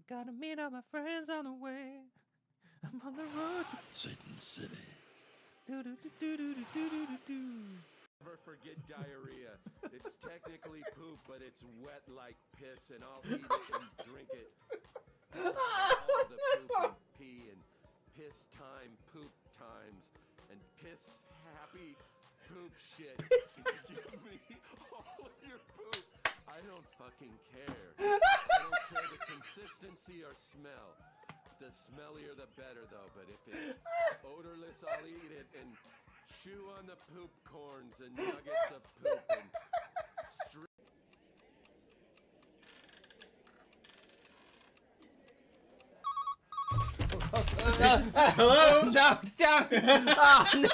Gotta meet all my friends on the way. I'm on the road to Satan City. do do do do do do do do. Never forget diarrhea. It's technically poop, but it's wet like piss, and I'll eat it and drink it. All the poop and pee and piss time, poop times, and piss happy poop shit. Give me all of your poop. I don't fucking care. I don't care the consistency or smell. The smellier the better, though. But if it's odorless, I'll eat it and chew on the poop corns and nuggets of poop and Hello? No, stop! Oh no!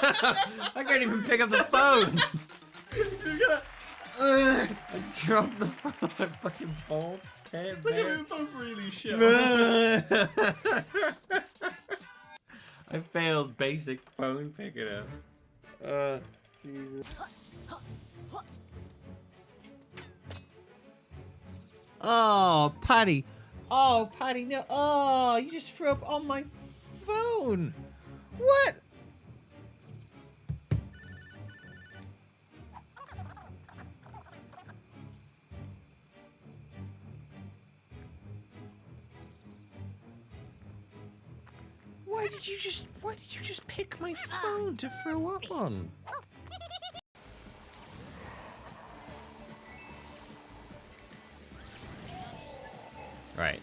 I can't even pick up the phone! I dropped the phone. I fucking bald head, Look man. at him, both really shit. I failed basic phone picking up. Jesus. Oh, Patty. Oh, Patty, no. Oh, you just threw up on my phone. What? Why did you just pick my phone to throw up on? Right.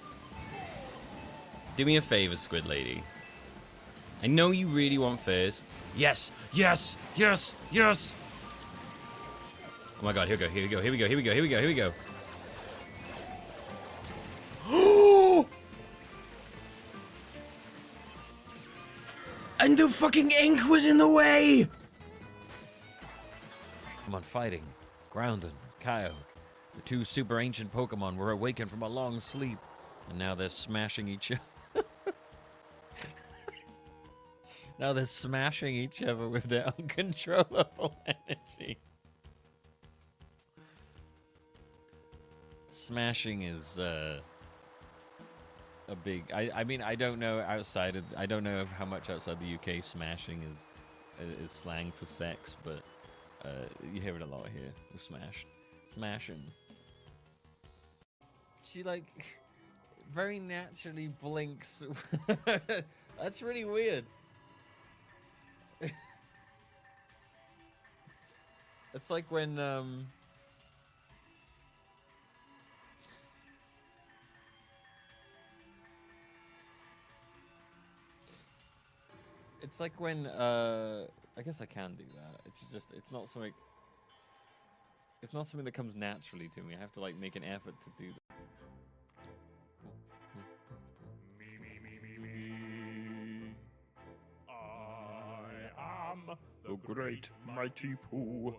Do me a favor, Squid Lady. I know you really want first. Yes, yes, yes, yes. Oh my god, here we go, here we go, here we go, here we go, here we go, here we go. And the fucking ink was in the way! Pokemon fighting. Groundon, Kaio. The two super ancient Pokemon were awakened from a long sleep. And now they're smashing each other. Now they're smashing each other with their uncontrollable energy. Smashing is, a big. I mean, I don't know outside of. I don't know how much outside the UK smashing is slang for sex, but you hear it a lot here. Smashing. She like very naturally blinks. That's really weird. It's like when it's like when I guess I can do that. It's not something that comes naturally to me. I have to like make an effort to do that. I am the great mighty Pooh.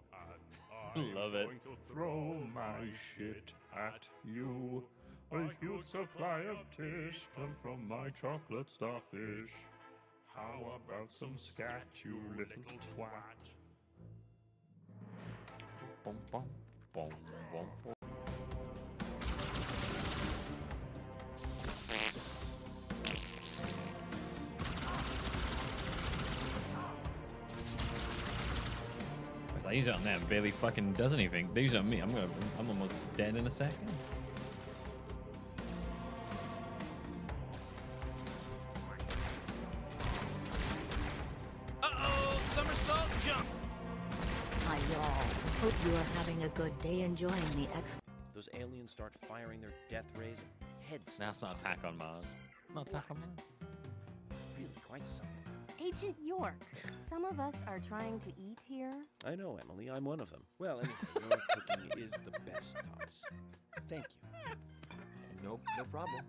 Love it. Going to throw my shit at you. A huge supply of tish come from my chocolate starfish. How about some scat, you little twat? Bum, bum, bum, bum, bum. I use it on them, barely fucking does anything. They use it on me. I'm almost dead in a second. Uh-oh! Somersault jump! Hi y'all. Hope you are having a good day enjoying the Those aliens start firing their death rays. Heads. That's not Attack on Mars. Not Attack on Mars. Really quite something. Agent York, some of us are trying to eat here. I know, Emily. I'm one of them. Well, anyway, your cooking is the best, Thomas. Thank you. No problem.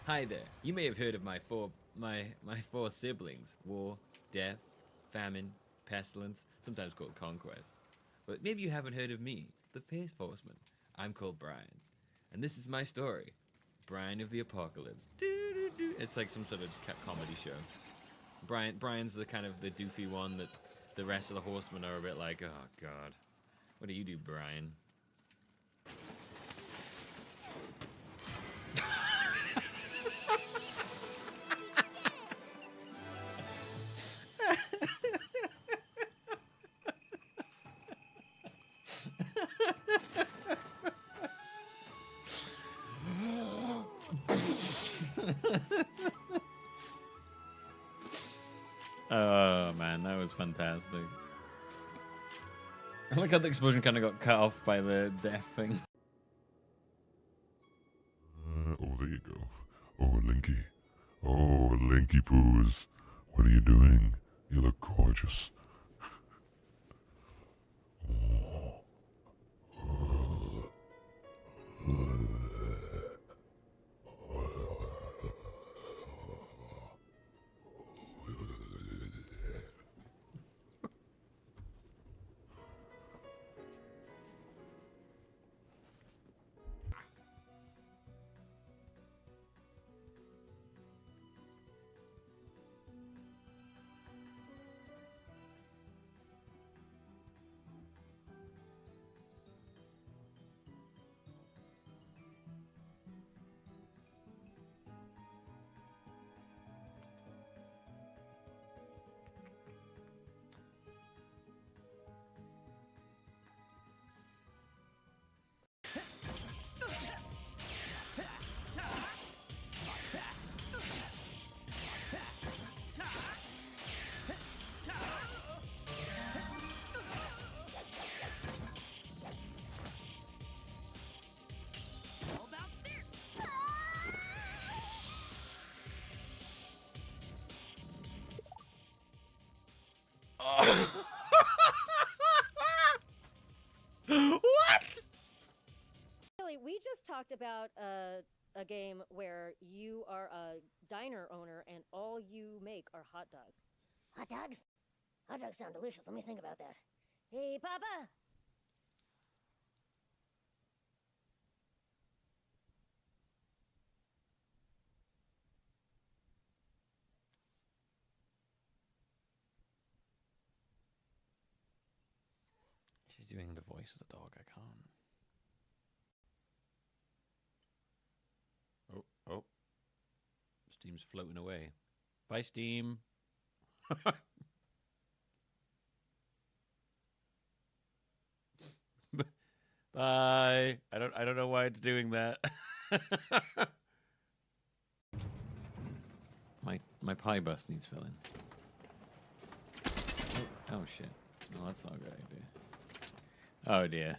Hi there. You may have heard of my four siblings: war, death, famine, pestilence, sometimes called conquest. But maybe you haven't heard of me, the Fifth Horseman. I'm called Brian, and this is my story. Brian of the Apocalypse. It's like some sort of comedy show. Brian's the kind of the doofy one that the rest of the horsemen are a bit like, oh god, what do you do, Brian? Oh man, that was fantastic. I like how the explosion kind of got cut off by the death thing. Oh, there you go. Oh, Linky. Oh, Linky Poos. What are you doing? You look gorgeous. What? Really, we just talked about a game where you are a diner owner and all you make are hot dogs. Hot dogs? Hot dogs sound delicious. Let me think about that. Hey, Papa! She's doing the voice of the dog. I can't. Oh, oh. Steam's floating away. Bye, Steam. Bye. I don't know why it's doing that. my pie bus needs filling. Oh shit. No, that's not a good idea. Oh dear.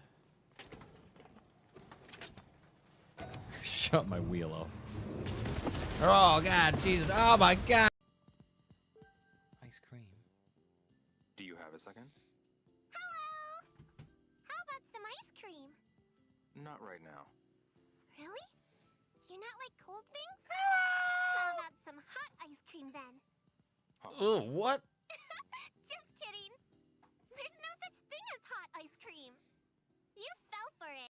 Shut my wheel off. Oh god, Jesus. Oh my god. Ice cream. Do you have a second? Hello! How about some ice cream? Not right now. Really? Do you not like cold things? How about some hot ice cream then? Oh, what? Just kidding. There's no such thing as hot ice cream. You fell for it.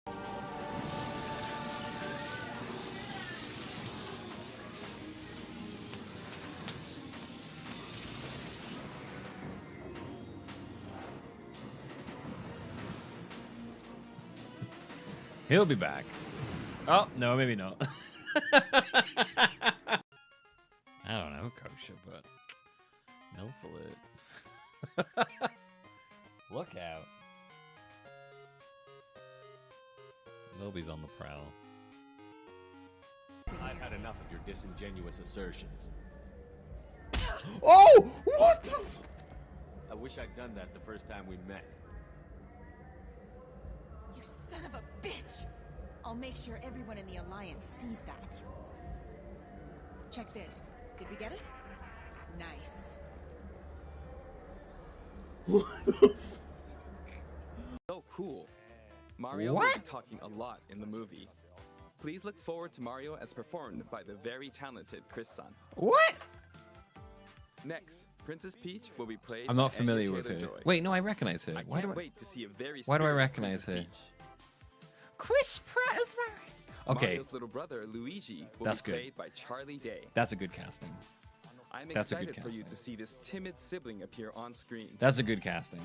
He'll be back. Oh, no, maybe not. I don't know, kosher, but milk alert. Look out. Milby's on the prowl. I've had enough of your disingenuous assertions. Oh! What the f— I wish I'd done that the first time we met. You son of a bitch! I'll make sure everyone in the Alliance sees that. Check vid. Did we get it? Nice. What the f— So cool. Mario will be talking a lot in the movie. Please look forward to Mario as performed by the very talented Chris-san. What? Next, Princess Peach will be played I'm not by familiar Anya with her. Taylor-Joy. Wait, no, I recognize her. I can't wait to see a very Why do I spirited recognize Princess her? Peach. Chris Pratt is married. Okay. Mario's little brother Luigi will That's be good. played by Charlie Day. That's a good casting. I'm That's a good excited for you casting. to see this timid sibling appear on screen. That's a good casting.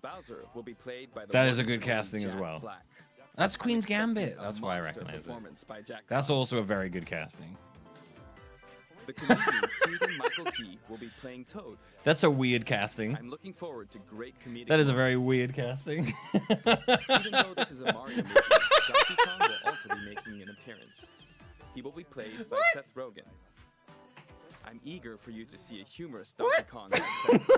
Bowser will be played by the That is a one good and only casting as Jack well. Black. That's Queen's expecting Gambit. a That's why I monster recognize it. performance by Jack That's Black. also a very good casting. The comedian Keegan Michael Key will be playing Toad. That's a weird casting. I'm looking forward to great comedic That is a very moments. weird casting. Even though this is a Mario movie, Donkey Kong will also be making an appearance. He will be played by Seth Rogen. I'm eager for you to see a humorous Donkey Kong that says,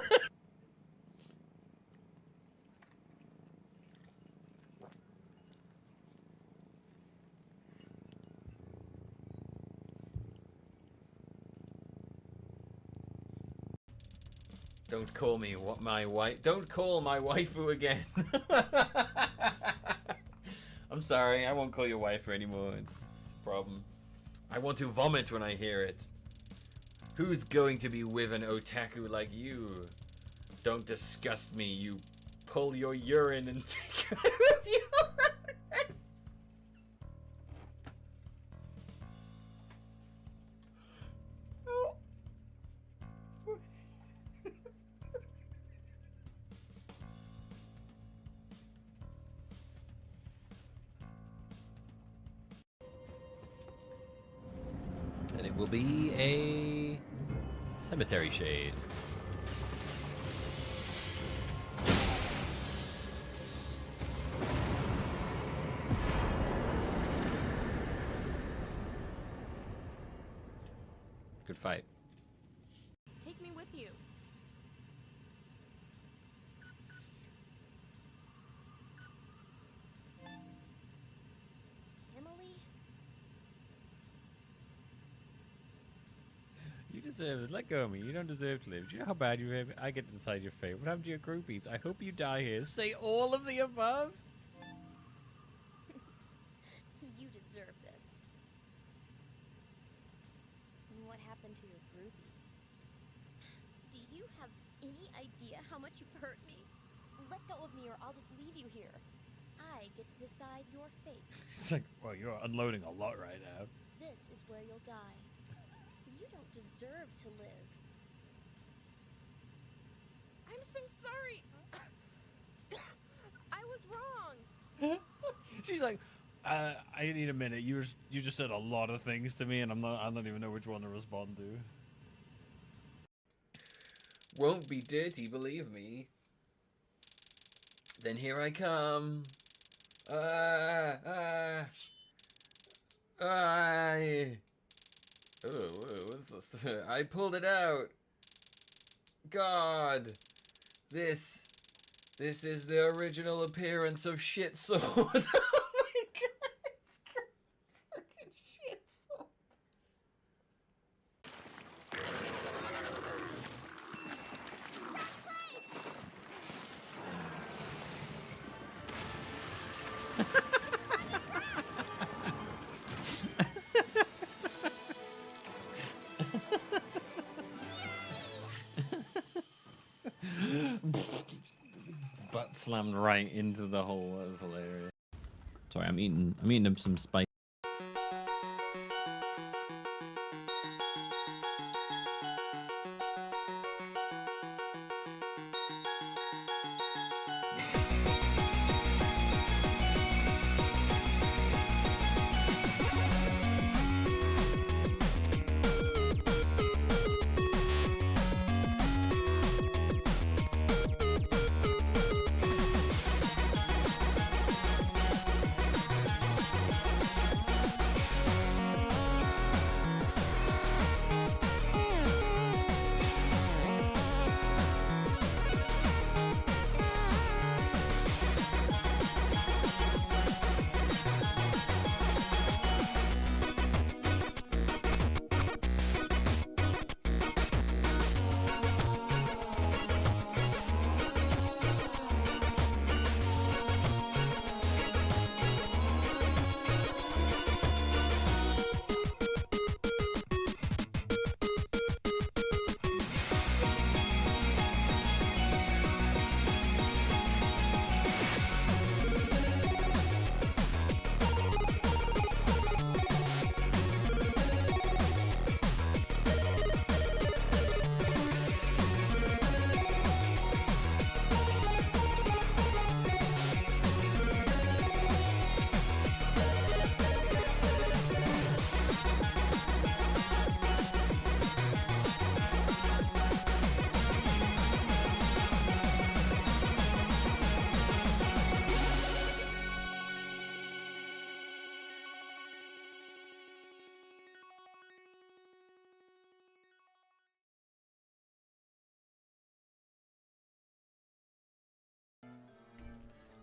Don't call me what my wife. Don't call my waifu again. I'm sorry, I won't call you waifu anymore. It's a problem. I want to vomit when I hear it. Who's going to be with an otaku like you? Don't disgust me. You pull your urine and take out of your. And it will be a cemetery shade. Good fight. Take me with you. Emily? You deserve it. Let go of me. You don't deserve to live. Do you know how bad you have? I get inside your fate. What happened to your groupies? I hope you die here. Say all of the above. You deserve this. And what happened to your groupies? Do you have any idea how much you've hurt me? Let go of me or I'll just leave you here. I get to decide your fate. It's like, well, you're unloading a lot right now. This is where you'll die. You don't deserve to live. I'm so sorry. I was wrong. She's like, I need a minute. You just said a lot of things to me, and I don't even know which one to respond to. Won't be dirty, believe me. Then here I come. Oh, what's this? I pulled it out. God, this is the original appearance of Shit Sword. Oh my God, it's fucking Shit Sword. Butt slammed right into the hole. That was hilarious. Sorry, I'm eating some spice.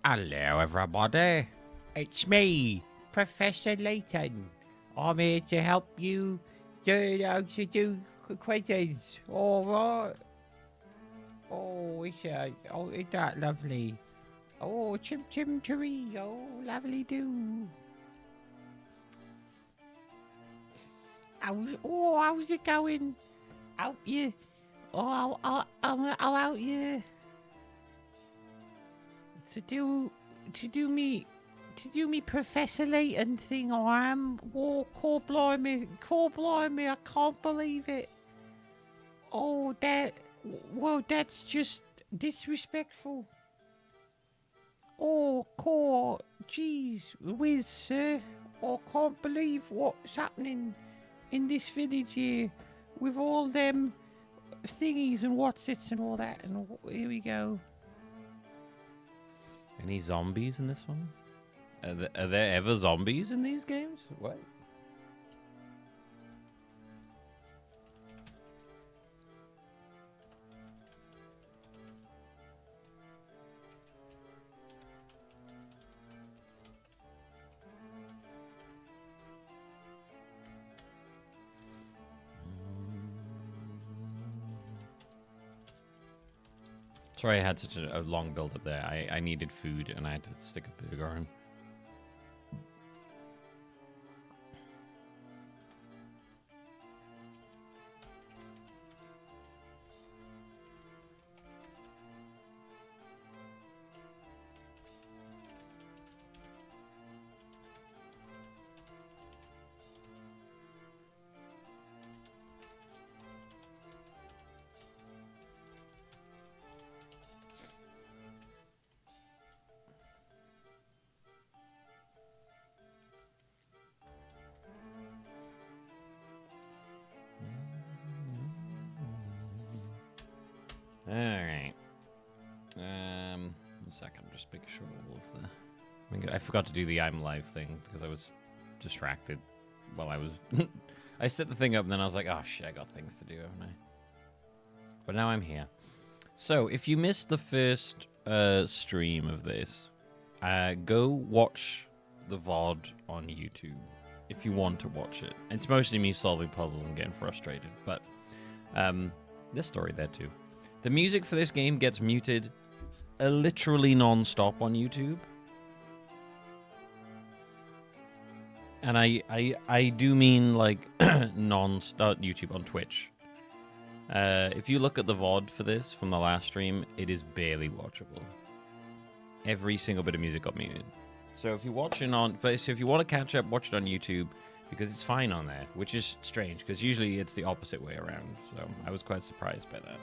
Hello, everybody. It's me, Professor Layton. I'm here to help you to do quizzes. All right. Oh, is that lovely? Oh, chim chim cheree. Oh, lovely do. How's it going? Out you. Oh, I'll out you. To do me Professor Layton thing I am. Whoa, core blimey, I can't believe it. Oh, that's just disrespectful. Oh, core, jeez, whiz, sir. I can't believe what's happening in this village here with all them thingies and what's-its and all that. And here we go. Any zombies in this one? Are there ever zombies in these games? What? Sorry I had such a long build up there. I needed food and I had to stick a burger on. Alright. 1 second, just make sure all of the... I forgot to do the I'm live thing because I was distracted while I was... I set the thing up and then I was like, oh shit, I got things to do, haven't I? But now I'm here. So, if you missed the first stream of this, go watch the VOD on YouTube if you want to watch it. It's mostly me solving puzzles and getting frustrated, but there's story there too. The music for this game gets muted literally non-stop on YouTube. And I do mean like non-stop YouTube on Twitch. If you look at the VOD for this from the last stream, it is barely watchable. Every single bit of music got muted. So if you're watching on, so if you want to catch up, watch it on YouTube because it's fine on there, which is strange because usually it's the opposite way around. So I was quite surprised by that.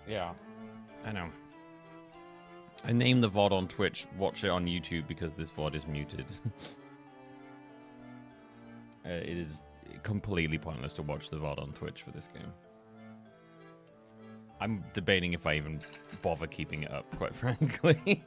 Yeah, I know. I named the VOD on Twitch, watch it on YouTube because this VOD is muted. It is completely pointless to watch the VOD on Twitch for this game. I'm debating if I even bother keeping it up, quite frankly.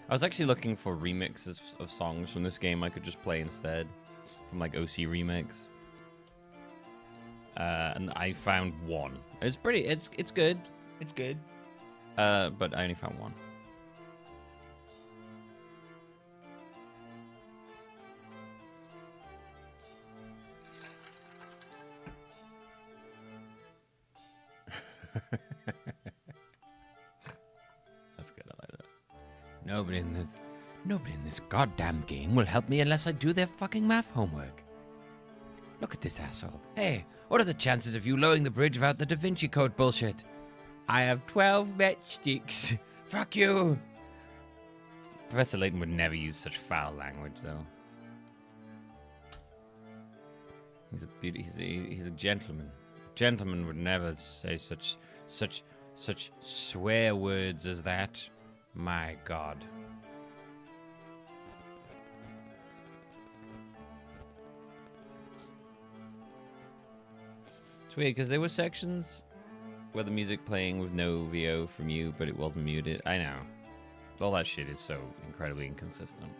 I was actually looking for remixes of songs from this game I could just play instead, from like OC Remix. And I found one. It's pretty. It's good. It's good. But I only found one. That's good. I like that. Nobody in this goddamn game will help me unless I do their fucking math homework. Look at this asshole. Hey, what are the chances of you lowering the bridge without the Da Vinci Code bullshit? I have 12 matchsticks. Fuck you. Professor Layton would never use such foul language, though. He's a beauty. He's a gentleman. Gentleman would never say such swear words as that. My God. It's weird because there were sections where the music playing with no VO from you, but it wasn't muted. I know. All that shit is so incredibly inconsistent.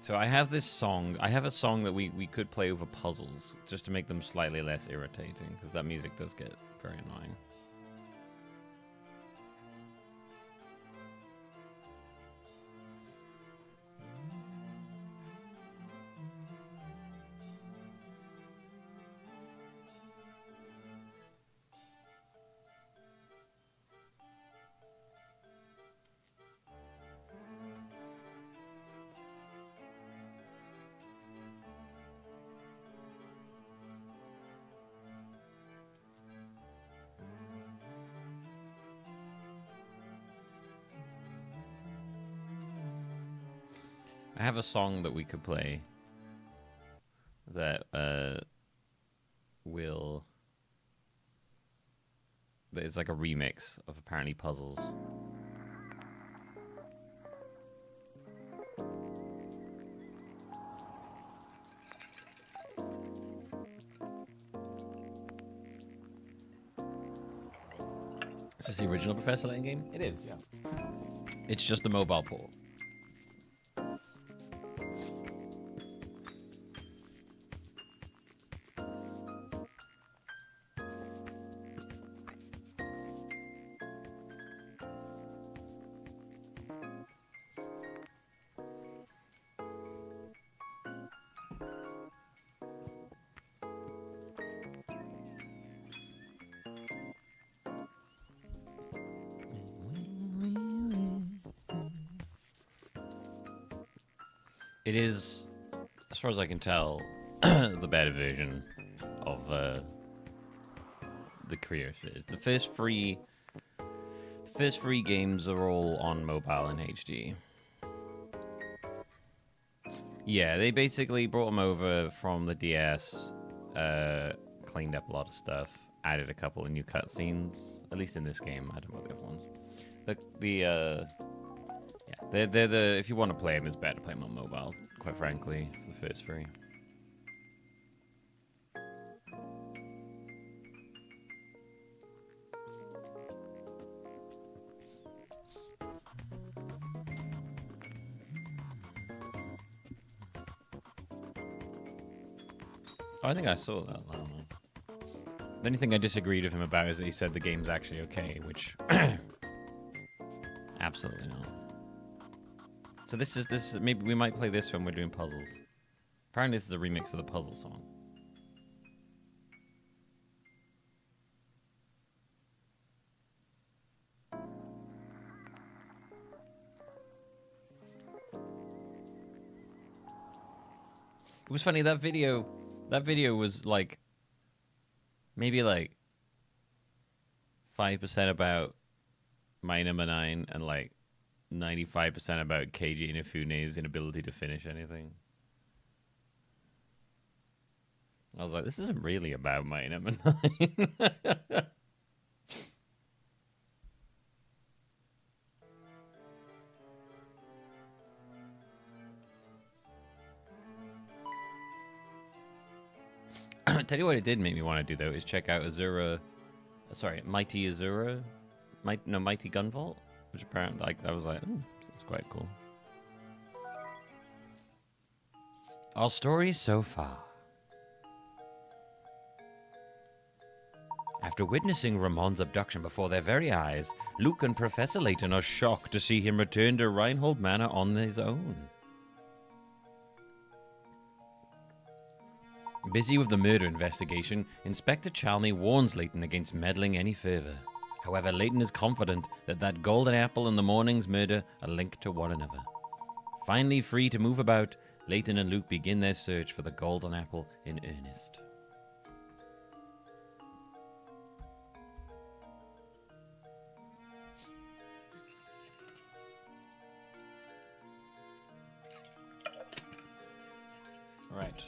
So I have this song. I have a song that we could play over puzzles just to make them slightly less irritating, because that music does get very annoying. I have a song that we could play that will... that is like a remix of apparently puzzles. Is this the original Professor Layton game? It is, yeah. It's just the mobile port. It is, as far as I can tell, the better version of the career. The first three games are all on mobile in HD. Yeah, they basically brought them over from the DS, cleaned up a lot of stuff, added a couple of new cutscenes. At least in this game, I don't know the other ones. They're the, if you want to play them, it's better to play them on mobile, quite frankly, the first three. Oh, I think I saw that. I don't know. The only thing I disagreed with him about is that he said the game's actually okay, which absolutely not. So this is maybe we might play this when we're doing puzzles. Apparently this is a remix of the puzzle song. It was funny, that video was like maybe like 5% about My Number 9 and like 95% about Keiji Inafune's inability to finish anything. I was like, this isn't really about My Number 9. Tell you what it did make me want to do though is check out Mighty Azura, Mighty Gunvolt, which apparently I was like, oh, that's quite cool. Our story so far. After witnessing Ramon's abduction before their very eyes, Luke and Professor Layton are shocked to see him return to Reinhold Manor on his own. Busy with the murder investigation, Inspector Chalmey warns Layton against meddling any further. However, Layton is confident that golden apple and the morning's murder are linked to one another. Finally free to move about, Layton and Luke begin their search for the golden apple in earnest. Right.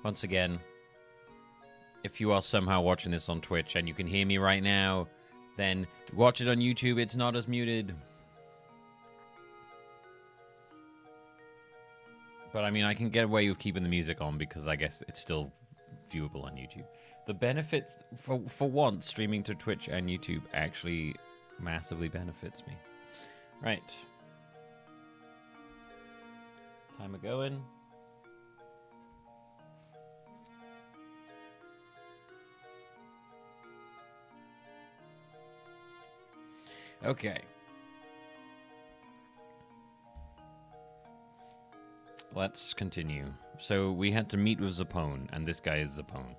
Once again, if you are somehow watching this on Twitch and you can hear me right now, then watch it on YouTube. It's not as muted. But I mean, I can get away with keeping the music on because I guess it's still viewable on YouTube. The benefits, for once, streaming to Twitch and YouTube actually massively benefits me. Right. Time of going. Okay. Let's continue. So we had to meet with Zapone, and this guy is Zapone.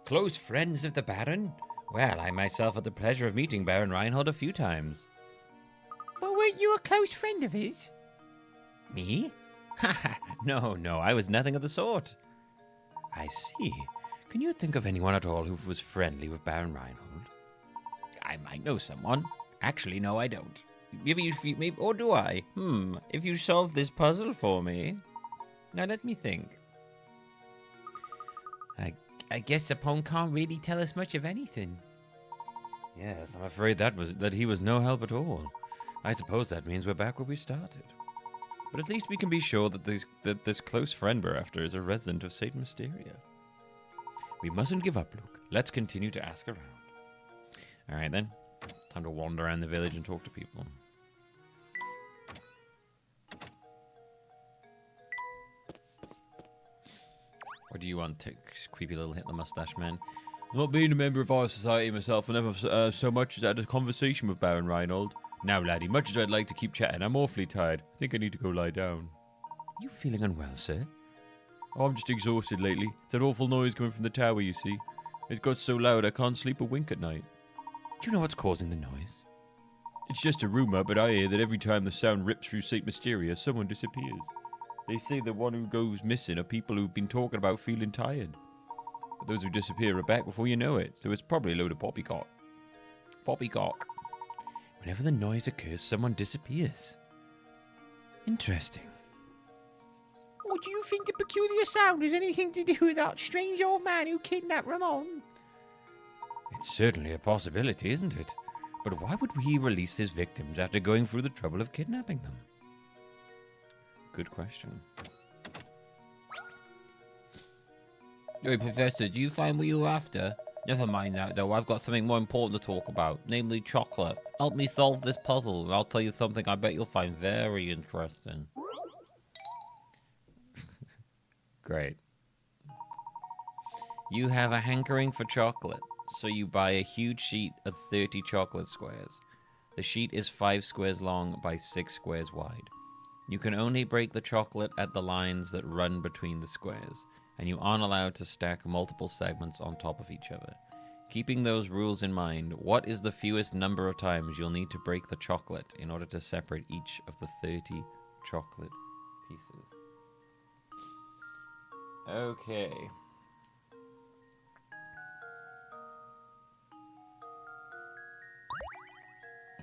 Close friends of the Baron? Well, I myself had the pleasure of meeting Baron Reinhold a few times. But weren't you a close friend of his? Me? Haha, no, I was nothing of the sort. I see. Can you think of anyone at all who was friendly with Baron Reinhold? I might know someone. Actually, no, I don't. Maybe, or do I? If you solve this puzzle for me. Now let me think. I guess Zapone can't really tell us much of anything. Yes, I'm afraid that he was no help at all. I suppose that means we're back where we started. But at least we can be sure that this close friend we're after is a resident of St. Mysteria. We mustn't give up, Luke. Let's continue to ask around. Alright then. Time to wander around the village and talk to people. Or do you want, creepy little Hitler mustache man? Not being a member of our society myself, I never so much as had a conversation with Baron Reinhold. Now, laddie, much as I'd like to keep chatting, I'm awfully tired. I think I need to go lie down. You feeling unwell, sir? Oh, I'm just exhausted lately. It's that awful noise coming from the tower, you see. It got so loud I can't sleep a wink at night. Do you know what's causing the noise? It's just a rumour, but I hear that every time the sound rips through St. Mysteria, someone disappears. They say the one who goes missing are people who've been talking about feeling tired. But those who disappear are back before you know it, so it's probably a load of poppycock. Poppycock. Whenever the noise occurs, someone disappears. Interesting. What do you think the peculiar sound has anything to do with that strange old man who kidnapped Ramon? It's certainly a possibility, isn't it? But why would he release his victims after going through the trouble of kidnapping them? Good question. Hey, Professor, do you find what you were after? Never mind that, though. I've got something more important to talk about, namely chocolate. Help me solve this puzzle, and I'll tell you something I bet you'll find very interesting. Great. You have a hankering for chocolate, so you buy a huge sheet of 30 chocolate squares. The sheet is 5 squares long by 6 squares wide. You can only break the chocolate at the lines that run between the squares, and you aren't allowed to stack multiple segments on top of each other. Keeping those rules in mind, what is the fewest number of times you'll need to break the chocolate in order to separate each of the 30 chocolate pieces? Okay.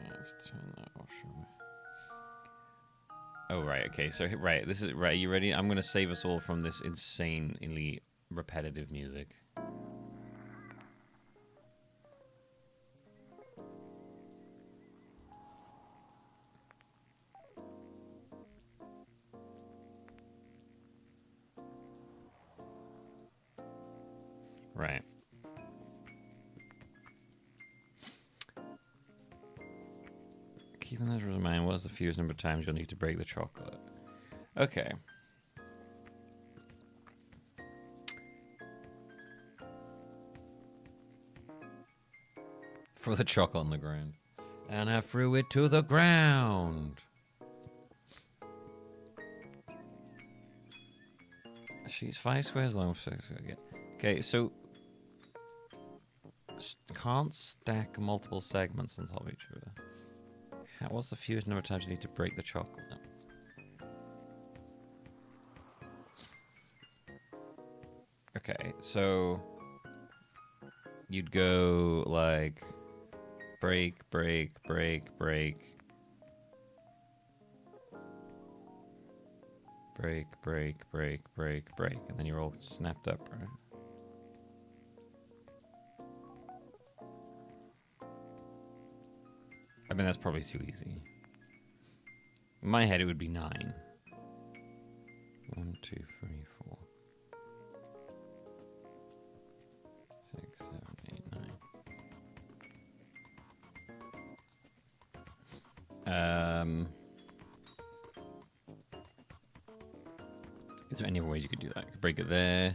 Let's turn that off. Oh, right, okay, so, right, this is, right, you ready? I'm gonna save us all from this insanely repetitive music. Right. Keeping those rules in mind, what's the fewest number of times you'll need to break the chocolate? Okay. Throw the chocolate on the ground. And I threw it to the ground. She's 5 squares long. Okay, so can't stack multiple segments on top of each other. What's the fewest number of times you need to break the chocolate? Okay, so you'd go like break, break, break, break, break, break, break, break, break, and then you're all snapped up, right? I mean, that's probably too easy. In my head, it would be 9. 1, 2, 3, 4, 6, 7, 8, 9. Is there any other ways you could do that? You could break it there.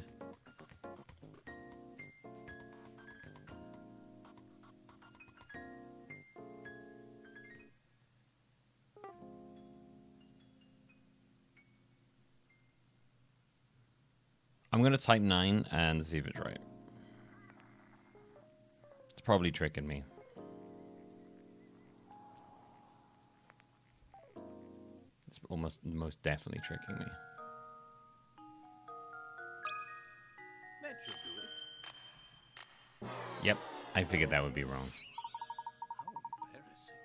I'm going to type 9 and see if it's right. It's probably tricking me. It's most definitely tricking me. That should do it. Yep, I figured that would be wrong. How embarrassing.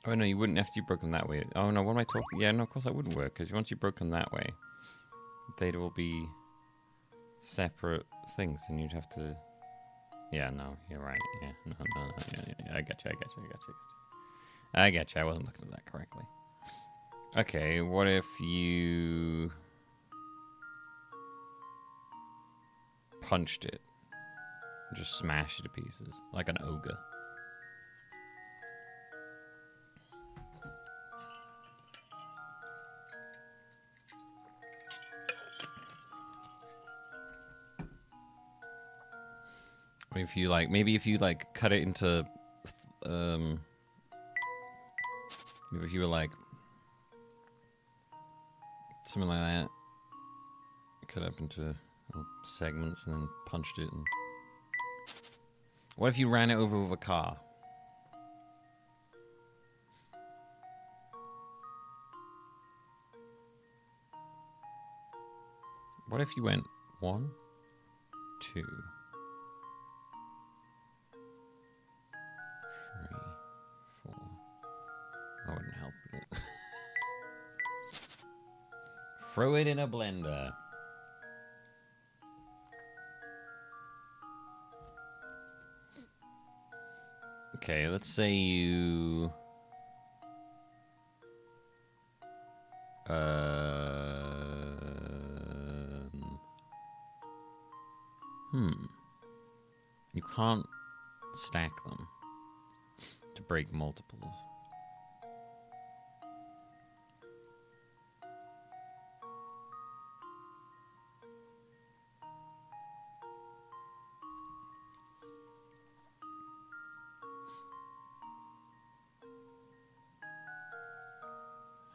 Oh no, you wouldn't after you broke them that way. Oh no, what am I talking? Yeah, no, of course that wouldn't work, because once you broke them that way, they'd all be separate things, and you'd have to... Yeah, no, you're right. Yeah, no, yeah, I get you. I get you. I wasn't looking at that correctly. Okay, what if you punched it and just smashed it to pieces like an ogre? If you like, maybe if you like cut it into, maybe if you were like something like that, cut up into little segments and then punched it. And what if you ran it over with a car? What if you went 1, 2, 3, 4. That wouldn't help, would it? Throw it in a blender. Okay, let's say you... You can't stack them to break multiples.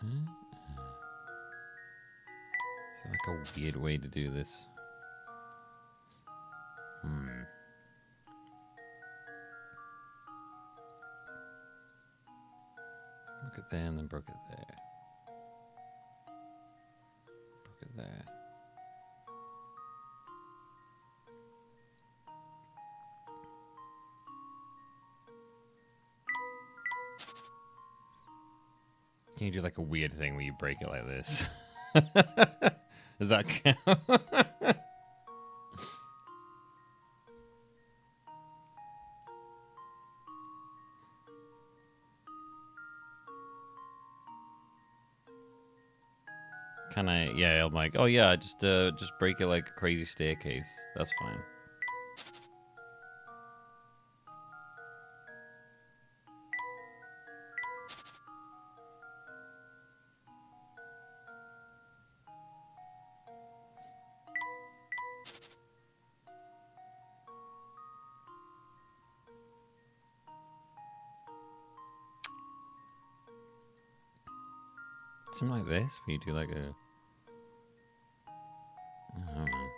Is there like a weird way to do this? Broke it there and then broke it there. Broke it there. Can you do like a weird thing where you break it like this? Does that count? Can I? Yeah, I'm like, oh yeah, just break it like a crazy staircase. That's fine. Something like this, where you do like a... I don't know.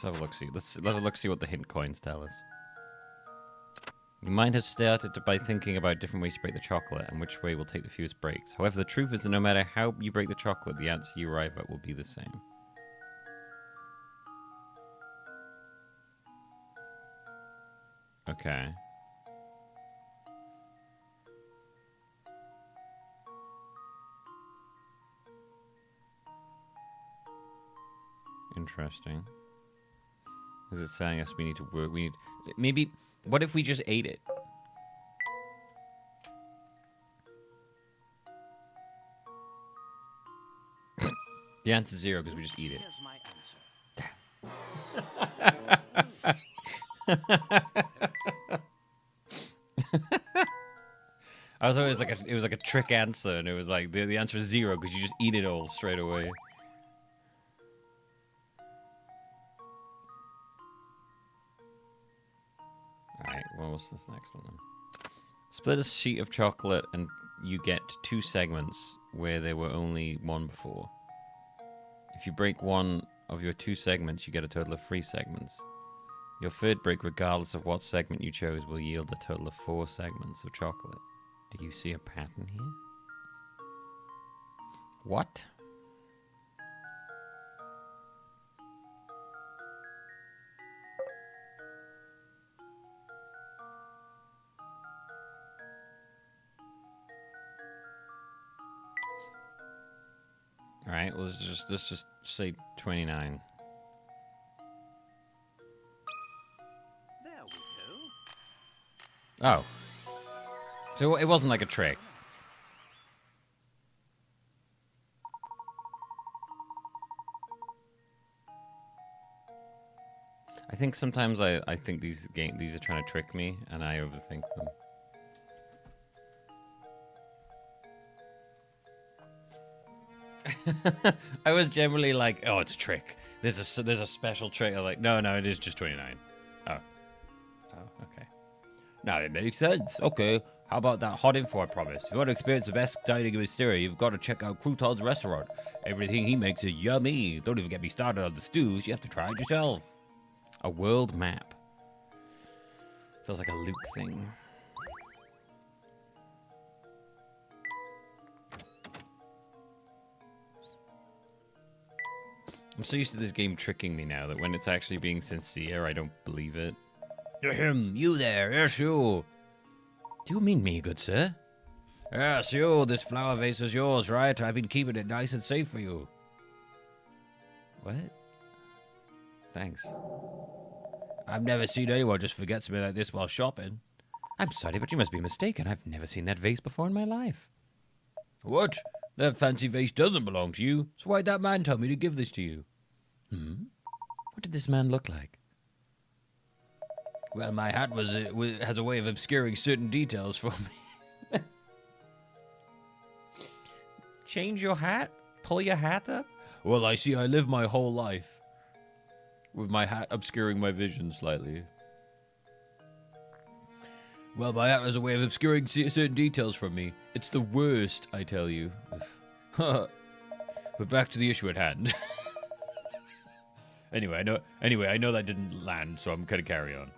Let's have a look. See, let's have a look. See what the hint coins tell us. You might have started by thinking about different ways to break the chocolate and which way will take the fewest breaks. However, the truth is that no matter how you break the chocolate, the answer you arrive at will be the same. Okay. Interesting. Is it saying us we need to work? We need maybe. What if we just ate it? The answer's 0 because we just eat it. Here's my I was always like it was like a trick answer, and it was like the answer is 0 because you just eat it all straight away. Alright, well, what's this next one then? Split a sheet of chocolate and you get 2 segments where there were only 1 before. If you break one of your 2 segments, you get a total of 3 segments. Your third break, regardless of what segment you chose, will yield a total of 4 segments of chocolate. Do you see a pattern here? What? All right, let's just say 29. There we go. Oh. So it wasn't like a trick. I think sometimes I think these are trying to trick me and I overthink them. I was generally like, oh, it's a trick. There's a special trick. I'm like, no, it is just 29. Oh, okay. Now it makes sense. Okay, how about that hot info I promised? If you want to experience the best dining in Mysteria, you've got to check out Crouton's restaurant. Everything he makes is yummy. Don't even get me started on the stews. You have to try it yourself. A world map. Feels like a Luke thing. I'm so used to this game tricking me now that when it's actually being sincere, I don't believe it. Ahem, you there, yes you. Do you mean me, good sir? Yes, you, this flower vase is yours, right? I've been keeping it nice and safe for you. What? Thanks. I've never seen anyone just forget something like this while shopping. I'm sorry, but you must be mistaken. I've never seen that vase before in my life. What? That fancy vase doesn't belong to you, so why'd that man tell me to give this to you? What did this man look like? Well, my hat has a way of obscuring certain details for me. Change your hat? Pull your hat up? Well, I see I live my whole life with my hat obscuring my vision slightly. Well, my hat has a way of obscuring certain details from me. It's the worst, I tell you. But back to the issue at hand. Anyway, I know that didn't land, so I'm gonna carry on.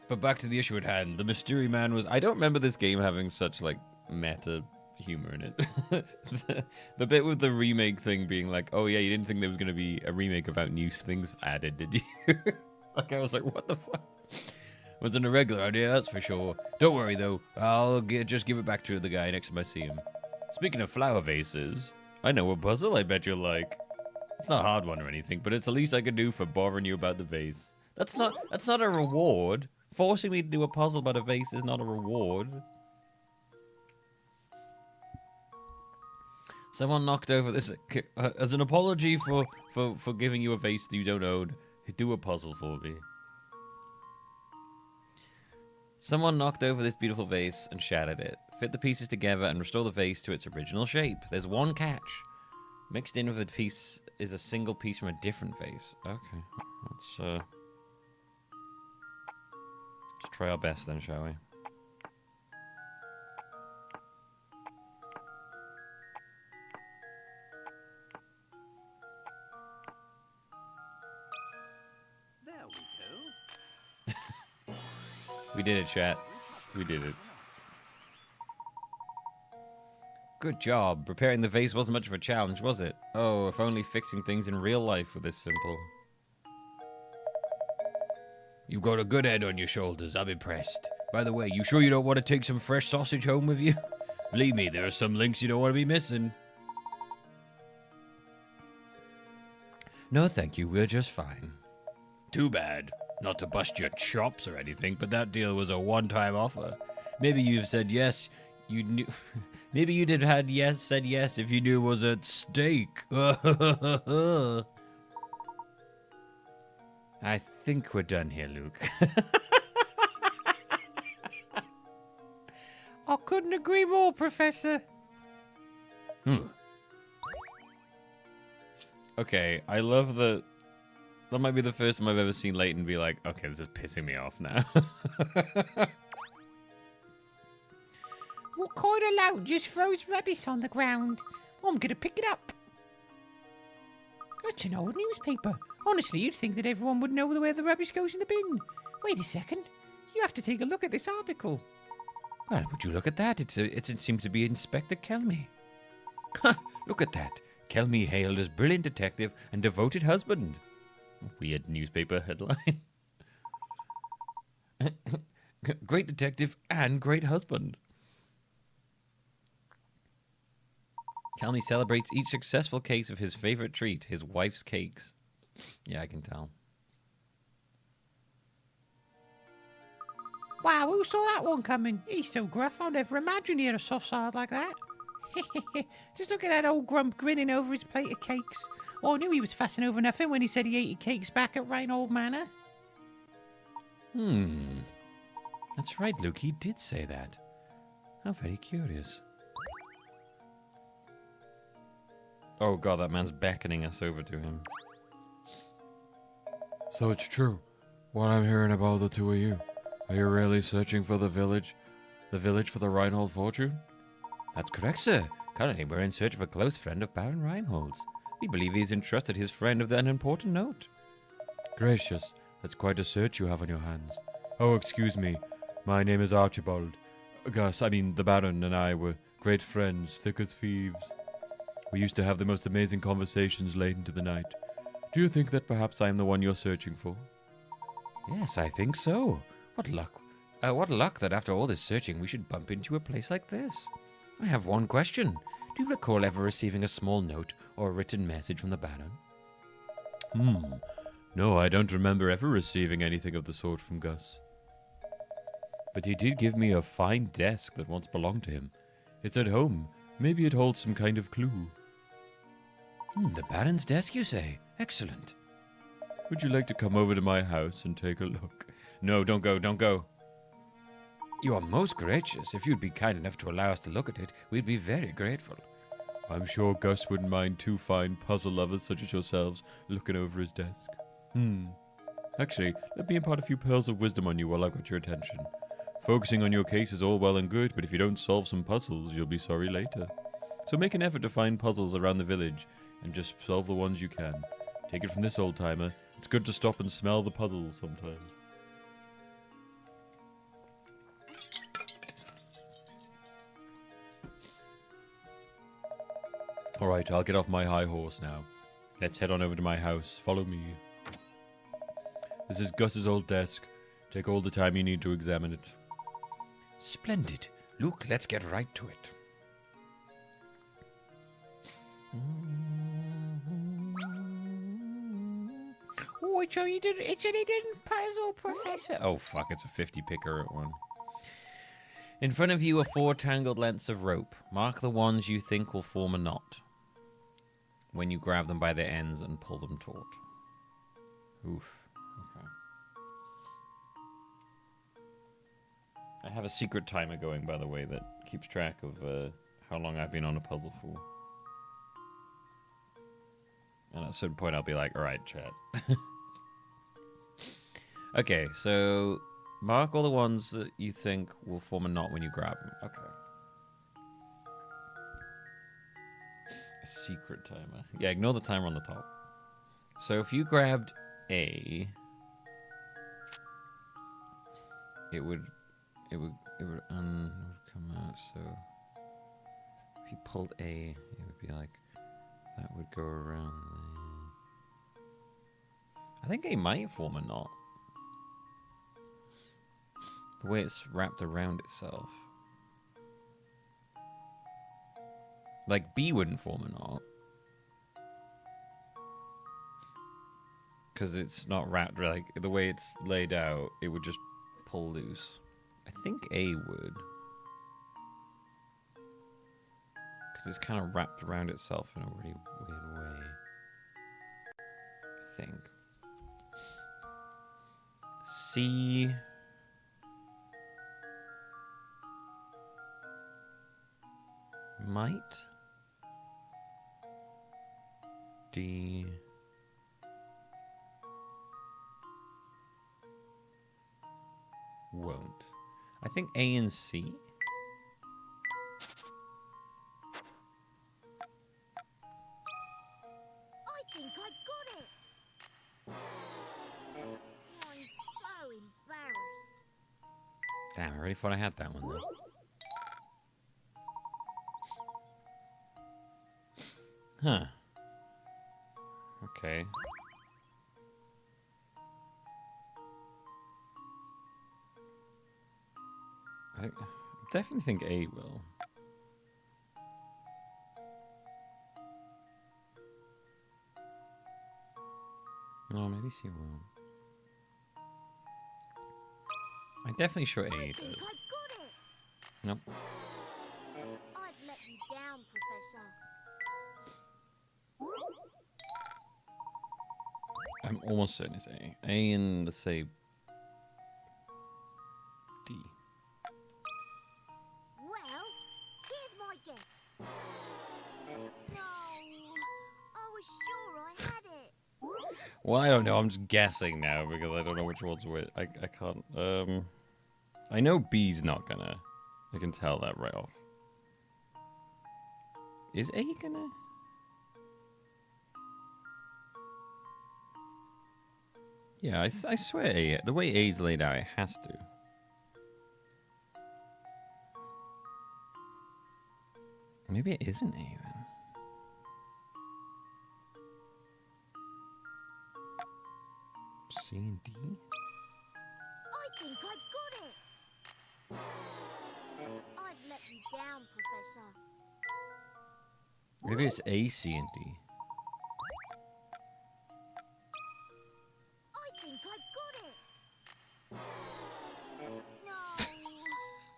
But back to the issue at hand. The mystery man was... I don't remember this game having such, like, meta humor in it. the bit with the remake thing being like, oh yeah, you didn't think there was gonna be a remake about new things added, did you? Like, I was like, what the fuck? Was an irregular idea, that's for sure. Don't worry, though. I'll just give it back to the guy next time I see him. Speaking of flower vases, I know a puzzle I bet you'll like. It's not a hard one or anything, but it's the least I can do for bothering you about the vase. That's not a reward. Forcing me to do a puzzle about a vase is not a reward. Someone knocked over this as an apology for giving you a vase that you don't own. Do a puzzle for me. Someone knocked over this beautiful vase and shattered it. Fit the pieces together and restore the vase to its original shape. There's one catch. Mixed in with the piece is a single piece from a different vase. Okay, let's try our best then, shall we? We did it, chat. We did it. Good job. Preparing the vase wasn't much of a challenge, was it? Oh, if only fixing things in real life were this simple. You've got a good head on your shoulders. I'm impressed. By the way, you sure you don't want to take some fresh sausage home with you? Believe me, there are some links you don't want to be missing. No, thank you. We're just fine. Too bad. Not to bust your chops or anything, but that deal was a one-time offer. Maybe you've said yes. You knew. Maybe you did had yes said yes if you knew it was at stake. I think we're done here, Luke. I couldn't agree more, Professor. Okay, I love that. That might be the first time I've ever seen Layton be like, okay, this is pissing me off now. What kind of lout just throws rubbish on the ground? I'm gonna pick it up. That's an old newspaper. Honestly, you'd think that everyone would know where the rubbish goes in the bin. Wait a second. You have to take a look at this article. Well, would you look at that? It seems to be Inspector Kelmy. Look at that. Kelmy hailed as brilliant detective and devoted husband. Weird newspaper headline. Great detective and great husband. Kelmy celebrates each successful case of his favorite treat, his wife's cakes. Yeah, I can tell. Wow, who saw that one coming? He's so gruff, I'll never imagine he had a soft side like that. Just look at that old grump grinning over his plate of cakes. Oh, I knew he was fussing over nothing when he said he ate his cakes back at Reinhold Manor. That's right, Luke. He did say that. How very curious. Oh god, that man's beckoning us over to him. So it's true. What I'm hearing about the two of you. Are you really searching for the village? The village for the Reinhold fortune? That's correct, sir. Currently, we're in search of a close friend of Baron Reinhold's. We believe he's entrusted his friend with an important note. Gracious, that's quite a search you have on your hands. Oh, excuse me. My name is Archibald. The Baron and I were great friends, thick as thieves. We used to have the most amazing conversations late into the night. Do you think that perhaps I am the one you're searching for? Yes, I think so. What luck. What luck that after all this searching we should bump into a place like this. I have one question. Do you recall ever receiving a small note or a written message from the Baron? No, I don't remember ever receiving anything of the sort from Gus. But he did give me a fine desk that once belonged to him. It's at home. Maybe it holds some kind of clue. The Baron's desk, you say? Excellent. Would you like to come over to my house and take a look? No, don't go, don't go. You are most gracious. If you'd be kind enough to allow us to look at it, we'd be very grateful. I'm sure Gus wouldn't mind two fine puzzle lovers such as yourselves looking over his desk. Actually, let me impart a few pearls of wisdom on you while I've got your attention. Focusing on your case is all well and good, but if you don't solve some puzzles, you'll be sorry later. So make an effort to find puzzles around the village, and just solve the ones you can. Take it from this old-timer, it's good to stop and smell the puzzles sometimes. Alright, I'll get off my high horse now. Let's head on over to my house. Follow me. This is Gus's old desk. Take all the time you need to examine it. Splendid. Luke, let's get right to it. Oh, it's an hidden puzzle, Professor. Oh, fuck, it's a 50 picker at one. In front of you are 4 tangled lengths of rope. Mark the ones you think will form a knot when you grab them by their ends and pull them taut. Oof. Okay. I have a secret timer going, by the way, that keeps track of how long I've been on a puzzle for. And at a certain point, I'll be like, alright, chat. Okay, so mark all the ones that you think will form a knot when you grab them. Okay. A secret timer. Yeah, ignore the timer on the top. So if you grabbed A, it would come out. So if you pulled A, it would be like that would go around there. I think A might form a knot. The way it's wrapped around itself. Like B wouldn't form a knot. Because it's not wrapped, like, the way it's laid out, it would just pull loose. I think A would. Because it's kind of wrapped around itself in a really weird way. I think. C... might? D... won't. I think A and C. I think I got it. I'm so embarrassed. Damn, I really thought I had that one though. Huh. Okay. I definitely think A will. No, maybe C won't. I'm definitely sure A does. Nope. I've let you down, Professor. I'm almost certain it's A. A and, let's say, D. Well, here's my guess. No, I was sure I had it. Well, I don't know. I'm just guessing now because I don't know which one's which. I can't. I know B's not gonna. I can tell that right off. Is A gonna? Yeah, I swear A. The way A's laid out, it has to. Maybe it isn't A then. C and D? I think I got it. I've let you down, Professor. Maybe it's A, C, and D. I think I got it. No,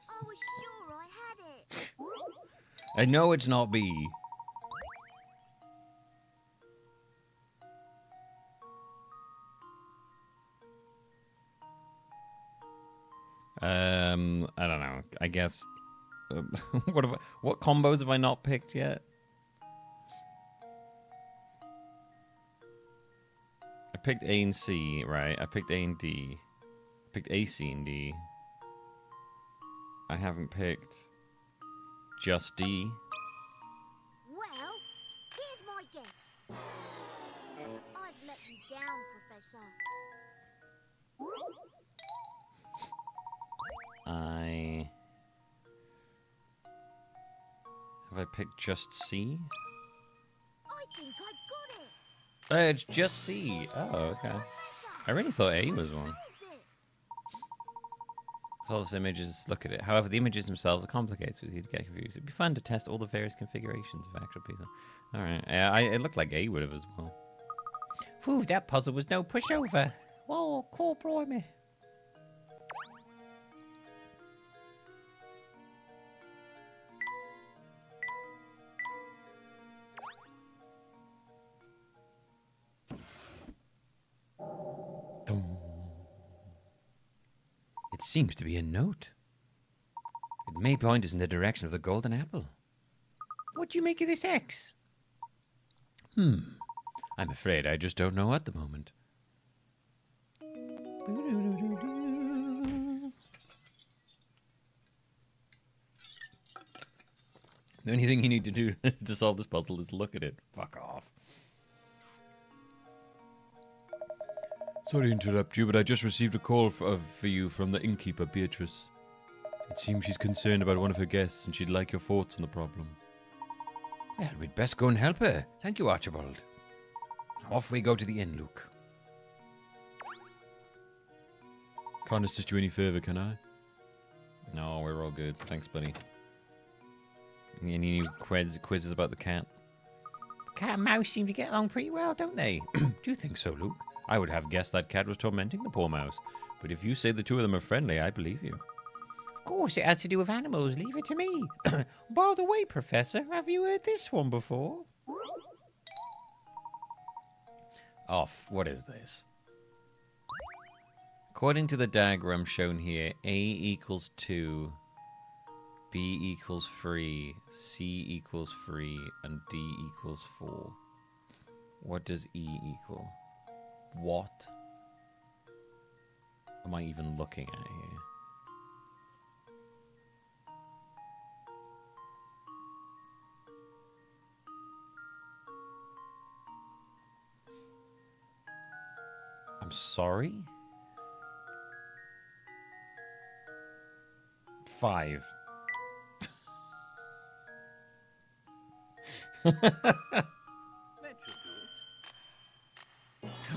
I was sure I had it. I know it's not B. I don't know. I guess. What combos have I not picked yet? I picked A and C, right? I picked A and D. I picked A, C, and D. I haven't picked just D. Well, here's my guess. I've let you down, Professor. Have I picked just C? I think I got it. It's just C. Oh, okay. I really thought A was one. So those images, look at it. However, the images themselves are complicated, so it's easy to get confused. It'd be fun to test all the various configurations of actual people. Alright, it looked like A would have as well. Phew, that puzzle was no pushover. Whoa, cool, blimey. It seems to be a note. It may point us in the direction of the golden apple. What do you make of this X? I'm afraid I just don't know at the moment. The only thing you need to do to solve this puzzle is look at it. Fuck off. Sorry to interrupt you, but I just received a call for you from the innkeeper, Beatrice. It seems she's concerned about one of her guests, and she'd like your thoughts on the problem. Well, we'd best go and help her. Thank you, Archibald. Off we go to the inn, Luke. Can't assist you any further, can I? No, we're all good. Thanks, buddy. Any new quizzes about the cat? Cat and mouse seem to get along pretty well, don't they? Do you think so, Luke? I would have guessed that cat was tormenting the poor mouse. But if you say the two of them are friendly, I believe you. Of course, it has to do with animals. Leave it to me. By the way, Professor, have you heard this one before? Off. What is this? According to the diagram shown here, A equals 2, B equals 3, C equals 3, and D equals 4. What does E equal? What am I even looking at here? I'm sorry? 5.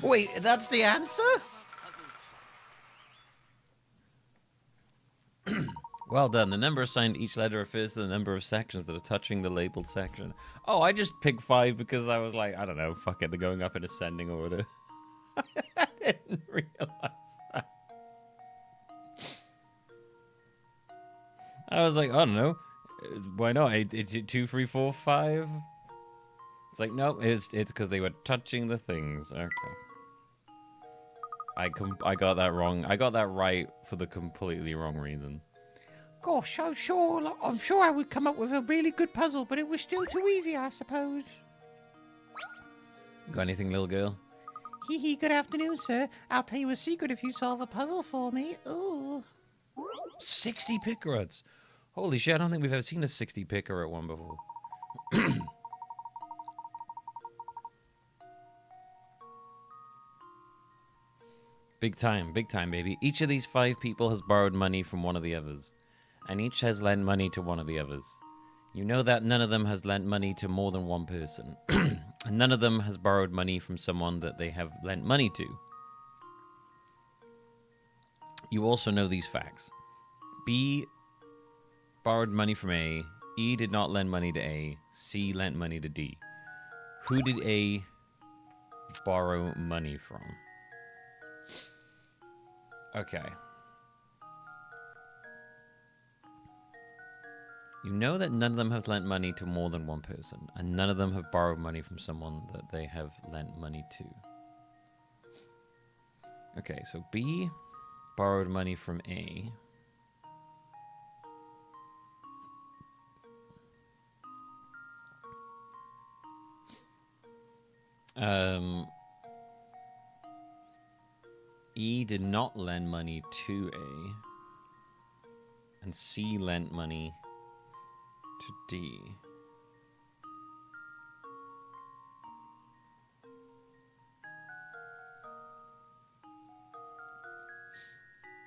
Wait, that's the answer? Well done. The number assigned each letter refers to the number of sections that are touching the labeled section. Oh, I just picked 5 because I was like, I don't know, fuck it, they're going up in ascending order. I didn't realize that. I was like, I don't know. Why not? 2, 3, 4, 5? It's like, no, it's because they were touching the things. Okay. I got that wrong. I got that right for the completely wrong reason. Gosh, I'm sure I would come up with a really good puzzle, but it was still too easy, I suppose. Got anything, little girl? Hee hee, good afternoon, sir. I'll tell you a secret if you solve a puzzle for me. Ooh. 60 pickerots. Holy shit, I don't think we've ever seen a 60 pickerot one before. Big time, baby. Each of these 5 people has borrowed money from one of the others, and each has lent money to one of the others. You know that none of them has lent money to more than one person, and none of them has borrowed money from someone that they have lent money to. You also know these facts. B borrowed money from A, E did not lend money to A, C lent money to D. Who did A borrow money from? Okay. You know that none of them have lent money to more than one person, and none of them have borrowed money from someone that they have lent money to. Okay, so B borrowed money from A. E did not lend money to A, and C lent money to D.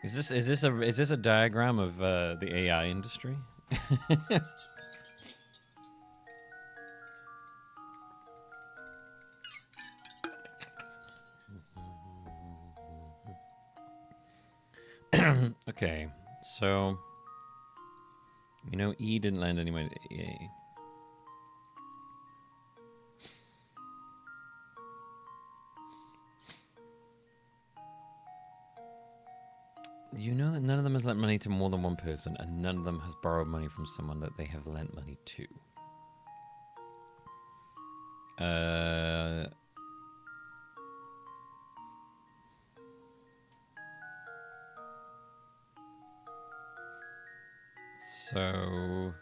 Is this a diagram of the AI industry? Okay, so you know E didn't lend any money to A. You know that none of them has lent money to more than one person, and none of them has borrowed money from someone that they have lent money to. So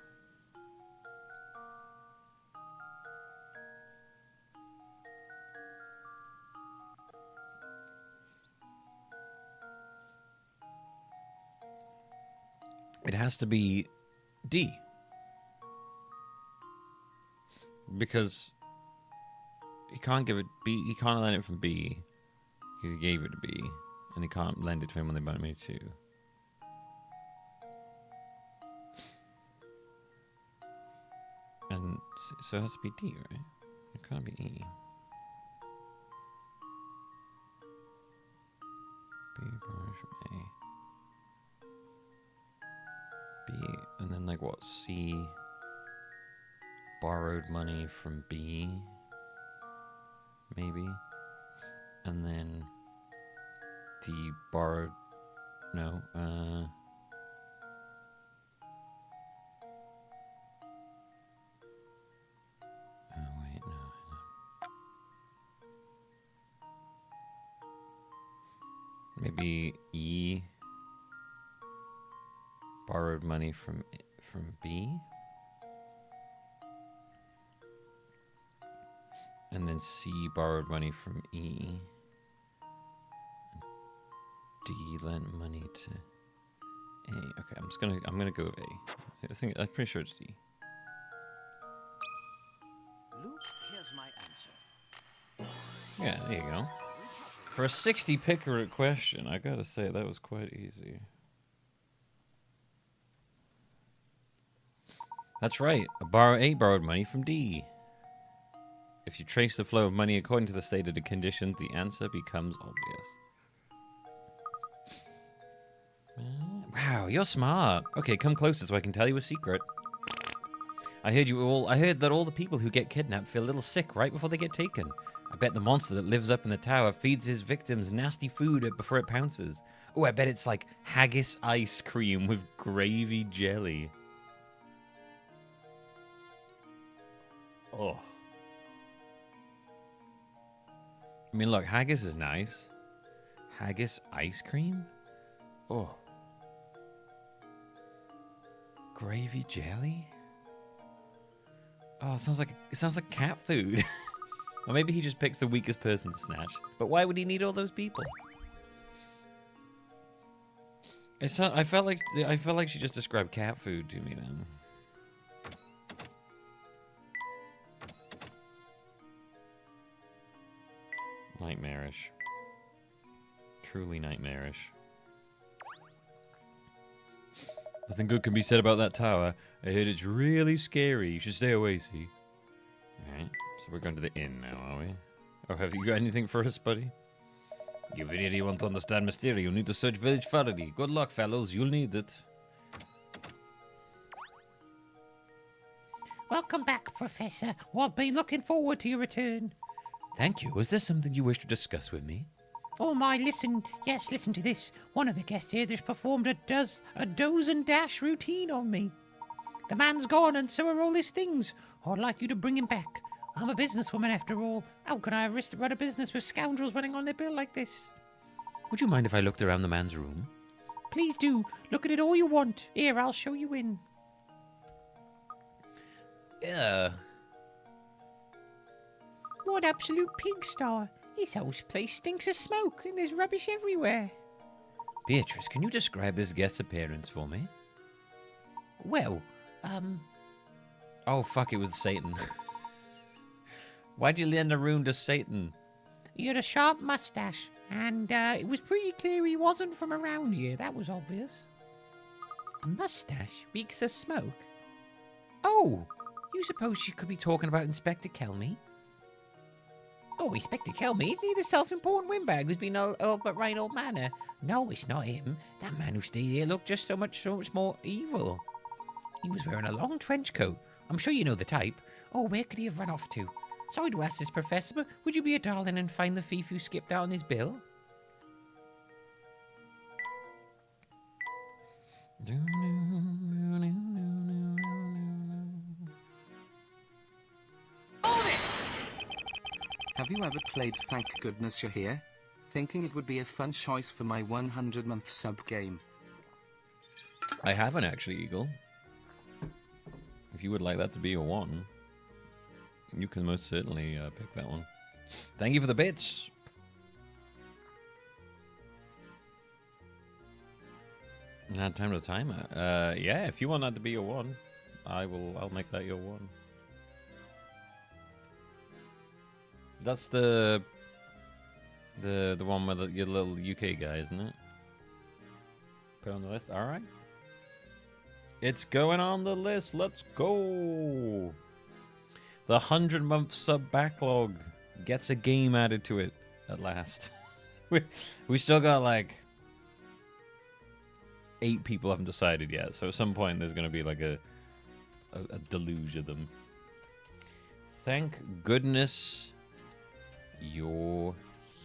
it has to be D. Because he can't give it B, he can't lend it from B. He gave it to B, and he can't lend it to him when they buy me too. And so it has to be D, right? It can't be E. B borrows from A. B, and then like what? C borrowed money from B, maybe, and then D borrowed. No. Oh wait, no. Maybe E borrowed money from B, and then C borrowed money from E. D lent money to A. Okay, I'm gonna go with A. I'm pretty sure it's D. Luke, here's my answer. Yeah, there you go. For a 60 picker question, I gotta say that was quite easy. That's right. A borrowed money from D. If you trace the flow of money according to the state of the conditions, the answer becomes obvious. Wow, you're smart. Okay, come closer so I can tell you a secret. I heard that all the people who get kidnapped feel a little sick right before they get taken. I bet the monster that lives up in the tower feeds his victims nasty food before it pounces. Oh, I bet it's like haggis ice cream with gravy jelly. Oh. I mean, look, haggis is nice. Haggis ice cream? Oh. Gravy jelly? Oh, it sounds like cat food. Or maybe he just picks the weakest person to snatch. But why would he need all those people? I felt like she just described cat food to me then. Nightmarish. Truly nightmarish. Nothing good can be said about that tower. I heard it's really scary. You should stay away, see? Alright, so we're going to the inn now, are we? Oh, have you got anything for us, buddy? You really want to understand Mysteria, you need to search Village Faraday. Good luck, fellows. You'll need it. Welcome back, Professor. We'll be looking forward to your return. Thank you. Was there something you wish to discuss with me? Oh my, listen to this. One of the guests here just performed a doze and dash routine on me. The man's gone and so are all his things. I'd like you to bring him back. I'm a businesswoman after all. How can I run a business with scoundrels running on their bill like this? Would you mind if I looked around the man's room? Please do. Look at it all you want. Here, I'll show you in. What absolute pigsty. This whole place stinks of smoke and there's rubbish everywhere. Beatrice, can you describe this guest's appearance for me? Well, Oh, fuck, it was Satan. Why'd you lend a room to Satan? He had a sharp mustache, and it was pretty clear he wasn't from around here. That was obvious. A mustache reeks of smoke. Oh, you suppose she could be talking about Inspector Kelmy? Oh, Inspector Kelmy, isn't he the self-important windbag who's been all but right old manner? No, it's not him. That man who stayed here looked just so much more evil. He was wearing a long trench coat. I'm sure you know the type. Oh, where could he have run off to? Sorry to ask this, Professor, but would you be a darling and find the thief who skipped out on his bill? Have you ever played Thank Goodness You're Here? Thinking it would be a fun choice for my 100-month sub game. I haven't actually, Eagle. If you would like that to be your one, you can most certainly pick that one. Thank you for the bits. Now time to timer. Yeah, if you want that to be your one, I'll make that your one. That's the The one with your little UK guy, isn't it? Put on the list. All right. It's going on the list. Let's go. The 100-month sub backlog gets a game added to it at last. we still got like 8 people haven't decided yet. So at some point there's going to be like a deluge of them. Thank goodness you're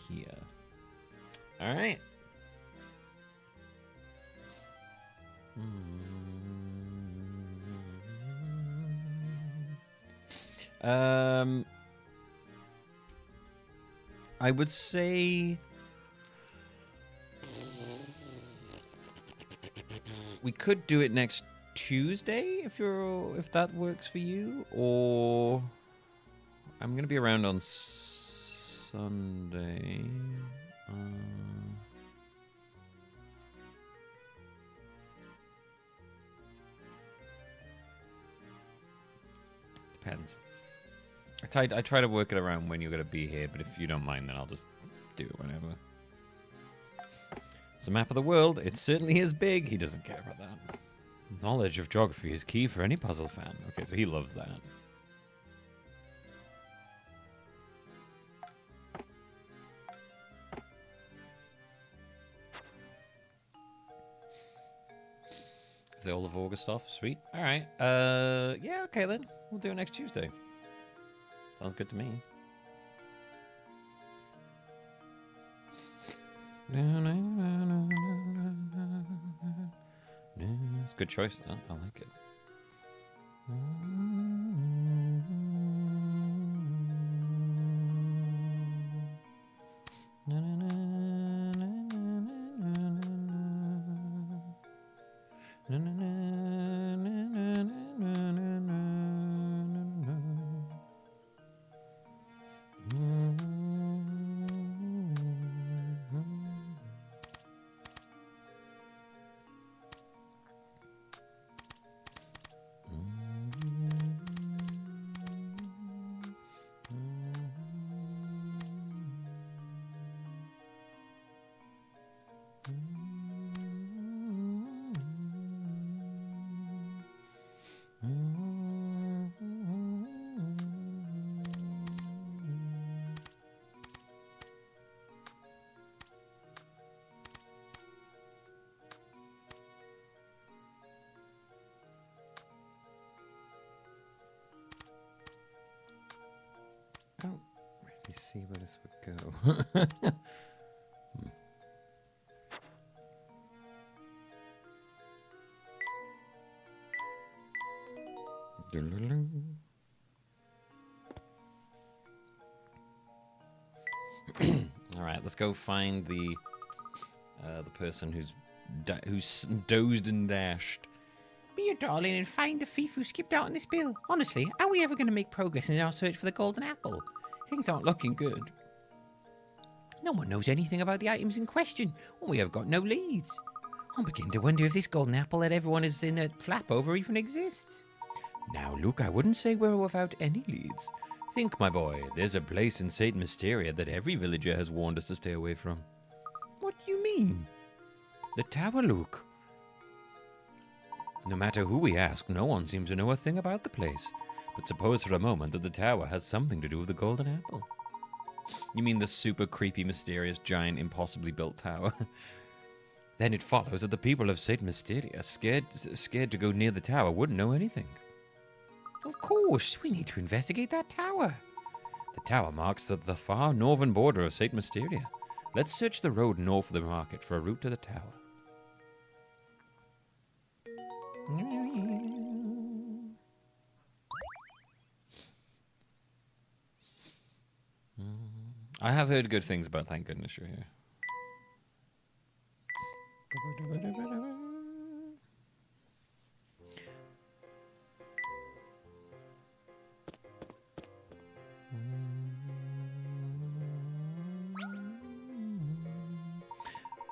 here. All right. I would say we could do it next Tuesday if that works for you, or I'm gonna be around on Sunday. Depends. I try to work it around when you're gonna be here, but if you don't mind, then I'll just do it whenever. It's a map of the world. It certainly is big. He doesn't care about that. Knowledge of geography is key for any puzzle fan. Okay, so he loves that. Is it all of August off? Sweet. All right. Yeah, okay then. We'll do it next Tuesday. Sounds good to me. It's a good choice, though. I like it. I don't really see where this would go. All right, let's go find the person who's dozed and dashed. Be a darling and find the thief who skipped out on this bill. Honestly, are we ever going to make progress in our search for the golden apple? Things aren't looking good. No one knows anything about the items in question, and we have got no leads. I'm beginning to wonder if this golden apple that everyone is in a flap over even exists. Now, Luke, I wouldn't say we're without any leads. Think, my boy, there's a place in St. Mysteria that every villager has warned us to stay away from. What do you mean? The tower, Luke. No matter who we ask, no one seems to know a thing about the place. But suppose for a moment that the tower has something to do with the golden apple. You mean the super creepy, mysterious, giant, impossibly built tower? Then it follows that the people of St. Mysteria, scared to go near the tower, wouldn't know anything. Of course, we need to investigate that tower. The tower marks the far northern border of St. Mysteria. Let's search the road north of the market for a route to the tower. I have heard good things about Thank Goodness You're Here.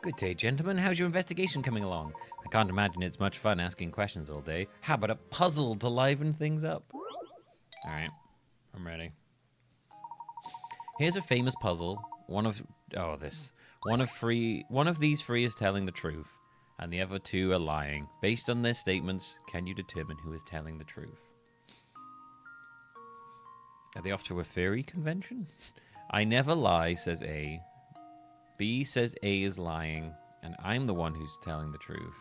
Good day, gentlemen. How's your investigation coming along? I can't imagine it's much fun asking questions all day. How about a puzzle to liven things up? All right, I'm ready. Here's a famous puzzle, one of Oh, this. One of these three is telling the truth, and the other two are lying. Based on their statements, can you determine who is telling the truth? Are they off to a fairy convention? I never lie, says A. B says A is lying, and I'm the one who's telling the truth.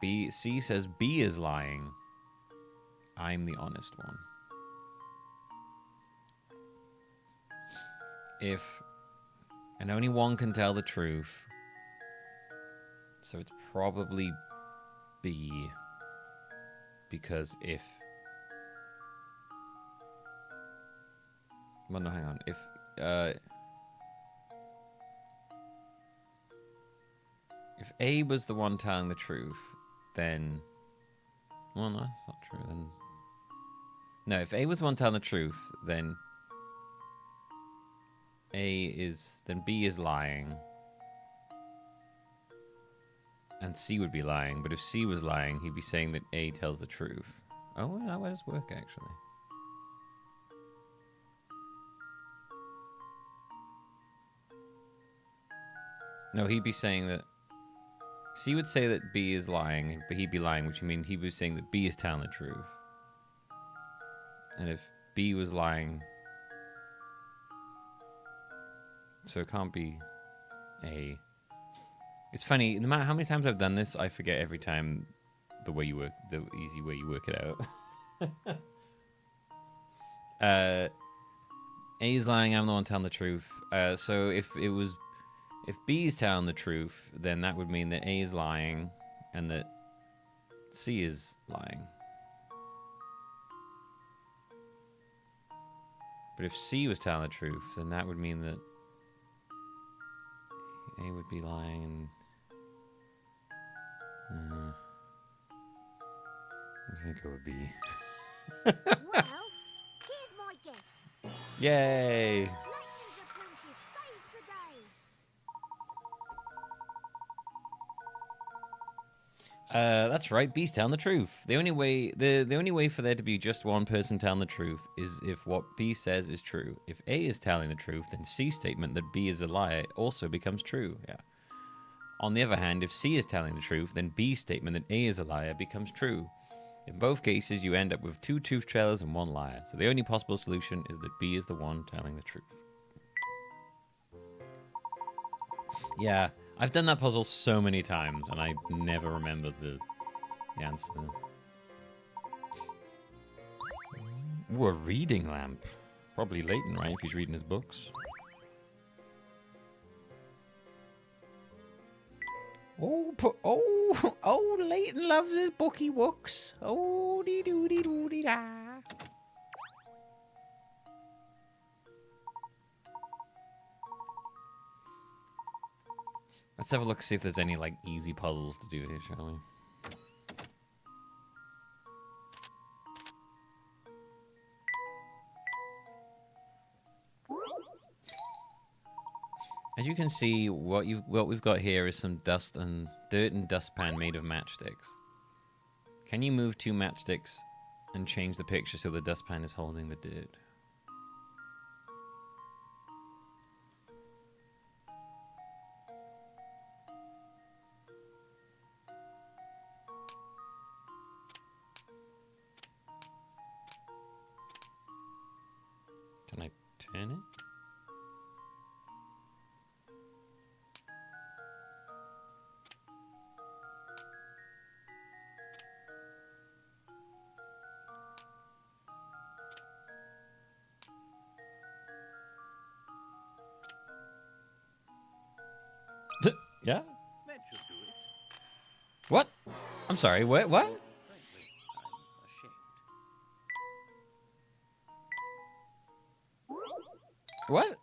C says B is lying. I'm the honest one. And only one can tell the truth, so it's probably B. Because if... Well, no, hang on. If A was the one telling the truth, then... Well, no, that's not true. Then... No, if A was the one telling the truth, then... Then B is lying. And C would be lying. But if C was lying, he'd be saying that A tells the truth. Oh, well, that does work, actually. No, he'd be saying that... C would say that B is lying, but he'd be lying, which would mean he was saying that B is telling the truth. And if B was lying... So it can't be A. It's funny, no matter how many times I've done this, I forget every time the easy way you work it out. A is lying, I'm the one telling the truth. So if B is telling the truth, then that would mean that A is lying and that C is lying. But if C was telling the truth, then that would mean that A would be lying and... I think it would be... Well, here's my guess. Yay! Layton's apprentice saves the day. That's right. B's telling the truth. The only way for there to be just one person telling the truth is if what B says is true. If A is telling the truth, then C's statement that B is a liar also becomes true. Yeah. On the other hand, if C is telling the truth, then B's statement that A is a liar becomes true. In both cases, you end up with two truth tellers and one liar. So the only possible solution is that B is the one telling the truth. Yeah, I've done that puzzle so many times, and I never remember the answer. Ooh, a reading lamp. Probably Layton, right, if he's reading his books. Oh, Layton loves his bookie wooks. Oh, dee doo dee doo dee da. Let's have a look, see if there's any, like, easy puzzles to do here, shall we? As you can see, what we've got here is some dirt and dustpan made of matchsticks. Can you move two matchsticks and change the picture so the dustpan is holding the dirt? Can I turn it? Yeah? That should do it. What? I'm sorry, what? Frankly, I'm ashamed. What?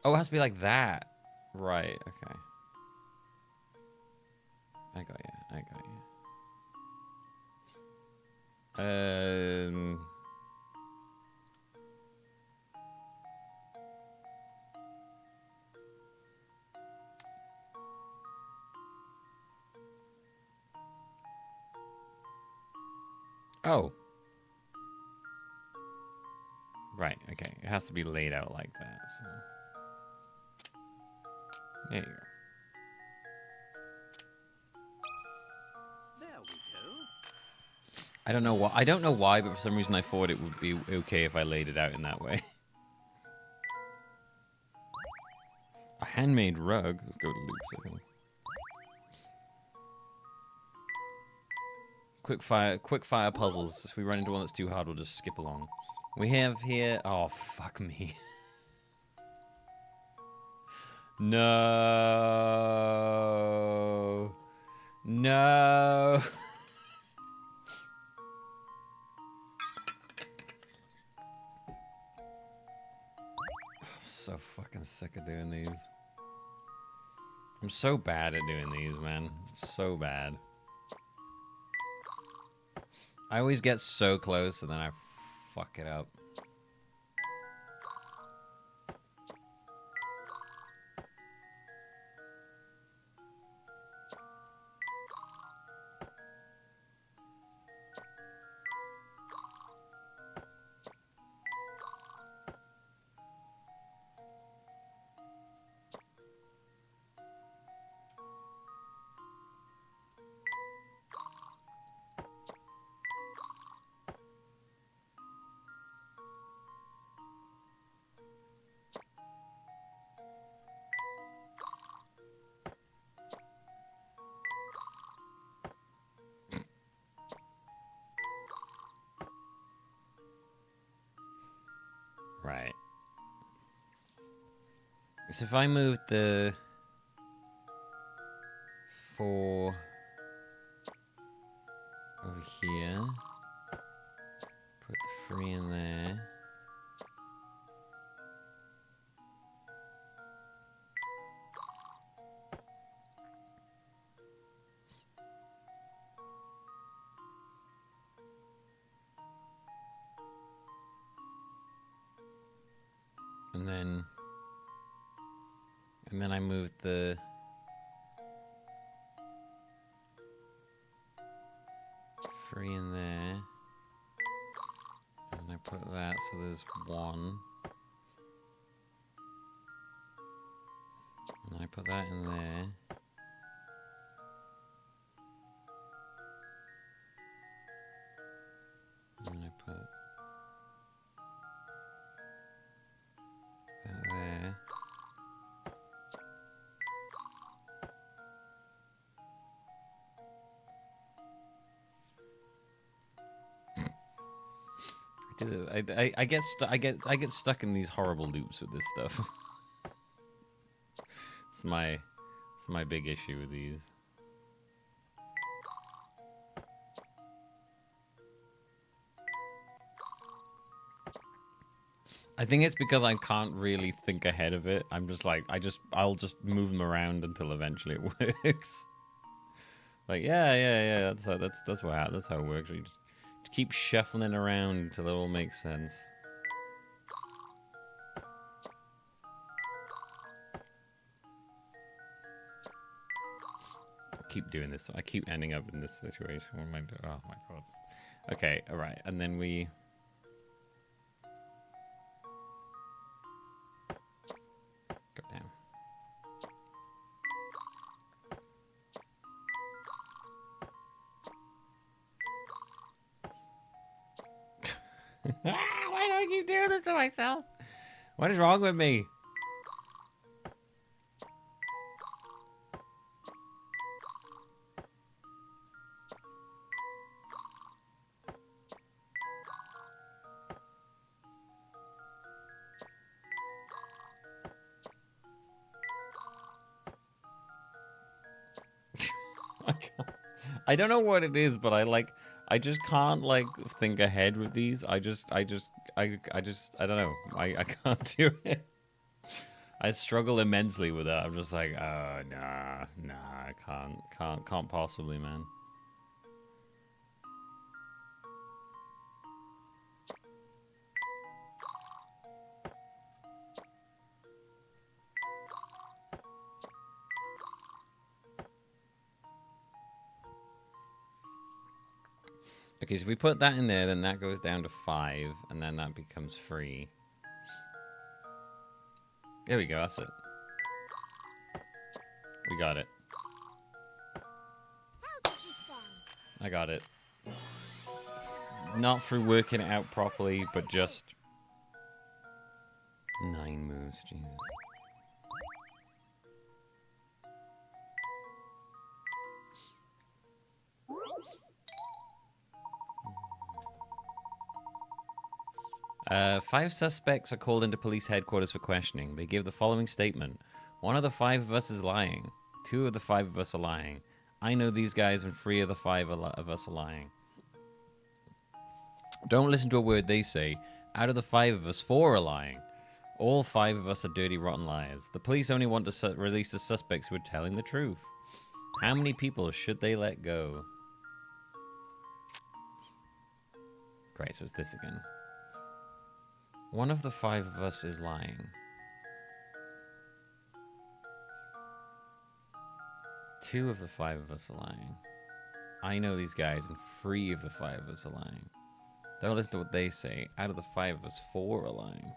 Oh, it has to be like that. Right, okay. I got you. Oh. Right, okay. It has to be laid out like that. So. There you go. There we go. I don't know why. I don't know why, but for some reason I thought it would be okay if I laid it out in that way. A handmade rug. Let's go to Luke's second. Quick fire puzzles. If we run into one that's too hard, we'll just skip along. We have here. Oh fuck me. No. No. I'm so fucking sick of doing these. I'm so bad at doing these, man. So bad. I always get so close and then I fuck it up. Right. So if I move the 4 over here, put the 3 in there. And then I moved the 3 in there. And I put that so there's 1. And I put that in there. And I put that there. I get stuck in these horrible loops with this stuff. It's my big issue with these. I think it's because I can't really think ahead of it. I'm just like I'll just move them around until eventually it works. Like yeah. That's how it works. You just keep shuffling around until it all makes sense. I keep doing this. I keep ending up in this situation. What am I doing? Oh my god. Okay, all right, and then we. Go down. Why do I keep doing this to myself? What is wrong with me? I don't know what it is, but I just can't like think ahead with these. I don't know. I can't do it. I struggle immensely with that. I'm just like, nah, I can't possibly, man. Okay, so if we put that in there, then that goes down to 5, and then that becomes 3. There we go, that's it. We got it. I got it. Not through working it out properly, but just 9 moves, Jesus. Five suspects are called into police headquarters for questioning. They give the following statement. 1 of the 5 of us is lying. 2 of the 5 of us are lying. I know these guys and 3 of the 5 of us are lying. Don't listen to a word they say. Out of the 5 of us, 4 are lying. All 5 of us are dirty, rotten liars. The police only want to release the suspects who are telling the truth. How many people should they let go? Great, so it's this again. 1 of the 5 of us is lying. 2 of the 5 of us are lying. I know these guys, and 3 of the 5 of us are lying. Don't listen to what they say. Out of the 5 of us, 4 are lying.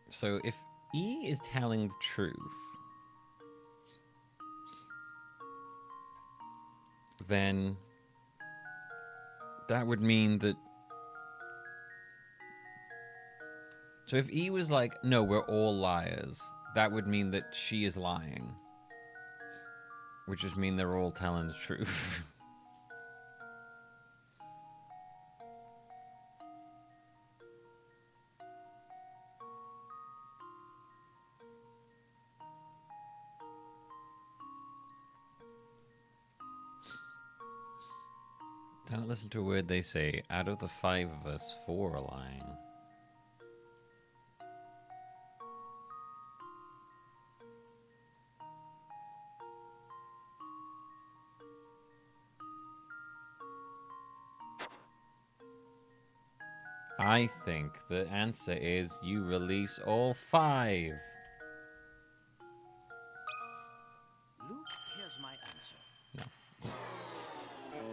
So if E is telling the truth, then that would mean that... So if E was like, no, we're all liars, that would mean that she is lying. Which just mean they're all telling the truth. Don't listen to a word they say. Out of the 5 of us, 4 are lying. I think the answer is you release all 5. Luke, here's my answer. No.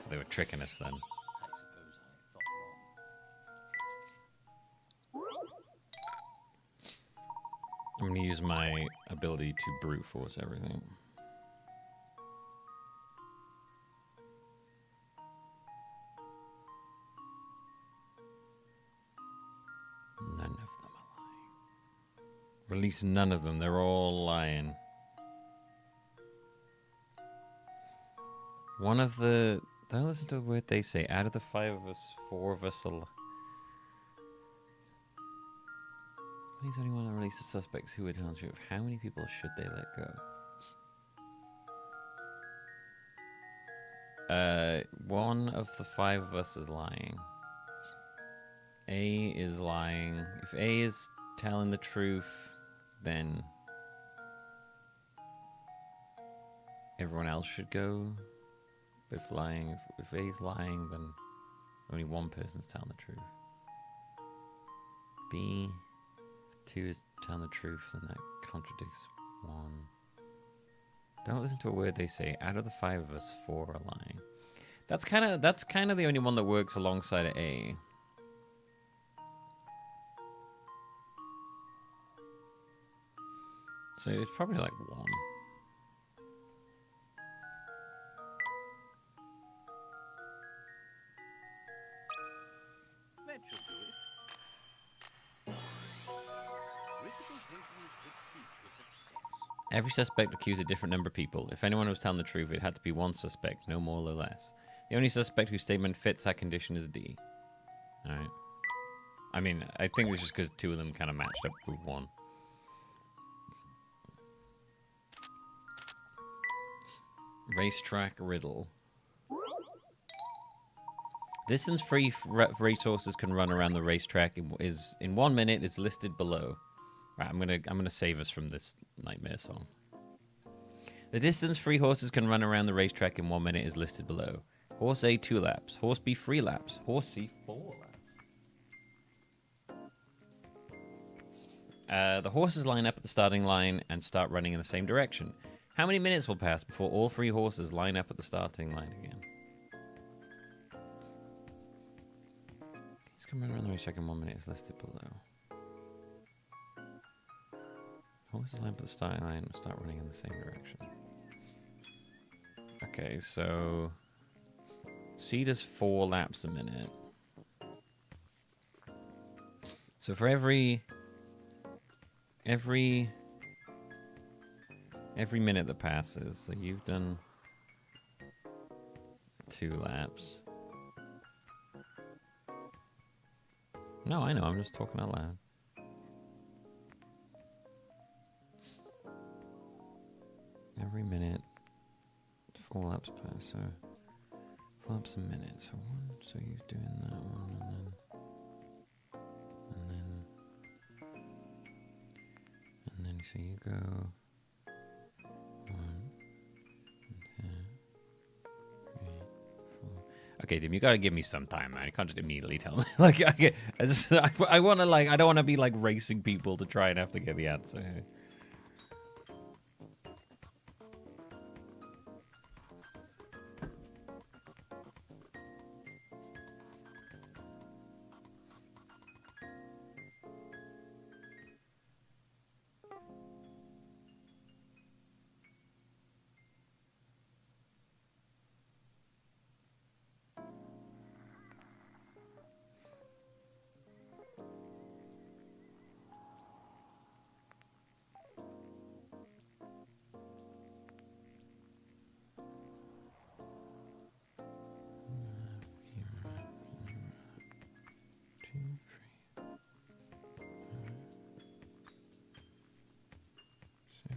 So they were tricking us then. I suppose I thought wrong. I'm going to use my ability to brute force everything. None of them are lying. Release none of them. They're all lying. One of the... Don't listen to what they say. Out of the 5 of us, 4 of us are... Please only want to release the suspects who are telling the truth. How many people should they let go? 1 of the 5 of us is lying. A is lying. If A is telling the truth, then everyone else should go. But if A is lying, then only one person's telling the truth. B, if 2 is telling the truth, then that contradicts 1. Don't listen to a word they say. Out of the 5 of us, 4 are lying. That's kind of the only one that works alongside of A. So it's probably like 1. That should do it. Critical thinking is the key to success. Every suspect accused a different number of people. If anyone was telling the truth, it had to be 1 suspect, no more or less. The only suspect whose statement fits that condition is D. Alright. I mean, I think it's just because 2 of them kind of matched up with 1. Racetrack riddle. Distance free racehorses can run around the racetrack in 1 minute is listed below. Right, I'm gonna save us from this nightmare song. The distance 3 horses can run around the racetrack in 1 minute is listed below. Horse A 2 laps, horse B 3 laps, horse C 4 laps. The horses line up at the starting line and start running in the same direction. How many minutes will pass before all 3 horses line up at the starting line again? He's coming around the racetrack in 1 minute is listed below. Horses line up at the starting line and start running in the same direction. Okay, so C does 4 laps a minute. So for every minute that passes, so you've done 2 laps. No, I know, I'm just talking out loud. Every minute, 4 laps pass, so 4 laps a minute. So he's doing that one, and then so you go 1, 2, 3, 4. Okay, Dim, you gotta give me some time, man. You can't just immediately tell me. Like, I want to I don't want to be like racing people to try and have to get the answer here.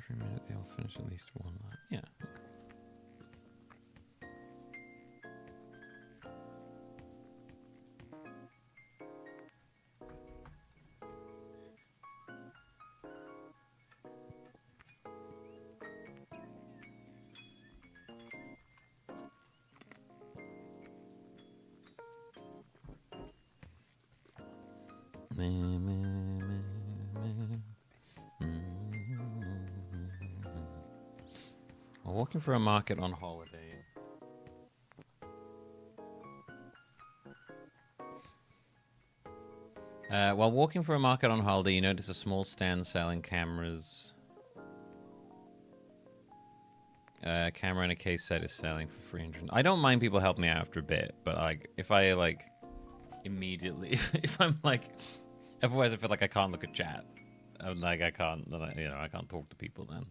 Every minute they all finish at least 1 lap. Yeah. While walking through a market on holiday. While walking through a market on holiday, you notice a small stand selling cameras. Camera and a case set is selling for 300. I don't mind people helping me out after a bit, but like if I like immediately, if I'm like, otherwise I feel like I can't look at chat. I'm like I can't, I can't talk to people then.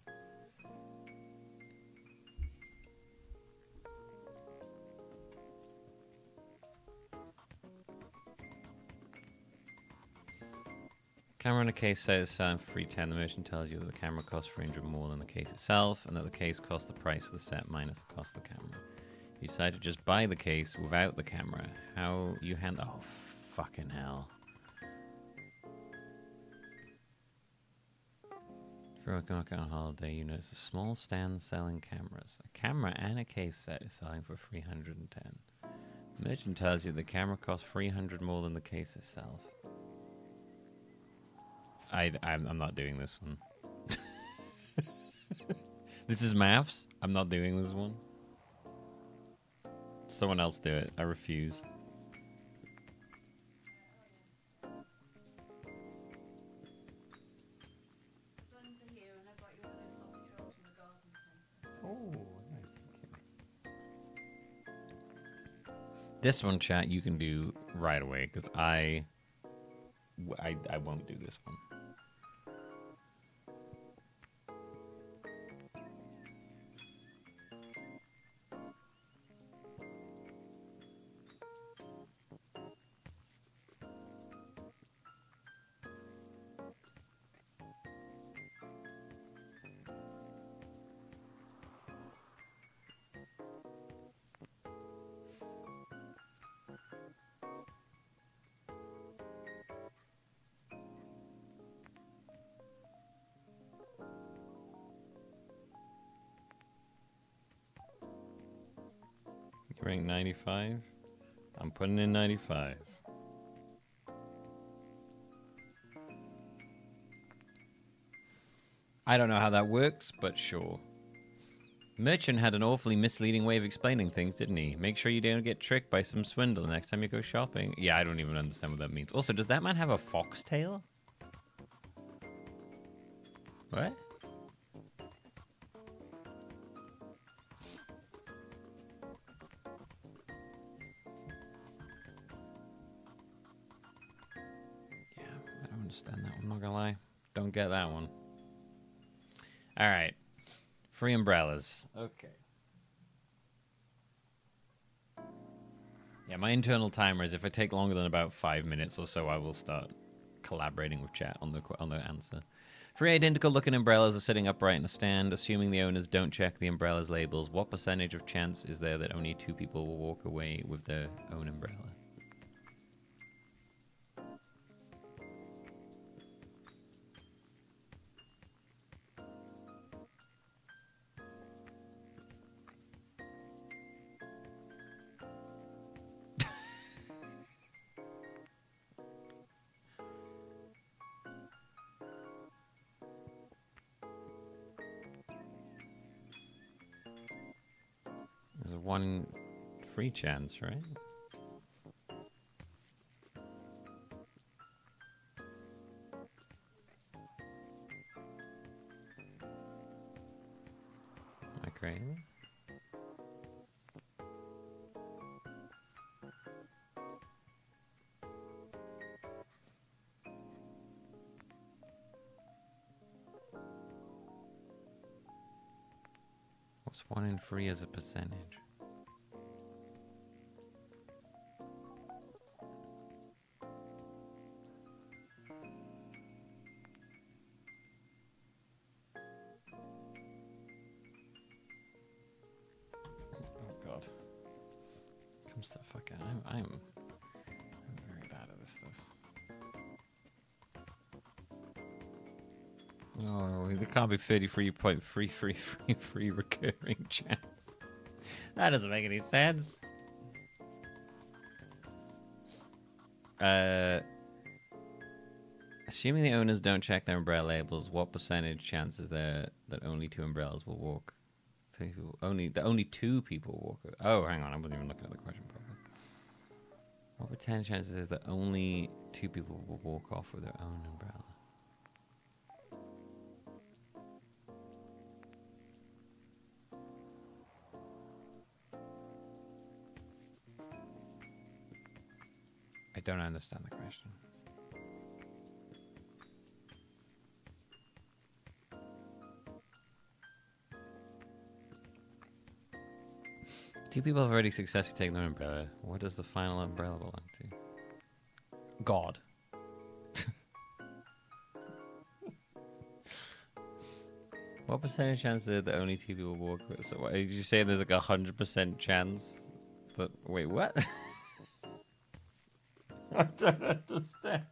Camera in a case says selling for 310. The merchant tells you that the camera costs 300 more than the case itself, and that the case costs the price of the set minus the cost of the camera. You decide to just buy the case without the camera. How you handle? Oh, fucking hell! For a market on holiday, you notice a small stand selling cameras. A camera and a case set is selling for 310. The merchant tells you the camera costs 300 more than the case itself. I'm not doing this one. This is maths. I'm not doing this one. Someone else do it. I refuse. Oh, nice. This one, chat, you can do right away because I won't do this one. Rank 95. I'm putting in 95. I don't know how that works, but sure. Merchant had an awfully misleading way of explaining things, didn't he? Make sure you don't get tricked by some swindle the next time you go shopping. Yeah, I don't even understand what that means. Also, does that man have a foxtail? What? Yeah, I don't understand that one, I'm not gonna lie. Don't get that one. Alright. Free umbrellas. Okay. Yeah, my internal timer is if I take longer than about 5 minutes or so, I will start collaborating with chat on the answer. Free identical looking umbrellas are sitting upright in a stand. Assuming the owners don't check the umbrellas labels, what percentage of chance is there that only 2 people will walk away with their own umbrella? There's a 1 free chance, right? Am I crazy? What's 1 in 3 as a percentage? Oh god. Comes to fucking I'm very bad at this stuff. Oh, there can't be 33.333 recurring chance. That doesn't make any sense. Assuming the owners don't check their umbrella labels, what percentage chance is there that only 2 umbrellas will walk? Only 2 people will walk. Oh, hang on, I wasn't even looking at the question properly. What percentage chances is that only 2 people will walk off with their own umbrella? I don't understand the question. Two people have already successfully taken their umbrella. What does the final umbrella belong to? God. What percentage chance is there that only 2 people walk with? So what, did you say there's like 100% chance that... Wait, what? I don't understand.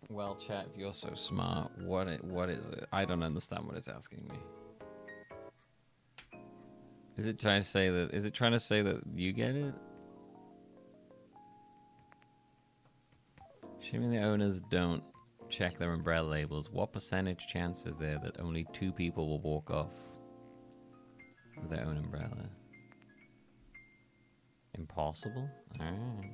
Well, chat, if you're so smart, what is it? I don't understand what it's asking me. Is it trying to say that? Is it trying to say that you get it? Assuming the owners don't check their umbrella labels, what percentage chance is there that only 2 people will walk off with their own umbrella? Impossible? Alright.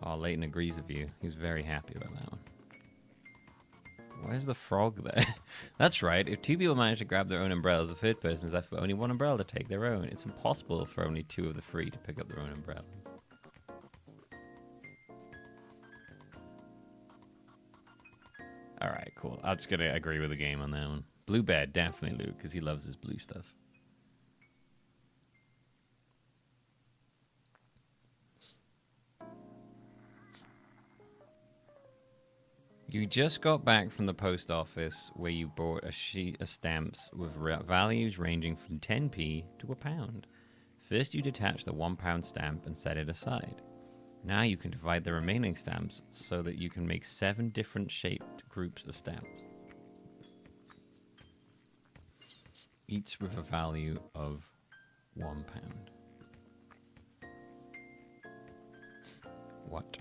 Oh, Layton agrees with you. He's very happy about that one. Where's the frog there? That's right. If 2 people manage to grab their own umbrellas, the third person is left with only 1 umbrella to take their own. It's impossible for only 2 of the 3 to pick up their own umbrellas. Alright, cool. I'm just gonna agree with the game on that one. Blue Bear, definitely Luke, because he loves his blue stuff. You just got back from the post office where you bought a sheet of stamps with values ranging from 10p to £1. First you detach the £1 stamp and set it aside. Now you can divide the remaining stamps so that you can make 7 different shaped groups of stamps. Each with a value of £1. What?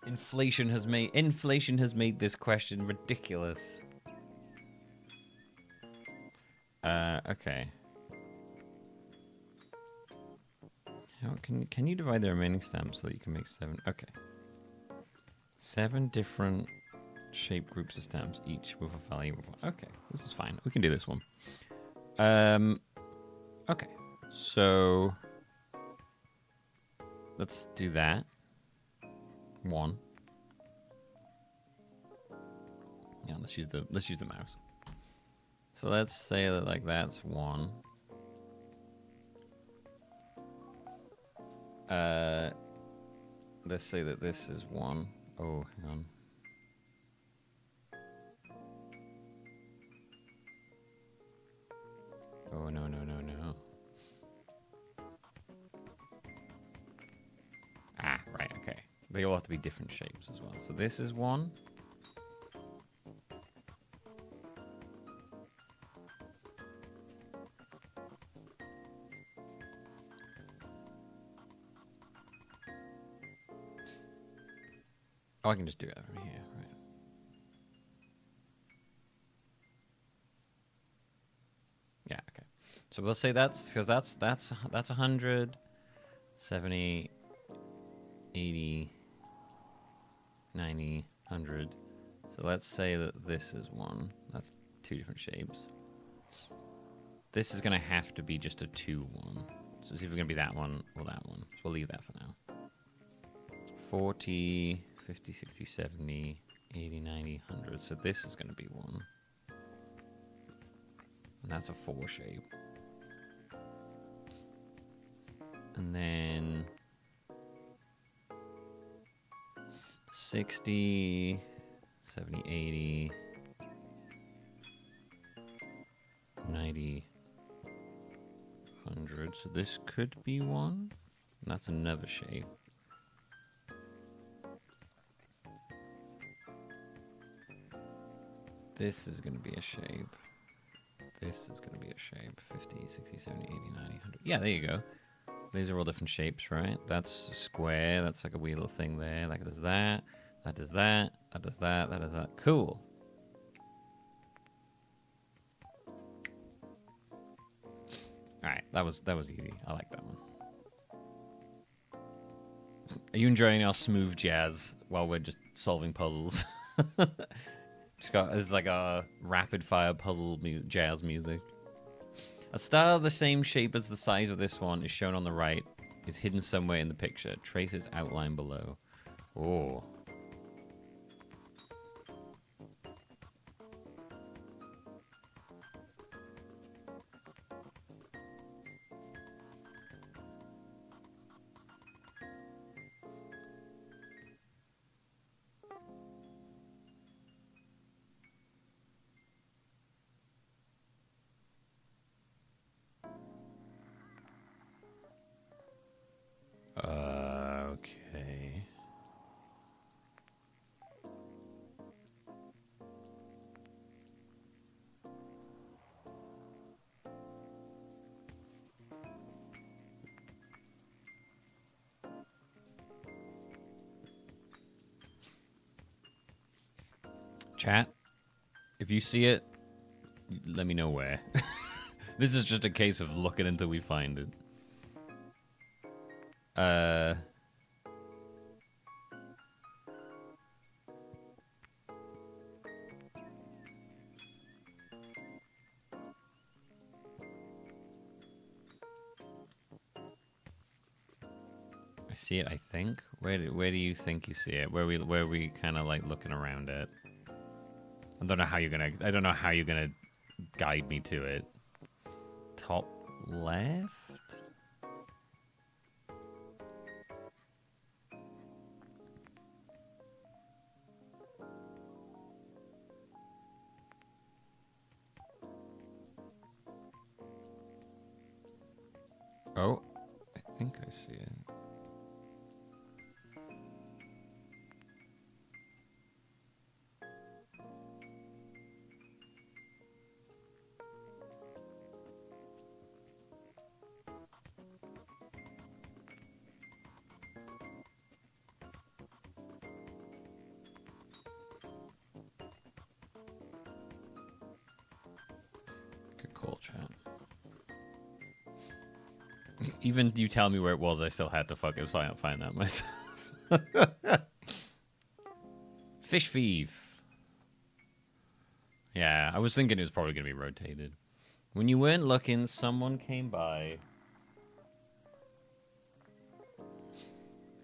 Inflation has made this question ridiculous. Okay. How can you divide the remaining stamps so that you can make 7? Okay. 7 different shape groups of stamps, each with a value of 1. Okay, this is fine. We can do this one. Okay. So let's do that. 1. Yeah, let's use the mouse. So let's say that like that's 1. Let's say that this is 1. Oh, hang on. Oh, no. Ah, right, okay. They all have to be different shapes as well. So this is 1. Oh, I can just do it over here, right? Yeah, okay. So we'll say that's because that's 100, 70, 80, 90, 100. So let's say that this is 1. That's 2 different shapes. This is going to have to be just a 2-1. So it's either going to be that one or that one. So we'll leave that for now. 40, 50, 60, 70, 80, 90, 100. So this is going to be 1. And that's a 4 shape. And then 60, 70, 80, 90, 100. So this could be 1. And that's another shape. This is going to be a shape. This is going to be a shape. 50, 60, 70, 80, 90, 100. Yeah, there you go. These are all different shapes, right? That's a square. That's like a wee little thing there. Like it does that. That does that. That does that. That does that. Cool. Alright, that was easy. I like that one. Are you enjoying our smooth jazz while we're just solving puzzles? It's like a rapid fire puzzle jazz music. A star the same shape as the size of this one is shown on the right, is hidden somewhere in the picture. Trace its outline below. Oh. Okay. Chat, if you see it, let me know where. This is just a case of looking until we find it. I see it, I think. Where do you think you see it? Where we kind of like looking around it? I don't know how you're gonna guide me to it. Top left? Oh, I think I see it. Good call, chat. Even you tell me where it was, I still had to fucking find that myself. Fish thief. Yeah, I was thinking it was probably going to be rotated. When you weren't looking, someone came by.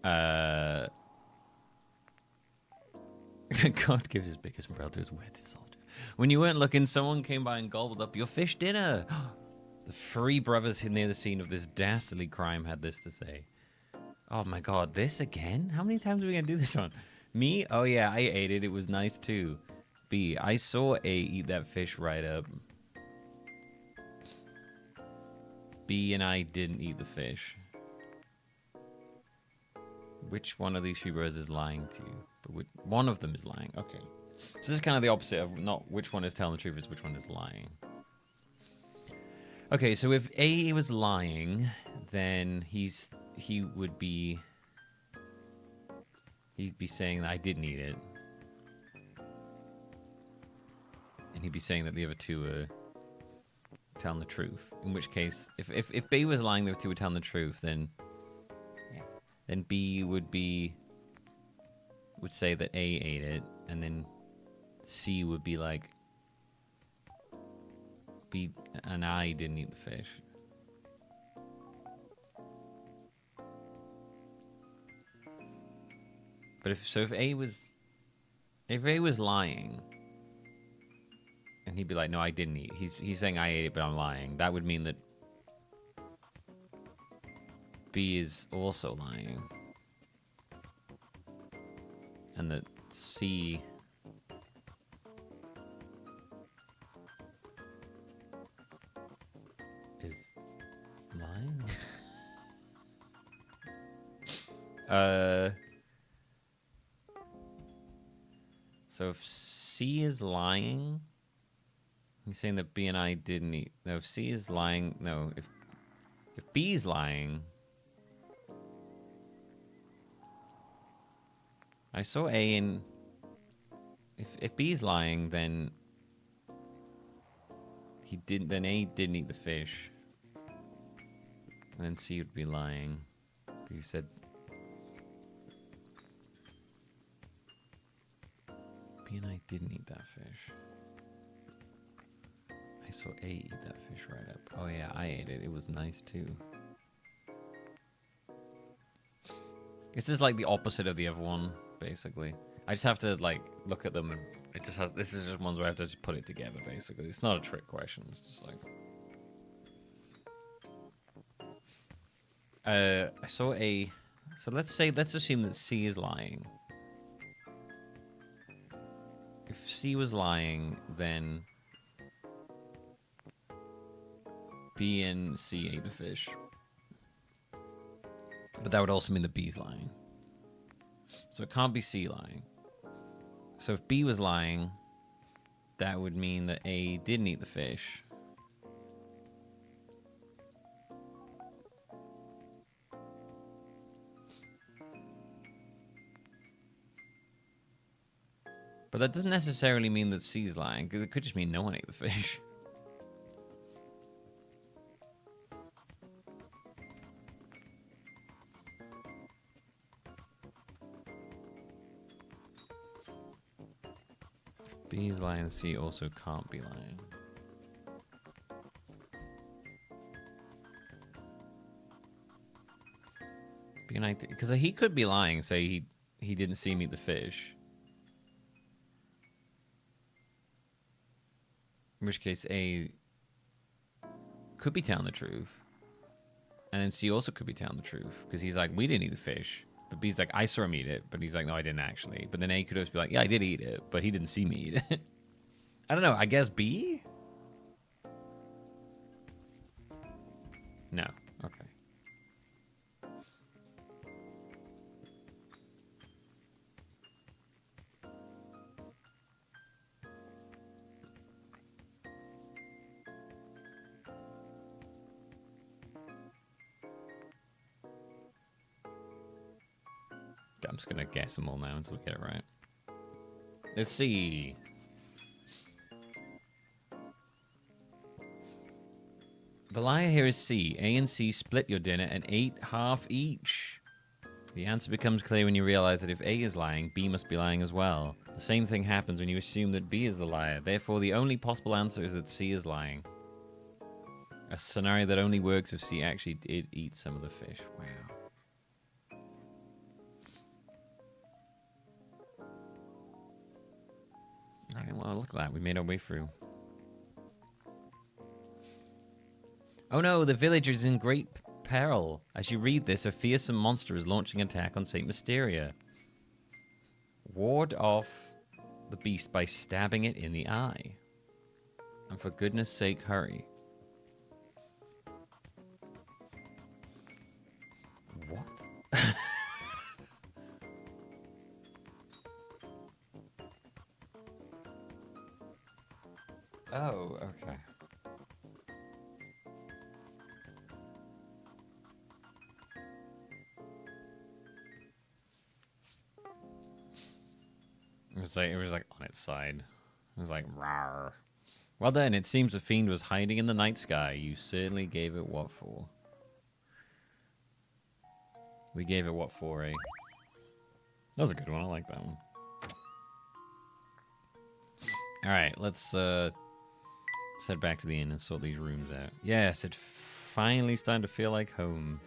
God gives his biggest umbrella to his wettest soldier. When you weren't looking, someone came by and gobbled up your fish dinner. The three brothers near the scene of this dastardly crime had this to say. Oh my god, this again? How many times are we going to do this one? Me? Oh yeah, I ate it. It was nice too. B, I saw A eat that fish right up. B and I didn't eat the fish. Which one of these three brothers is lying to you? But one of them is lying. Okay. So this is kind of the opposite of not which one is telling the truth, it's which one is lying. Okay, so if A was lying, then he'd be saying that I didn't eat it. And he'd be saying that the other two are telling the truth. In which case, if B was lying, the other two were telling the truth, then B would say that A ate it, and then C would be like, B and I didn't eat the fish. But if A was lying, and he'd be like, no, I didn't eat. He's saying I ate it, but I'm lying. That would mean that B is also lying. And that C is lying? So if C is lying, he's saying that B and I didn't eat. No, if C is lying, no, if B is lying, I saw A in. If B is lying, then then A didn't eat the fish, and then C would be lying. You said B and I didn't eat that fish. I saw A eat that fish right up. Oh yeah, I ate it. It was nice too. This is like the opposite of the other one, basically. I just have to like look at them, and this is just ones where I have to just put it together, basically. It's not a trick question. It's just like I saw A. So let's assume that C is lying. If C was lying, then B and C ate the fish. But that would also mean that B's lying. So it can't be C lying. So if B was lying, that would mean that A didn't eat the fish. But that doesn't necessarily mean that C's lying, because it could just mean no one ate the fish. B is lying, C also can't be lying. Because he could be lying, say he didn't see me eat the fish. In which case A could be telling the truth. And then C also could be telling the truth. Because he's like, we didn't eat the fish. But B's like, I saw him eat it. But he's like, no, I didn't actually. But then A could also be like, yeah, I did eat it. But he didn't see me eat it. I don't know. I guess B? No. Okay. I'm just gonna guess them all now until we get it right. Let's see. The liar here is C. A and C split your dinner and ate half each. The answer becomes clear when you realize that if A is lying, B must be lying as well. The same thing happens when you assume that B is the liar. Therefore, the only possible answer is that C is lying. A scenario that only works if C actually did eat some of the fish. Wow. Okay, well, look at that. We made our way through. Oh no, the village is in great peril. As you read this, a fearsome monster is launching an attack on St. Mysteria. Ward off the beast by stabbing it in the eye. And for goodness sake, hurry. What? Oh, okay. It was like on its side. It was like rawr. Well then, it seems the fiend was hiding in the night sky. You certainly gave it what for. We gave it what for, eh? That was a good one. I like that one. Alright, let's head back to the inn and sort these rooms out. Yes, it's finally starting to feel like home.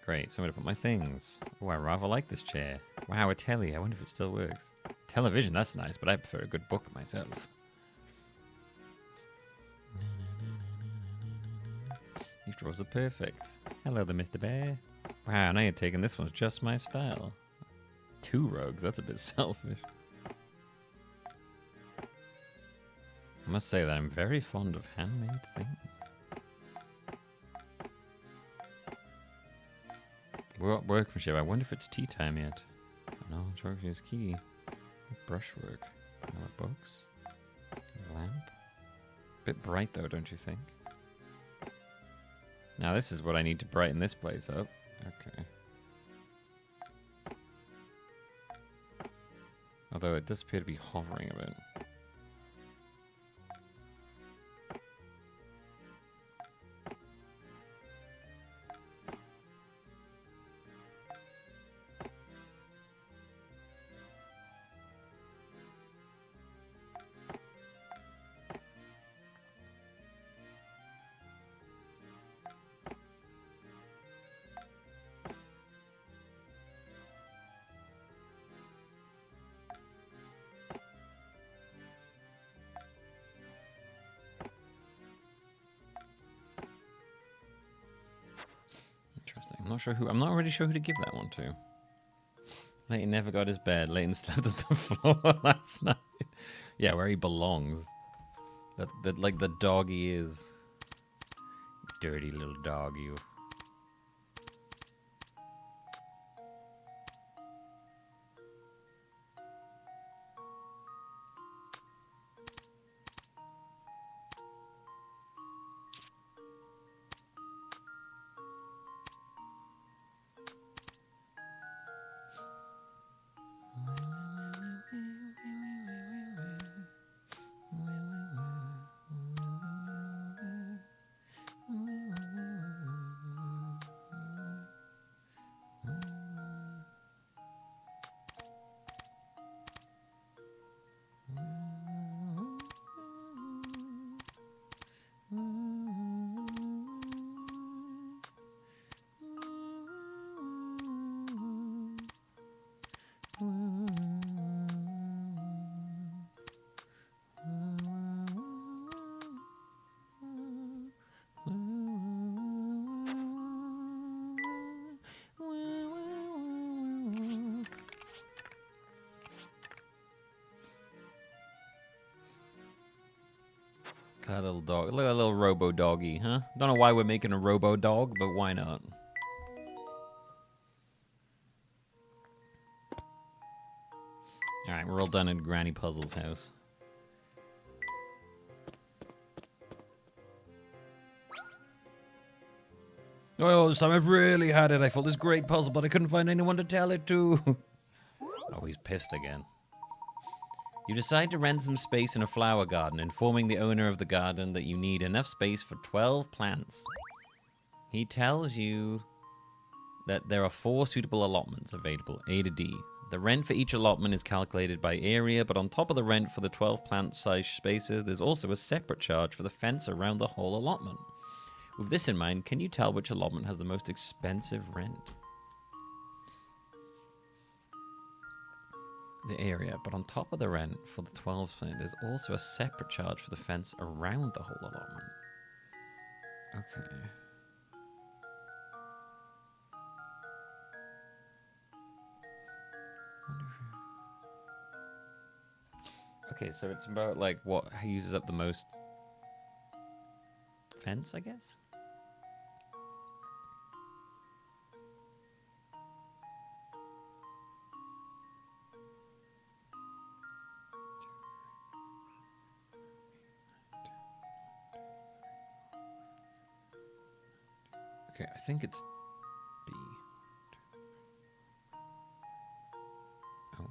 Great, so I'm gonna put my things. Oh, I rather like this chair. Wow, a telly. I wonder if it still works. Television, that's nice, but I prefer a good book myself. These drawers are perfect. Hello there, Mr. Bear. Wow, now you're taking this one's just my style. 2 rugs, that's a bit selfish. I must say that I'm very fond of handmade things. Workmanship. I wonder if it's tea time yet. No, geography is key. Brushwork. Another books. Lamp. Bit bright though, don't you think? Now this is what I need to brighten this place up. Okay. Although it does appear to be hovering a bit. I'm not really sure who to give that one to. Layton never got his bed. Layton slept on the floor last night. Yeah, where he belongs. Like the dog he is. Dirty little dog, you. Got a little dog. Look at a little robo doggy, huh? Don't know why we're making a robo dog, but why not? Alright, we're all done in Granny Puzzle's house. Oh, this time I've really had it. I thought this great puzzle, but I couldn't find anyone to tell it to. Oh, he's pissed again. You decide to rent some space in a flower garden, informing the owner of the garden that you need enough space for 12 plants. He tells you that there are 4 suitable allotments available, A to D. The rent for each allotment is calculated by area, but on top of the rent for the 12 plant-sized spaces, there's also a separate charge for the fence around the whole allotment. With this in mind, can you tell which allotment has the most expensive rent? The area, but on top of the rent for the 12 plant, there's also a separate charge for the fence around the whole allotment. Okay. Okay, so it's about like what uses up the most fence, I guess? Okay, I think it's B. Oh,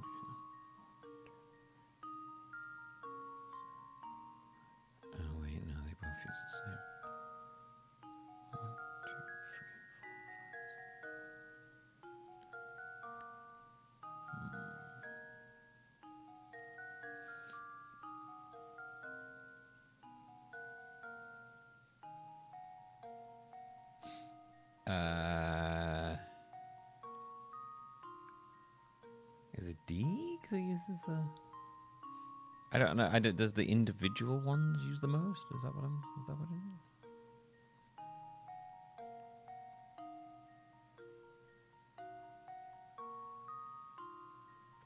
oh wait, no, they both use the same. 1, 2, 3, 4, 5. Is it D? Because it uses the... I don't know. Does the individual ones use the most? Is that what it is?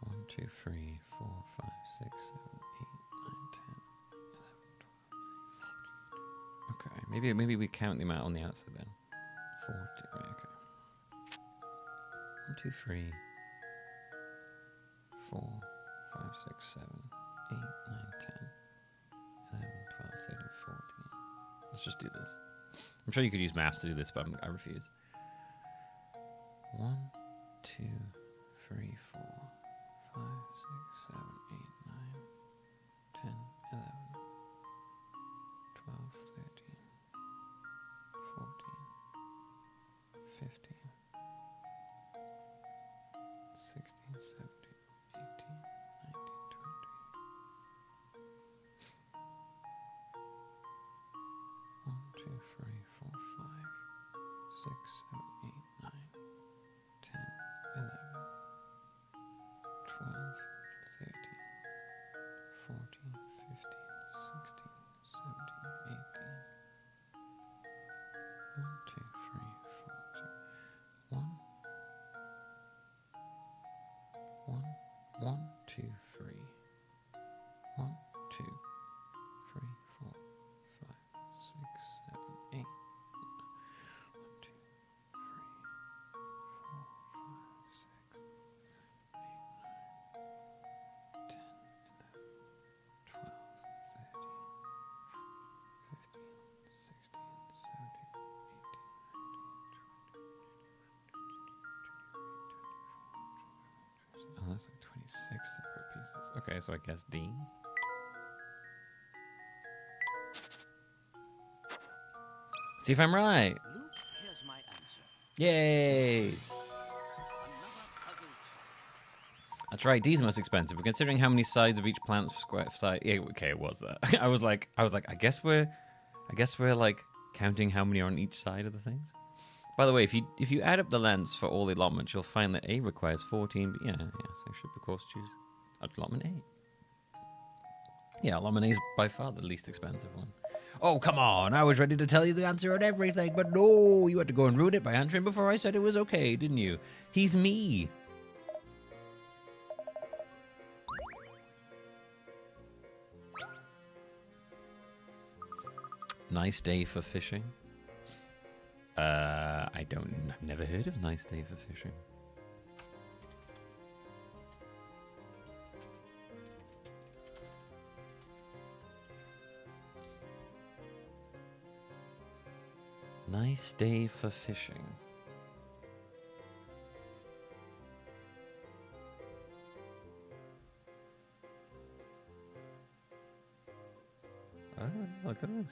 1, 2, 3, 4, 5, 6, 7, 8, 9, 10, 11, 12, 13, 14. Okay, maybe we count them out on the outside then. 4, 2, right, okay. 1, 2, 3, 4, 5, 6, 7, 8, 9, 10, 11, 12, 13, 14. Let's just do this. I'm sure you could use maths to do this, but I refuse. 1, 2, 3, 4, 5, 6, 7, 8, 9, 10, 11, 12, 13, 14, 15, 16, 17, 18, 19, 20. 1, 2, 3, 4, 5, 6, 7, 8, 9, 10, 11, 12, 13, 14, 15, 16, 17, 18. 1, 2, 3, 4, 1, 1, 2, 3. 1, 2, 3, 4, 5, 6, 7, 8. 1, 2, 3, 4, 5, 6, 7, 8, 9, 10, 11, 12, 13, 15, 16, 17, 18, 19, 20. Oh, that's like 26 separate pieces. Okay, so I guess D. See if I'm right. Luke, here's my answer. Yay! Another puzzle solved. That's right. D's most expensive. We're considering how many sides of each plant square side. Yeah, okay, it was that. I was like, I guess we're like counting how many are on each side of the things. By the way, if you add up the lengths for all the allotments, you'll find that A requires 14. But yeah, so you should of course choose allotment A. Yeah, allotment A is by far the least expensive one. Oh, come on. I was ready to tell you the answer on everything, but no, you had to go and ruin it by answering before I said it was okay, didn't you? He's me. Nice day for fishing. I've never heard of nice day for fishing. Nice day for fishing. Oh, look at this.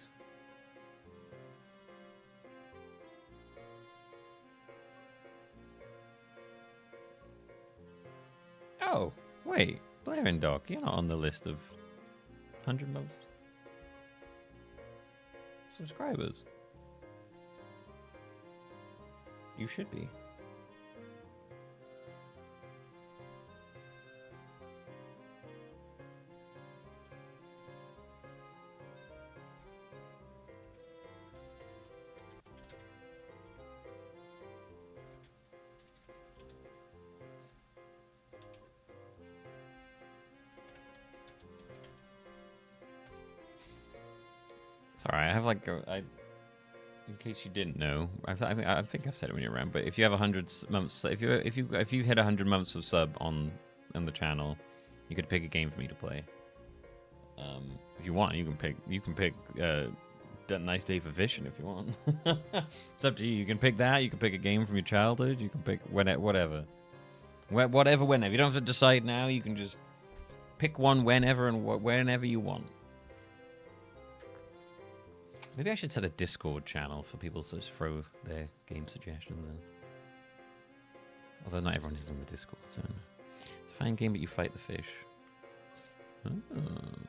Oh, wait. Blair and Doc, you're not on the list of 100 month subscribers. You should be. Sorry, I have like in case you didn't know, I think I've said it when you're around. But if you have 100 months, if you hit 100 months of sub on the channel, you could pick a game for me to play. If you want, you can pick Nice Day for Fishing if you want. It's up to you. You can pick that. You can pick a game from your childhood. You can pick whatever. Whatever, whenever. You don't have to decide now. You can just pick one whenever and whenever you want. Maybe I should set a Discord channel for people to just throw their game suggestions in. Although not everyone is on the Discord, so... It's a fine game, but you fight the fish. Oh. Man,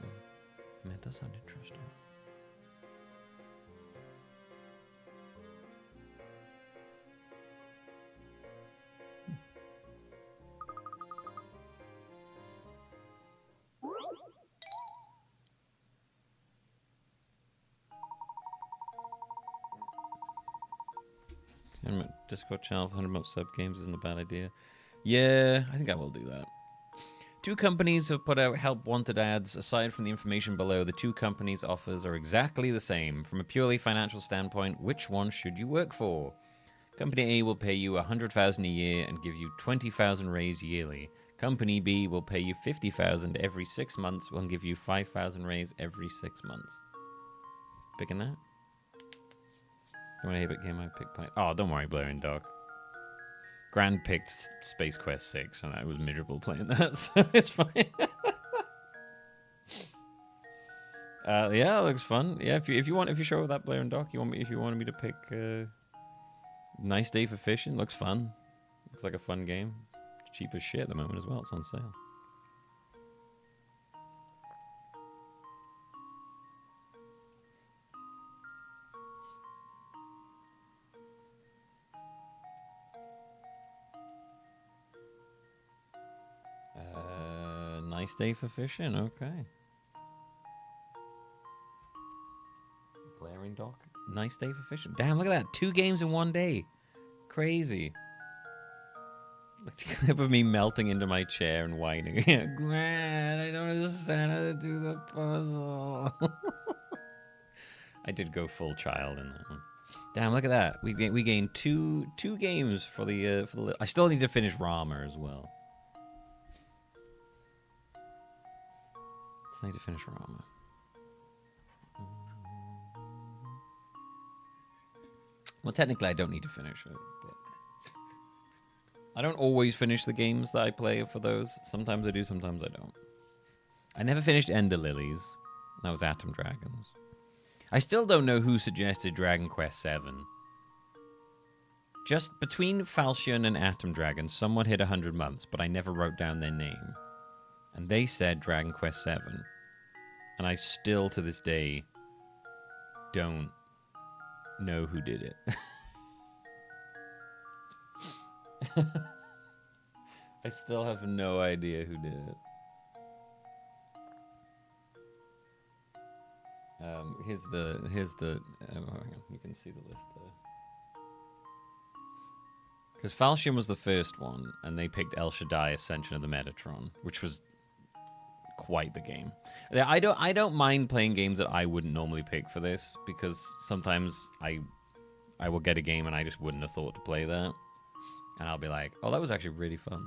that does sound interesting. Discord channel for 100 month sub games isn't a bad idea. Yeah, I think I will do that. 2 companies have put out help wanted ads. Aside from the information below, the 2 companies' offers are exactly the same. From a purely financial standpoint, which one should you work for? Company A will pay you $100,000 a year and give you 20,000 raise yearly. Company B will pay you $50,000 every 6 months and give you 5,000 raise every 6 months. Picking that? You want to hear game I picked play? Oh, don't worry, Blair and Doc. Grand picked Space Quest 6, and I was miserable playing that, so it's fine. Yeah, it looks fun. Yeah, if you show with that Blair and Doc, if you wanted me to pick Nice Day for Fishing, looks fun. Looks like a fun game. It's cheap as shit at the moment as well. It's on sale. Nice Day for Fishing, okay. Blaring Doc, Nice Day for Fishing. Damn, look at that. 2 games in 1 day. Crazy. Look, the clip of me melting into my chair and whining. Gran, I don't understand how to do the puzzle. I did go full child in that one. Damn, look at that. We gained two games for the. I still need to finish Rama as well. I need to finish Rama. Well, technically, I don't need to finish it, but I don't always finish the games that I play for those. Sometimes I do, sometimes I don't. I never finished Ender Lilies. That was Atom Dragons. I still don't know who suggested Dragon Quest VII. Just between Falchion and Atom Dragon, someone hit 100 months, but I never wrote down their name. And they said Dragon Quest VII. And I still, to this day, don't know who did it. I still have no idea who did it. Here's the hang on, you can see the list there. Because Falchion was the first one, and they picked El Shaddai Ascension of the Metatron, which was quite the game. I don't mind playing games that I wouldn't normally pick for this, because sometimes I will get a game and I just wouldn't have thought to play that, and I'll be like, oh, that was actually really fun.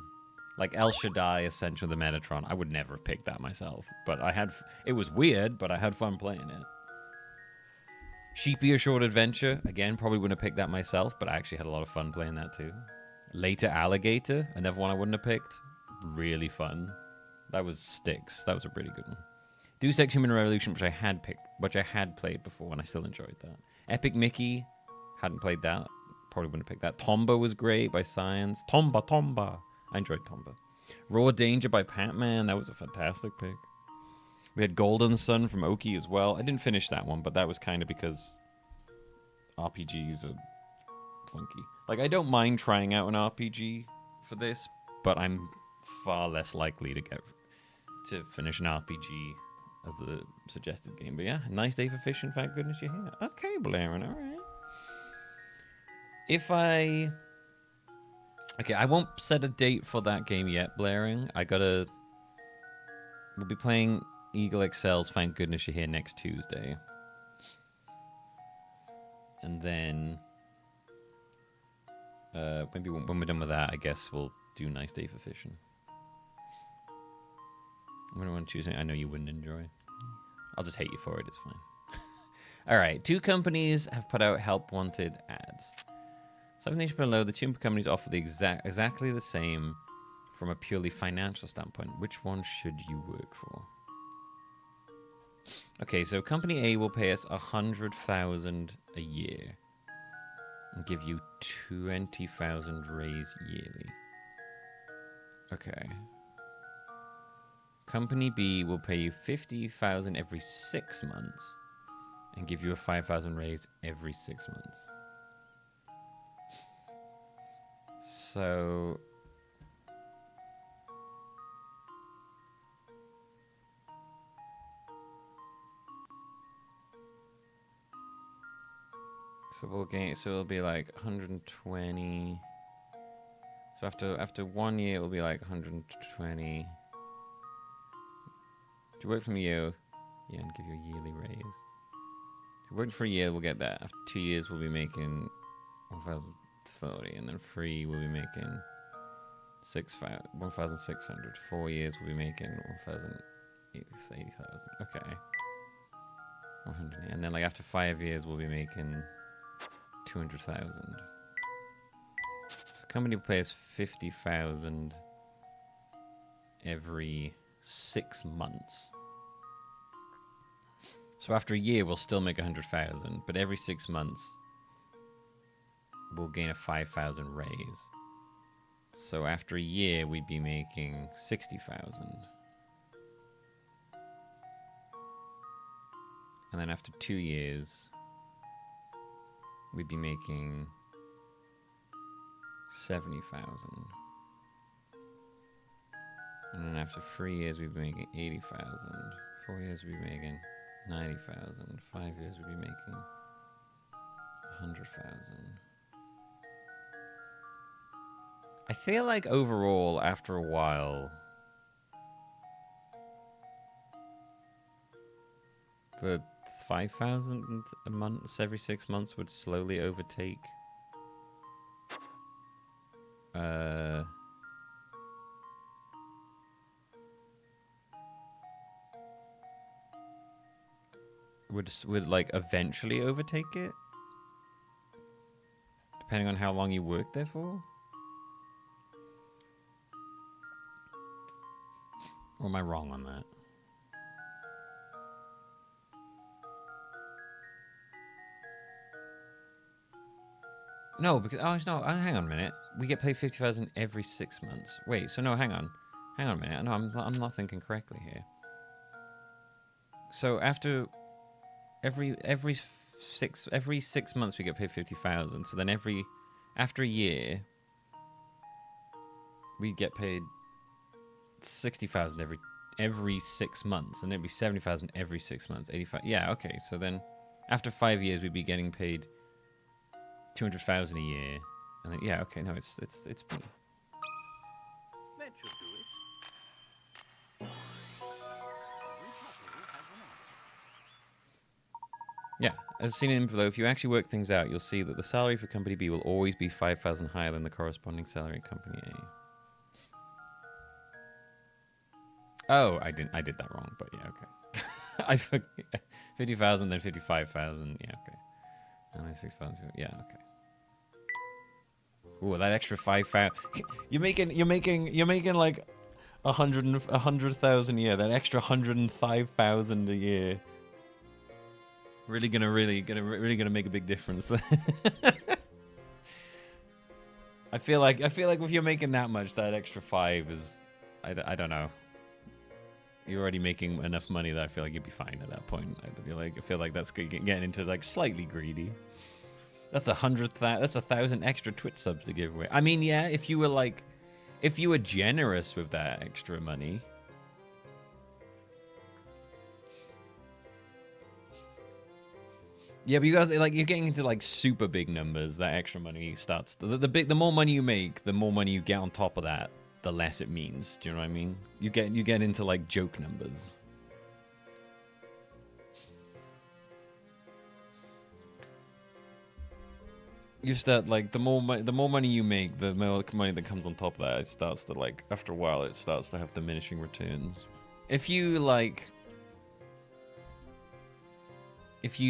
Like El Shaddai Ascension of the Metatron, I would never have picked that myself, but it was weird, but I had fun playing it. Sheepy A Short Adventure. Again, probably wouldn't have picked that myself, but I actually had a lot of fun playing that too. Later Alligator. Another one I wouldn't have picked. Really fun. That was Styx. That was a really good one. Deus Ex Human Revolution, which I had played before, and I still enjoyed that. Epic Mickey. Hadn't played that. Probably wouldn't have picked that. Tomba was great by Science. Tomba. I enjoyed Tomba. Raw Danger by Pac-Man. That was a fantastic pick. We had Golden Sun from Oki as well. I didn't finish that one, but that was kind of because RPGs are funky. Like, I don't mind trying out an RPG for this, but I'm far less likely to finish an RPG as the suggested game. But yeah, nice day for fishing. Thank goodness you're here. Okay, Blaren, all right. Okay, I won't set a date for that game yet, Blaring. We'll be playing Eagle Excel's Thank Goodness You're Here next Tuesday. And then, maybe when we're done with that, I guess we'll do Nice Day for Fishing. I'm going to choose something I know you wouldn't enjoy. I'll just hate you for it, it's fine. Alright, 2 companies have put out help wanted ads. 7 nations below, the 2 companies offer the exactly the same from a purely financial standpoint. Which one should you work for? Okay, so Company A will pay us 100,000 a year and give you 20,000 raise yearly. Okay. Company B will pay you 50,000 every 6 months and give you a 5,000 raise every 6 months. So it'll be like 120. So after 1 year it'll be like 120. If you work from a year, yeah, and give you a yearly raise. If you work for a year, we'll get that. After 2 years, we'll be making 1,030, and then 3 we'll be making 1,600. 4 years we'll be making 1,080,000. Okay. 100, and then like after 5 years we'll be making 200,000. So company will pay us 50,000 every 6 months. So after a year we'll still make 100,000, but every 6 months we'll gain a 5,000 raise. So after a year we'd be making 60,000. And then after 2 years we'd be making 70,000. And then after 3 years we'd be making 80,000. 4 years we'd be making 90,000. 5 years we'd be making 100,000. I feel like overall, after a while, the 5,000 a month every 6 months would slowly overtake would like eventually overtake it, depending on how long you work there for. Or am I wrong on that? No, because hang on a minute. We get paid 50,000 every 6 months. Wait, so no, hang on a minute. No, I'm not thinking correctly here. So after every 6 months we get paid 50,000. So then after a year we get paid 60,000 every 6 months, and it'd be 70,000 every 6 months. 85. Yeah, okay. So then after 5 years we'd be getting paid 200,000 a year, and then yeah, okay, no, it's That should do it. Yeah, as seen in below, if you actually work things out, you'll see that the salary for Company B will always be 5,000 higher than the corresponding salary at Company A. Oh, I did that wrong, but yeah, okay. I forget. 50,000, then 55,000, yeah, okay. And 6,000. Yeah, okay. Ooh, that extra 5,000. You're making like 100,000 a year. That extra 105,000 a year. Really gonna make a big difference. I feel like if you're making that much, that extra 5 is, I don't know. You're already making enough money that I feel like you'd be fine at that point. I feel like that's getting into like slightly greedy. That's 1,000 extra Twitch subs to give away. I mean, yeah, if you were generous with that extra money. Yeah, but you're getting into like super big numbers. That extra money starts the more money you make, the more money you get on top of that, the less it means. Do you know what I mean? You get into like joke numbers. You start like the more money you make, the more money that comes on top of that. It starts to like after a while, it starts to have diminishing returns. If you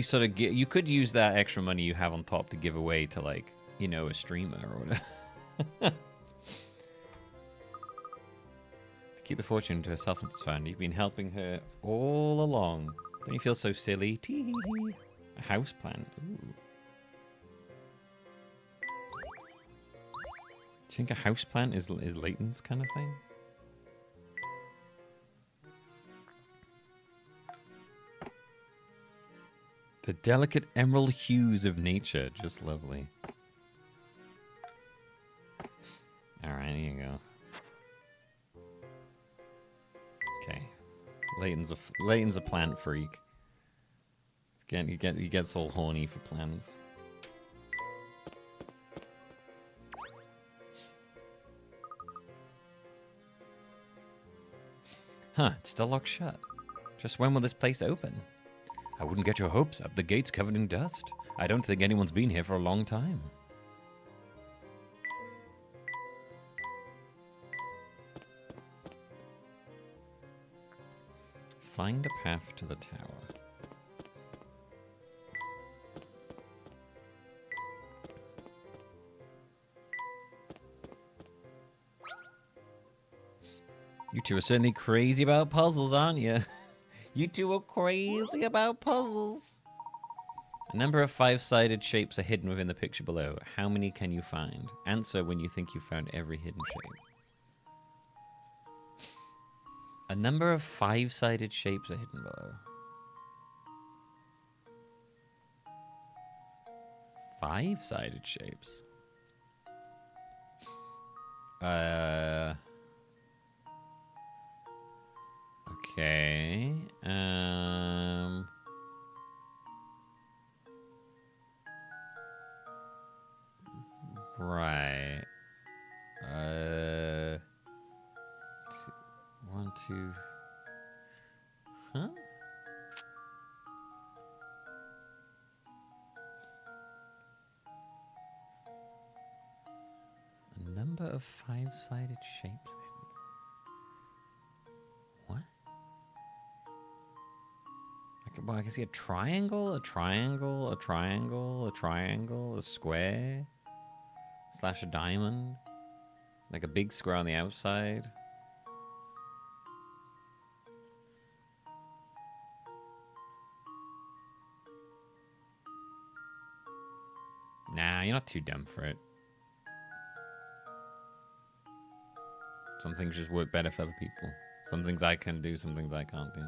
sort of you could use that extra money you have on top to give away to like, you know, a streamer or whatever. To keep the fortune to herself and this fund. You've been helping her all along. Don't you feel so silly? Tee-hee-hee. A houseplant. Ooh. Do you think a houseplant is Layton's kind of thing? The delicate emerald hues of nature, just lovely. All right, here you go. Okay, Layton's a plant freak. He gets all horny for plants. Huh, it's still locked shut. Just when will this place open? I wouldn't get your hopes up. The gate's covered in dust. I don't think anyone's been here for a long time. Find a path to the tower. You two are certainly crazy about puzzles, aren't you? You two are crazy about puzzles. A number of 5-sided shapes are hidden within the picture below. How many can you find? Answer when you think you've found every hidden shape. A number of 5-sided shapes are hidden below. 5-sided shapes? Okay. Right. 1, 2. Huh? A number of 5-sided shapes. What? Well, I can see a triangle, a triangle, a triangle, a triangle, a square, slash a diamond, like a big square on the outside. Nah, you're not too dumb for it. Some things just work better for other people. Some things I can do, some things I can't do.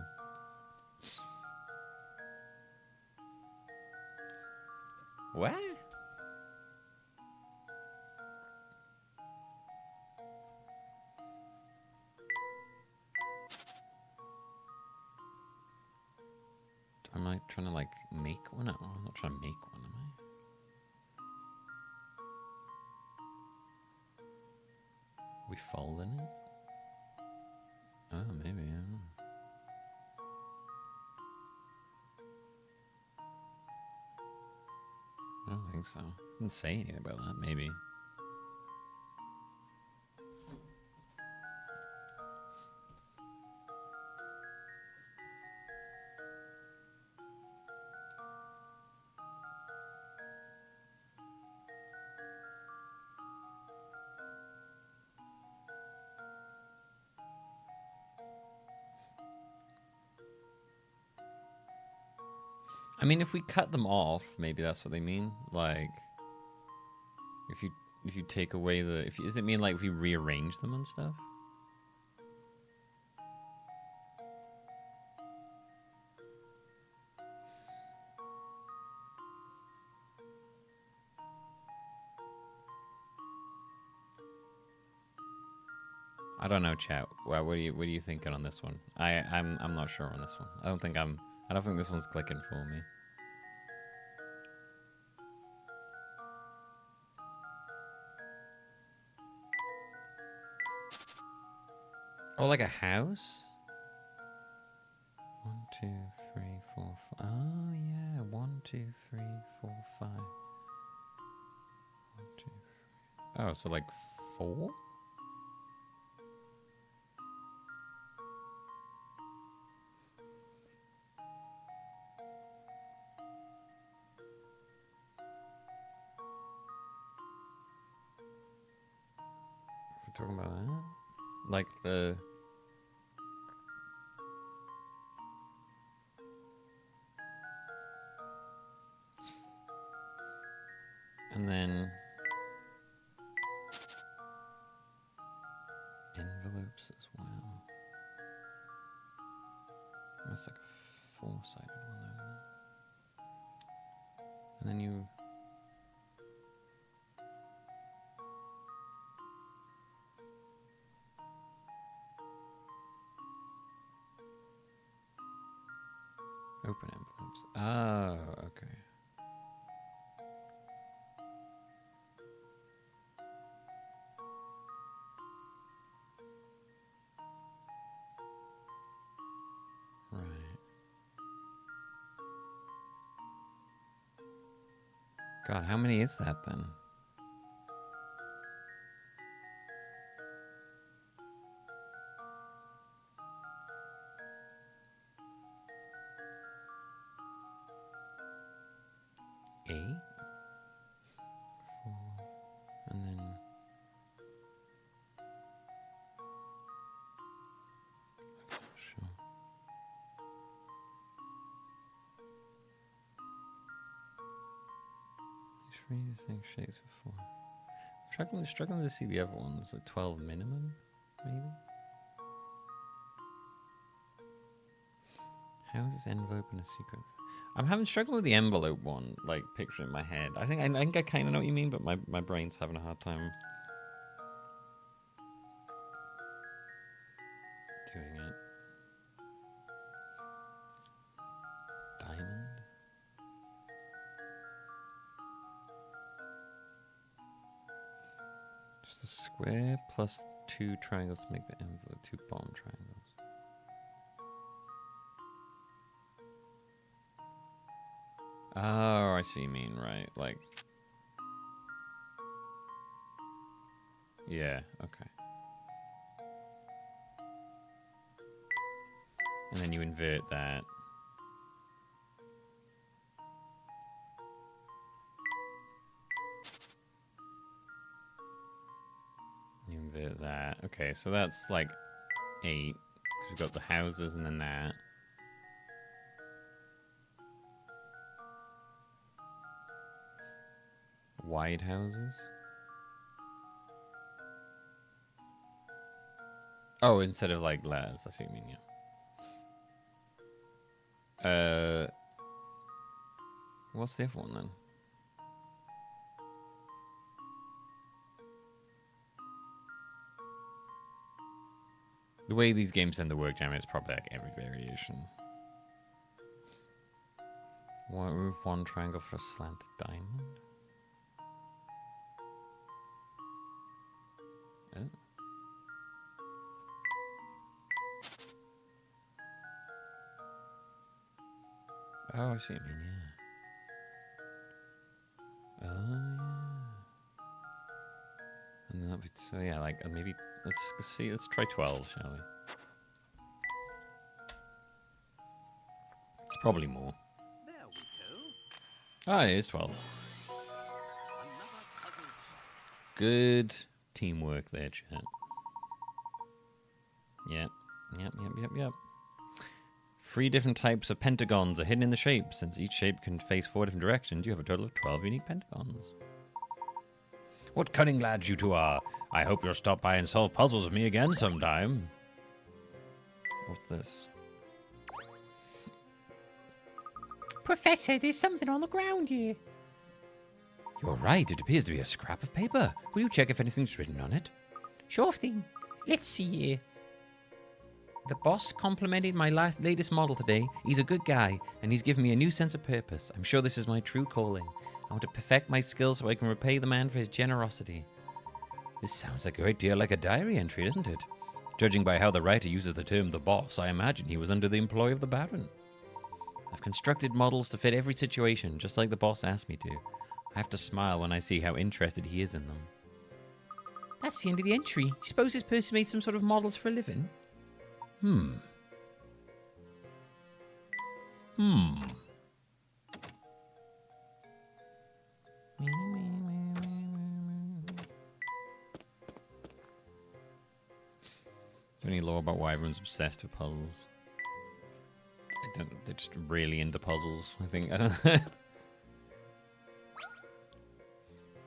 What? Am I trying to like make one? No, I'm not trying to make one, am I? We fold in it? Oh, maybe, I don't know. I don't think so. Didn't say anything about that, maybe. I mean, if we cut them off, maybe that's what they mean. Like, if you take away the, does it mean like if we rearrange them and stuff? I don't know, chat. Well, what are you thinking on this one? I'm not sure on this one. I don't think this one's clicking for me. Oh, like a house? 1, 2, 3, 4, 5. Oh yeah, 1, 2, 3, 4, 5. 1, 2, 3. Oh, so like 4? We're talking about that? Like the... And then... envelopes as well. That's like a 4-sided one, isn't it? And then you... open envelopes. Oh, okay. Right. God, how many is that then? Eight? 4, and then... Sure. These 3 distinct shapes of 4. Struggling to see the other ones. Like 12 minimum, maybe? How is this envelope in a secret? I'm having struggle with the envelope one, like picture in my head. I think I kind of know what you mean, but my brain's having a hard time doing it. Diamond. Just a square plus 2 triangles to make the envelope. 2 bottom triangles. Oh, I see you mean, right. Like... yeah, okay. And then you invert that. You invert that. Okay, so that's like 8. Because we've got the houses and then that. Wide houses. Oh, instead of like letters, I see what you mean, yeah. What's the other one then? The way these games tend to work, Jamie, it's probably like every variation. Remove 1 triangle for a slanted diamond. Oh. Oh, I see what you mean, yeah. Oh, yeah. And then that'd be, so yeah, like, maybe, let's try 12, shall we? It's probably more. There we go. Ah, it is 12. Good teamwork there, chat. Yep. 3 different types of pentagons are hidden in the shape. Since each shape can face 4 different directions, you have a total of 12 unique pentagons. What cunning lads you two are. I hope you'll stop by and solve puzzles with me again sometime. What's this? Professor, there's something on the ground here. You're right, it appears to be a scrap of paper. Will you check if anything's written on it? Sure thing. Let's see here. The boss complimented my latest model today. He's a good guy, and he's given me a new sense of purpose. I'm sure this is my true calling. I want to perfect my skills so I can repay the man for his generosity. This sounds like a great deal like a diary entry, doesn't it? Judging by how the writer uses the term the boss, I imagine he was under the employ of the Baron. I've constructed models to fit every situation, just like the boss asked me to. I have to smile when I see how interested he is in them. That's the end of the entry. You suppose this person made some sort of models for a living? Any lore about why everyone's obsessed with puzzles? I don't know, they're just really into puzzles, I think. I don't know.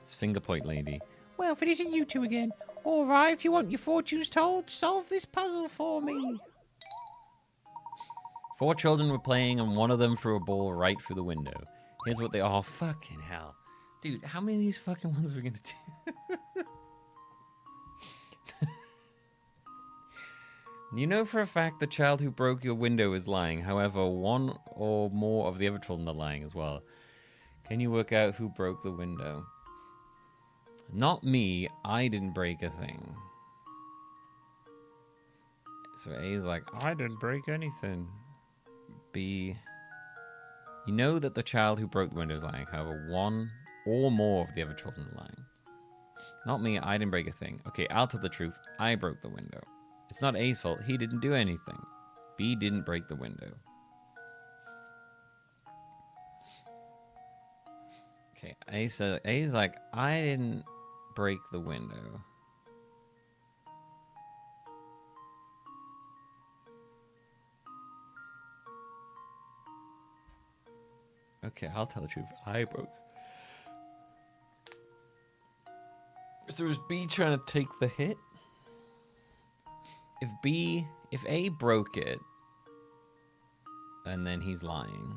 It's finger point lady. Well, if it isn't you two again. All right, if you want your fortunes told, solve this puzzle for me. 4 children were playing and one of them threw a ball right through the window. Here's what they are. Oh, fucking hell. Dude, how many of these fucking ones are we gonna do? You know for a fact the child who broke your window is lying. However, 1 or more of the other children are lying as well. Can you work out who broke the window? Not me. I didn't break a thing. So A is like, I didn't break anything. B, you know that the child who broke the window is lying. However, 1 or more of the other children are lying. Not me. I didn't break a thing. Okay, I'll tell the truth. I broke the window. It's not A's fault. He didn't do anything. B didn't break the window. Okay, A's like, I didn't break the window. Okay, I'll tell the truth. I broke. So is B trying to take the hit? If A broke it, and then he's lying,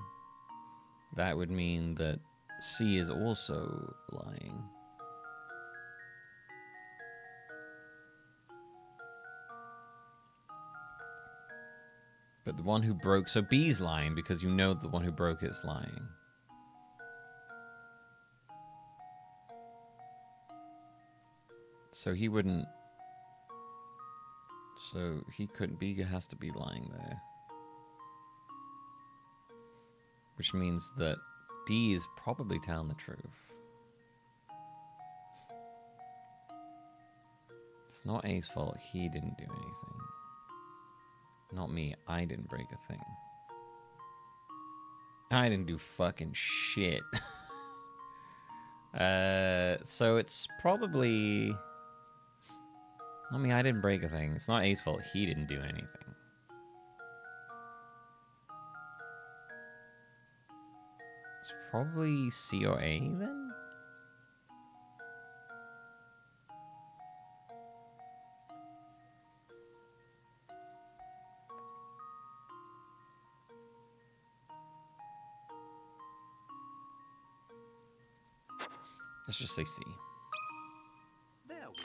that would mean that C is also lying. But the one who broke, so B's lying because you know the one who broke it's lying. So he wouldn't. So he couldn't be, has to be lying there. Which means that D is probably telling the truth. It's not A's fault, he didn't do anything. Not me, I didn't break a thing. I didn't do fucking shit. So it's probably... Not me, I didn't break a thing. It's not A's fault. He didn't do anything. It's probably C or A then? Let's just say C. There we go.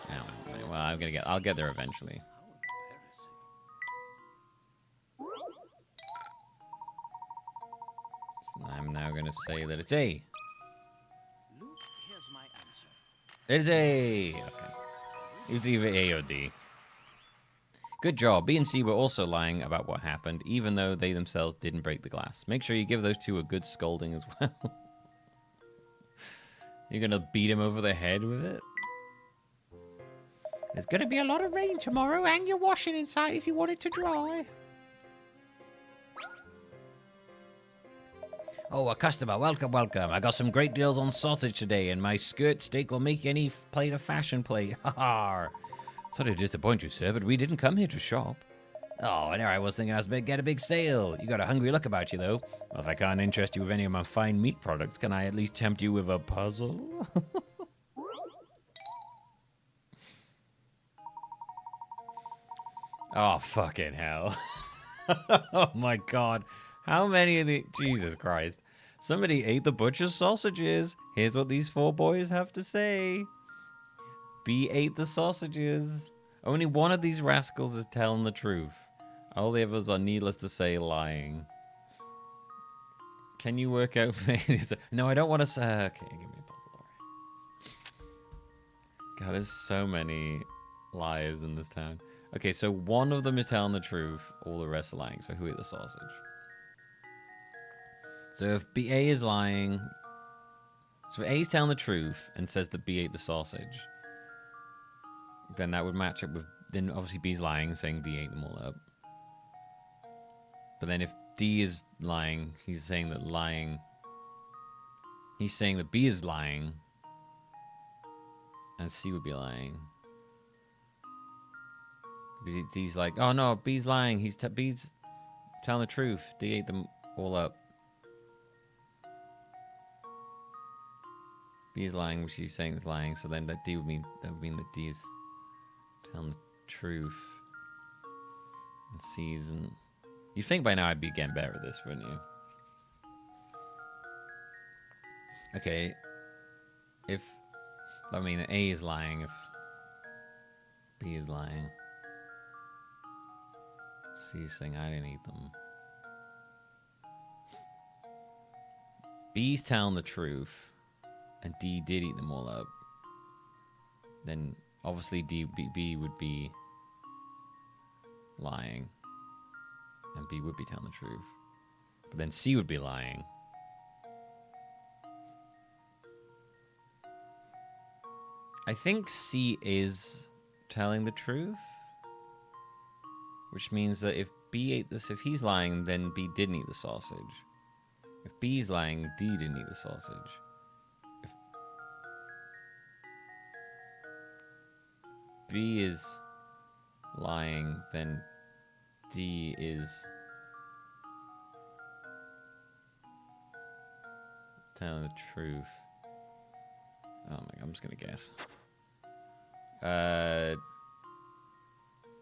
I don't know. Well, I'll get there eventually. So I'm now gonna say that it's A. Luke, here's my answer. It's A. Okay. It was either A or D. Good job. B and C were also lying about what happened, even though they themselves didn't break the glass. Make sure you give those two a good scolding as well. You're gonna beat him over the head with it? There's going to be a lot of rain tomorrow. Hang your washing inside if you want it to dry. Oh, a customer. Welcome, welcome. I got some great deals on sausage today, and my skirt steak will make any plate a fashion plate. Ha ha. Sorry to disappoint you, sir, but we didn't come here to shop. Oh, and there I was thinking I was about to get a big sale. You got a hungry look about you, though. Well, if I can't interest you with any of my fine meat products, can I at least tempt you with a puzzle? Oh, fucking hell. Oh, my God. How many of the... Jesus Christ. Somebody ate the butcher's sausages. Here's what these 4 boys have to say. B ate the sausages. Only one of these rascals is telling the truth. All the others are, needless to say, lying. Can you work out... No, I don't want to say... Okay, give me a puzzle. God, there's so many liars in this town. Okay, so one of them is telling the truth. All the rest are lying. So who ate the sausage? So if A is lying... So if A is telling the truth and says that B ate the sausage, then that would match up with... Then obviously B's lying, saying D ate them all up. But then if D is lying, he's saying that lying... He's saying that B is lying. And C would be lying. D's like, oh no, B's lying. B's telling the truth. D ate them all up. B is lying, which he's saying is lying. So then that would mean that D is telling the truth. And C isn't. You'd think by now I'd be getting better at this, wouldn't you? Okay. I mean, A is lying if B is lying. C is saying I didn't eat them. B's telling the truth, and D did eat them all up. Then obviously B would be lying, and B would be telling the truth. But then C would be lying. I think C is telling the truth, which means that if B ate this, if he's lying, then B didn't eat the sausage. If B's lying, D didn't eat the sausage. If B is lying, then D is telling the truth. Oh my God, I'm just gonna guess. I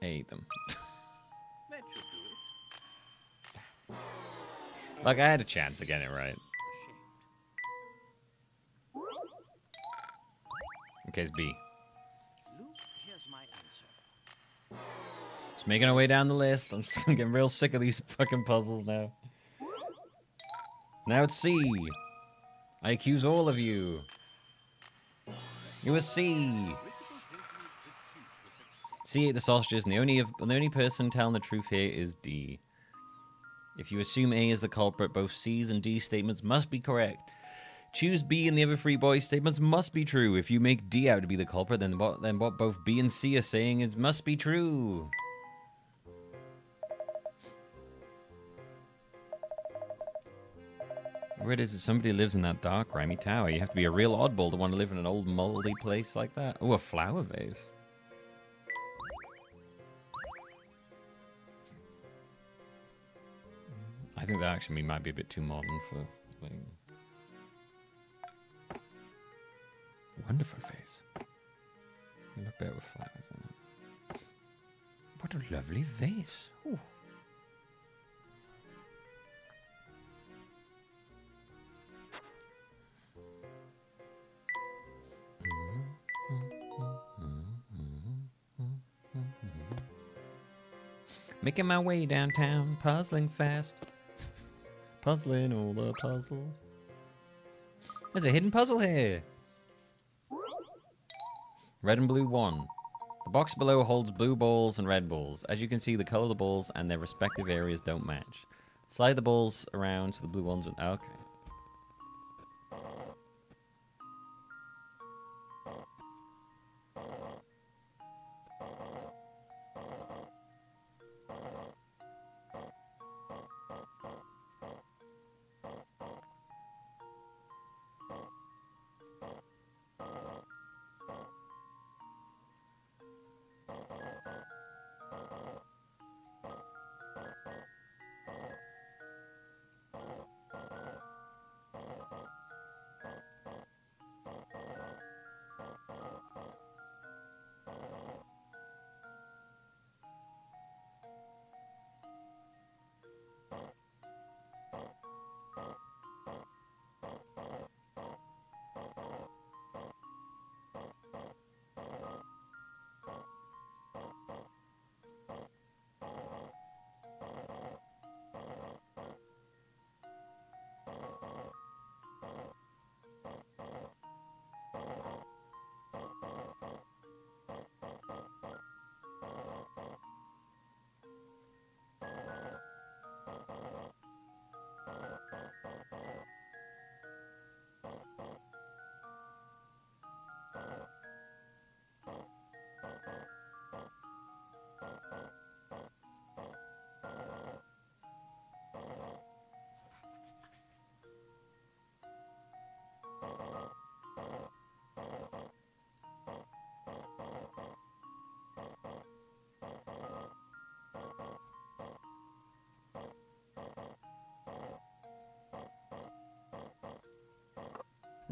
ate them. That should do it. Like, I had a chance of getting it right. Okay, it's B. Luke, here's my answer. Just making our way down the list. I'm just getting real sick of these fucking puzzles now. Now it's C. I accuse all of you. It was C. C ate the sausages, and the only person telling the truth here is D. If you assume A is the culprit, both C's and D's statements must be correct. Choose B and the other 3 boys' statements must be true. If you make D out to be the culprit, then what both B and C are saying must be true. Where it is that somebody lives in that dark, grimy tower. You have to be a real oddball to want to live in an old, moldy place like that. Oh, a flower vase. I think that actually might be a bit too modern for... Like... Wonderful face. You look better with flowers in it. What a lovely vase. Ooh. Making my way downtown, puzzling fast. Puzzling all the puzzles. There's a hidden puzzle here. Red and blue 1. The box below holds blue balls and red balls. As you can see, the color of the balls and their respective areas don't match. Slide the balls around so the blue ones... Okay.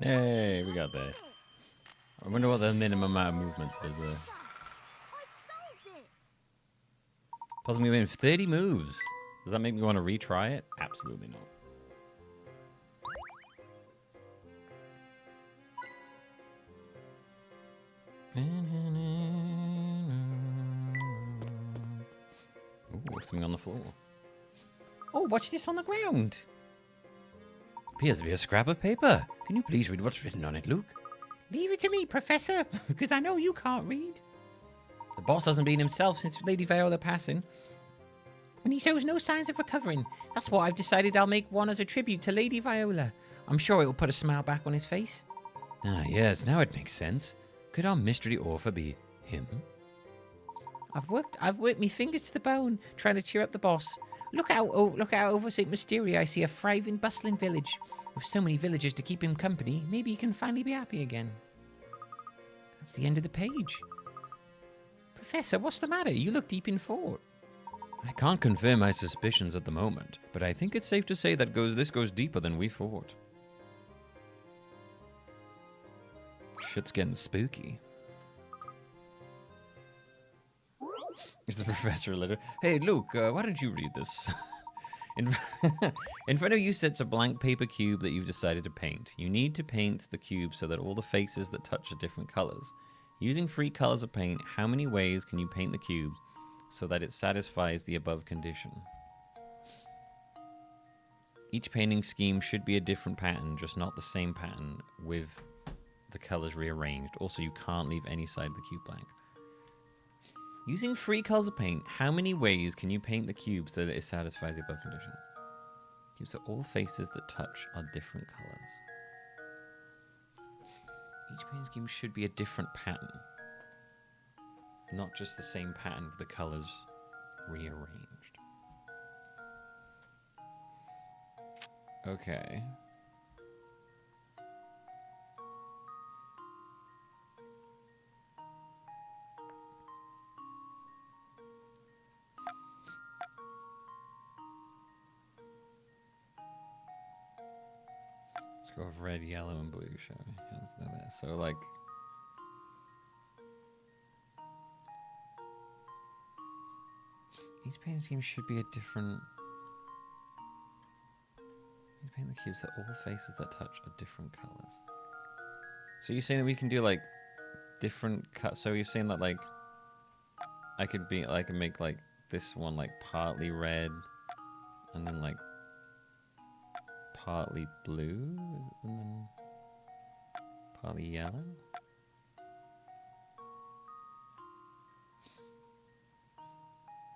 Hey, we got that. I wonder what the minimum amount of movements is there. Puzzle me in 30 moves. Does that make me want to retry it? Absolutely not. Ooh, something on the floor. Oh, what's this on the ground? Appears to be a scrap of paper. Can you please read what's written on it, Luke? Leave it to me, Professor, because I know you can't read. The boss hasn't been himself since Lady Viola passing. And he shows no signs of recovering. That's why I've decided I'll make one as a tribute to Lady Viola. I'm sure it will put a smile back on his face. Ah, yes, now it makes sense. Could our mystery author be him? I've worked me fingers to the bone, trying to cheer up the boss. Look out over St. Mysteria. I see a thriving, bustling village. With so many villagers to keep him company, maybe he can finally be happy again. That's the end of the page. Professor, what's the matter? You look deep in thought. I can't confirm my suspicions at the moment, but I think it's safe to say that this goes deeper than we thought. Shit's getting spooky. Is the professor a letter? Hey, Luke, why don't you read this? In front of you sits a blank paper cube that you've decided to paint. You need to paint the cube so that all the faces that touch are different colors. Using 3 colors of paint, how many ways can you paint the cube so that it satisfies the above condition? Each painting scheme should be a different pattern, just not the same pattern with the colors rearranged. Also, you can't leave any side of the cube blank. Using 3 colors of paint, how many ways can you paint the cube so that it satisfies the above condition? Cubes so all faces that touch are different colors. Each painting scheme should be a different pattern. Not just the same pattern with the colors rearranged. Okay. Let's go with red, yellow, and blue, shall we? So, like... Each painting scheme should be a different... You paint the cube so all faces that touch are different colors. So you're saying that we can do, like, different cut... So you're saying that, like... I could make, like, this one, like, partly red, and then, like... partly blue, and then partly yellow.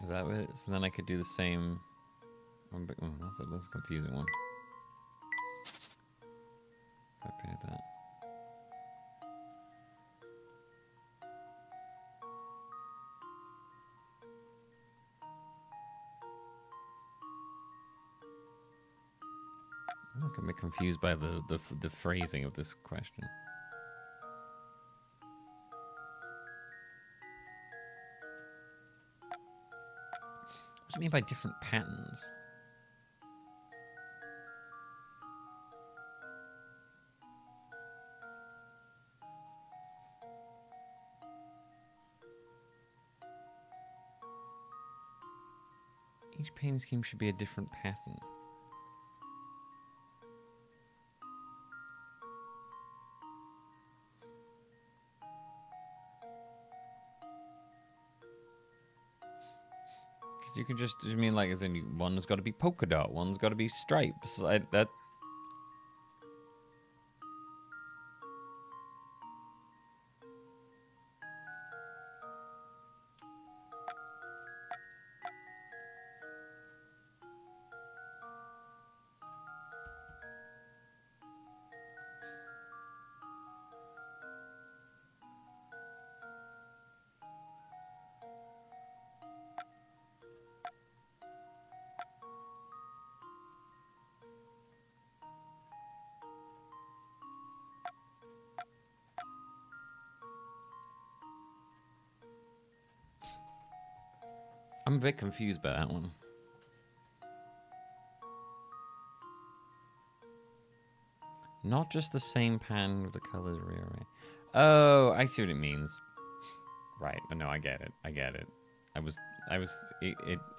Is that what it is? And then I could do the same. That's a confusing one. I painted that. I'm a bit confused by the phrasing of this question. What does it mean by different patterns? Each painting scheme should be a different pattern. You can just, I mean, like, as in, one's got to be polka dot, one's got to be stripes. That. I'm a bit confused by that one. Not just the same pan with the colors rearranged. Oh, I see what it means. Right. No, I get it. I get it.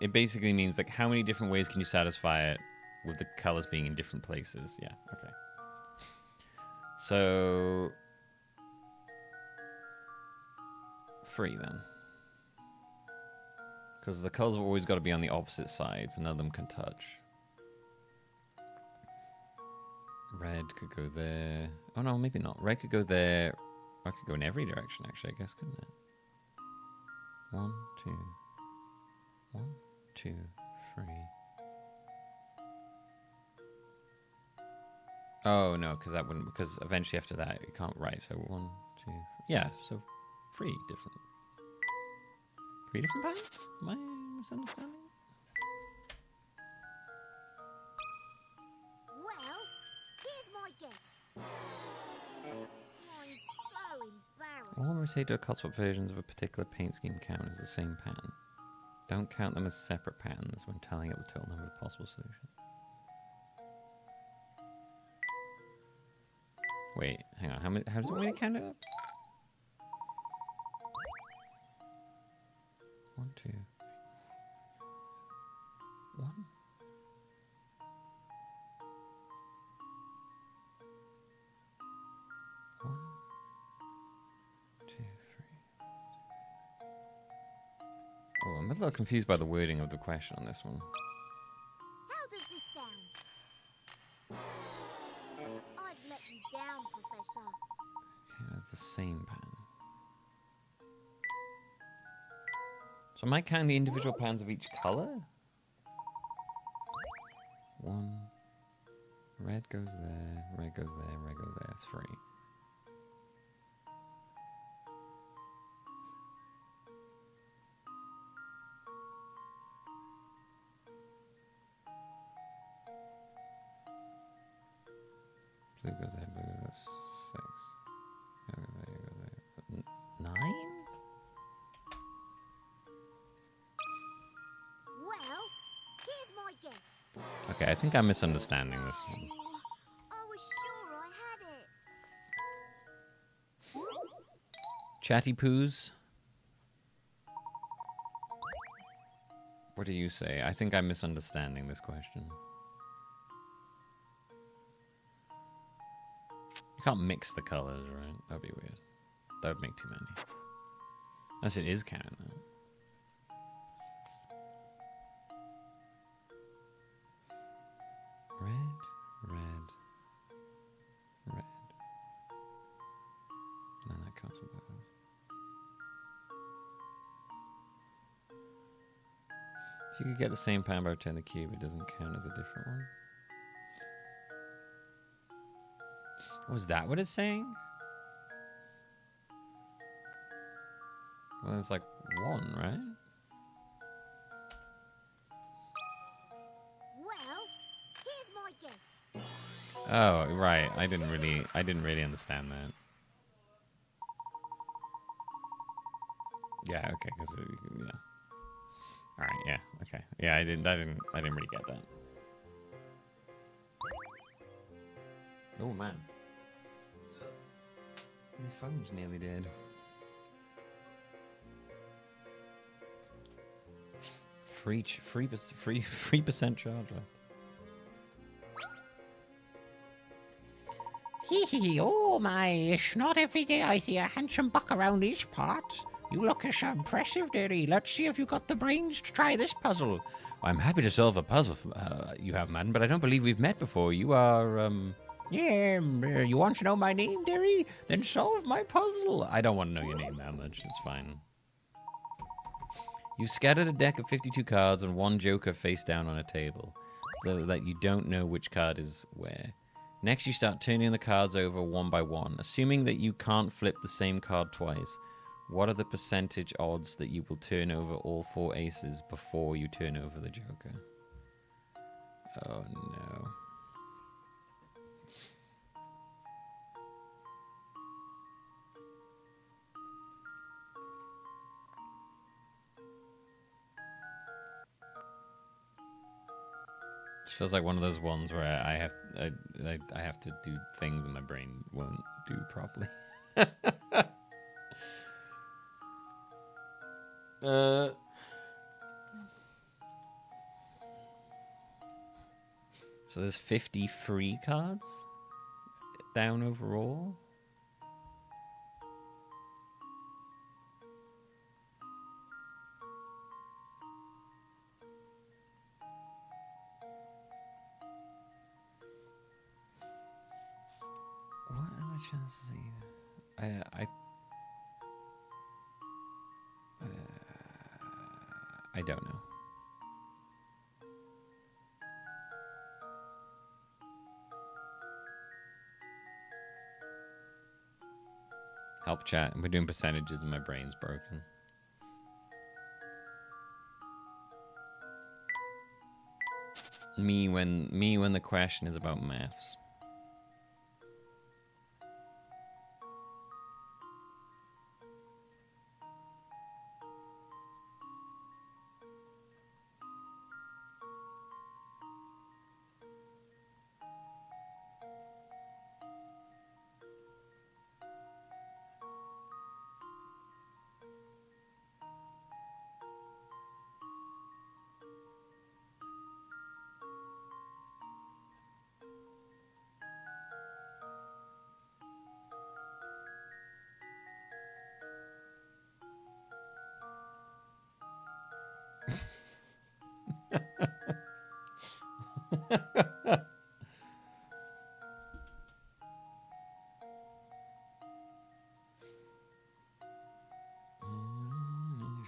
It basically means like how many different ways can you satisfy it with the colors being in different places. Yeah, okay. So 3 then. Because the colors have always got to be on the opposite sides, none of them can touch. Red could go there. Oh no, maybe not. Red could go there. I could go in every direction actually, I guess, couldn't it? 1, 2. 1, 2, 3. Oh no, because that wouldn't. Because eventually after that you can't. Right. So 1, 2. Yeah. So 3 different. 3 different patterns? Am I misunderstanding? Well, here's my guess. I'm so embarrassed. All rotated or swap versions of a particular paint scheme count as the same pattern. Don't count them as separate patterns when tallying up the total number of possible solutions. Wait, hang on. How does it want me to count it up? 1, 2, 1. 1, 2, 3. Oh, I'm a little confused by the wording of the question on this one. How does this sound? I've let you down, Professor. Okay, that's the same pattern. So am I counting the individual patterns of each color? 1. Red goes there, red goes there, red goes there. 3. Blue goes there, blue goes there. 6. Yellow goes there, yellow goes there. 9? Well, here's my guess. Okay, I think I'm misunderstanding this one. I was sure I had it. Chatty poos? What do you say? I think I'm misunderstanding this question. You can't mix the colors, right? That'd be weird. That would make too many. Unless it is counting that. Red, red, red. And then that counts with those. If you could get the same pattern by rotating the cube, it doesn't count as a different one. Was that what it's saying? Well, it's like 1, right? Well, here's my guess. Oh, right. I didn't really understand that. Yeah, okay, because yeah. All right, yeah, okay. Yeah, I didn't really get that. Oh man. My phone's nearly dead. Free percent charge left. Hee hee, oh my, it's not every day I see a handsome buck around these parts. You look so impressive, dearie. Let's see if you got the brains to try this puzzle. I'm happy to solve a puzzle you have, madam, but I don't believe we've met before. You are, Yeah, you want to know my name, dearie? Then solve my puzzle. I don't want to know your name that much. It's fine. You've scattered a deck of 52 cards and 1 joker face down on a table, so that you don't know which card is where. Next, you start turning the cards over one by one. Assuming that you can't flip the same card twice, what are the percentage odds that you will turn over all 4 aces before you turn over the joker? Oh no. It feels like one of those ones where I have to do things and my brain won't do properly. So there's 50 free cards down overall. What are the chances I don't know. Help chat. We're doing percentages and my brain's broken. Me when the question is about maths.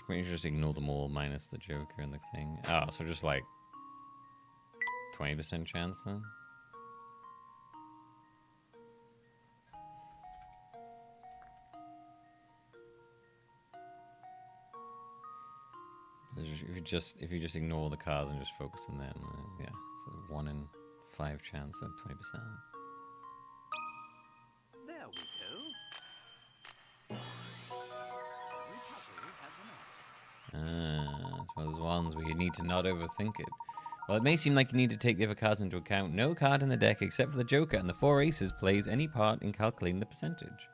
We just ignore them all minus the Joker and the thing. Oh, so just like 20% chance then? If you just ignore the cards and just focus on them, yeah, so 1 in 5 chance at 20%. There we go. Every puzzle has an answer. It's one of those ones where you need to not overthink it. Well, it may seem like you need to take the other cards into account. No card in the deck except for the Joker and the 4 aces plays any part in calculating the percentage.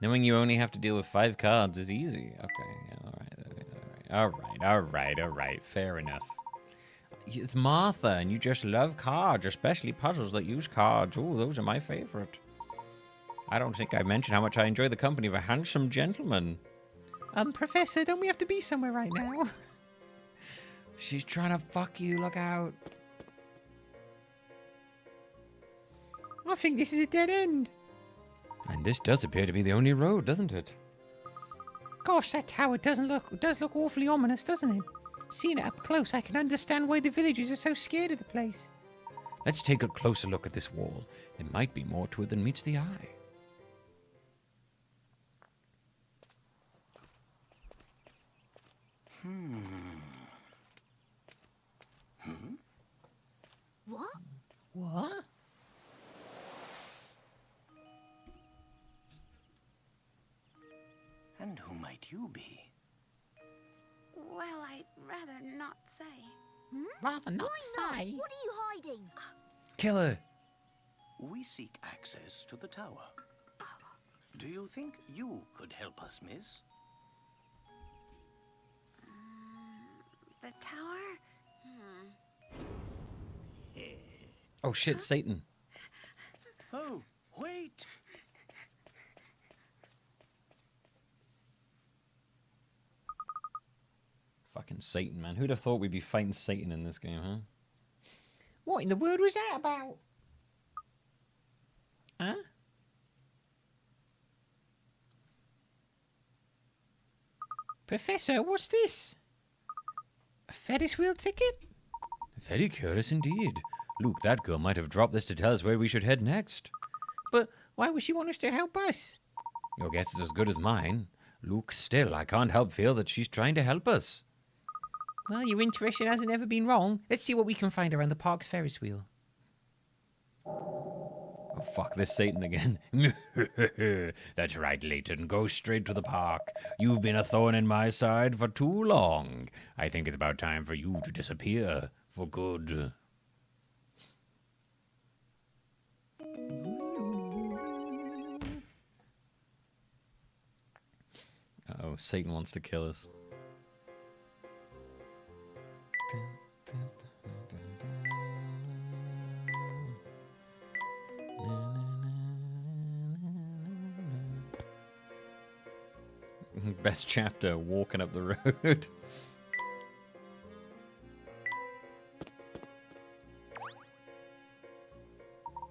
Knowing you only have to deal with 5 cards is easy. Okay, yeah, alright. Fair enough. It's Martha, and you just love cards, especially puzzles that use cards. Oh, those are my favorite. I don't think I mentioned how much I enjoy the company of a handsome gentleman. Professor, don't we have to be somewhere right now? She's trying to fuck you, look out. I think this is a dead end. And this does appear to be the only road, doesn't it? Gosh, that tower does look awfully ominous, doesn't it? Seeing it up close, I can understand why the villagers are so scared of the place. Let's take a closer look at this wall. There might be more to it than meets the eye. What? What? And who might you be? Well, I'd rather not say. Rather not Why say. not? What are you hiding? Killer! We seek access to the tower. Do you think you could help us, miss? The tower? Oh shit, Satan. Oh, wait! Fucking Satan, man. Who'd have thought we'd be fighting Satan in this game, huh? What in the world was that about? Huh? Professor, what's this? A Ferris wheel ticket? Very curious indeed. Luke, that girl might have dropped this to tell us where we should head next. But why would she want us to help us? Your guess is as good as mine. Luke, still, I can't help feel that she's trying to help us. Well, your intuition hasn't ever been wrong. Let's see what we can find around the park's Ferris wheel. Oh, fuck, this Satan again. That's right, Layton. Go straight to the park. You've been a thorn in my side for too long. I think it's about time for you to disappear for good. Uh-oh, Satan wants to kill us. Best chapter, walking up the road.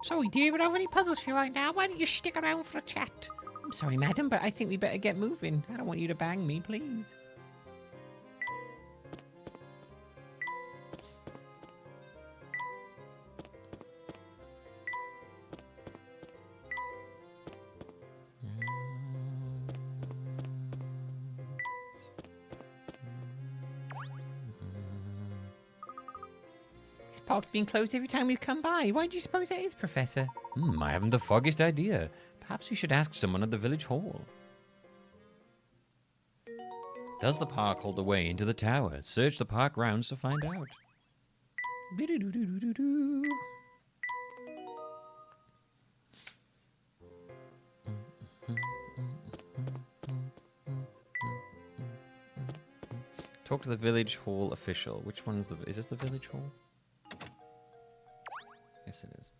Sorry, dear, we don't have any puzzles for you right now. Why don't you stick around for a chat? I'm sorry, madam, but I think we better get moving. I don't want you to bang me, please. This park's been closed every time we've come by. Why do you suppose that is, Professor? I haven't the foggiest idea. Perhaps we should ask someone at the village hall. Does the park hold the way into the tower? Search the park grounds to find out. Be-do-do-do-do-do-do. Talk to the village hall official. Which one's the... Is this the village hall? Yes, it is.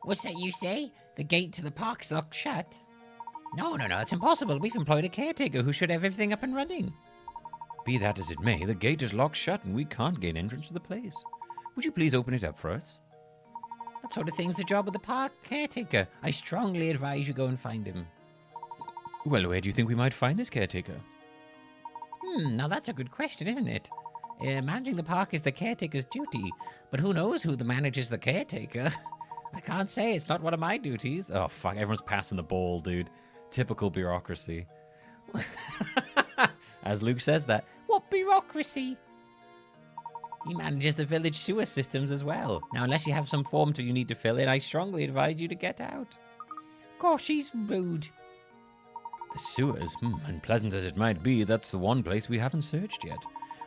What's that you say? The gate to the park's locked shut? No, it's impossible. We've employed a caretaker who should have everything up and running. Be that as it may, the gate is locked shut and we can't gain entrance to the place. Would you please open it up for us? That sort of thing's the job of the park caretaker. I strongly advise you go and find him. Well, where do you think we might find this caretaker? Now that's a good question, isn't it? Managing the park is the caretaker's duty, but who knows who manages the caretaker? I can't say. It's not one of my duties. Oh, fuck. Everyone's passing the ball, dude. Typical bureaucracy. As Luke says that. What bureaucracy? He manages the village sewer systems as well. Now, unless you have some form you need to fill in, I strongly advise you to get out. Gosh, he's rude. The sewers? Unpleasant as it might be, that's the one place we haven't searched yet.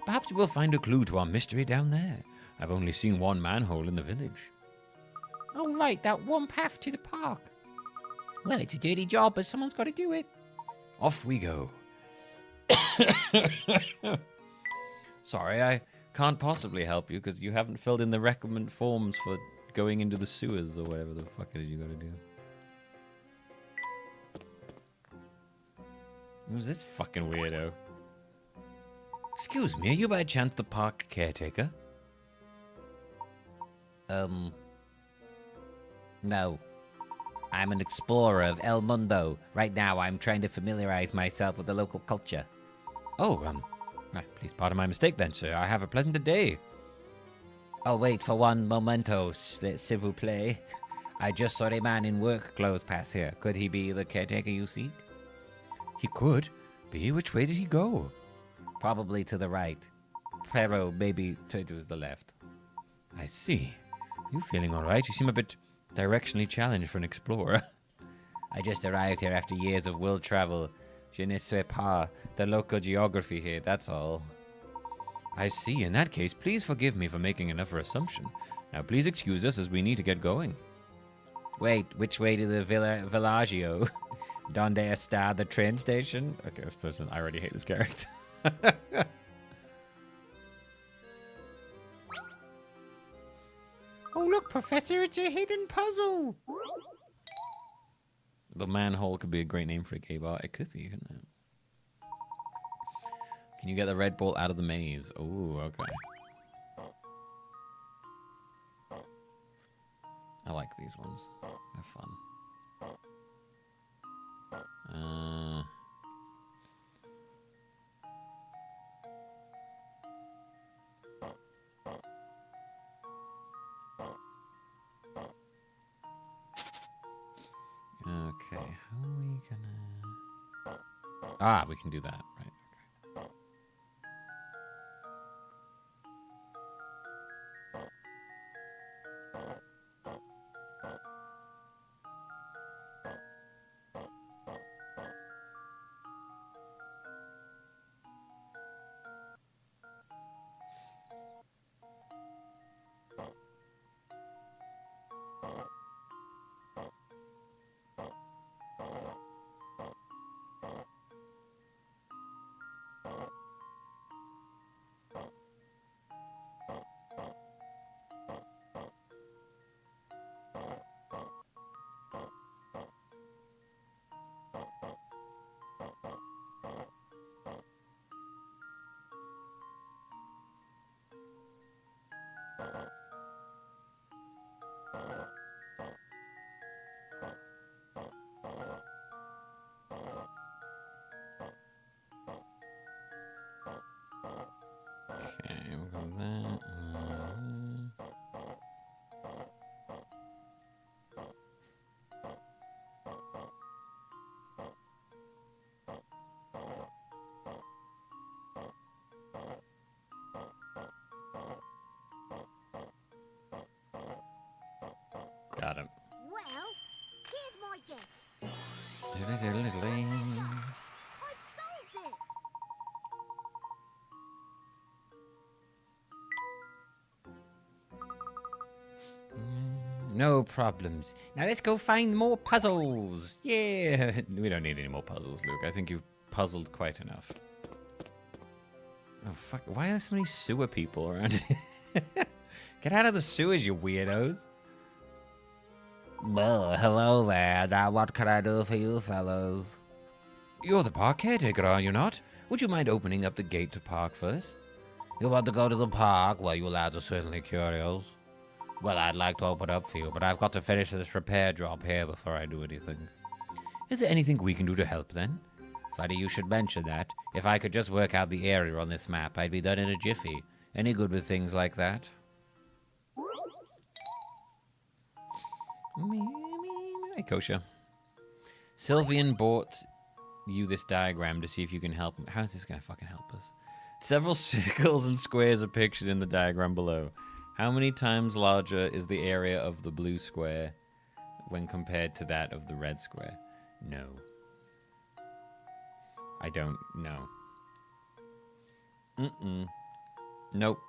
Perhaps we'll find a clue to our mystery down there. I've only seen one manhole in the village. Oh, right, that one path to the park. Well, it's a dirty job, but someone's got to do it. Off we go. Sorry, I can't possibly help you because you haven't filled in the recommend forms for going into the sewers or whatever the fuck it is you got to do. Who's this fucking weirdo? Excuse me, are you by chance the park caretaker? No. I'm an explorer of El Mundo. Right now, I'm trying to familiarize myself with the local culture. Oh, please pardon my mistake then, sir. I have a pleasant day. Oh, wait for one momento, s'il vous plaît. I just saw a man in work clothes pass here. Could he be the caretaker you seek? He could be. Which way did he go? Probably to the right. Pero maybe to the left. I see. You feeling all right? You seem a bit directionally challenged for an explorer. I just arrived here after years of world travel. Je ne sais pas the local geography here, that's all. I see. In that case, please forgive me for making another assumption. Now, please excuse us as we need to get going. Wait, which way to the Villaggio? Donde está the train station? Okay, this person, I already hate this character. Oh, look, Professor, it's a hidden puzzle. The manhole could be a great name for a gay bar. It could be, couldn't it? Can you get the red ball out of the maze? Oh, okay. I like these ones. They're fun. Okay, how are we gonna... Ah, we can do that, right. I've solved it. No problems. Now let's go find more puzzles. Yeah. We don't need any more puzzles, Luke. I think you've puzzled quite enough. Oh, fuck. Why are there so many sewer people around here? Get out of the sewers, you weirdos. Well, hello there. Now, what can I do for you fellows? You're the park caretaker, are you not? Would you mind opening up the gate to park first? You want to go to the park? Well, you lads are certainly curious. Well, I'd like to open up for you, but I've got to finish this repair job here before I do anything. Is there anything we can do to help, then? Funny you should mention that. If I could just work out the area on this map, I'd be done in a jiffy. Any good with things like that? Hey, Kosha. Sylvian bought you this diagram to see if you can help him. How is this going to fucking help us? Several circles and squares are pictured in the diagram below. How many times larger is the area of the blue square when compared to that of the red square? No. I don't know. Nope.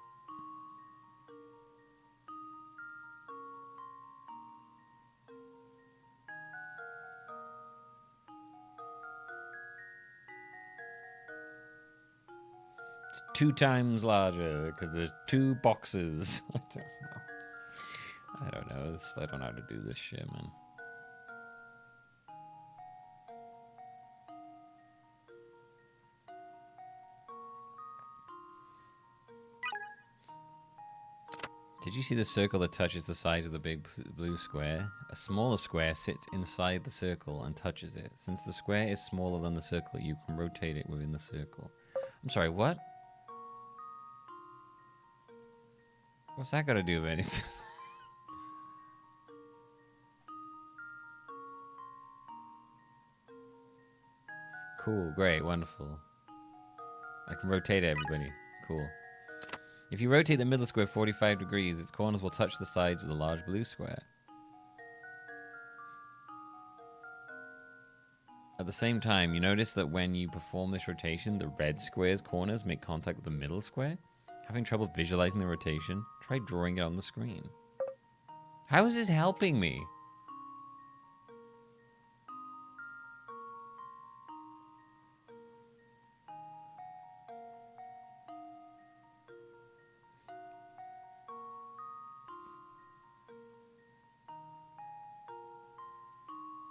It's 2 times larger because there's 2 boxes. I don't know. I don't know how to do this shit, man. Did you see the circle that touches the size of the big blue square? A smaller square sits inside the circle and touches it. Since the square is smaller than the circle, you can rotate it within the circle. I'm sorry, what? What's that got to do with anything? Cool, great, wonderful. I can rotate everybody. Cool. If you rotate the middle square 45 degrees, its corners will touch the sides of the large blue square. At the same time, you notice that when you perform this rotation, the red square's corners make contact with the middle square. Having trouble visualizing the rotation? Try drawing it on the screen. How is this helping me?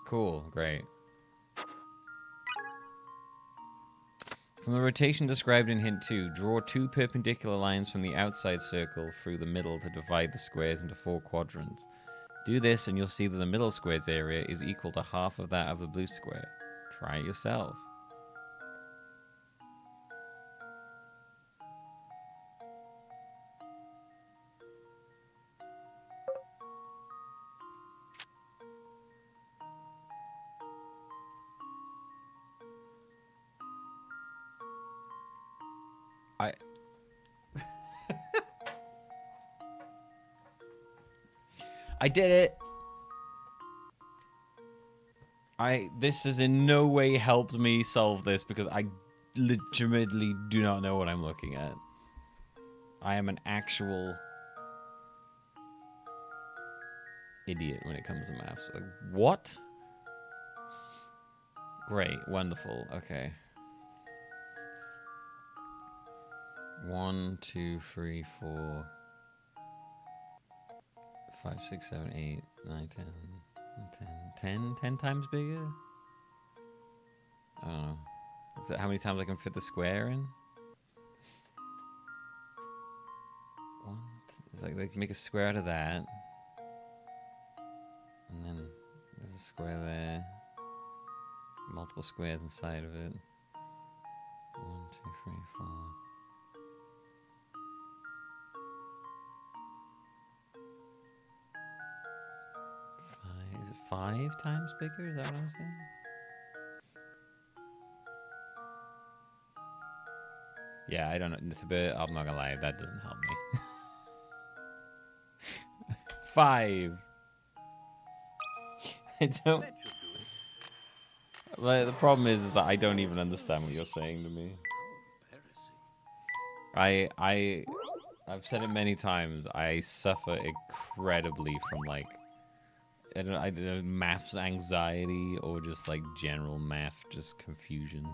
Cool, great. From the rotation described in Hint 2, draw 2 perpendicular lines from the outside circle through the middle to divide the squares into 4 quadrants. Do this and you'll see that the middle square's area is equal to half of that of the blue square. Try it yourself. I did it. This has in no way helped me solve this because I legitimately do not know what I'm looking at. I am an actual idiot when it comes to maths. Like, what? Great, wonderful. Okay. 1, 2, 3, 4, 5, 6, 7, 8, 9, 10. 10 times bigger? I don't know. Is that how many times I can fit the square in? It's like they can make a square out of that. And then there's a square there. Multiple squares inside of it. 1, 2, 3, 4. Is it 5 times bigger? Is that what I'm saying? Yeah, I don't know. It's a bit, I'm not gonna lie, that doesn't help me. 5. I don't. Like, the problem is that I don't even understand what you're saying to me. I've said it many times. I suffer incredibly from like I don't know, maths anxiety or just like general math just confusion.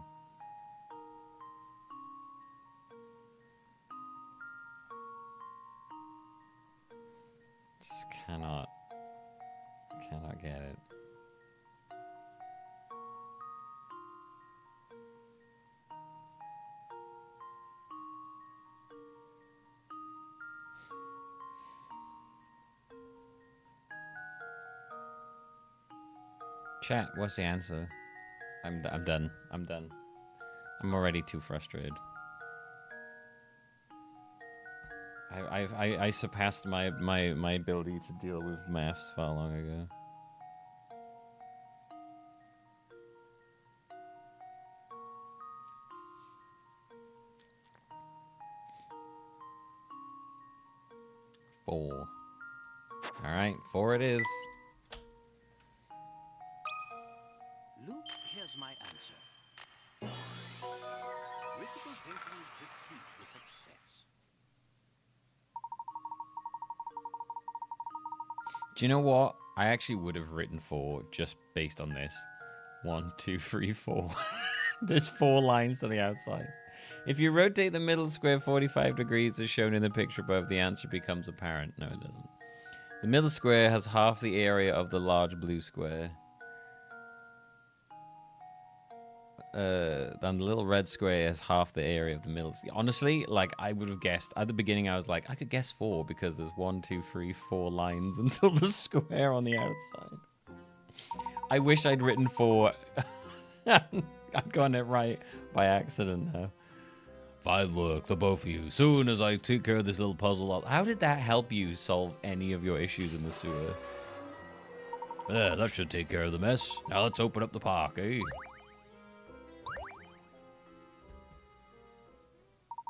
Just cannot get it. Chat, what's the answer? I'm done. I'm done. I'm already too frustrated. I surpassed my ability to deal with maths far long ago. Four. All right, 4 it is. Luke, here's my answer. Critical thinking is the key to success. Do you know what? I actually would have written 4 just based on this. 1, 2, 3, 4. There's 4 lines to the outside. If you rotate the middle square 45 degrees as shown in the picture above, the answer becomes apparent. No, it doesn't. The middle square has half the area of the large blue square. And the little red square has half the area of the middle. Honestly, like, I would have guessed. At the beginning, I was like, I could guess 4 because there's 1, 2, 3, 4 lines until the square on the outside. I wish I'd written 4. I've gotten it right by accident now. Fine work for both of you. Soon as I take care of this little puzzle. How did that help you solve any of your issues in the sewer? Yeah, that should take care of the mess. Now let's open up the park, eh?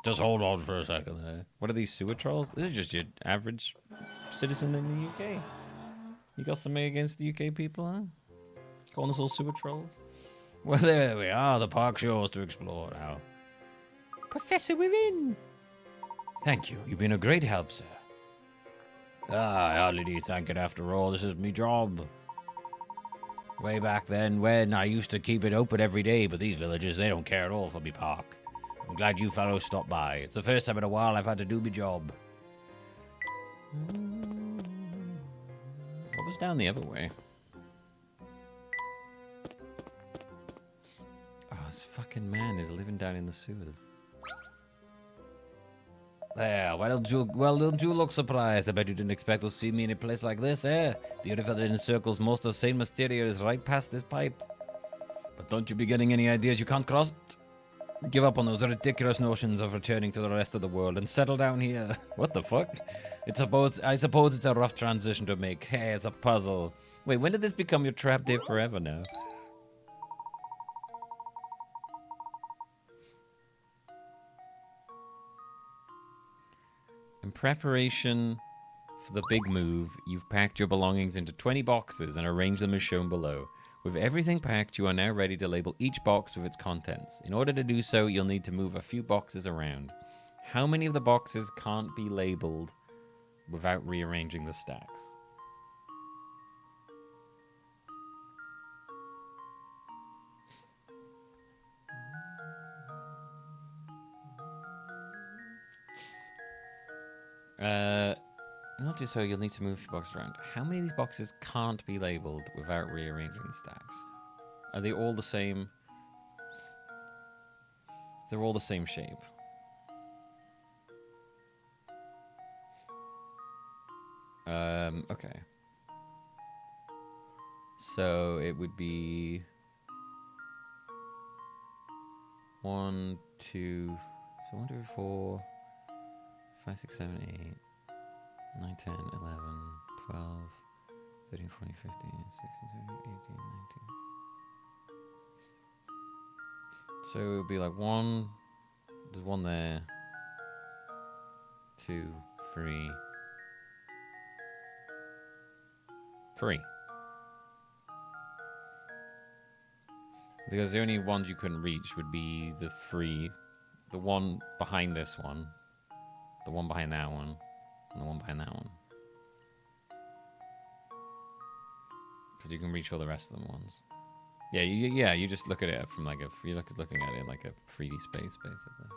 Just hold on for a second there. What are these sewer trolls? This is just your average citizen in the UK. You got something against the UK people, huh? Calling us all sewer trolls? Well, there we are. The park's yours to explore now. Professor, we're in. Thank you. You've been a great help, sir. I hardly need thanking after all. This is me job. Way back then, when I used to keep it open every day, but these villagers, they don't care at all for me park. I'm glad you fellows stopped by. It's the first time in a while I've had to do my job. What was down the other way? Oh, this fucking man is living down in the sewers. There, why don't you look surprised? I bet you didn't expect to see me in a place like this, eh? The river that encircles most of St. Mysteria is right past this pipe. But don't you be getting any ideas you can't cross it? Give up on those ridiculous notions of returning to the rest of the world and settle down here. What the fuck? I suppose it's a rough transition to make. Hey, it's a puzzle. Wait, when did this become your trap day forever now? In preparation for the big move, you've packed your belongings into 20 boxes and arranged them as shown below. With everything packed, you are now ready to label each box with its contents. In order to do so, you'll need to move a few boxes around. How many of the boxes can't be labeled without rearranging the stacks? Not just so, you'll need to move a few boxes around. How many of these boxes can't be labeled without rearranging the stacks? Are they all the same? They're all the same shape. Okay. So it would be 1, 2, so 1, 2, 4, 5, 6, 7, 8, 9, 10, 11, 12, 13, 14, 15, 16, 17, 18, 19. So it would be like 1, there's 1 there, 2, 3, 3. Because the only ones you couldn't reach would be the one behind this one, the one behind that one, and the one behind that one. Because you can reach all the rest of them ones. Yeah, you just look at it from like looking at it like a 3D space, basically.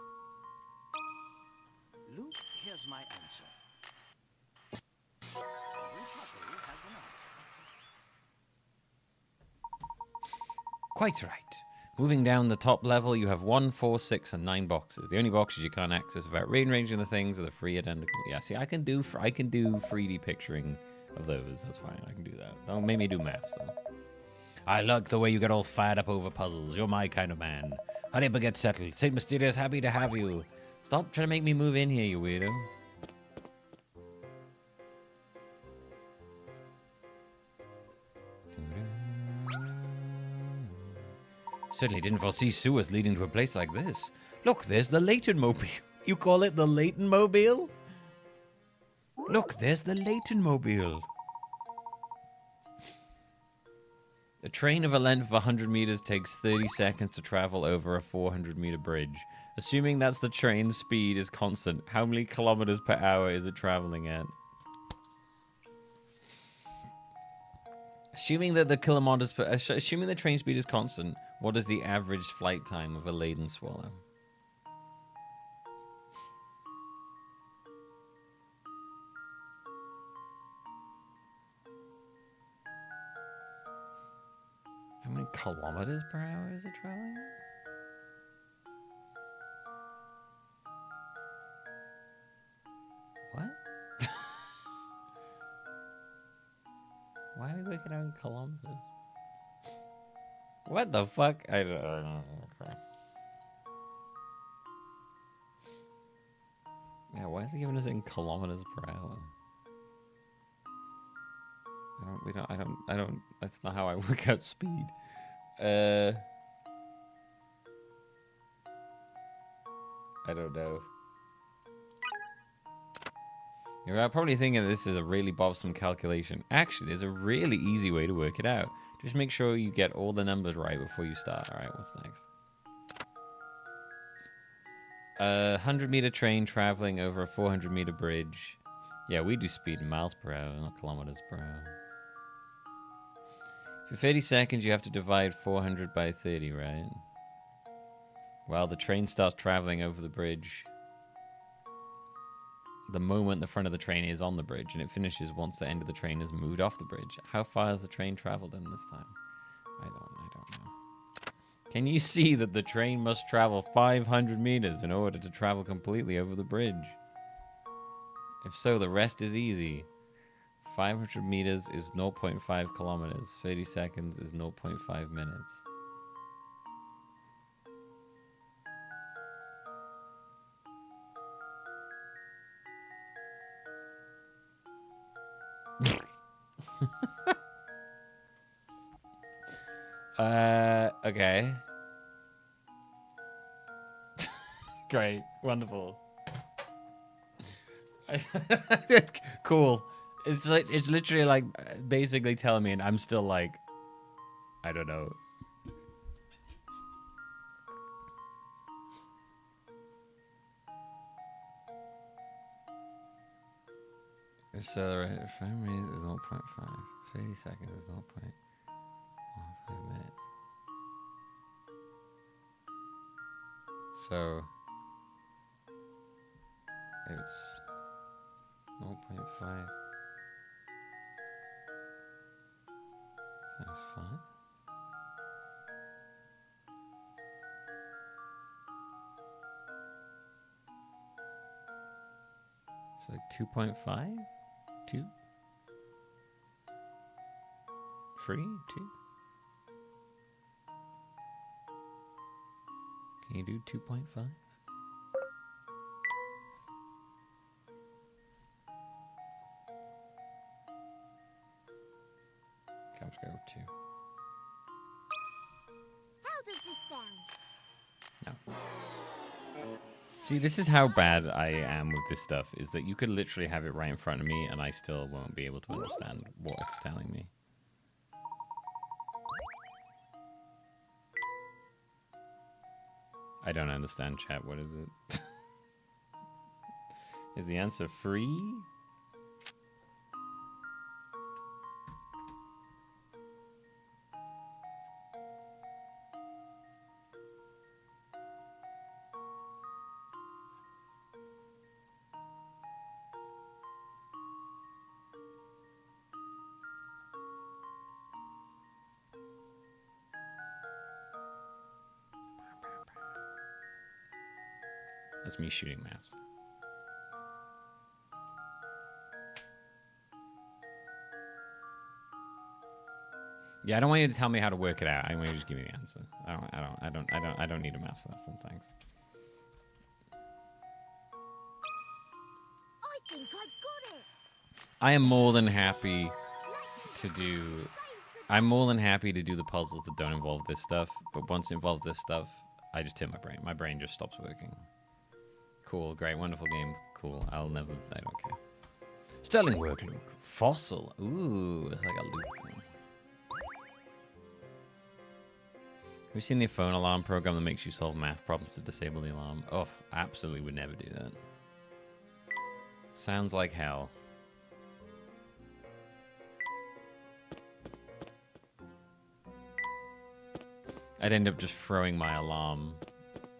Luke, here's my answer. Every puzzle has an answer. Quite right. Moving down the top level, you have 1, 4, 6, and 9 boxes. The only boxes you can't access without rearranging the things are the free identical. Yeah, see, I can do 3D picturing of those. That's fine. I can do that. Don't make me do maths though. I like the way you get all fired up over puzzles. You're my kind of man. Hurry up and get settled. St. Mysterious, happy to have you. Stop trying to make me move in here, you weirdo. Certainly didn't foresee sewers leading to a place like this. Look, there's the Layton mobile. You call it the Layton mobile? Look, there's the Layton mobile. A train of a length of 100 meters takes 30 seconds to travel over a 400-meter bridge. Assuming that's the train's speed is constant, how many kilometers per hour is it traveling at? Assuming that assuming the train speed is constant, what is the average flight time of a laden swallow? How many kilometers per hour is it traveling? What? Why are we working out in kilometers? What the fuck? I don't know. Okay. Yeah, why is he giving us in kilometers per hour? I don't, that's not how I work out speed. I don't know. You're probably thinking this is a really bothersome calculation. Actually, there's a really easy way to work it out. Just make sure you get all the numbers right before you start. Alright, what's next? 100-meter train traveling over a 400-meter bridge. Yeah, we do speed in miles per hour, not kilometers per hour. For 30 seconds, you have to divide 400 by 30, right? While the train starts traveling over the bridge, the moment the front of the train is on the bridge, and it finishes once the end of the train has moved off the bridge. How far has the train traveled in this time? I don't know. Can you see that the train must travel 500 meters in order to travel completely over the bridge? If so, the rest is easy. 500 meters is 0.5 kilometers. 30 seconds is 0.5 minutes. Okay. Great. Wonderful. Cool. It's literally like basically telling me, and I'm still like, I don't know. Accelerate frame rate is 0.5. 30 seconds is 0.15 minutes. So it's 0.5 times 5. So like 2.5? 2? 3? 2? Can you do 2.5? Okay, I'm just going with 2. How does this sound? No. See, this is how bad I am with this stuff, is that you could literally have it right in front of me and I still won't be able to understand what it's telling me. I don't understand, chat. What is it? Is the answer free? That's me shooting maps. Yeah, I don't want you to tell me how to work it out. I want you to just give me the answer. I don't need a maths lesson, thanks. I think I got it. I am more than happy to do. I'm more than happy to do the puzzles that don't involve this stuff. But once it involves this stuff, I just hit my brain. My brain just stops working. Cool, great, wonderful game. Cool. I don't care. Sterling work, Luke. Fossil. Ooh, it's like a loop thing. Have you seen the phone alarm program that makes you solve math problems to disable the alarm? Oh, absolutely would never do that. Sounds like hell. I'd end up just throwing my alarm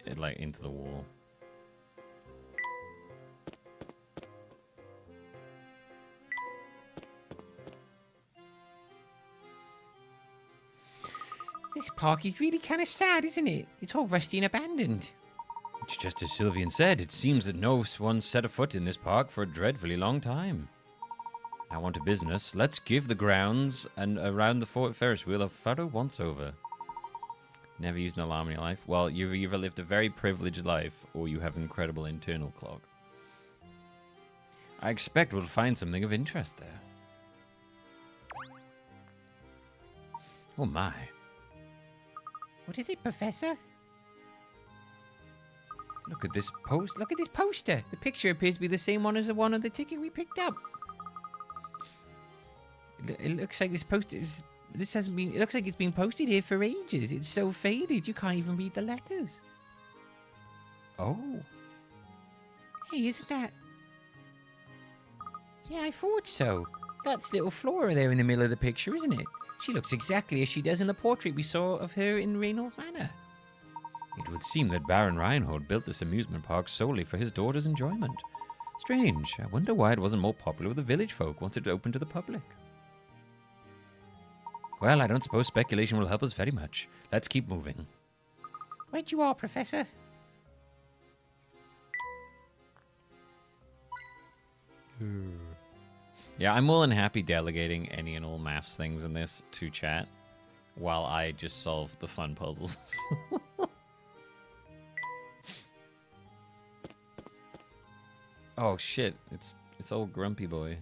into the wall. This park is really kind of sad, isn't it? It's all rusty and abandoned. It's just as Sylvian said, it seems that no one set a foot in this park for a dreadfully long time. Now on to business. Let's give the grounds and around the Fort Ferris wheel a thorough once-over. Never used an alarm in your life? Well, you've either lived a very privileged life, or you have an incredible internal clock. I expect we'll find something of interest there. Oh my. What is it, Professor? Look at this post. Look at this poster. The picture appears to be the same one as the one on the ticket we picked up. It looks like this poster is... This hasn't been... It looks like it's been posted here for ages. It's so faded, you can't even read the letters. Oh. Hey, isn't that... Yeah, I thought so. That's little Flora there in the middle of the picture, isn't it? She looks exactly as she does in the portrait we saw of her in Reynold Manor. It would seem that Baron Reinhold built this amusement park solely for his daughter's enjoyment. Strange. I wonder why it wasn't more popular with the village folk once it opened to the public. Well, I don't suppose speculation will help us very much. Let's keep moving. Right you are, Professor. Yeah, I'm more than happy delegating any and all maths things in this to chat while I just solve the fun puzzles. Oh shit, it's old Grumpy Boy.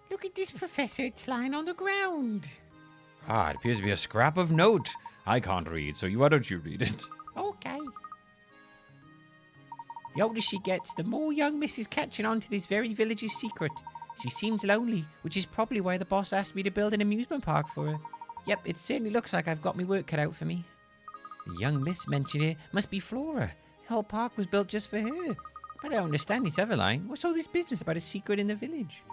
Look at this, Professor. It's lying on the ground. Ah, it appears to be a scrap of note. I can't read, so why don't you read it? Okay. The older she gets, the more young Miss is catching on to this very village's secret. She seems lonely, which is probably why the boss asked me to build an amusement park for her. Yep, it certainly looks like I've got my work cut out for me. The young Miss mentioned here must be Flora. The whole park was built just for her. But I don't understand this other line. What's all this business about a secret in the village?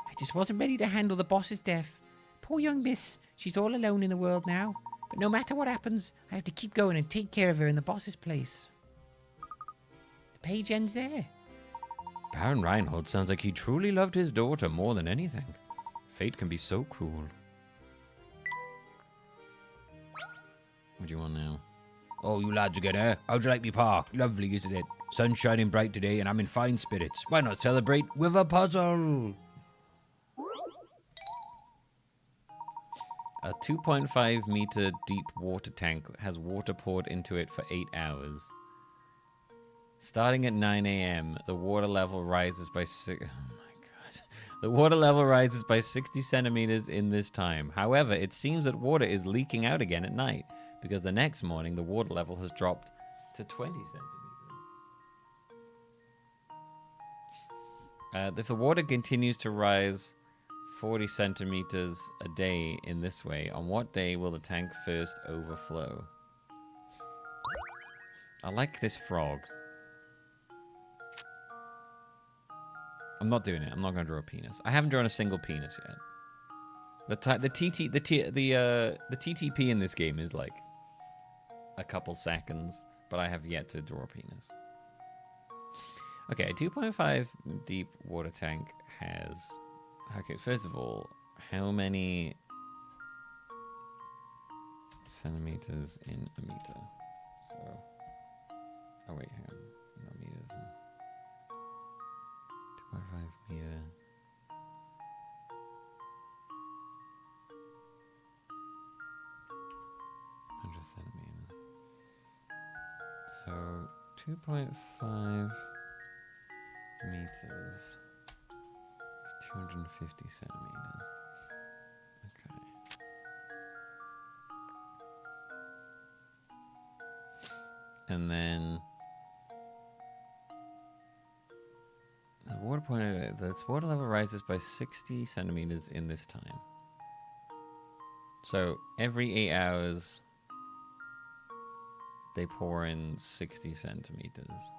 I just wasn't ready to handle the boss's death. Poor young Miss. She's all alone in the world now. But no matter what happens, I have to keep going and take care of her in the boss's place. The page ends there. Baron Reinhold sounds like he truly loved his daughter more than anything. Fate can be so cruel. What do you want now? Oh, you lads again, eh? How'd you like me park? Lovely, isn't it? Sun's shining bright today and I'm in fine spirits. Why not celebrate with a puzzle? A 2.5 meter deep water tank has water poured into it for 8 hours. Starting at 9 a.m., the water level rises by The water level rises by 60 centimeters in this time. However, it seems that water is leaking out again at night, because the next morning the water level has dropped to 20 centimeters. If the water continues to rise 40 centimeters a day in this way. On what day will the tank first overflow? I like this frog. I'm not doing it. I'm not going to draw a penis. I haven't drawn a single penis yet. The TTP in this game is like a couple seconds, but I have yet to draw a penis. Okay, a 2.5 deep water tank has... Okay, first of all, how many centimeters in a meter? So... Oh wait, hang on. No meters. 2.5 meter... 100 centimeters. So 2.5 meters is 250 centimeters. Okay. And then the water level rises by 60 centimeters in this time. So every 8 hours they pour in 60 centimeters.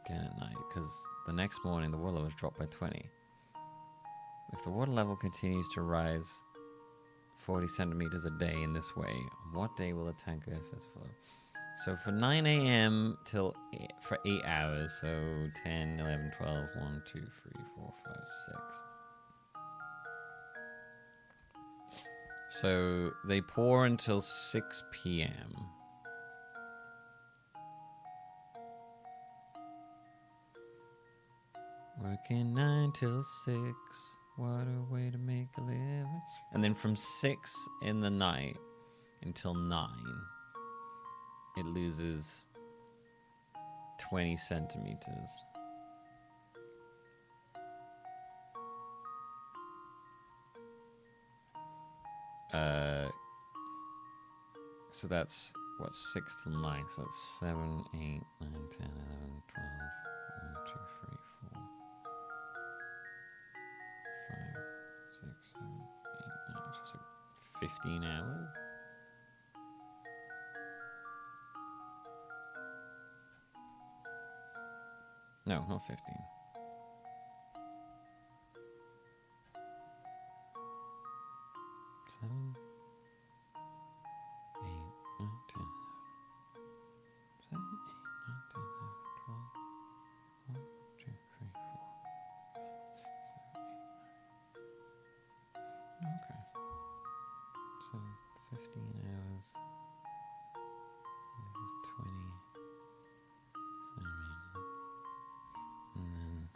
Again at night, because the next morning the water level is dropped by 20. If the water level continues to rise 40 centimeters a day in this way, on what day will the tank overflow? So for 9 a.m. till for 8 hours, so 10, 11, 12, 1, 2, 3, 4, 5, 6. So they pour until 6 p.m. Working 9 till 6. What a way to make a living. And then from 6 in the night until 9, it loses 20 centimeters. So that's, what, 6 till 9. So that's 7, 8, 9, 10, 11, 12, 1, 2, 3, 4, 5, 6, 7, 8, 9. So it's like 15 hours? No, not 15. 7, 8, 9, 10, 7, 8, 9, 10, 12, 1, 2, 3, 4, 5, 6, 7, 8, 9. Okay. So 15 hours. This is 20 centimeters. And then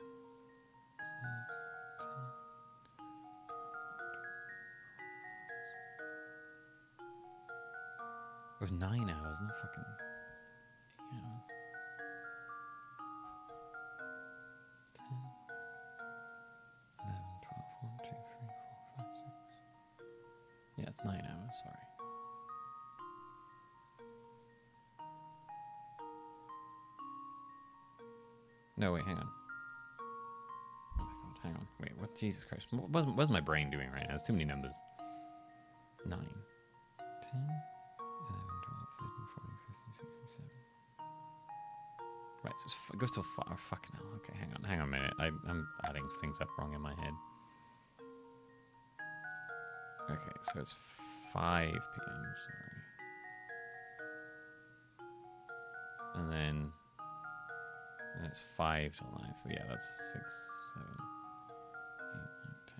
6, 10. It was 9 hours, not fucking 8 hours. 10, 11, 12, 1, 2, 3, 4, 5, 6. Yeah, it's 9 hours, sorry. No, wait, hang on. Oh my god, hang on. Wait, what? Jesus Christ. What's my brain doing right now? There's too many numbers. 9, 10, 11, 12, 13, 14, 15, 16, 17. Right, so it goes till 5. Oh, fucking hell. Okay, hang on a minute. I'm adding things up wrong in my head. Okay, so it's 5 p.m., sorry. And then it's 5 till 9, so yeah, that's 6, 7, 8, 9, 10.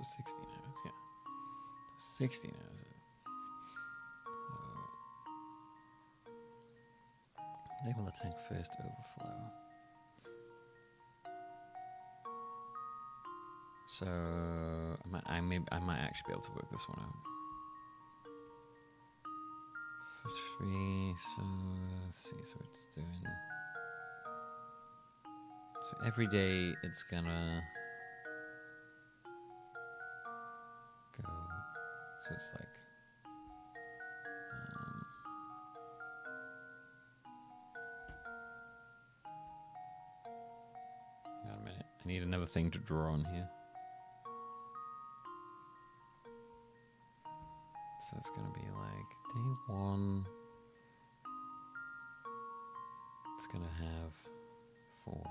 16 hours, yeah. 16 hours. So, label the tank first overflow. So, I might actually be able to work this one out. For 3, so let's see, so it's doing. So every day it's gonna go So it's like... Hang on a minute. I need another thing to draw on here. So it's going to be like day 1. It's going to have 14.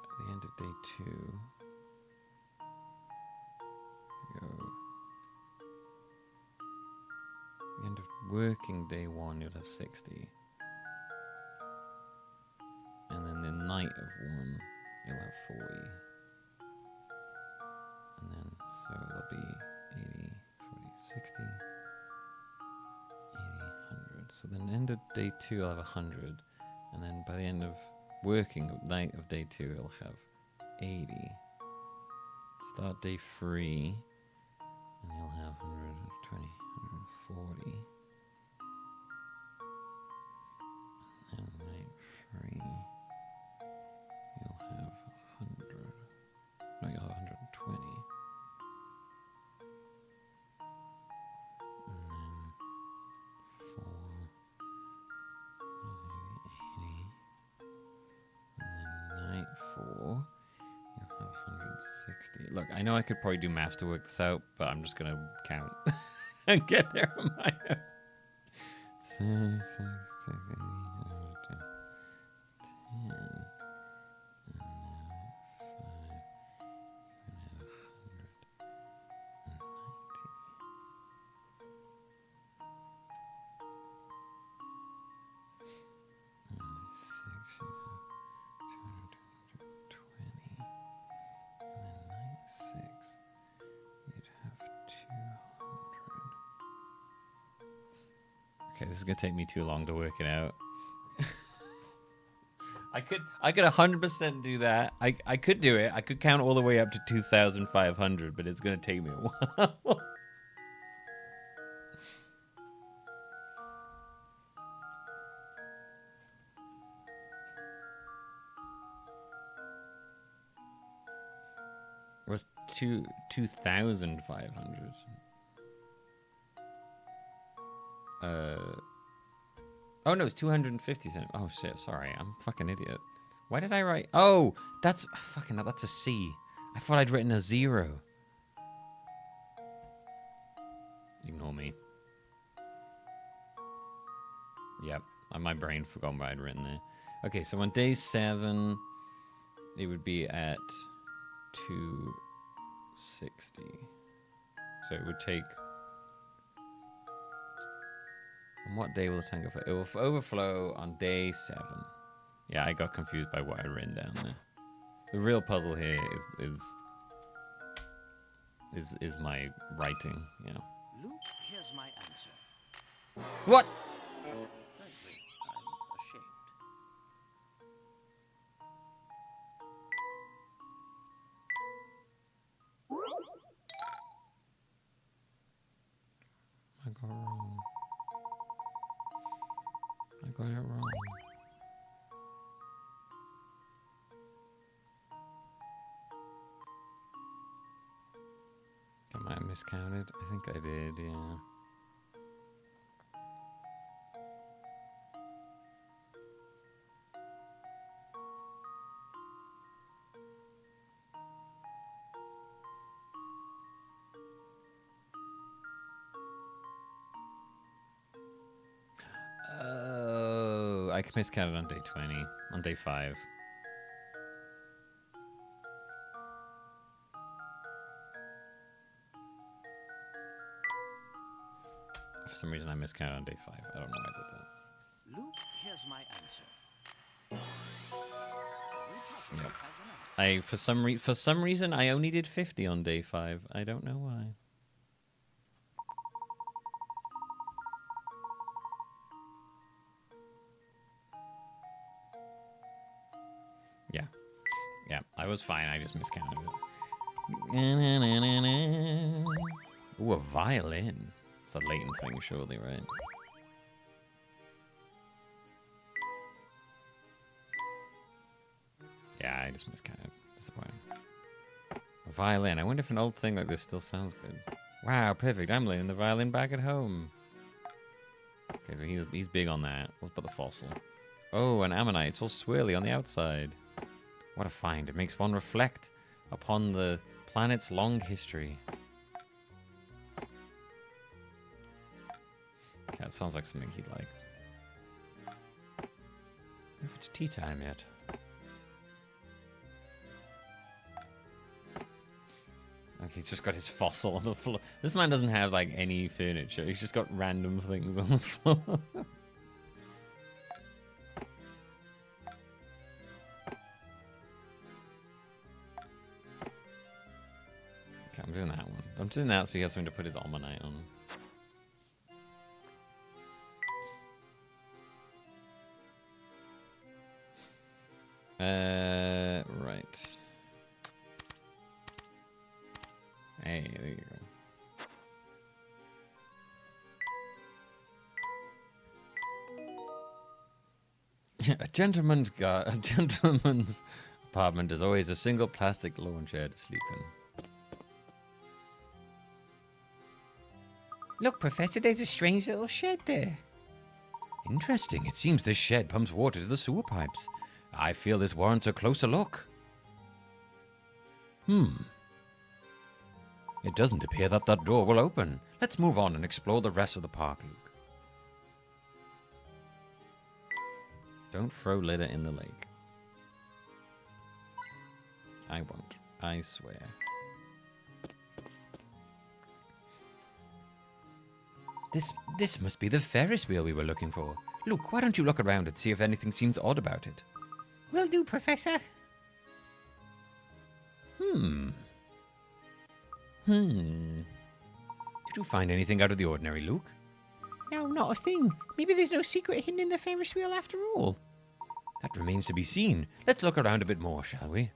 At the end of day 2, go. At the end of working day 1, you'll have 60. And then the night of 1, you'll have 40. And then, so there'll be 80, 40, 60, 80, 100. So then end of day 2, I'll have 100. And then by the end of working night of day 2, I'll have 80. Start day 3, and you'll have 120, 140. And night 3, you'll have 100. No, you'll have 120. And then 4, 80. And then night 4, you'll have 160. Look, I know I could probably do maths to work this out, but I'm just going to count and get there on my own. 6, 6, 6, 8, 10. Okay, this is gonna take me too long to work it out. I could 100% do that. I could do it. I could count all the way up to 2,500, but it's gonna take me a while. It was 2,500. Oh no, it's 250 centimeters. Oh shit, sorry, I'm a fucking idiot. Why did I write? Oh, that's fucking. That's a C. I thought I'd written a 0. Ignore me. Yep, my brain forgot what I'd written there. Okay, so on day 7, it would be at 260. So it would take. On what day will the tank overflow? It will overflow on day 7. Yeah, I got confused by what I'd written down there. The real puzzle here is my writing. Yeah. Luke, here's my answer. What? Frankly, I'm ashamed. I got wrong. I got it wrong. Am I miscounted? I think I did, yeah. Oh, I miscounted on day 20, on day 5. For some reason, I miscounted on day 5. I don't know why I did that. Luke, here's my answer. Yep. For some reason, I only did 50 on day 5. I don't know why. Yeah. Yeah, I was fine. I just miscounted it. Ooh, a violin. It's a Layton thing, surely, right? Yeah, I just miscounted. Disappointing. Violin. I wonder if an old thing like this still sounds good. Wow, perfect. I'm learning the violin back at home. Okay, so he's big on that. Let's put the fossil. Oh, an ammonite. It's all swirly on the outside. What a find. It makes one reflect upon the planet's long history. Okay, that sounds like something he'd like. I wonder if it's tea time yet. Okay, he's just got his fossil on the floor. This man doesn't have, like, any furniture. He's just got random things on the floor. Okay, I'm doing that one. I'm doing that so he has something to put his almanite on. Right. Hey, there you go. A gentleman's apartment is always a single plastic lawn chair to sleep in. Look, Professor, there's a strange little shed there. Interesting. It seems this shed pumps water to the sewer pipes. I feel this warrants a closer look. It doesn't appear that door will open. Let's move on and explore the rest of the park, Luke. Don't throw litter in the lake. I won't. I swear. This must be the Ferris wheel we were looking for. Luke, why don't you look around and see if anything seems odd about it? Will do, Professor. Did you find anything out of the ordinary, Luke? No, not a thing. Maybe there's no secret hidden in the Ferris wheel after all. That remains to be seen. Let's look around a bit more, shall we?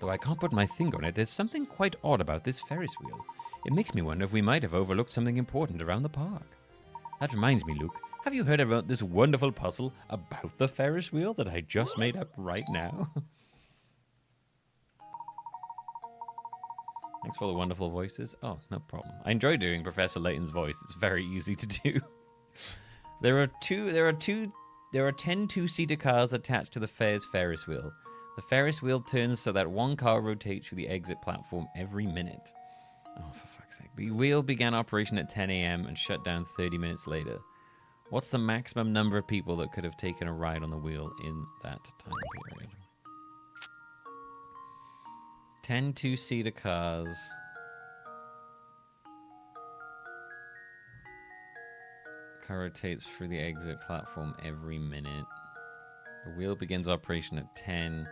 Though I can't put my finger on it, there's something quite odd about this Ferris wheel. It makes me wonder if we might have overlooked something important around the park. That reminds me, Luke, have you heard about this wonderful puzzle about the Ferris wheel that I just made up right now? Thanks for all the wonderful voices. Oh, no problem. I enjoy doing Professor Layton's voice. It's very easy to do. There are 10 two-seater cars attached to the fair's Ferris wheel. The Ferris wheel turns so that one car rotates through the exit platform every minute. Oh, for fuck's sake. The wheel began operation at 10 a.m. and shut down 30 minutes later. What's the maximum number of people that could have taken a ride on the wheel in that time period? 10 two-seater cars. Car rotates through the exit platform every minute. The wheel begins operation at 10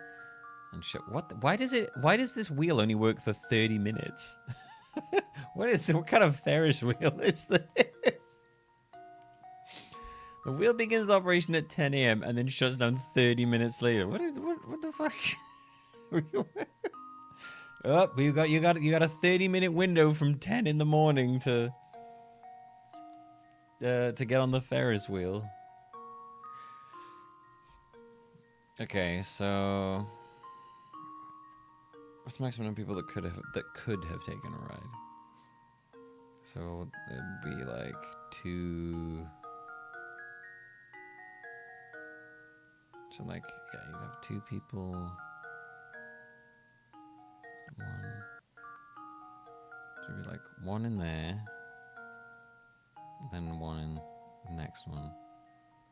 and what? Why does this wheel only work for 30 minutes? What kind of Ferris wheel is this? The wheel begins operation at 10 a.m. and then shuts down 30 minutes later. What the fuck? Oh, you got a 30-minute window from 10 in the morning to get on the Ferris wheel. Okay, so what's the maximum number of people that could have taken a ride? So it'd be like 2. So like, yeah, you have 2 people. 1. So it'd be like 1 in there, then 1 in the next one,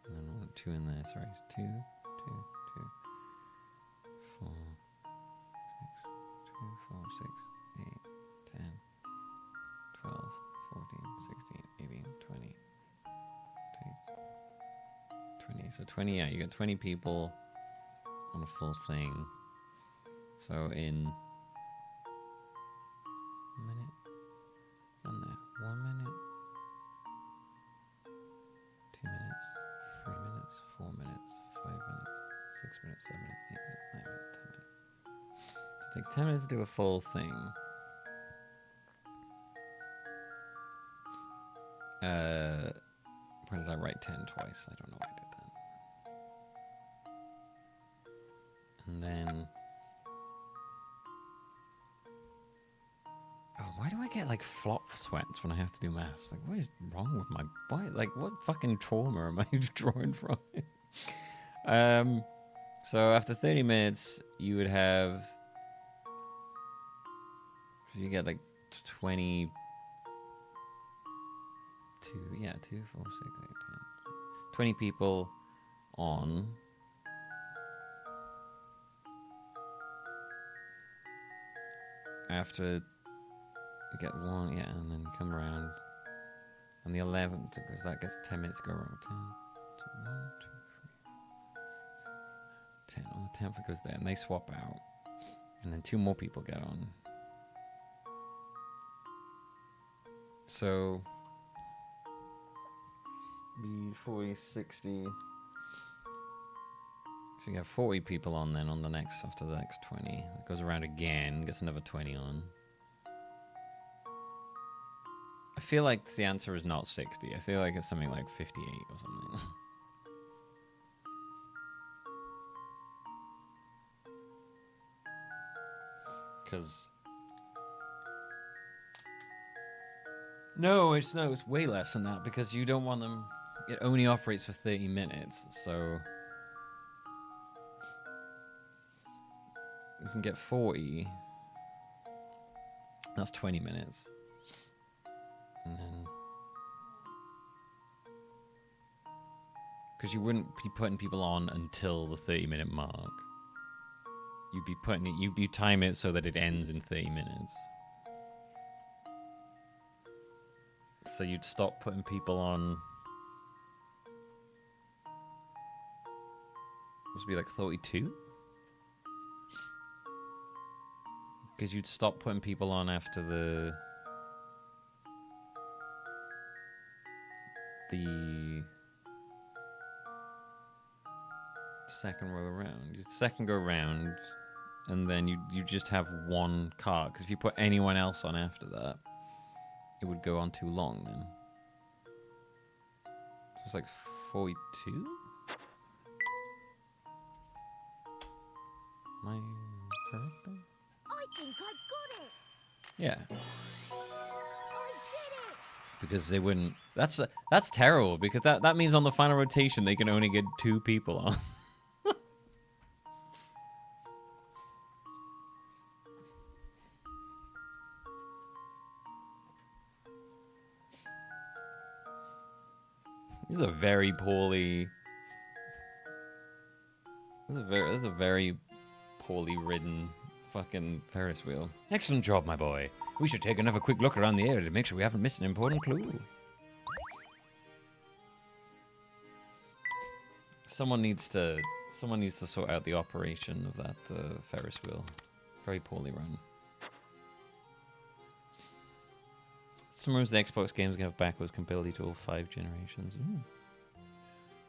and then 2 in there. Sorry, 2, 2, 2, 4, 6, 2, 4, 6, 8, 10, 12, 14, 16, 18, 20, 20. So 20, yeah, you got 20 people on a full thing. So in a minute, on there, 1 minute, 2 minutes, 3 minutes, 4 minutes, 5 minutes, 6 minutes, 7 minutes, 8 minutes, 9 minutes, 10 minutes. So take 10 minutes to do a full thing. Why did I write 10 twice? I don't know why I did that. And then... Oh, why do I get, like, flop sweats when I have to do maths? Like, what is wrong with my... Why, like, what fucking trauma am I drawing from? So after 30 minutes, you would have... You get, like, 20... 2, 4, 6, 8, 10. 20 people on. After you get one, yeah, and then you come around. And the 11th, because that gets 10 minutes to go around. 10, 1, 2, 3, 10. On the 10th, it goes there, and they swap out. And then 2 more people get on. So... 40, 60. So you have 40 people on then on the next, after the next 20. It goes around again, gets another 20 on. I feel like the answer is not 60. I feel like it's something like 58 or something. Because... No, it's way less than that, because you don't want them... It only operates for 30 minutes, so... You can get 40. That's 20 minutes. And then... Because you wouldn't be putting people on until the 30-minute mark. You'd be time it so that it ends in 30 minutes. So you'd stop putting people on... Must be like 32? Because you'd stop putting people on after the second row around. Second go round, and then you just have one card. Because if you put anyone else on after that, it would go on too long then. So it's like 42? Am I correct then? I think I got it. Yeah. I did it. Because they wouldn't... That's terrible, because that means on the final rotation they can only get 2 people on. This is a very poorly... This is a very poorly ridden fucking Ferris wheel. Excellent job, my boy. We should take another quick look around the area to make sure we haven't missed an important clue. Someone needs to sort out the operation of that Ferris wheel. Very poorly run. Sometimes the Xbox games can have backwards compatibility to all 5 generations. Ooh.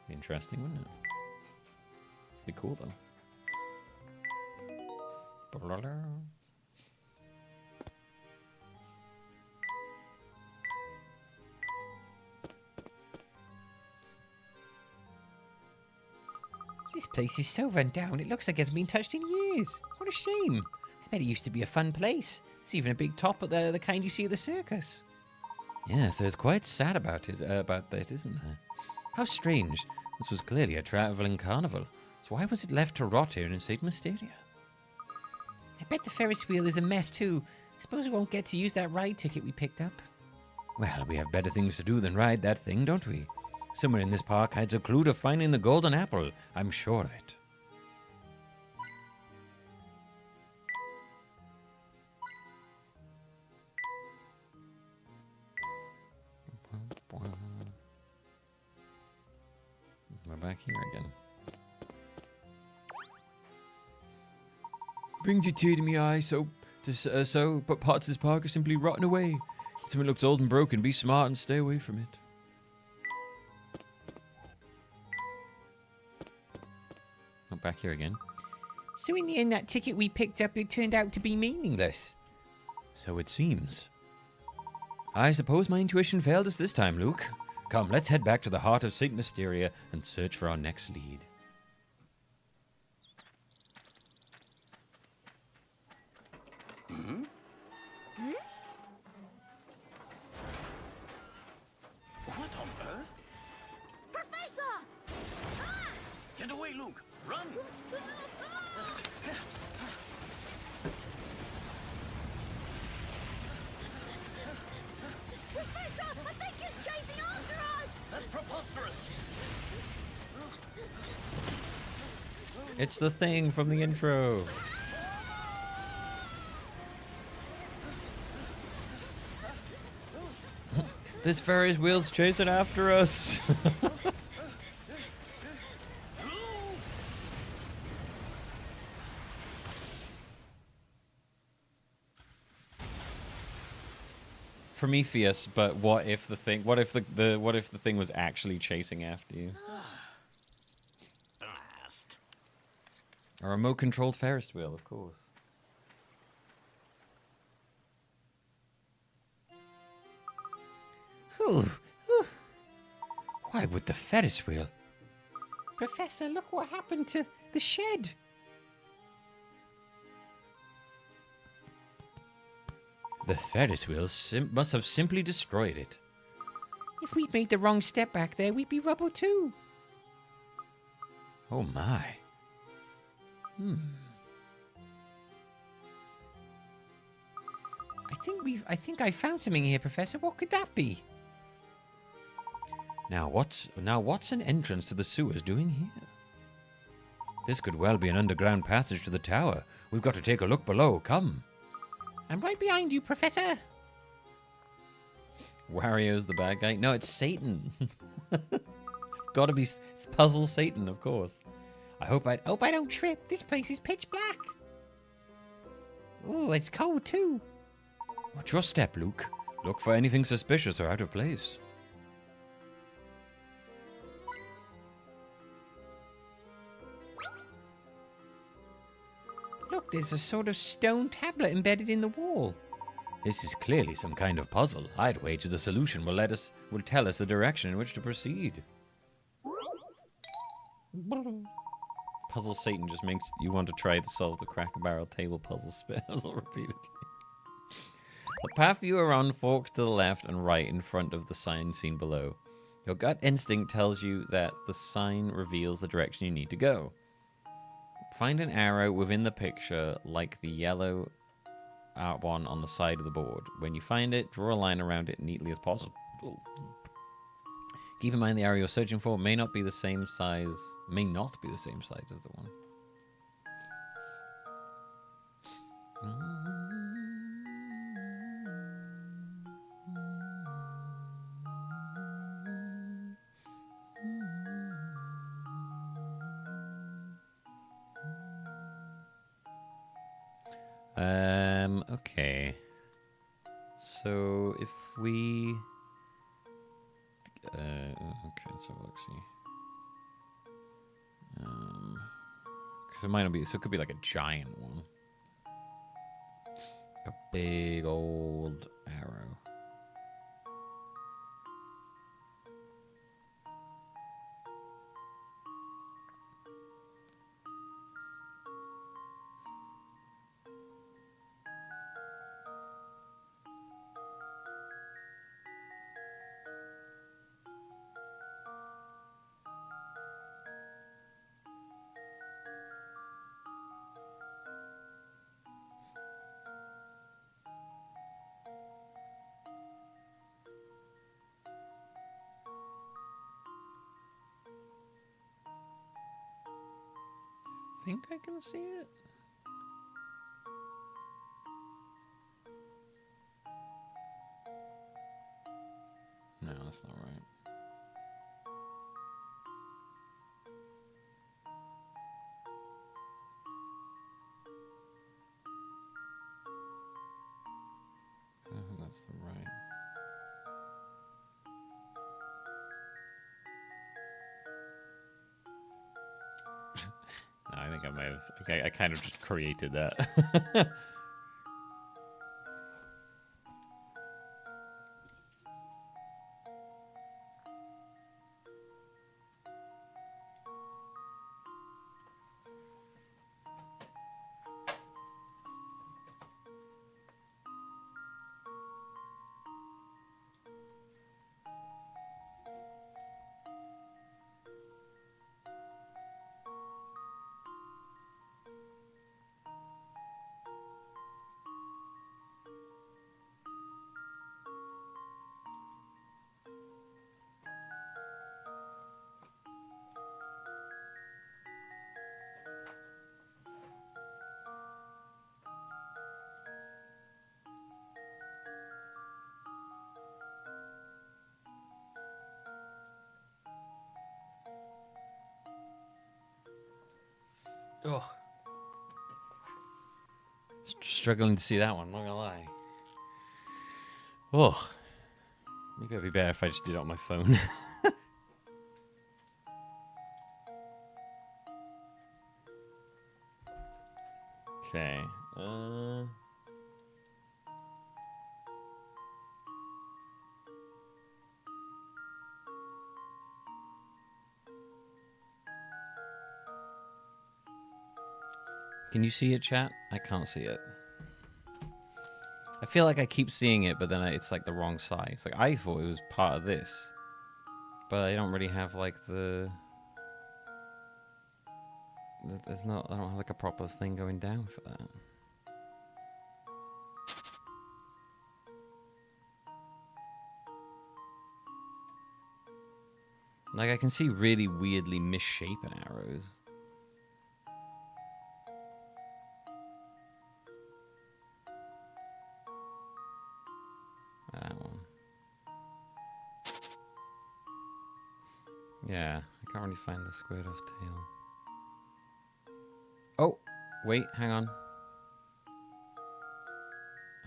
Be interesting, wouldn't it? Be cool though. This place is so run down, it looks like it hasn't been touched in years. What a shame. I bet it used to be a fun place. There's even a big top at the kind you see at the circus. Yes, there's quite sad about that, isn't there? How strange. This was clearly a traveling carnival. So why was it left to rot here in St. Mysteria? I bet the Ferris wheel is a mess too. Suppose we won't get to use that ride ticket we picked up. Well, we have better things to do than ride that thing, don't we? Somewhere in this park hides a clue to finding the golden apple. I'm sure of it. We're back here again. Brings a tear to me eye, but parts of this park are simply rotten away. If something looks old and broken, be smart and stay away from it. Not back here again. So in the end, that ticket we picked up, it turned out to be meaningless. So it seems. I suppose my intuition failed us this time, Luke. Come, let's head back to the heart of St. Mysteria and search for our next lead. Run! Professor, I think he's chasing after us! That's preposterous! It's the thing from the intro. This Ferris wheel's chasing after us. Prometheus, but what if the thing? What if what if the thing was actually chasing after you? Blast. A remote-controlled Ferris wheel, of course. Whew. Why would the Ferris wheel? Professor, look what happened to the shed. The Ferris wheel must have simply destroyed it. If we'd made the wrong step back there, we'd be rubble too. Oh my. I think I found something here, Professor. What could that be? Now what's an entrance to the sewers doing here? This could well be an underground passage to the tower. We've got to take a look below. Come. I'm right behind you, Professor. Wario's the bad guy? No, it's Satan. Gotta be Puzzle Satan, of course. I hope I don't trip. This place is pitch black. Oh, it's cold too. Watch your step, Luke. Look for anything suspicious or out of place. Look, there's a sort of stone tablet embedded in the wall. This is clearly some kind of puzzle. I'd wager the solution will tell us the direction in which to proceed. Puzzle Satan just makes you want to try to solve the Cracker Barrel table puzzle repeatedly. The path you are on forks to the left and right in front of the sign seen below. Your gut instinct tells you that the sign reveals the direction you need to go. Find an arrow within the picture like the yellow one on the side of the board. When you find it, draw a line around it neatly as possible. Keep in mind the area you're searching for may not be the same size as the one. Okay. So if we okay, so let's see. Cause it might not be, so it could be like a giant one. A big old arrow. I think I can see it. No, that's not right. I don't think that's the right. No, I think I might have. I kind of just created that. Ugh. Struggling to see that one, not gonna lie. Ugh. Maybe it'd be better if I just did it on my phone. Okay. Can you see it, chat? I can't see it. I feel like I keep seeing it, but then it's like the wrong size. Like I thought it was part of this, but I don't really have like there's not. I don't have like a proper thing going down for that. Like I can see really weirdly misshapen arrows. That one. Yeah, I can't really find the squared off tail. Oh, wait, hang on.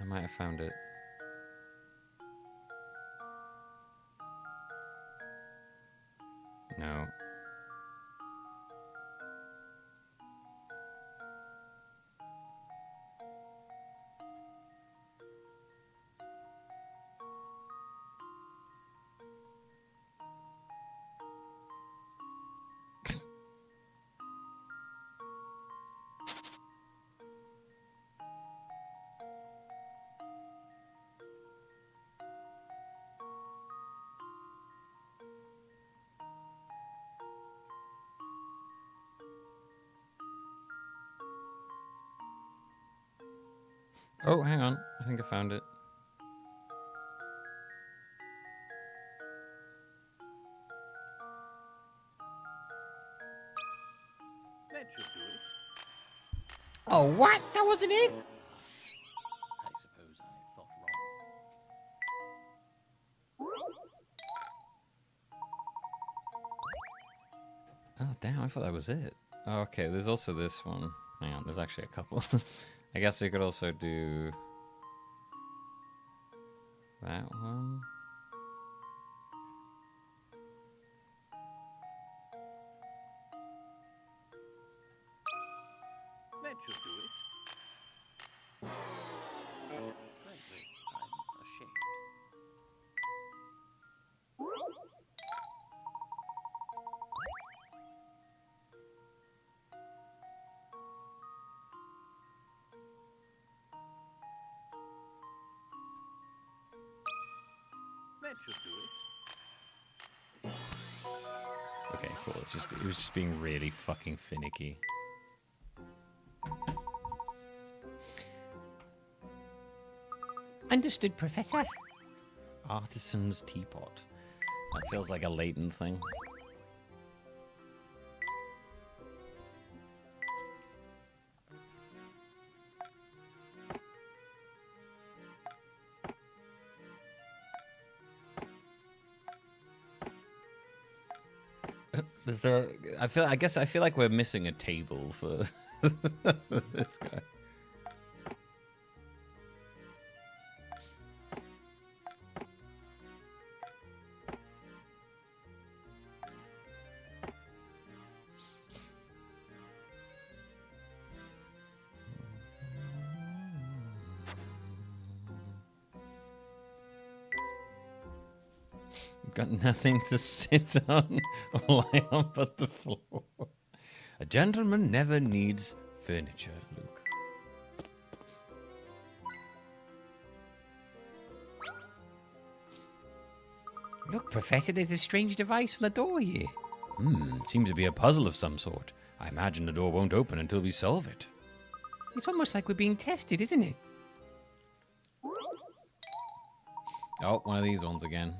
I might have found it. No. Oh, hang on. I think I found it. That should do it. Oh, what? That wasn't it? I suppose I thought wrong. Oh, damn, I thought that was it. Oh, okay, there's also this one. Hang on, there's actually a couple. I guess we could also do that one. That should do it. Frankly, I'm ashamed. That should do it. Okay, cool. It was just being really fucking finicky. Understood, Professor. Artisan's teapot. That feels like a Layton thing. I guess I feel like we're missing a table for this guy. Got nothing to sit on or lie on but the floor. A gentleman never needs furniture, Luke. Look, Professor, there's a strange device on the door here. Seems to be a puzzle of some sort. I imagine the door won't open until we solve it. It's almost like we're being tested, isn't it? Oh, one of these ones again.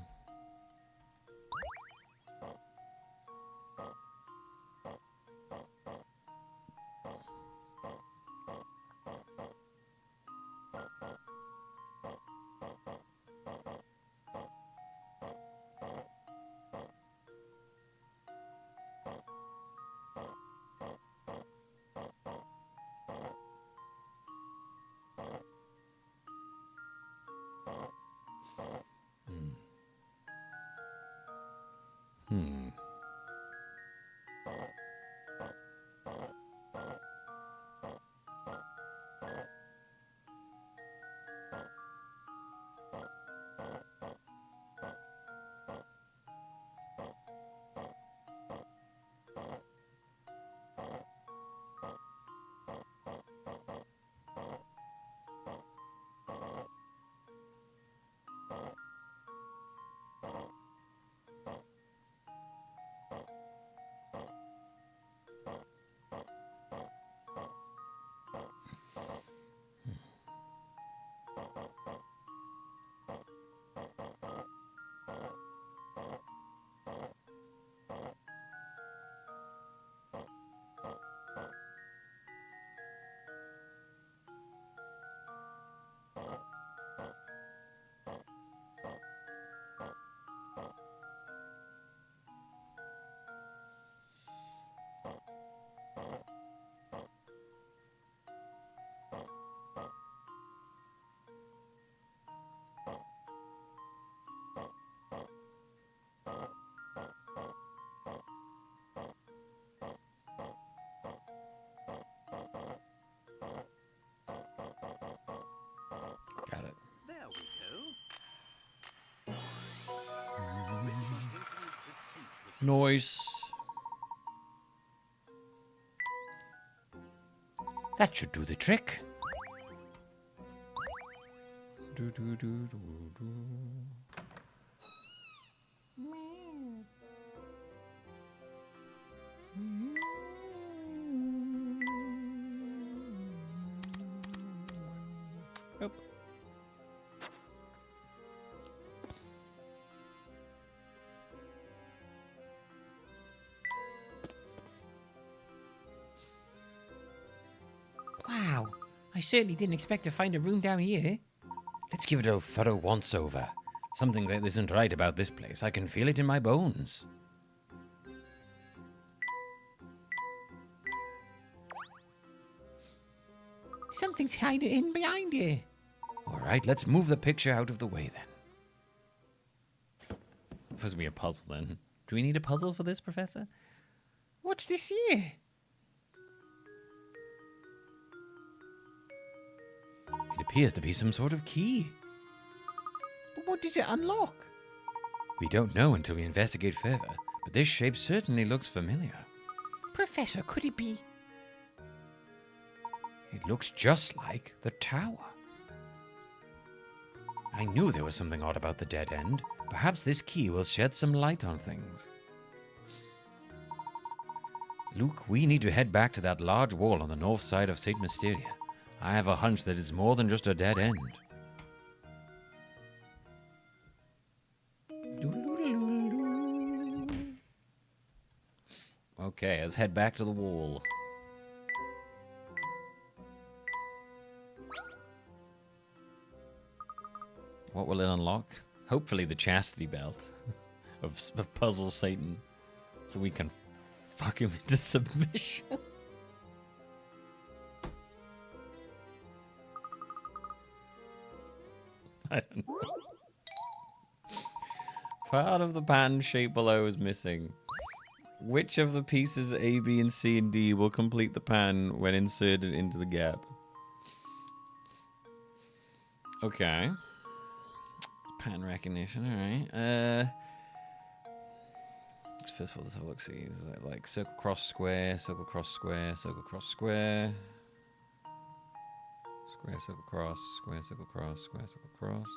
Got it. There we go. Critical thinking is the key to success. Noise. That should do the trick. Do, do, do, do, do. Nope. Wow, I certainly didn't expect to find a room down here. Let's give it a thorough once-over. Something that isn't right about this place. I can feel it in my bones. Something's hiding in behind here. All right, let's move the picture out of the way then. Supposed to be a puzzle then. Do we need a puzzle for this, Professor? What's this here? It appears to be some sort of key. But what does it unlock? We don't know until we investigate further, but this shape certainly looks familiar. Professor, could it be? It looks just like the tower. I knew there was something odd about the dead end. Perhaps this key will shed some light on things. Luke, we need to head back to that large wall on the north side of St. Mysteria. I have a hunch that it's more than just a dead end. Okay, let's head back to the wall. What will it unlock? Hopefully the chastity belt of Puzzle Satan. So we can fuck him into submission. I don't know. Part of the pan shape below is missing. Which of the pieces A, B, and C, and D will complete the pan when inserted into the gap? Okay. Pan recognition, alright. First of all, let's have a look. See, is it like circle, cross, square, circle, cross, square, circle, cross, square. Square, circle, cross, square, circle, cross, square, circle, cross.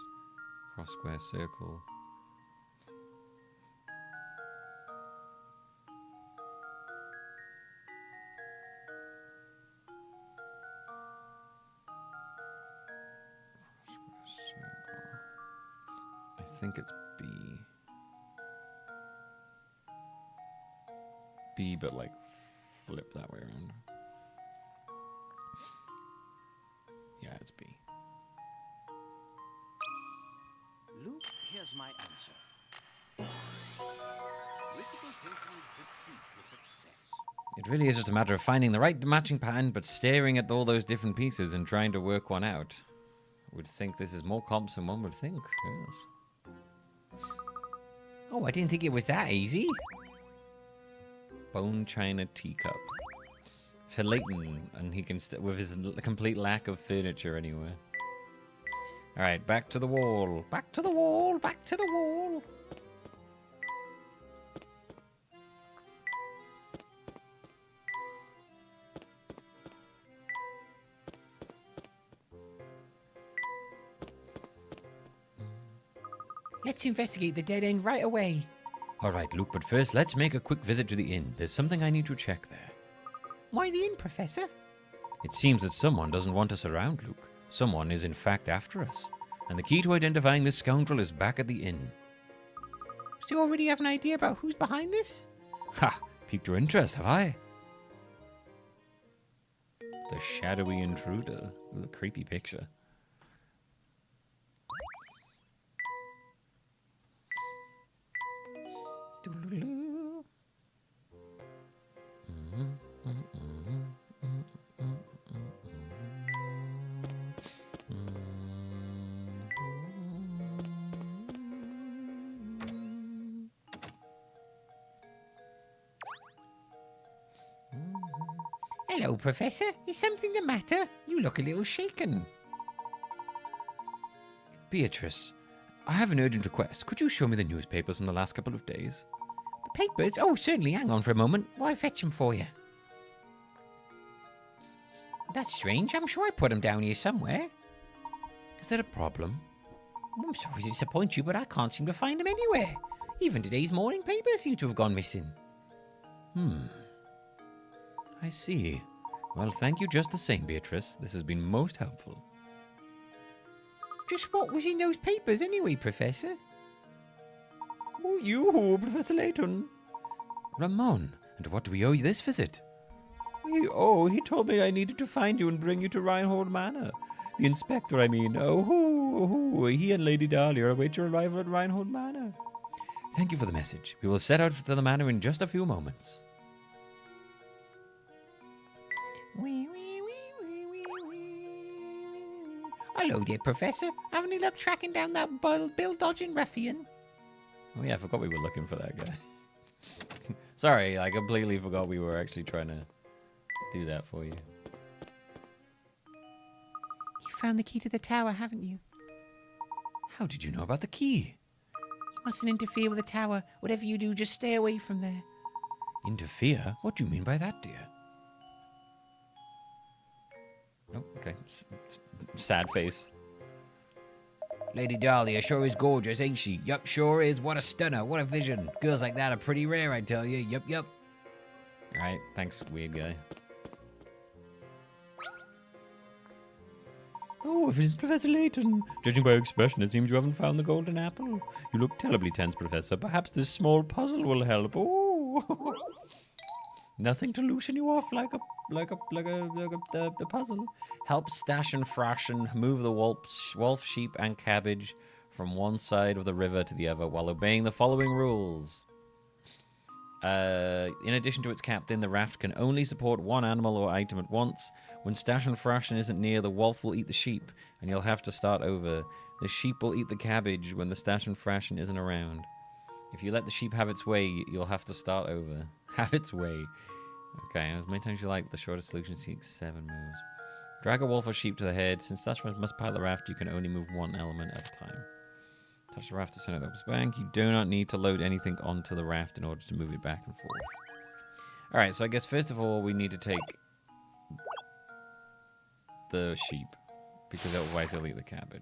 Cross, square, circle. I think it's B. B, but like flip that way around. Yeah, it's B. Luke, here's my answer. Critical thinking is the key to success. It really is just a matter of finding the right matching pattern, but staring at all those different pieces and trying to work one out. I would think this is more comps than one would think. Yes. Oh, I didn't think it was that easy. Bone china teacup. For Layton, and he can with his complete lack of furniture anywhere. All right, back to the wall. Back to the wall. Back to the wall. Let's investigate the dead end right away. All right, Luke, but first, let's make a quick visit to the inn. There's something I need to check there. Why the inn, Professor? It seems that someone doesn't want us around, Luke. Someone is in fact after us. And the key to identifying this scoundrel is back at the inn. Do you already have an idea about who's behind this? Ha! Piqued your interest, have I? The shadowy intruder. Ooh, a creepy picture. Hello, Professor. Is something the matter? You look a little shaken. Beatrice, I have an urgent request. Could you show me the newspapers from the last couple of days? The papers? Oh, certainly. Hang on for a moment while I fetch them for you. That's strange. I'm sure I put them down here somewhere. Is there a problem? I'm sorry to disappoint you, but I can't seem to find them anywhere. Even today's morning papers seem to have gone missing. I see. Well, thank you just the same, Beatrice. This has been most helpful. Just what was in those papers anyway, Professor? Oh, you, Professor Layton. Ramon, and what do we owe you this visit? He told me I needed to find you and bring you to Reinhold Manor. The inspector, I mean. He and Lady Dahlia await your arrival at Reinhold Manor. Thank you for the message. We will set out to the manor in just a few moments. Hello there, Professor. Have any luck tracking down that bill-dodging ruffian? Oh yeah, I forgot we were looking for that guy. Sorry, I completely forgot we were actually trying to do that for you. You found the key to the tower, haven't you? How did you know about the key? You mustn't interfere with the tower. Whatever you do, just stay away from there. Interfere? What do you mean by that, dear? Oh, okay. Sad face. Lady Dahlia sure is gorgeous, ain't she? Yup, sure is. What a stunner. What a vision. Girls like that are pretty rare, I tell you. Yup. Alright, thanks, weird guy. Oh, if it's Professor Layton. Judging by your expression, it seems you haven't found the golden apple. You look terribly tense, Professor. Perhaps this small puzzle will help. Oh, nothing to loosen you off like the puzzle. Help Stash and Frashen move the wolf, sheep, and cabbage from one side of the river to the other while obeying the following rules. In addition to its captain, the raft can only support one animal or item at once. When Stash and Frashen isn't near, the wolf will eat the sheep, and you'll have to start over. The sheep will eat the cabbage when the Stash and Frashen isn't around. If you let the sheep have its way, you'll have to start over. Have its way. Okay, as many times as you like, the shortest solution seeks 7 moves. Drag a wolf or sheep to the head. Since Stash must pilot the raft, you can only move one element at a time. Touch the raft to center of the bank. You do not need to load anything onto the raft in order to move it back and forth. Alright, so I guess first of all we need to take the sheep, because otherwise it'll eat the cabbage.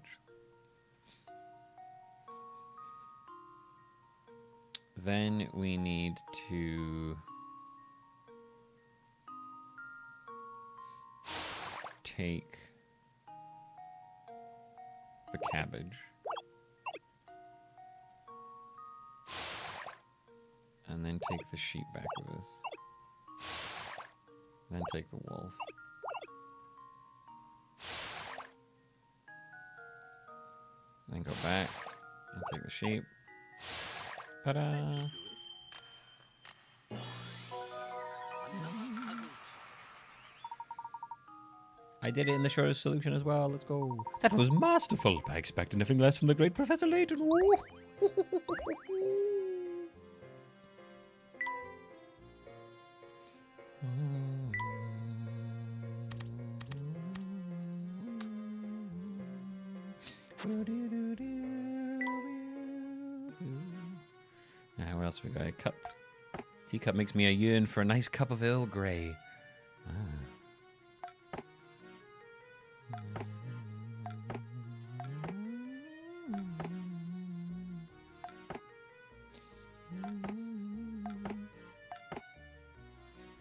Then we need to take the cabbage. And then take the sheep back with us. Then take the wolf. Then go back and take the sheep. Ta-da! I did it in the shortest solution as well. Let's go. That was masterful. I expected nothing less from the great Professor Layton. Now, what else we got? A cup. Teacup makes me a yearn for a nice cup of Earl Grey.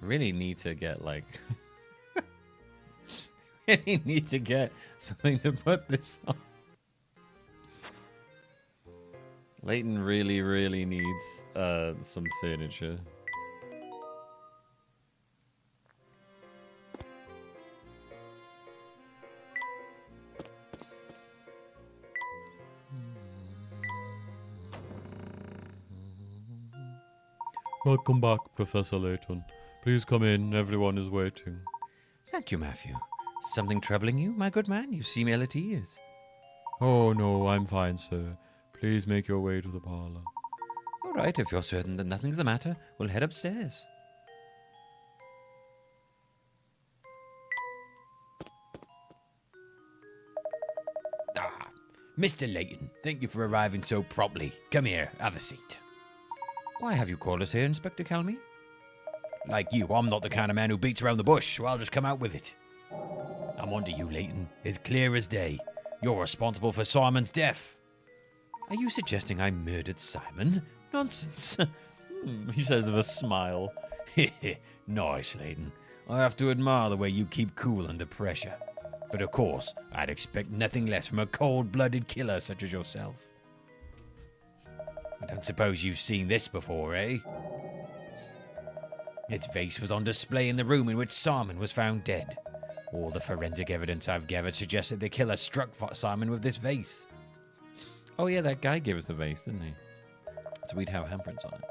Really need to get like really need to get something to put this on. Layton really needs some furniture. Welcome back, Professor Layton. Please come in. Everyone is waiting. Thank you, Matthew. Something troubling you, my good man? You seem ill at ease. Oh, no, I'm fine, sir. Please make your way to the parlor. All right, if you're certain that nothing's the matter, we'll head upstairs. Mr. Layton, thank you for arriving so promptly. Come here, have a seat. Why have you called us here, Inspector Calmy? Like you, I'm not the kind of man who beats around the bush, so I'll just come out with it. I'm onto you, Layton. It's clear as day. You're responsible for Simon's death. Are you suggesting I murdered Simon? Nonsense. He says with a smile. Nice, Layton. I have to admire the way you keep cool under pressure. But of course, I'd expect nothing less from a cold-blooded killer such as yourself. I don't suppose you've seen this before, eh? Its vase was on display in the room in which Simon was found dead. All the forensic evidence I've gathered suggests that the killer struck Simon with this vase. Oh yeah, that guy gave us the vase, didn't he? So we'd have handprints on it.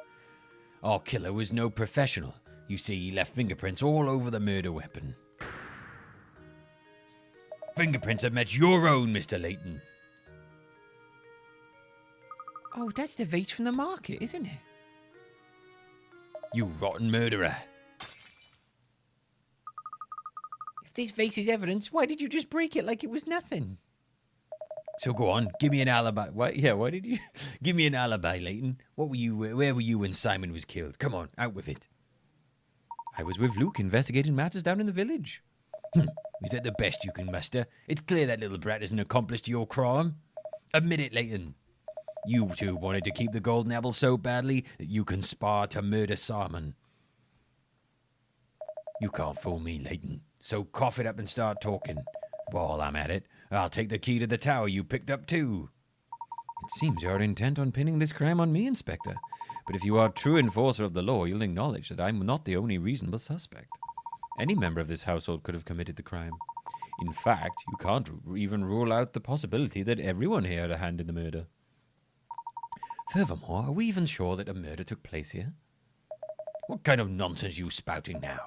Our killer was no professional. You see, he left fingerprints all over the murder weapon. Fingerprints that match your own, Mr. Layton. Oh, that's the vase from the market, isn't it? You rotten murderer. If this vase is evidence, why did you just break it like it was nothing? So go on, give me an alibi. Why did you... Give me an alibi, Layton. Where were you when Simon was killed? Come on, out with it. I was with Luke investigating matters down in the village. Is that the best you can muster? It's clear that little brat is an accomplice to your crime. Admit it, Layton. You two wanted to keep the golden apple so badly that you conspired to murder Simon. You can't fool me, Layton. So cough it up and start talking. While I'm at it, I'll take the key to the tower you picked up too. It seems you're intent on pinning this crime on me, Inspector. But if you are true enforcer of the law, you'll acknowledge that I'm not the only reasonable suspect. Any member of this household could have committed the crime. In fact, you can't even rule out the possibility that everyone here had a hand in the murder. Furthermore, are we even sure that a murder took place here? What kind of nonsense are you spouting now?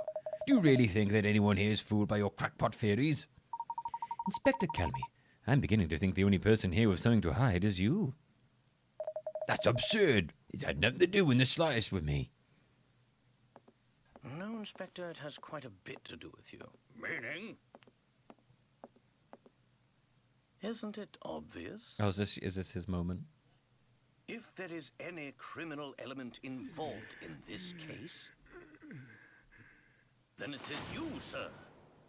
Do you really think that anyone here is fooled by your crackpot theories? Inspector Calmy, I'm beginning to think the only person here with something to hide is you. That's absurd. It had nothing to do in the slightest with me. No, Inspector, it has quite a bit to do with you. Meaning? Isn't it obvious? Oh, is this his moment? If there is any criminal element involved in this case, then it is you, sir.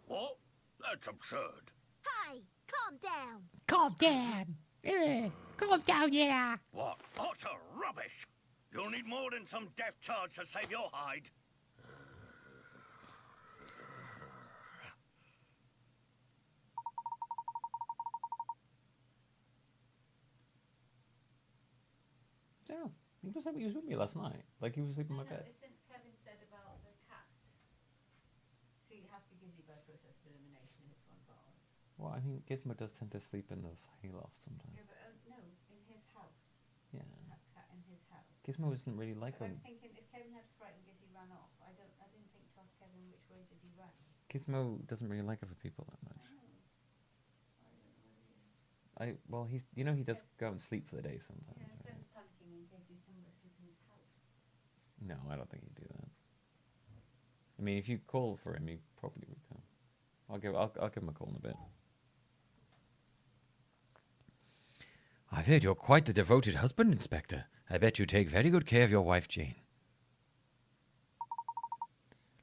What? That's absurd. Hey, calm down. Calm down. Calm down, yeah. What utter rubbish! You'll need more than some death charge to save your hide. No, he was with me last night. Like he was sleeping in my bed. Since Kevin said about the cat. See, it has to be busy by process of elimination if it's one of ours. Well, I mean, Gizmo does tend to sleep in the hayloft sometimes. Yeah, but no, in his house. Yeah. That cat in his house. Gizmo isn't really like But him. I'm thinking if Kevin had frightened Gizzy ran off, I didn't think to ask Kevin which way did he run. Gizmo doesn't really like other people that much. Well, he does go out and sleep for the day sometimes. Yeah, right? Kevin's panicking in case he's somewhere asleep in his house. No, I don't think he'd do that. I mean, if you call for him, he probably would come. I'll give him a call in a bit. I've heard you're quite the devoted husband, Inspector. I bet you take very good care of your wife, Jane.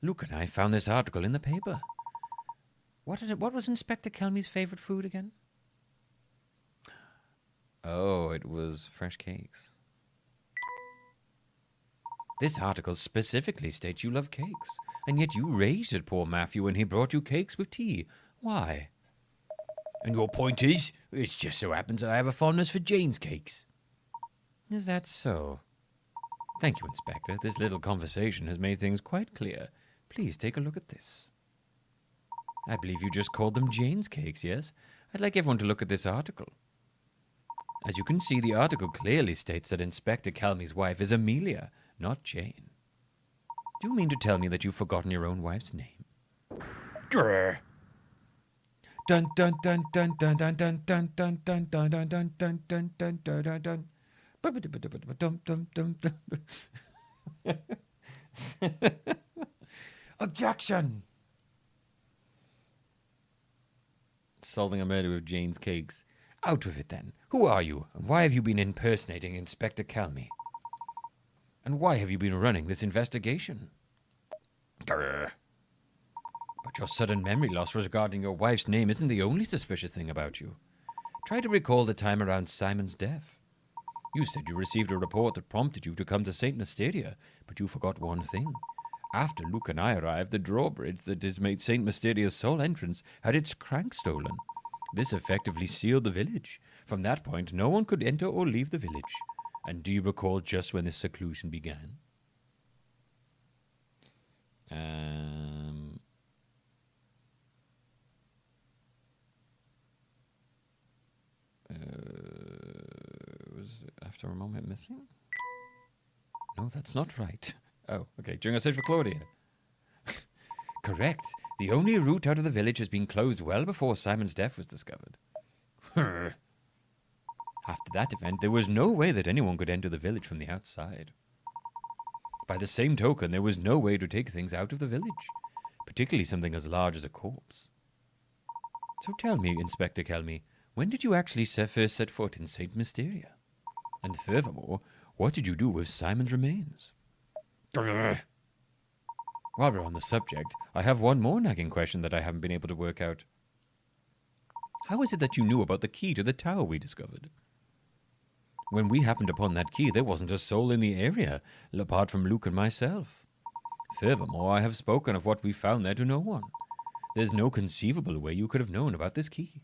Luke and I found this article in the paper. What was Inspector Kelmy's favorite food again? Oh, it was fresh cakes. This article specifically states you love cakes, and yet you raged at poor Matthew when he brought you cakes with tea. Why? And your point is, it just so happens I have a fondness for Jane's cakes. Is that so? Thank you, Inspector. This little conversation has made things quite clear. Please take a look at this. I believe you just called them Jane's cakes, yes? I'd like everyone to look at this article. As you can see, the article clearly states that Inspector Calmy's wife is Amelia, not Jane. Do you mean to tell me that you've forgotten your own wife's name? Grr. Dun dun dun dun dun dun dun dun dun dun dun dun dun dun dun dun dun dun dun. Objection! Solving a murder with Jane's cakes. Out with it then. Who are you, and why have you been impersonating Inspector Calmy? And why have you been running this investigation? Grr. But your sudden memory loss regarding your wife's name isn't the only suspicious thing about you. Try to recall the time around Simon's death. You said you received a report that prompted you to come to St. Mysteria, but you forgot one thing. After Luke and I arrived, the drawbridge that has made St. Mysteria's sole entrance had its crank stolen. This effectively sealed the village. From that point, no one could enter or leave the village. And do you recall just when this seclusion began? Was after a moment missing? No, that's not right. Oh, okay. During a search for Claudia. Correct. The only route out of the village has been closed well before Simon's death was discovered. After that event, there was no way that anyone could enter the village from the outside. By the same token, there was no way to take things out of the village, particularly something as large as a corpse. So tell me, Inspector Kelmy, when did you actually first set foot in St. Mysteria? And furthermore, what did you do with Simon's remains? While we're on the subject, I have one more nagging question that I haven't been able to work out. How is it that you knew about the key to the tower we discovered? When we happened upon that key, there wasn't a soul in the area, apart from Luke and myself. Furthermore, I have spoken of what we found there to no one. There's no conceivable way you could have known about this key.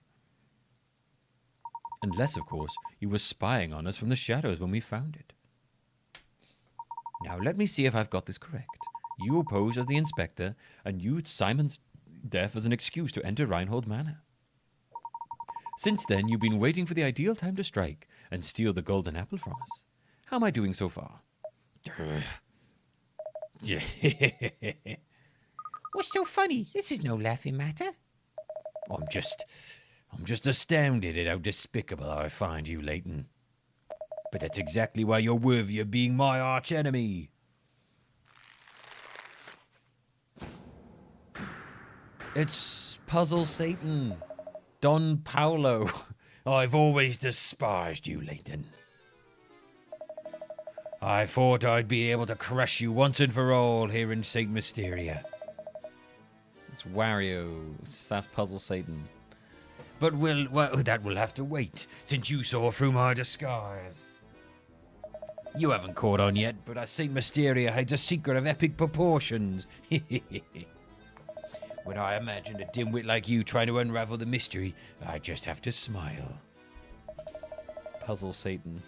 Unless, of course, you were spying on us from the shadows when we found it. Now, let me see if I've got this correct. You posed as the inspector, and used Simon's death as an excuse to enter Reinhold Manor. Since then, you've been waiting for the ideal time to strike and steal the golden apple from us. How am I doing so far? What's so funny? This is no laughing matter. I'm just astounded at how despicable I find you, Layton. But that's exactly why you're worthy of being my arch-enemy. It's Puzzle Satan. Don Paolo. I've always despised you, Layton. I thought I'd be able to crush you once and for all here in St. Mysteria. It's Wario. That's Puzzle Satan. But that will have to wait, since you saw through my disguise. You haven't caught on yet, but St. Mysteria hides a secret of epic proportions. When I imagined a dimwit like you trying to unravel the mystery, I just have to smile. Puzzle Satan.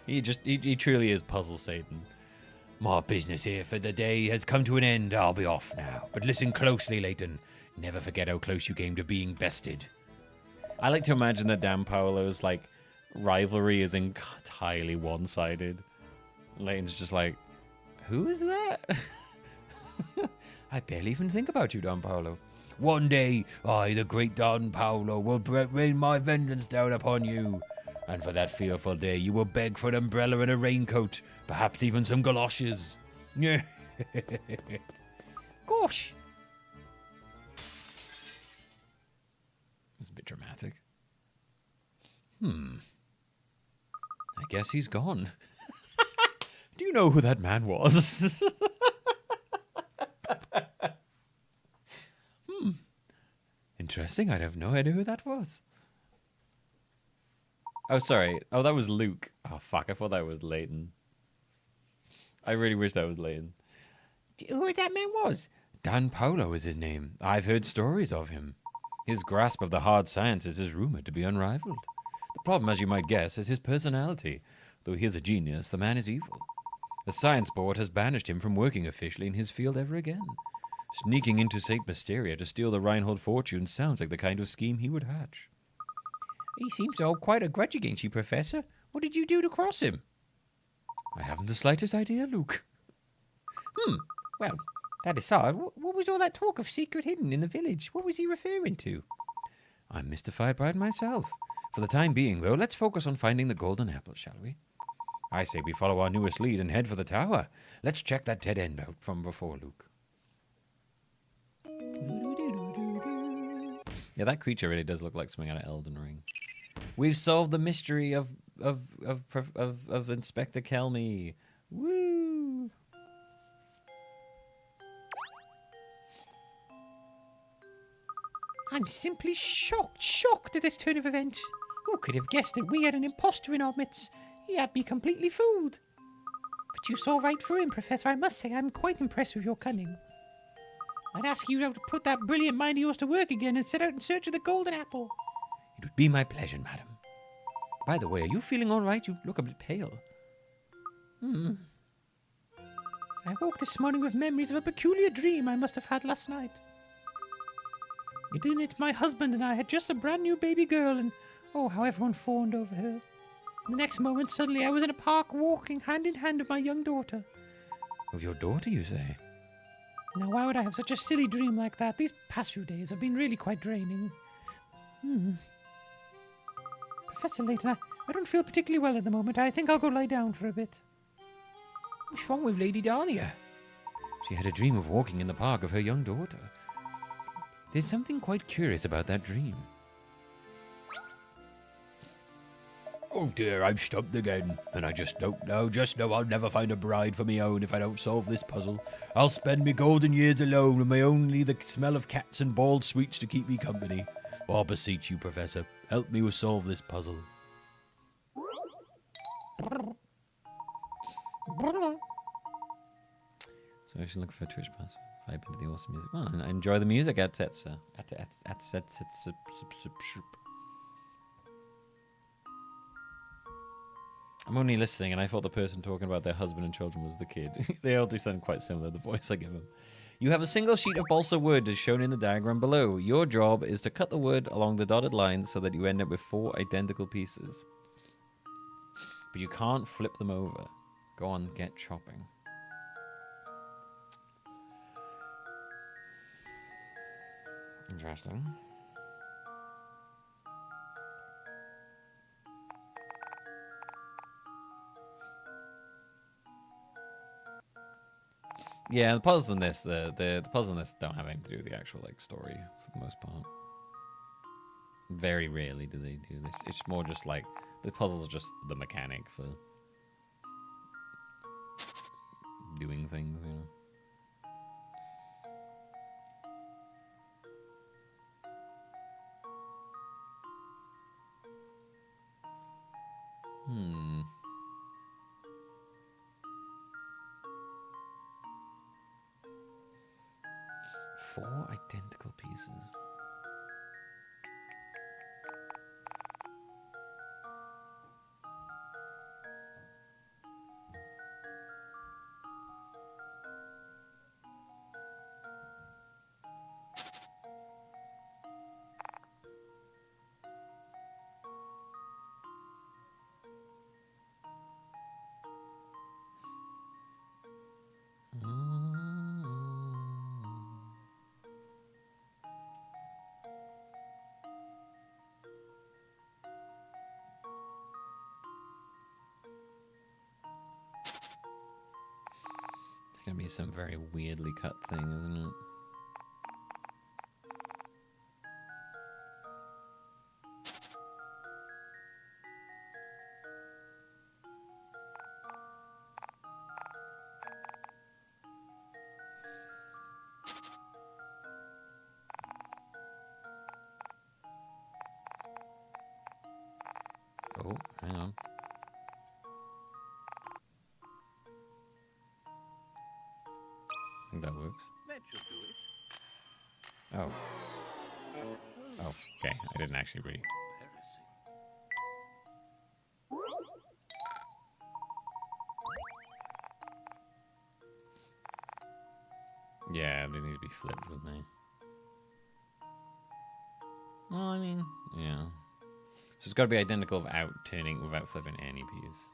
He truly is Puzzle Satan. My business here for the day has come to an end. I'll be off now. But listen closely, Layton. Never forget how close you came to being bested. I like to imagine that Dan Paolo's rivalry is entirely one-sided. Layton's just like, who is that? I barely even think about you, Don Paolo. One day, I, the great Don Paolo, will rain my vengeance down upon you. And for that fearful day, you will beg for an umbrella and a raincoat, perhaps even some galoshes. Gosh. It's a bit dramatic. I guess he's gone. Do you know who that man was? Interesting. I'd have no idea who that was. Oh, sorry. Oh, that was Luke. Oh, fuck. I thought that was Layton. I really wish that was Layton. Do you know who that man was? Dan Paolo is his name. I've heard stories of him. His grasp of the hard sciences is rumored to be unrivaled. The problem, as you might guess, is his personality. Though he is a genius, the man is evil. The Science Board has banished him from working officially in his field ever again. Sneaking into St. Mysteria to steal the Reinhold fortune sounds like the kind of scheme he would hatch. He seems to hold quite a grudge against you, Professor. What did you do to cross him? I haven't the slightest idea, Luke. Well, that aside, what was all that talk of secret hidden in the village? What was he referring to? I'm mystified by it myself. For the time being, though, let's focus on finding the golden apple, shall we? I say we follow our newest lead and head for the tower. Let's check that dead end out from before, Luke. Yeah, that creature really does look like something out of Elden Ring. We've solved the mystery of Inspector Kelmy. Woo! I'm simply shocked at this turn of events. Who could have guessed that we had an imposter in our midst? He had me completely fooled. But you saw right through him, Professor. I must say I'm quite impressed with your cunning. I'd ask you to put that brilliant mind of yours to work again and set out in search of the golden apple. It would be my pleasure, madam. By the way, are you feeling all right? You look a bit pale. I woke this morning with memories of a peculiar dream I must have had last night. In it, my husband and I had just a brand new baby girl, and oh, how everyone fawned over her. The next moment, suddenly, I was in a park walking hand in hand with my young daughter. Of your daughter, you say? Now, why would I have such a silly dream like that? These past few days have been really quite draining. Professor Layton, I don't feel particularly well at the moment. I think I'll go lie down for a bit. What's wrong with Lady Dahlia? She had a dream of walking in the park of her young daughter. There's something quite curious about that dream. Oh dear, I'm stumped again, and I just don't know. Just know I'll never find a bride for me own if I don't solve this puzzle. I'll spend me golden years alone with my only the smell of cats and bald sweets to keep me company. Oh, I beseech you, Professor, help me solve this puzzle. So I should look for Twitch Pass. Vibe into the awesome music. Well, I enjoy the music at Setsa. I'm only listening, and I thought the person talking about their husband and children was the kid. They all do sound quite similar, the voice I give them. You have a single sheet of balsa wood as shown in the diagram below. Your job is to cut the wood along the dotted lines so that you end up with 4 identical pieces. But you can't flip them over. Go on, get chopping. Interesting. Yeah, the puzzles in this, the puzzles in this don't have anything to do with the actual story for the most part. Very rarely do they do this. It's more just like the puzzles are just the mechanic for doing things, you know. Hmm. Four identical pieces. It's gonna be some very weirdly cut thing, isn't it? Hang on. I think that works. That should do it. Oh. Oh, okay. I didn't actually read. Embarrassing. Yeah, they need to be flipped with me. Well, I mean, yeah. So it's got to be identical without flipping any piece.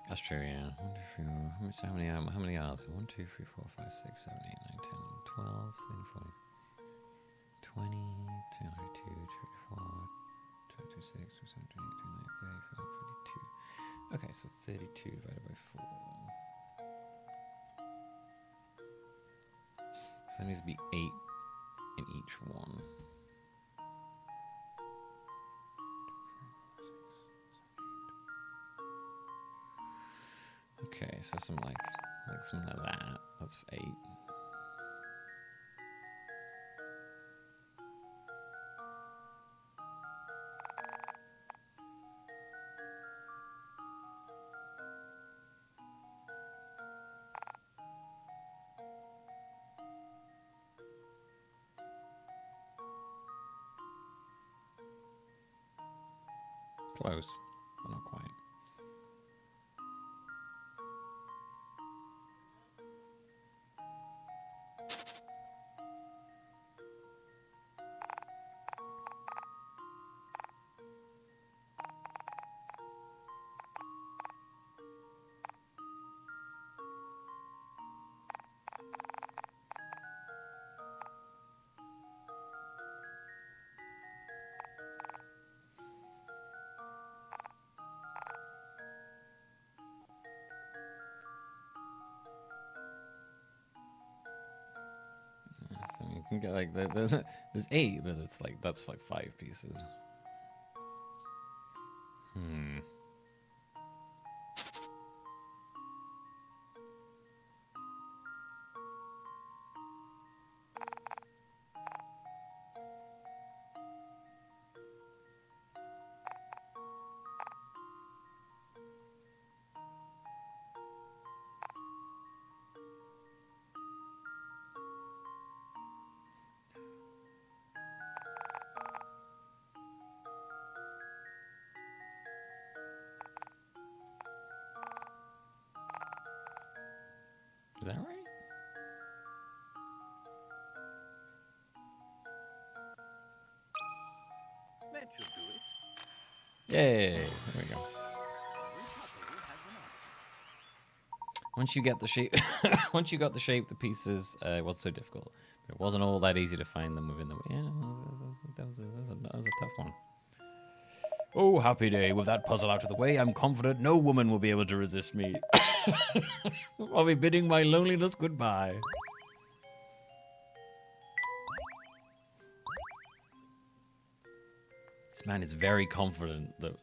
That's true, yeah. 1, 2, 3, how many are there? 1, 2, 3, 4, 5, 6, 7, 8, 9, 10, 12, 13, 14, 20, 22, 24, 26, 27, 28, 29, 30, 31, 32. Okay, so 32 divided by 4. So that needs to be 8 in each one. Okay, so something like that. That's 8. Close, but not quite. So you can get like there's 8, but that's like 5 pieces. Is that right? That should do it. Yay! There we go. Every puzzle has an answer. Once you get the shape, once you got the shape, the pieces wasn't so difficult. But it wasn't all that easy to find them within the. Yeah, that was a tough one. Oh, happy day! With that puzzle out of the way, I'm confident no woman will be able to resist me. I'll be bidding my loneliness goodbye. This man is very confident that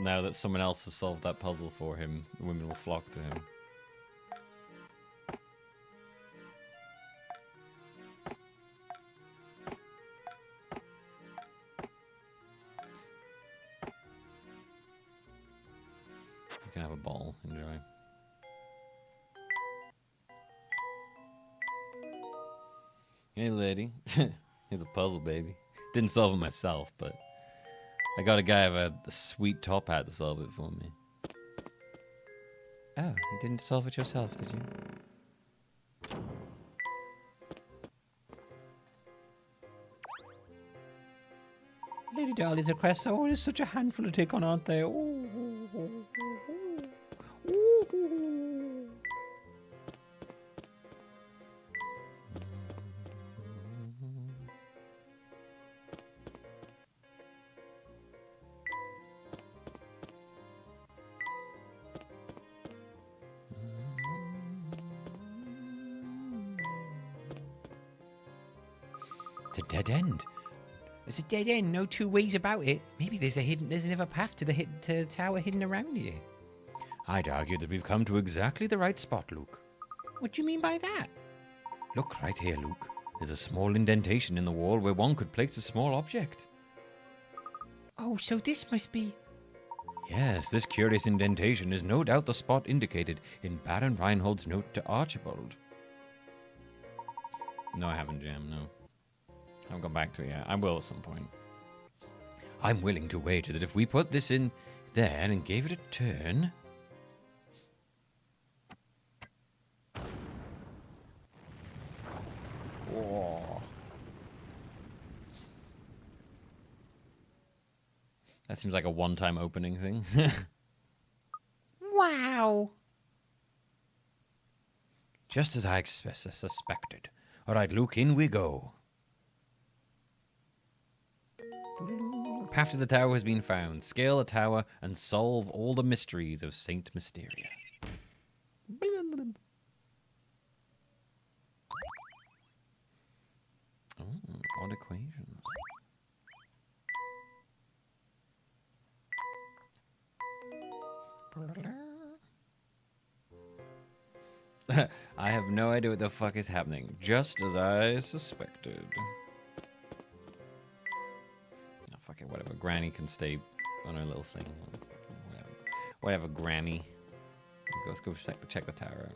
now that someone else has solved that puzzle for him, women will flock to him. You can have a ball. Enjoy. Hey, lady. Here's a puzzle, baby. Didn't solve it myself, but I got a guy with a sweet top hat to solve it for me. Oh, you didn't solve it yourself, did you? Lady Darling's a crest. Oh, it's such a handful to take on, aren't they? Oh. It's a dead end. It's a dead end, no two ways about it. Maybe there's another path to the tower hidden around here. I'd argue that we've come to exactly the right spot, Luke. What do you mean by that? Look right here, Luke. There's a small indentation in the wall where one could place a small object. Oh, so this must be... Yes, this curious indentation is no doubt the spot indicated in Baron Reinhold's note to Archibald. No, I haven't, Jam, no. I haven't gone back to it yet. I will at some point. I'm willing to wager that if we put this in there and gave it a turn... Whoa. That seems like a one-time opening thing. Wow! Just as I suspected. All right, Luke, in we go. The path to the tower has been found. Scale the tower and solve all the mysteries of Saint Mysteria. Oh, odd equation. I have no idea what the fuck is happening, just as I suspected. Oh, fuck it, whatever. Granny can stay on her little thing. Whatever, Grammy. Let's go check the tower out.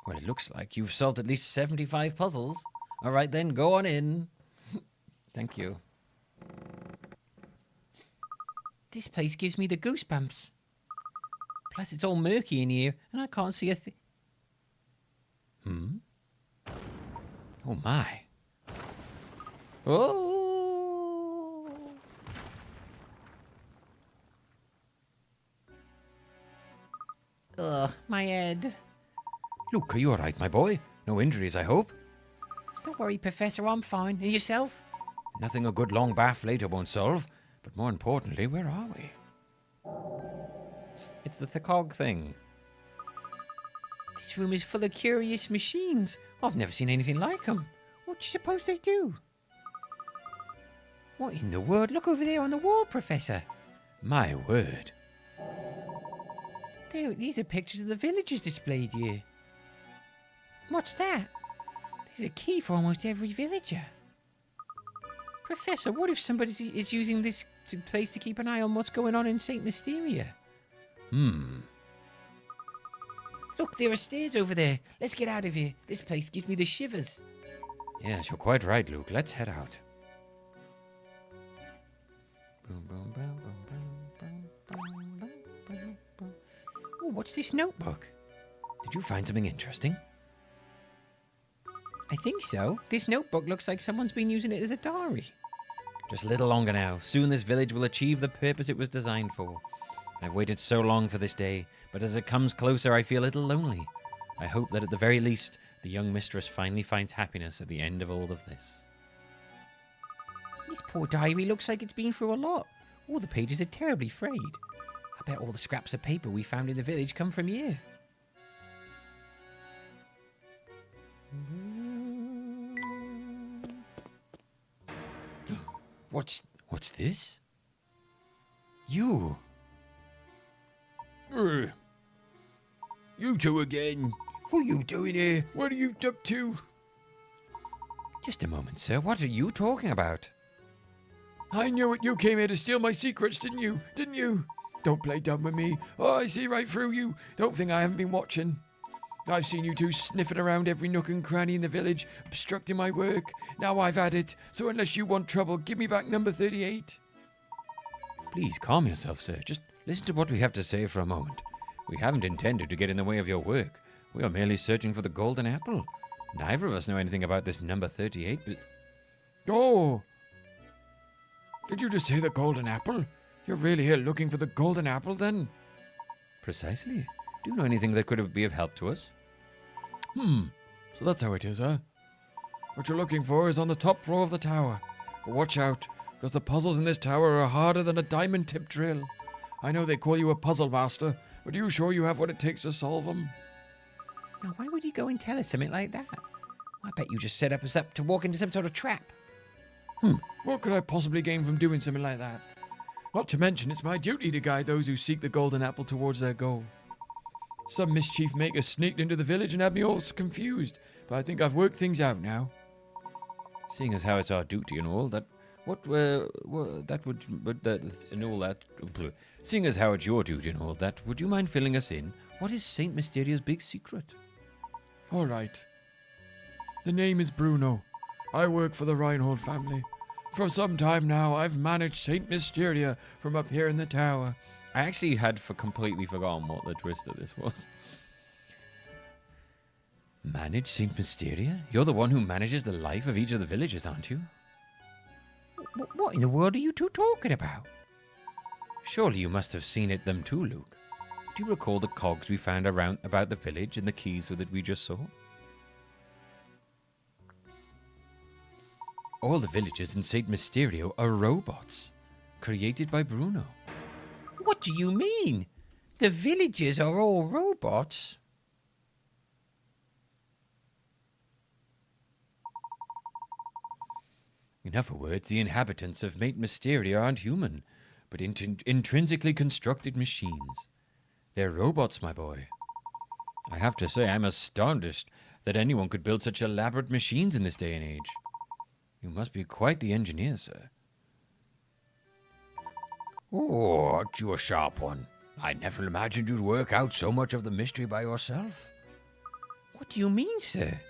Well, it looks like you've solved at least 75 puzzles. All right, then, go on in. Thank you. This place gives me the goosebumps. Plus, it's all murky in here, and I can't see a thing. Oh, my. Oh! Ugh, my head. Luke, are you all right, my boy? No injuries, I hope? Don't worry, Professor, I'm fine. And yourself? Nothing a good long bath later won't solve. But more importantly, where are we? It's the Thicog thing. This room is full of curious machines. I've never seen anything like them. What do you suppose they do? What in the world? Look over there on the wall, Professor. My word. These are pictures of the villagers displayed here. What's that? There's a key for almost every villager. Professor, what if somebody is using this place to keep an eye on what's going on in St. Mysteria? Look, there are stairs over there. Let's get out of here. This place gives me the shivers. Yes, you're quite right, Luke. Let's head out. Oh, what's this notebook? Did you find something interesting? I think so. This notebook looks like someone's been using it as a diary. Just a little longer now. Soon this village will achieve the purpose it was designed for. I've waited so long for this day, but as it comes closer, I feel a little lonely. I hope that at the very least, the young mistress finally finds happiness at the end of all of this. This poor diary looks like it's been through a lot. All the pages are terribly frayed. I bet all the scraps of paper we found in the village come from here. What's this? You! You two again. What are you doing here? What are you up to? Just a moment, sir. What are you talking about? I knew it. You came here to steal my secrets, didn't you? Didn't you? Don't play dumb with me. Oh, I see right through you. Don't think I haven't been watching. I've seen you two sniffing around every nook and cranny in the village, obstructing my work. Now I've had it. So unless you want trouble, give me back number 38. Please calm yourself, sir. Just listen to what we have to say for a moment. We haven't intended to get in the way of your work. We are merely searching for the golden apple. Neither of us know anything about this number 38, but... Oh! Did you just say the golden apple? You're really here looking for the golden apple, then? Precisely. Do you know anything that could be of help to us? So that's how it is, huh? What you're looking for is on the top floor of the tower. But watch out, because the puzzles in this tower are harder than a diamond tip drill. I know they call you a puzzle master, but are you sure you have what it takes to solve them? Now, why would you go and tell us something like that? I bet you just set us up to walk into some sort of trap. What could I possibly gain from doing something like that? Not to mention, it's my duty to guide those who seek the golden apple towards their goal. Some mischief maker sneaked into the village and had me all seeing as how it's our duty and all that, seeing as how it's your duty and all that, would you mind filling us in? What is Saint Mysteria's big secret? All right. The name is Bruno. I work for the Reinhold family. For some time now, I've managed Saint Mysteria from up here in the tower. I actually had completely forgotten what the twist of this was. Manage Saint Mysteria? You're the one who manages the life of each of the villagers, aren't you? What in the world are you two talking about? Surely you must have seen them too, Luke. Do you recall the cogs we found around about the village and the keys that we just saw? All the villagers in Saint Mysterio are robots, created by Bruno. What do you mean? The villagers are all robots? In other words, the inhabitants of Saint Mysteria aren't human, but intrinsically constructed machines. They're robots, my boy. I have to say, I'm astonished that anyone could build such elaborate machines in this day and age. You must be quite the engineer, sir. Oh, aren't you a sharp one? I never imagined you'd work out so much of the mystery by yourself. What do you mean, sir?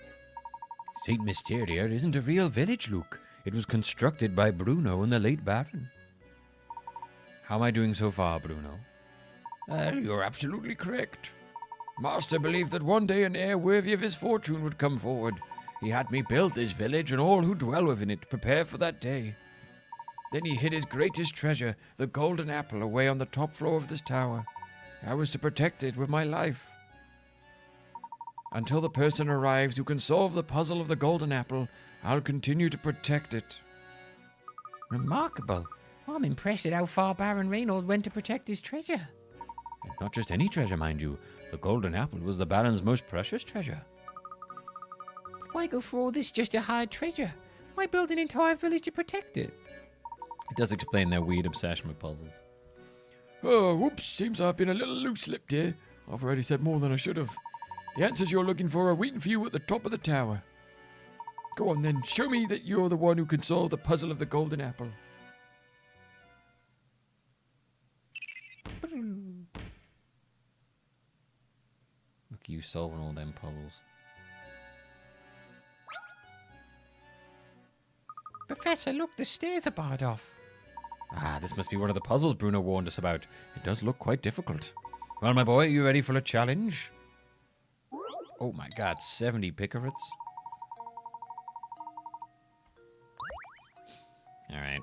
Saint Mysteria isn't a real village, Luke. It was constructed by Bruno and the late Baron. How am I doing so far, Bruno? You're absolutely correct. Master believed that one day an heir worthy of his fortune would come forward. He had me build this village and all who dwell within it prepare for that day. Then he hid his greatest treasure, the golden apple, away on the top floor of this tower. I was to protect it with my life. Until the person arrives who can solve the puzzle of the golden apple, I'll continue to protect it. Remarkable. I'm impressed at how far Baron Reynold went to protect his treasure. Not just any treasure, mind you. The golden apple was the Baron's most precious treasure. Why go for all this just to hide treasure? Why build an entire village to protect it? It does explain their weird obsession with puzzles. Oh, whoops, seems I've been a little loose-lipped here. I've already said more than I should have. The answers you're looking for are waiting for you at the top of the tower. Go on then, show me that you're the one who can solve the puzzle of the golden apple. Look at you solving all them puzzles. Professor, look, the stairs are barred off. Ah, this must be one of the puzzles Bruno warned us about. It does look quite difficult. Well, my boy, are you ready for a challenge? Oh my god, 70 picarets? Alright.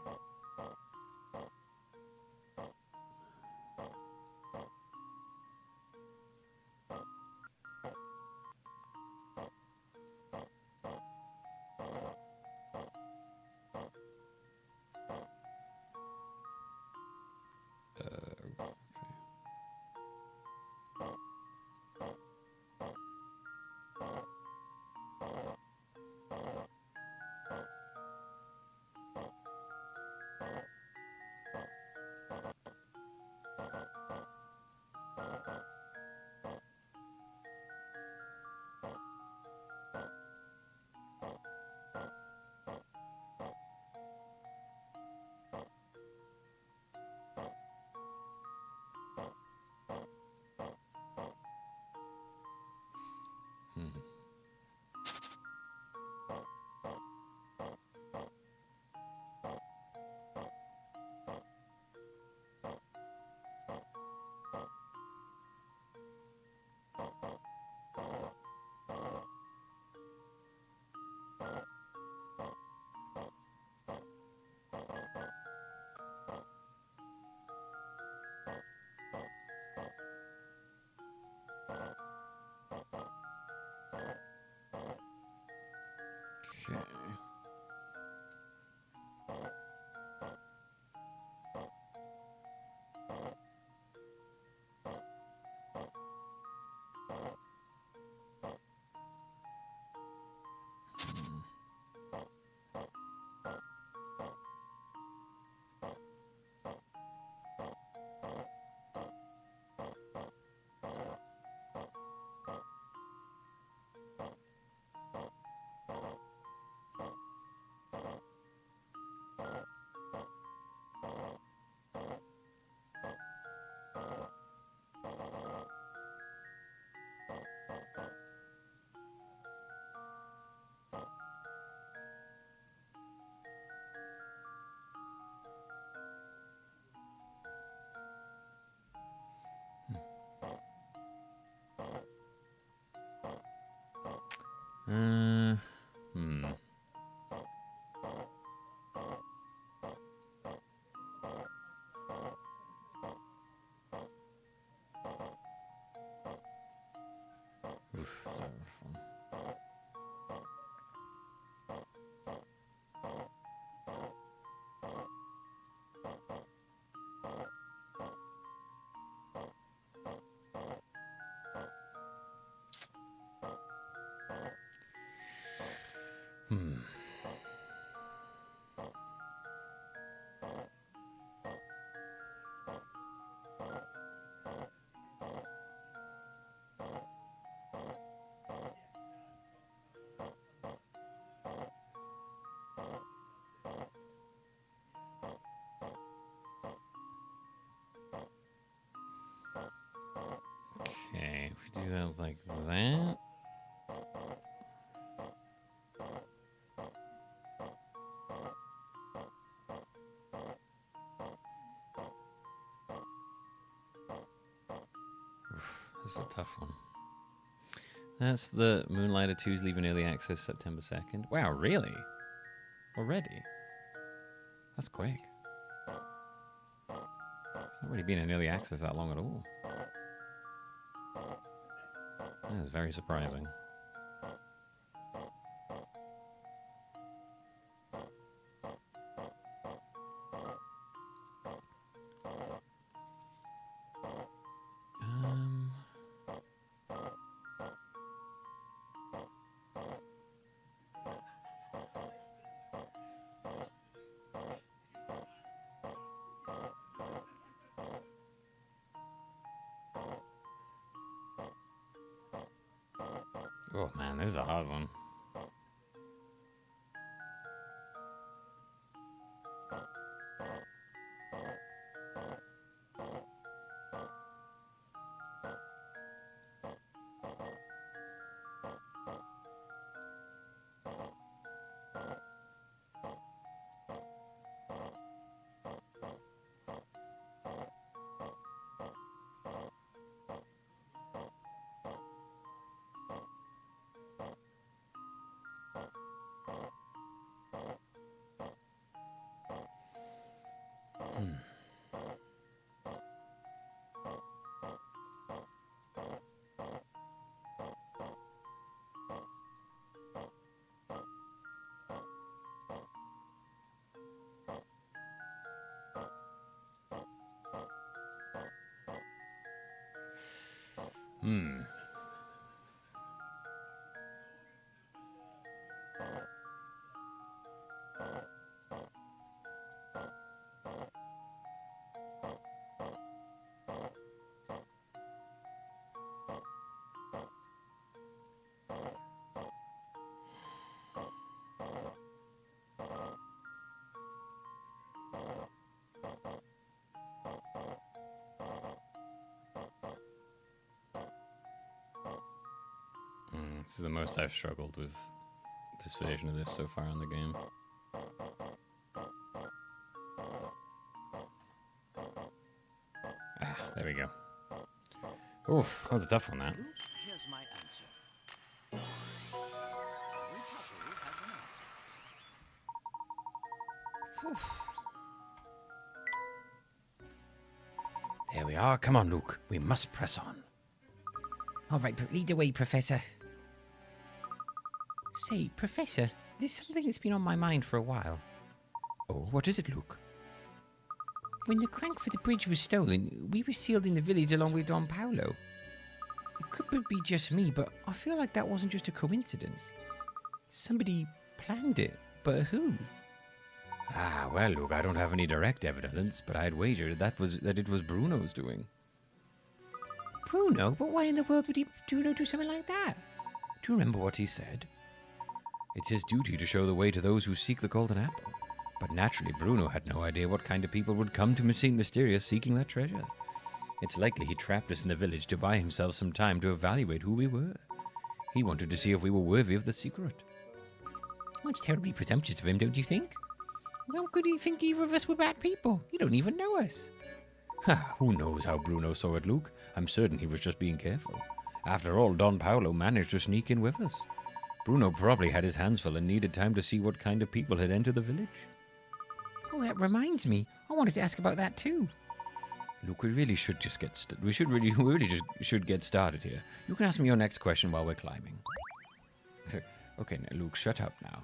Okay. This is a tough one. That's the Moonlighter 2's leaving early access September 2nd. Wow, really? Already? That's quick. It's not really been in early access that long at all. That is very surprising. Oh man, this is a hard one. This is the most I've struggled with this version of this so far in the game. Ah, there we go. Oof, that was a tough one, that. Here's my answer. Every puzzle has an answer. Oof. There we are. Come on, Luke. We must press on. All right, lead the way, Professor. Say, Professor, there's something that's been on my mind for a while. Oh, what is it, Luke? When the crank for the bridge was stolen, we were sealed in the village along with Don Paolo. It could be just me, but I feel like that wasn't just a coincidence. Somebody planned it, but who? Ah, well, Luke, I don't have any direct evidence, but I'd wager that it was Bruno's doing. Bruno? But why in the world would Bruno do something like that? Do you remember what he said? It's his duty to show the way to those who seek the golden apple. But naturally, Bruno had no idea what kind of people would come to St. Mysterious seeking that treasure. It's likely he trapped us in the village to buy himself some time to evaluate who we were. He wanted to see if we were worthy of the secret. Well, it's terribly presumptuous of him, don't you think? How could he think either of us were bad people? You don't even know us. Who knows how Bruno saw it, Luke? I'm certain he was just being careful. After all, Don Paolo managed to sneak in with us. Bruno probably had his hands full and needed time to see what kind of people had entered the village. Oh, that reminds me. I wanted to ask about that too. Luke, we really should just get should get started here. You can ask me your next question while we're climbing. Okay, now, Luke, shut up now.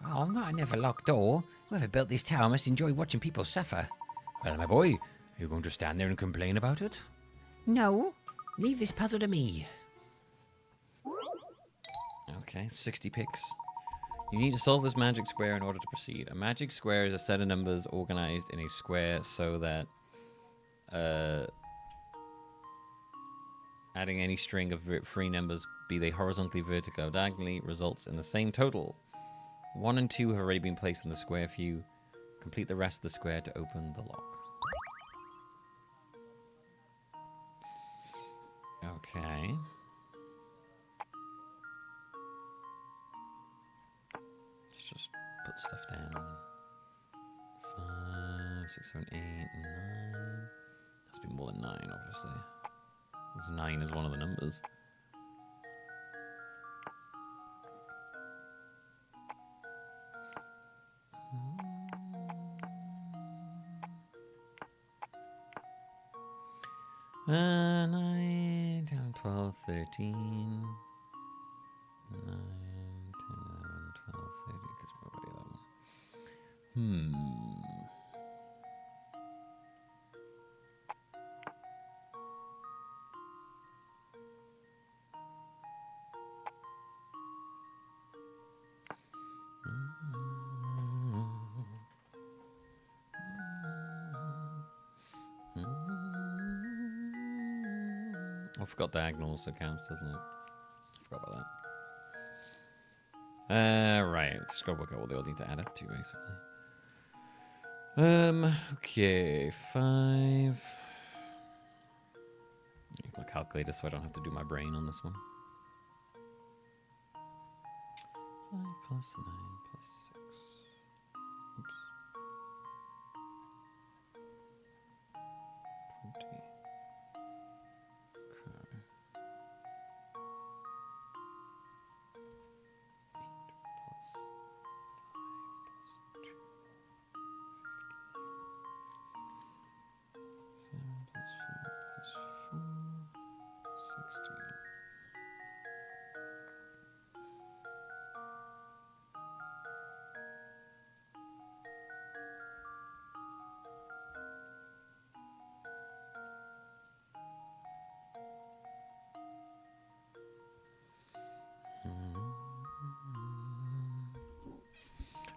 Oh, not another locked door. Whoever built this tower must enjoy watching people suffer. Well, my boy, are you going to stand there and complain about it? No. Leave this puzzle to me. Okay, 60 picks. You need to solve this magic square in order to proceed. A magic square is a set of numbers organized in a square so that adding any string of free numbers, be they horizontally, vertically, or diagonally, results in the same total. 1 and 2 have already been placed in the square view. Complete the rest of the square to open the lock. Okay. Let's just put stuff down. 5, 6, 7, 8, 9. Has to be more than 9, obviously. Because 9 is one of the numbers. Uh, 9, 10, 12, 13. 9, 10, 11, 12, 13. Because we're already at that one. I forgot diagonal also counts, doesn't it? I forgot about that. Right. Let's go work out what they all need to add up to, basically. Okay. 5. Use my calculator so I don't have to do my brain on this one. 5 plus 9 plus 6. Oops. 20.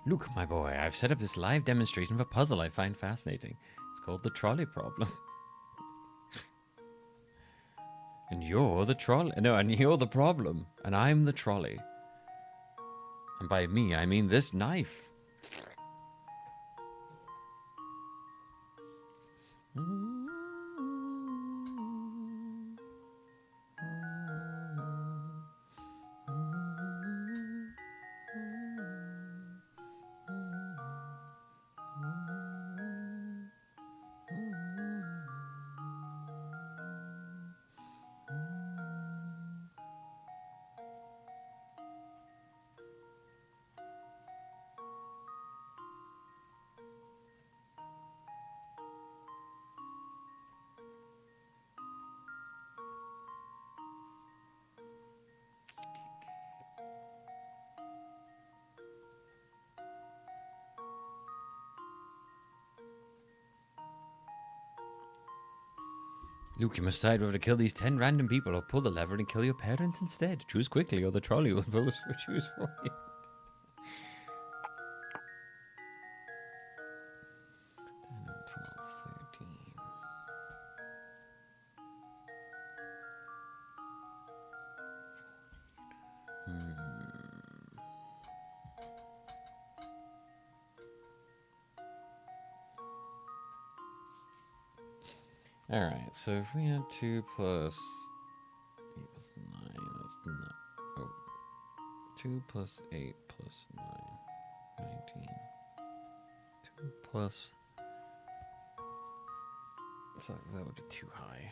Look, my boy, I've set up this live demonstration of a puzzle I find fascinating. It's called the trolley problem. And you're the trolley. No, and you're the problem. And I'm the trolley. And by me, I mean this knife. Luke, you must decide whether to kill these 10 random people or pull the lever and kill your parents instead. Choose quickly or the trolley will choose for you. 10, 12, 13. Alright, so if we had 2 plus 8 plus 9, that's not. Oh. 2 plus 8 plus 9. 19. 2 plus. So that would be too high.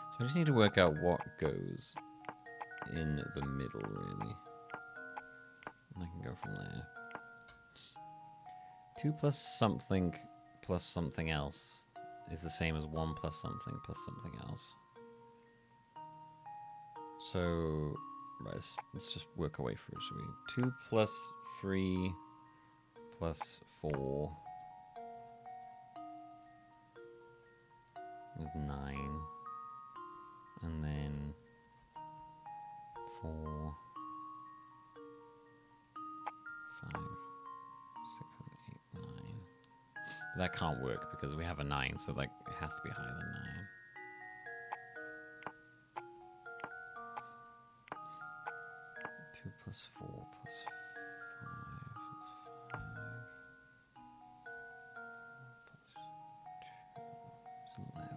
So I just need to work out what goes in the middle, really. And I can go from there. 2 plus something else is the same as 1 plus something else. So, right, let's just work our way through. So we 2 plus 3 plus 4 is 9. And then 4, 5, 6, 7, 8, 9. But that can't work because we have a 9, so like it has to be higher than 9. plus 4 plus 5 is 5. 4 plus 2 is 11.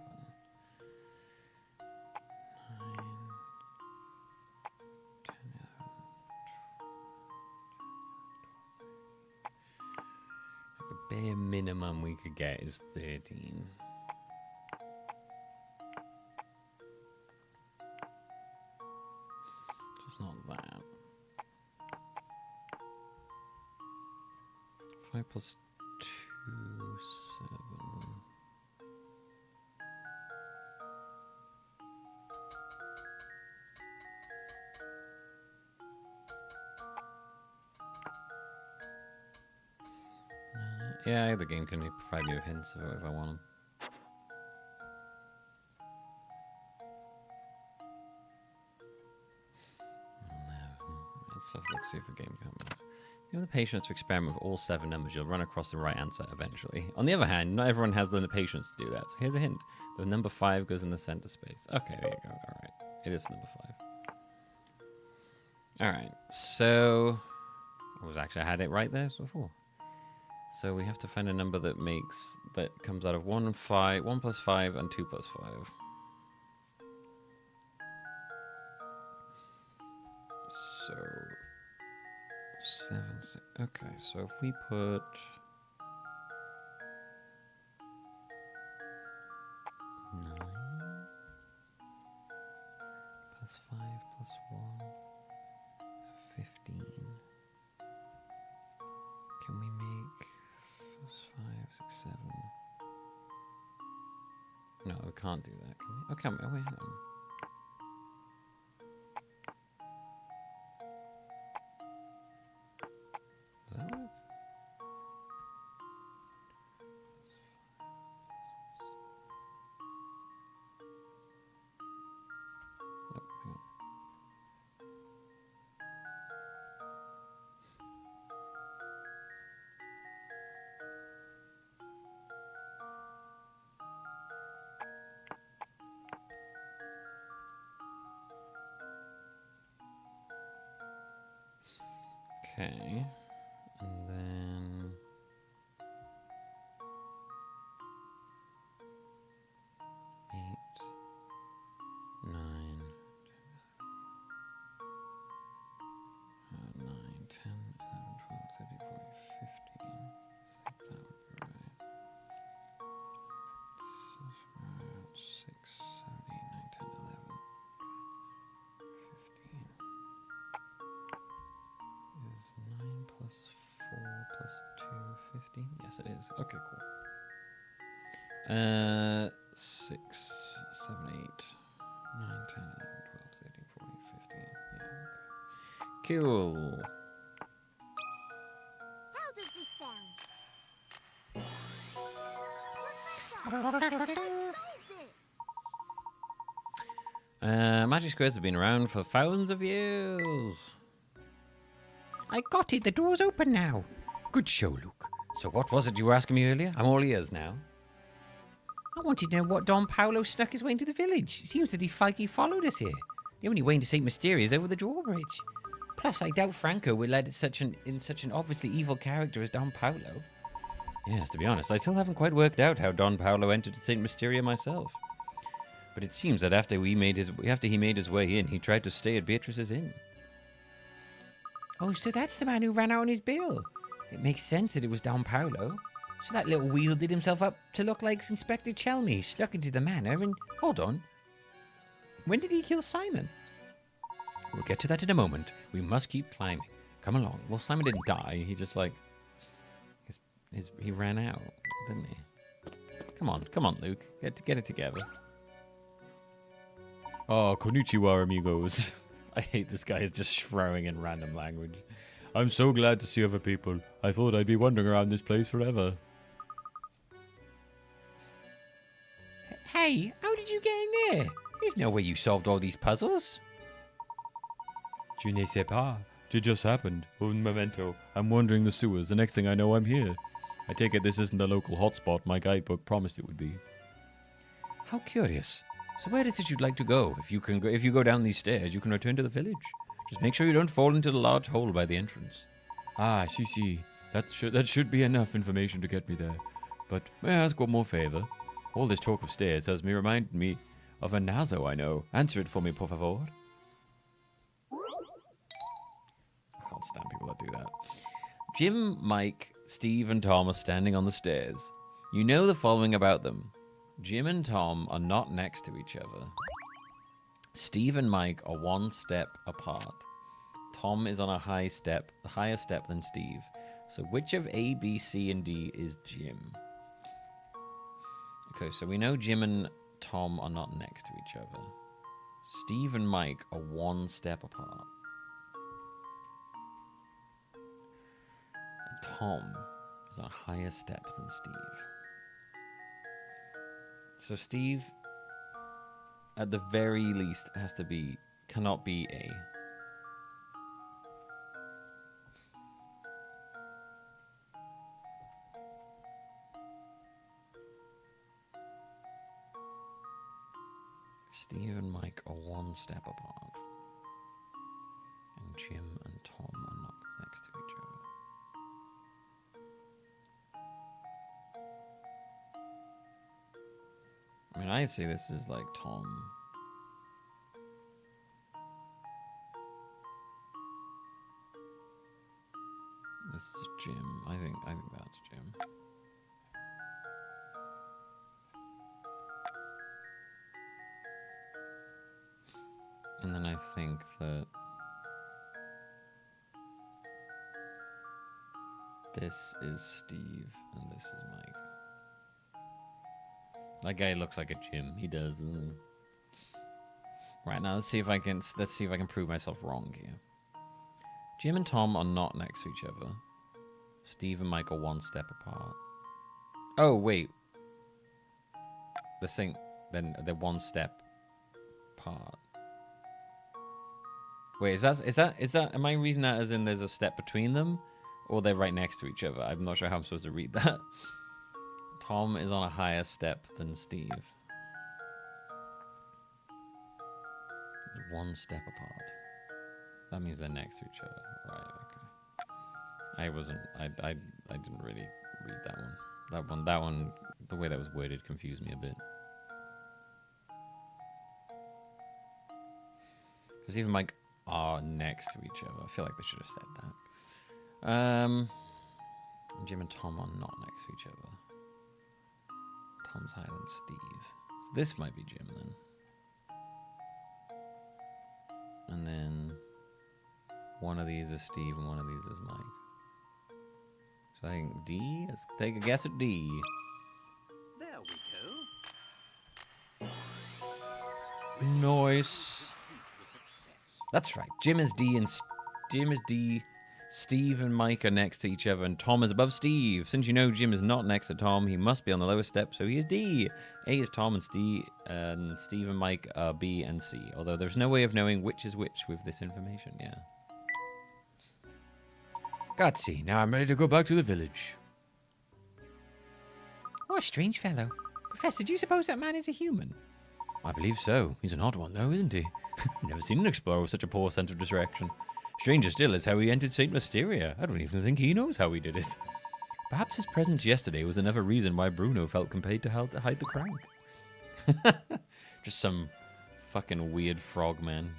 9, 10, 11, 12. The bare minimum we could get is 13. Just not that. 5 plus 2, 7. Yeah, the game can provide me with hints if I want them. Let's have a look, see if the game can help us. You have the patience to experiment with all 7 numbers. You'll run across the right answer eventually. On the other hand, not everyone has the patience to do that. So here's a hint. The number 5 goes in the center space. Okay, there you go. All right. It is number 5. All right. So I had it right there before. So we have to find a number that comes out of 1 and 5, 1 plus 5 and 2 plus 5. So 7, 6. Okay, so if we put 9 plus 5 plus 1 is 15. Can we make 5, 6, 7? No, we can't do that, can we? Oh, can we? Oh, wait, hang on. Does that work? Oh, hang on. Okay, and then 8, 9, 9, 10, 11, 12, 13, 14, 15. That would be right. 6, 7, 8, 9, 10, 11, 15. Is 9 plus 4 plus 2, 15? Yes, it is. Okay, cool. 6, 7, 8, 9, 10, 11, 12, 13, 14, 15. Yeah, okay. Cool. How does this sound? Magic squares have been around for thousands of years. I got it. The door's open now. Good show, Luke. So what was it you were asking me earlier? I'm all ears now. I wanted to know what Don Paolo snuck his way into the village. It seems that he followed us here. The only way into St. Mysteria is over the drawbridge. Plus, I doubt Franco would let in such an obviously evil character as Don Paolo. Yes, to be honest, I still haven't quite worked out how Don Paolo entered St. Mysteria myself. But it seems that after he made his way in, he tried to stay at Beatrice's inn. Oh, so that's the man who ran out on his bill. It makes sense that it was Don Paolo. So that little wheel did himself up to look like Inspector Chelmy, snuck into the manor and... Hold on. When did he kill Simon? We'll get to that in a moment. We must keep climbing. Come along. Well, Simon didn't die. He just, like... he ran out, didn't he? Come on, Luke. Get it together. Oh, konnichiwa, amigos. I hate this guy is just throwing in random language. I'm so glad to see other people. I thought I'd be wandering around this place forever. Hey, how did you get in there? There's no way you solved all these puzzles. Je ne sais pas. It just happened. Un momento. I'm wandering the sewers. The next thing I know, I'm here. I take it this isn't the local hotspot my guidebook promised it would be. How curious. So where is it you'd like to go? If you go down these stairs, you can return to the village. Just make sure you don't fall into the large hole by the entrance. Ah, see. That should be enough information to get me there. But may I ask one more favor? All this talk of stairs has reminded me of a Nazo I know. Answer it for me, por favor. I can't stand people that do that. Jim, Mike, Steve, and Tom are standing on the stairs. You know the following about them. Jim and Tom are not next to each other. Steve and Mike are one step apart. Tom is on a higher step than Steve. So which of A, B, C, and D is Jim? Okay, so we know Jim and Tom are not next to each other. Steve and Mike are one step apart. And Tom is on a higher step than Steve. So Steve, at the very least, cannot be A. Steve and Mike are one step apart. And Jim and Tom are not next to each other. I mean, I'd say this is like Tom. This is Jim. I think that's Jim. And then I think that this is Steve and this is Mike. That guy looks like a Jim. He does, doesn't he? Right, now let's see if I can prove myself wrong here. Jim and Tom are not next to each other. Steve and Mike are one step apart. Oh wait. Then they're one step apart. Wait, is that am I reading that as in there's a step between them? Or they're right next to each other? I'm not sure how I'm supposed to read that. Tom is on a higher step than Steve. One step apart. That means they're next to each other. Right, okay. I didn't really read that one. That one, the way that was worded confused me a bit. Because even Mike are next to each other. I feel like they should have said that. Jim and Tom are not next to each other. Tom's higher than Steve. So this might be Jim then. And then one of these is Steve and one of these is Mike. So I think D? Let's take a guess at D. There we go. Nice. That's right. Jim is D and Steve and Mike are next to each other, and Tom is above Steve. Since you know Jim is not next to Tom, he must be on the lowest step, so he is D. A is Tom, and Steve and Mike are B and C. Although there's no way of knowing which is which with this information. Yeah. Godsy, now I'm ready to go back to the village. What a strange fellow. Professor, do you suppose that man is a human? I believe so. He's an odd one, though, isn't he? Never seen an explorer with such a poor sense of direction. Stranger still is how he entered St. Mysteria. I don't even think he knows how he did it. Perhaps his presence yesterday was another reason why Bruno felt compelled to hide the crank. Just some fucking weird frog man.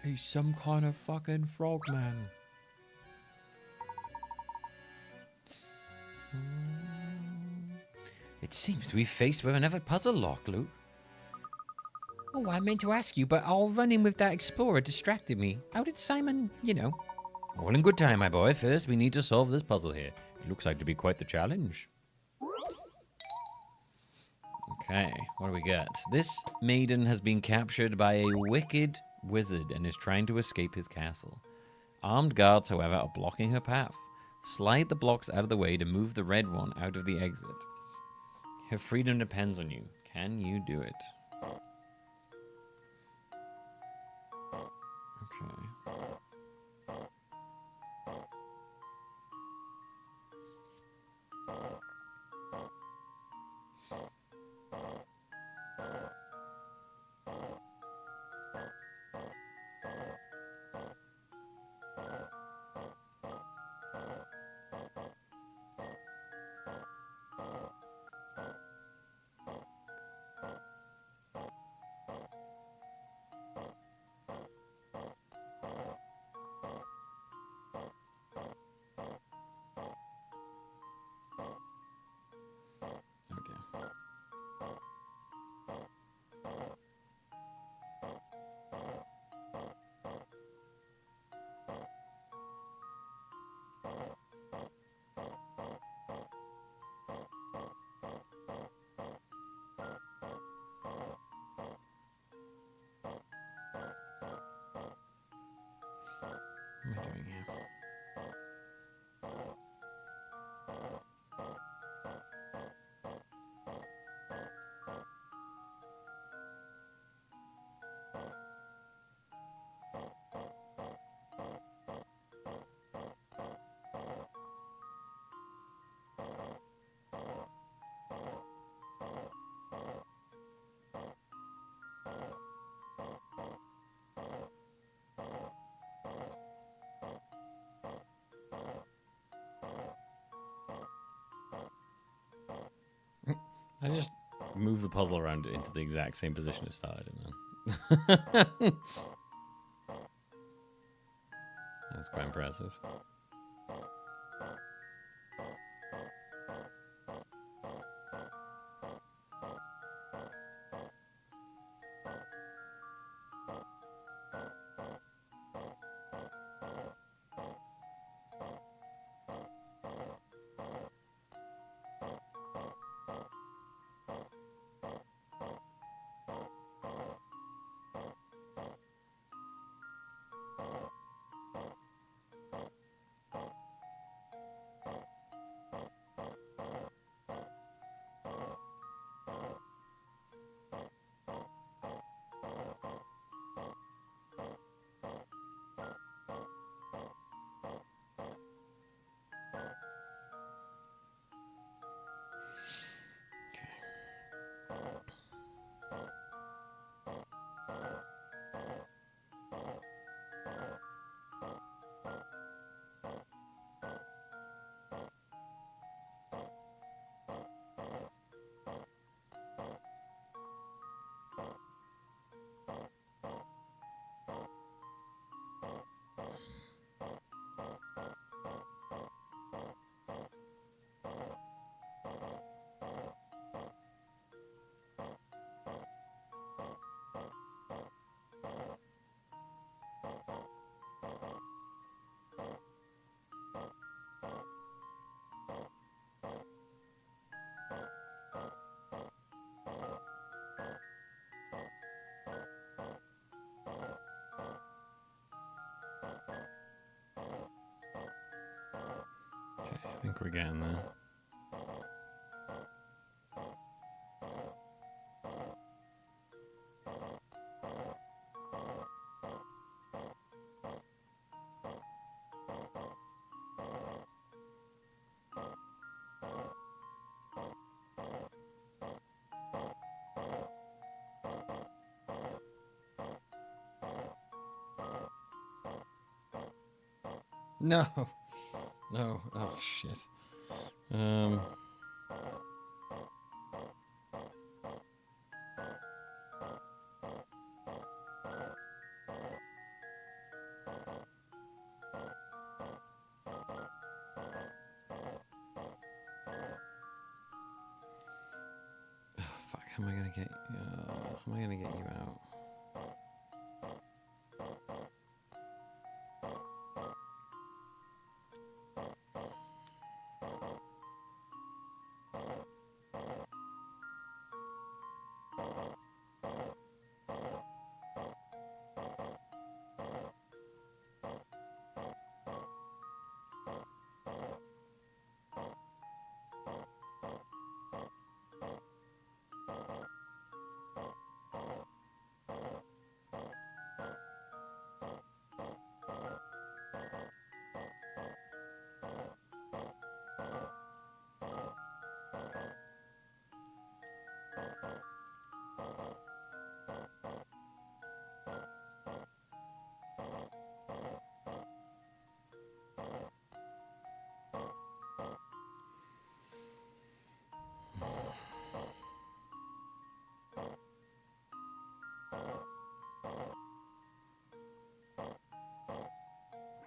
He's some kind of fucking frogman. It seems to be faced with another puzzle lock, Luke. Oh, I meant to ask you, but all running with that explorer distracted me. How did Simon, All in good time, my boy. First, we need to solve this puzzle here. It looks like to be quite the challenge. Okay, what do we got? This maiden has been captured by a wicked wizard and is trying to escape his castle. Armed guards, however, are blocking her path. Slide the blocks out of the way to move the red one out of the exit. Her freedom depends on you. Can you do it? Okay. I just move the puzzle around into the exact same position it started in then. That's quite impressive. Okay, I think we're getting there. No. No. Oh, shit. Oh, fuck. How am I gonna get? How am I gonna get you out?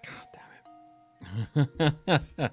God damn it.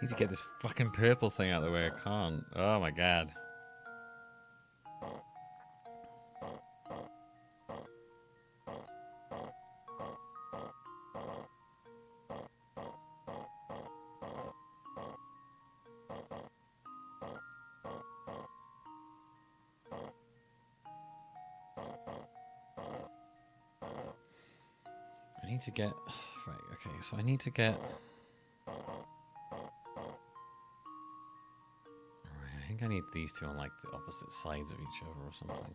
need to get this fucking purple thing out of the way. I can't. Oh my god. I need to get... Right, okay, so I need to get... Alright, I think I need these two on, like, the opposite sides of each other or something.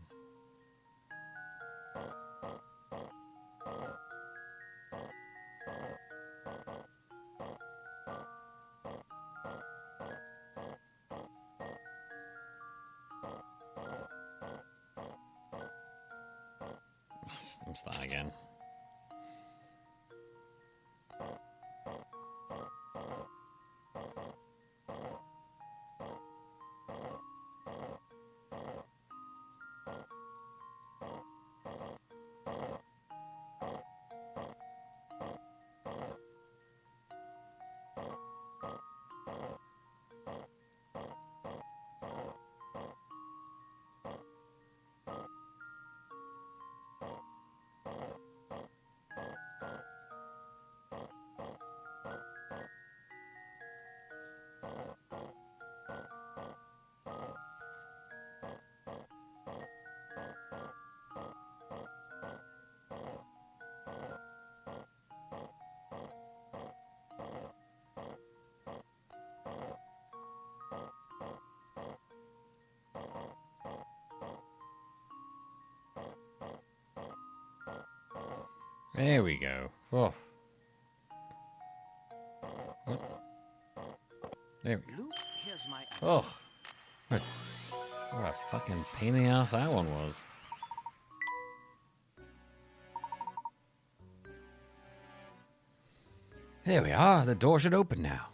I'm starting again. There we go. Oh. What? There we go. Luke, here's my answer. Oh. What a fucking pain in the ass that one was. There we are. The door should open now.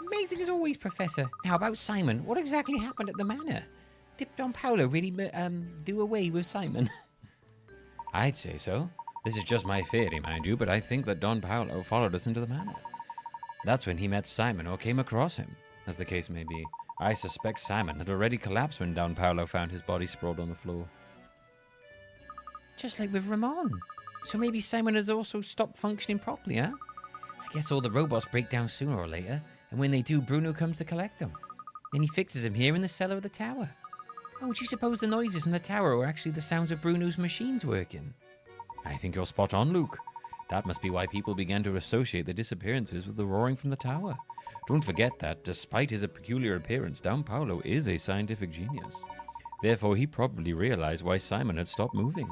Amazing as always, Professor. Now about Simon. What exactly happened at the manor? Did Don Paolo really do away with Simon? I'd say so. This is just my theory, mind you, but I think that Don Paolo followed us into the manor. That's when he met Simon or came across him, as the case may be. I suspect Simon had already collapsed when Don Paolo found his body sprawled on the floor. Just like with Ramon. So maybe Simon has also stopped functioning properly, huh? I guess all the robots break down sooner or later, and when they do, Bruno comes to collect them. Then he fixes them here in the cellar of the tower. Oh, do you suppose the noises from the tower were actually the sounds of Bruno's machines working? I think you're spot on, Luke. That must be why people began to associate the disappearances with the roaring from the tower. Don't forget that, despite his peculiar appearance, Don Paolo is a scientific genius. Therefore, he probably realized why Simon had stopped moving.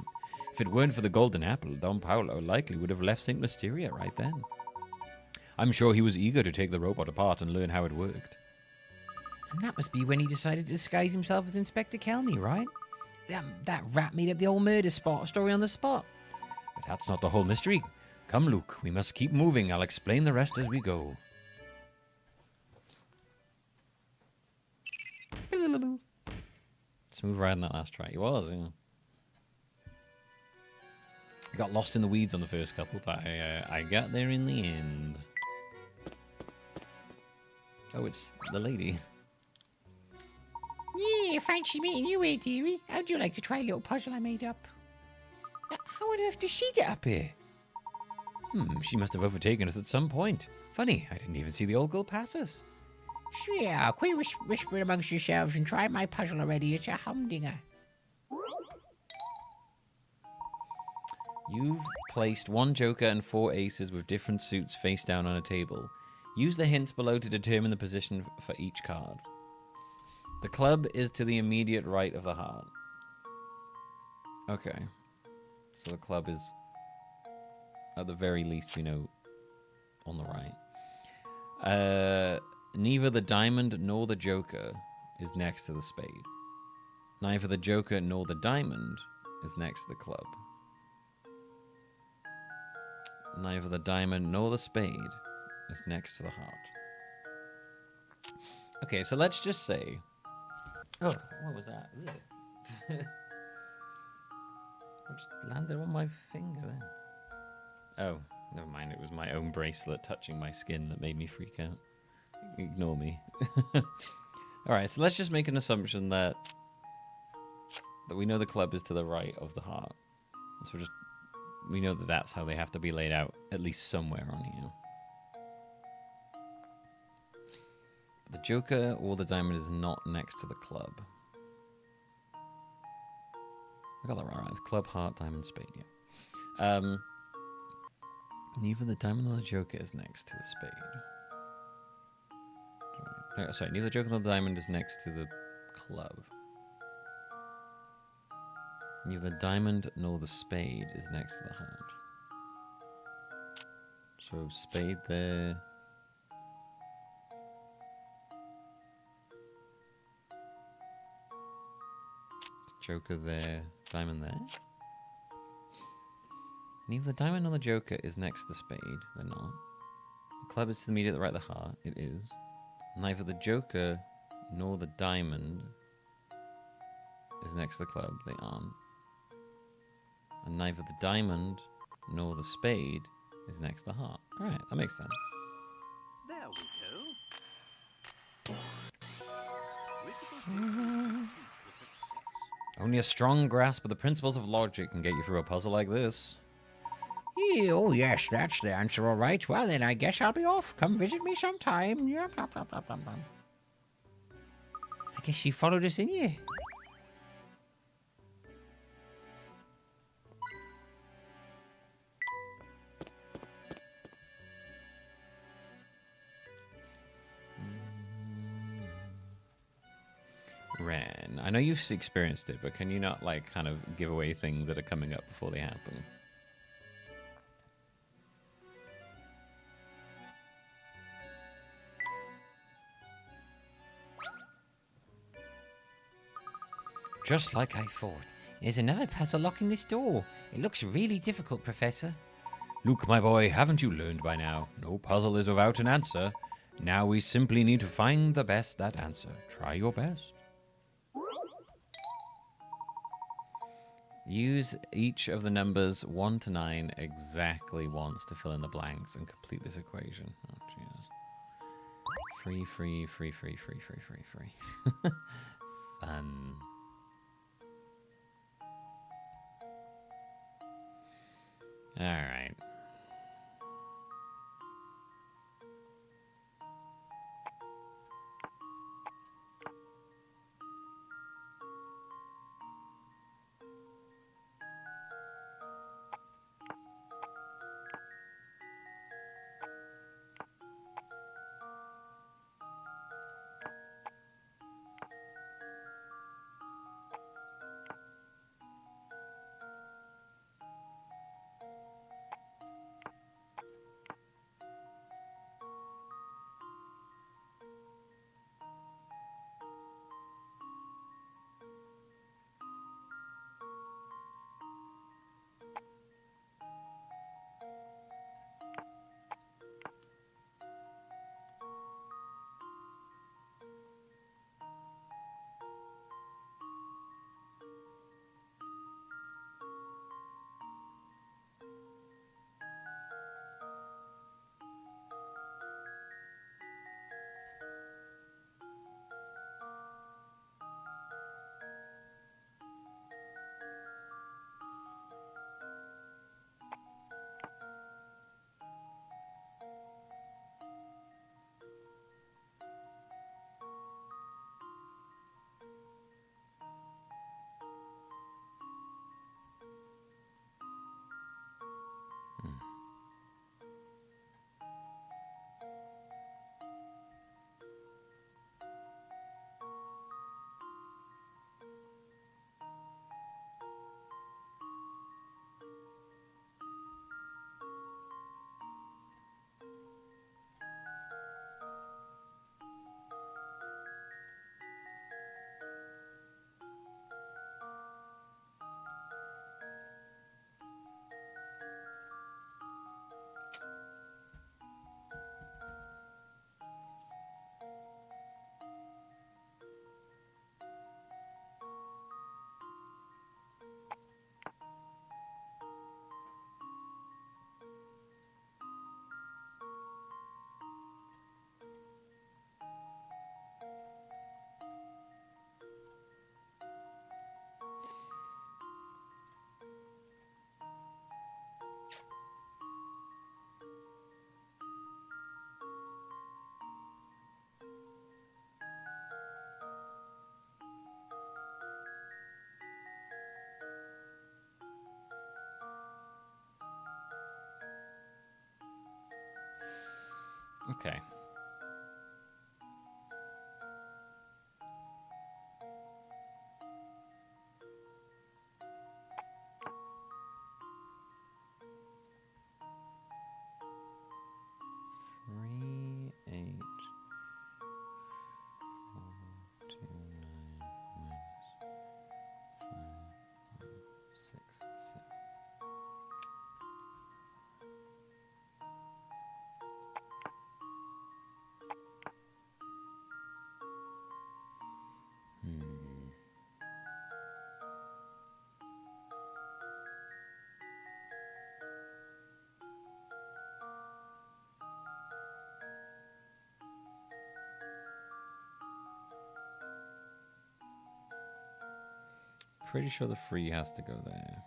If it weren't for the golden apple, Don Paolo likely would have left St. Mysteria right then. I'm sure he was eager to take the robot apart and learn how it worked. And that must be when he decided to disguise himself as Inspector Kelmy, right? That rat made up the old murder story on the spot. But that's not the whole mystery. Come, Luke, we must keep moving. I'll explain the rest as we go. Smooth ride in that last track. He was, yeah. I got lost in the weeds on the first couple, but I got there in the end. Oh, it's the lady. Yeah, fancy meeting you here, dearie. How'd you like to try a little puzzle I made up? How on earth did she get up here? She must have overtaken us at some point. Funny, I didn't even see the old girl pass us. Sure, quit whispering amongst yourselves and try my puzzle already. It's a humdinger. You've placed one joker and 4 aces with different suits face down on a table. Use the hints below to determine the position for each card. The club is to the immediate right of the heart. Okay. So the club is, at the very least, we know, on the right. Neither the diamond nor the joker is next to the spade. Neither the joker nor the diamond is next to the club. Neither the diamond nor the spade is next to the heart. Okay, so let's just say... Oh, what was that? It just landed on my finger then. Oh, never mind. It was my own bracelet touching my skin that made me freak out. Ignore me. Alright, so let's just make an assumption that we know the club is to the right of the heart. So we know that that's how they have to be laid out, at least somewhere on here. The Joker or the diamond is not next to the club. I got that right. It's club, heart, diamond, spade, yeah. Neither the diamond nor the Joker is next to the spade. No, sorry, neither the Joker nor the diamond is next to the club. Neither the diamond nor the spade is next to the heart. So spade there. Joker there. Diamond there. Neither the diamond nor the Joker is next to the spade. They're not. The club is to the immediate right of the heart. It is. Neither the Joker nor the diamond is next to the club. They aren't. And neither the diamond nor the spade is next to the heart. Alright, that makes sense. There we go. Critical thinking to success. Only a strong grasp of the principles of logic can get you through a puzzle like this. Oh, yes, that's the answer, all right. Well, then I guess I'll be off. Come visit me sometime. Yeah, blah, blah, blah, blah, blah. I guess she followed us in here. Ren, I know you've experienced it, but can you not, like, kind of give away things that are coming up before they happen? Just like I thought. There's another puzzle locking this door. It looks really difficult, Professor. Luke, my boy, haven't you learned by now? No puzzle is without an answer. Now we simply need to find the best that answer. Try your best. Use each of the numbers 1 to 9 exactly once to fill in the blanks and complete this equation. Oh, Jesus. Free. Fun. Alright. Okay. Three, 8, 4, 2, 9, minus 5, 6, 7. Pretty sure the free has to go there.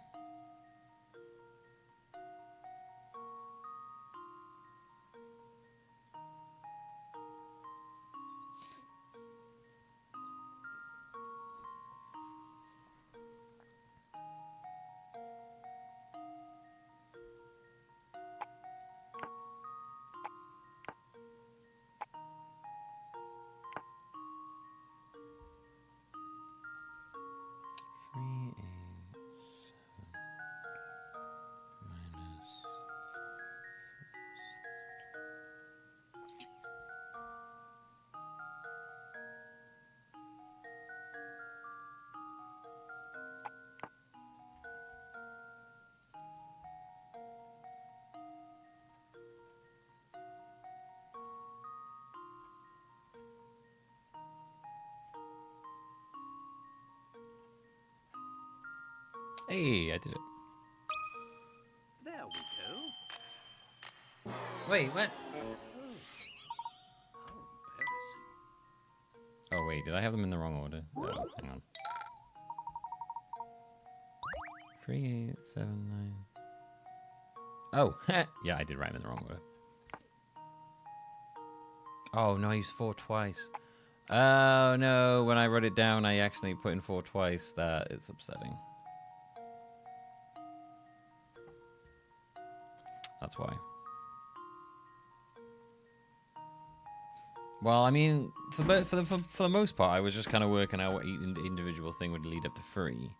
Three, 8, 7, minus 4. Hey, I did it. There we go. Wait, what? Oh, how embarrassing. Oh wait, did I have them in the wrong order? Oh, hang on. 3, 8, 7, 9. Oh, yeah, I did write them in the wrong order. Oh no, I used 4 twice. Oh no, when I wrote it down, I actually put in 4 twice. That is upsetting. That's why. Well, I mean, for the most part, I was just kind of working out what each individual thing would lead up to 3.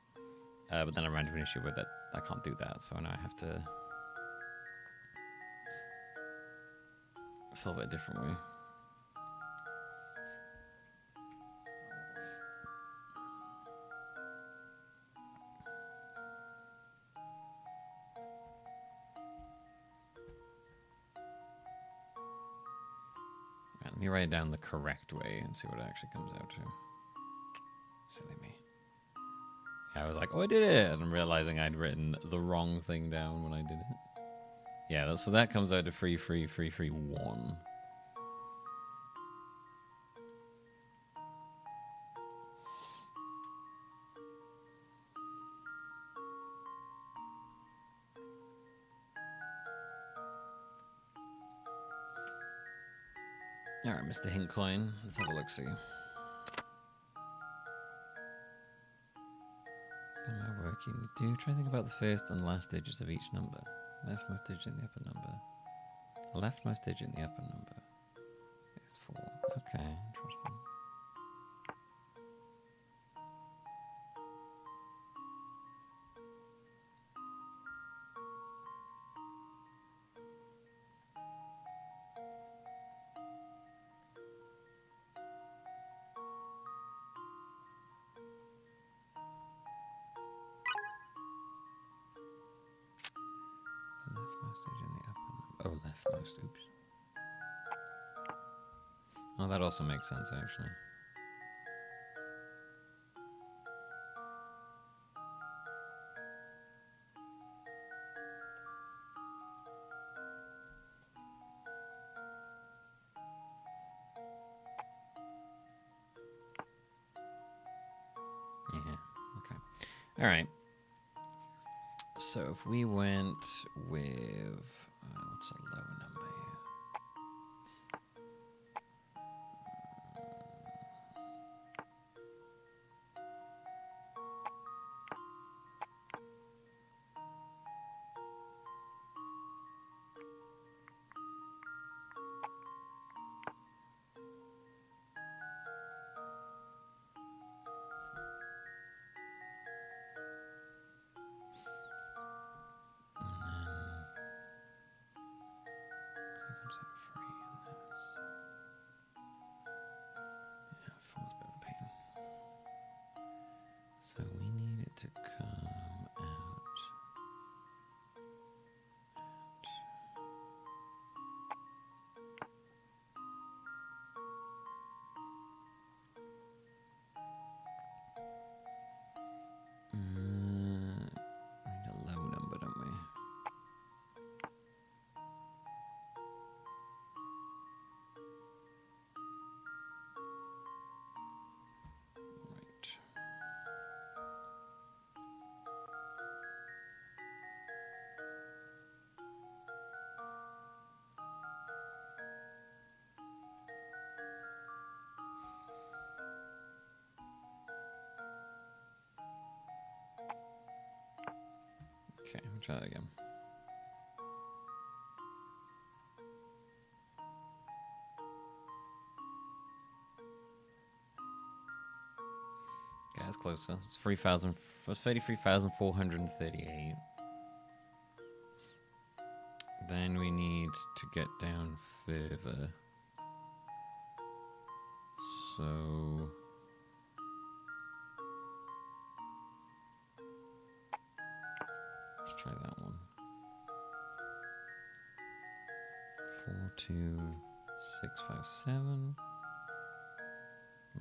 But then I ran into an issue with that. I can't do that, so now I have to solve it a different way. Right, let me write it down the correct way and see what it actually comes out to. Silly me. Yeah, I was like, oh, I did it! And I'm realizing I'd written the wrong thing down when I did it. Yeah, so that comes out to 3, 3, 3, 3, 1. Alright, Mr. Hinkcoin, let's have a look-see. Am I working? Do try to think about the first and last digits of each number. Leftmost digit in the upper number. Leftmost digit in the upper number is 4. Okay, interesting. Leftmost digit in the upper number. Oh, leftmost, oops. Oh, that also makes sense, actually. Yeah, okay. Alright. So if we went with... what's a lower number here? So we need it to come out. We need a low number, don't we? Right. Okay, we'll try that again. Okay, that's closer. It's 33,438. Then we need to get down further. So let's try that one. 42657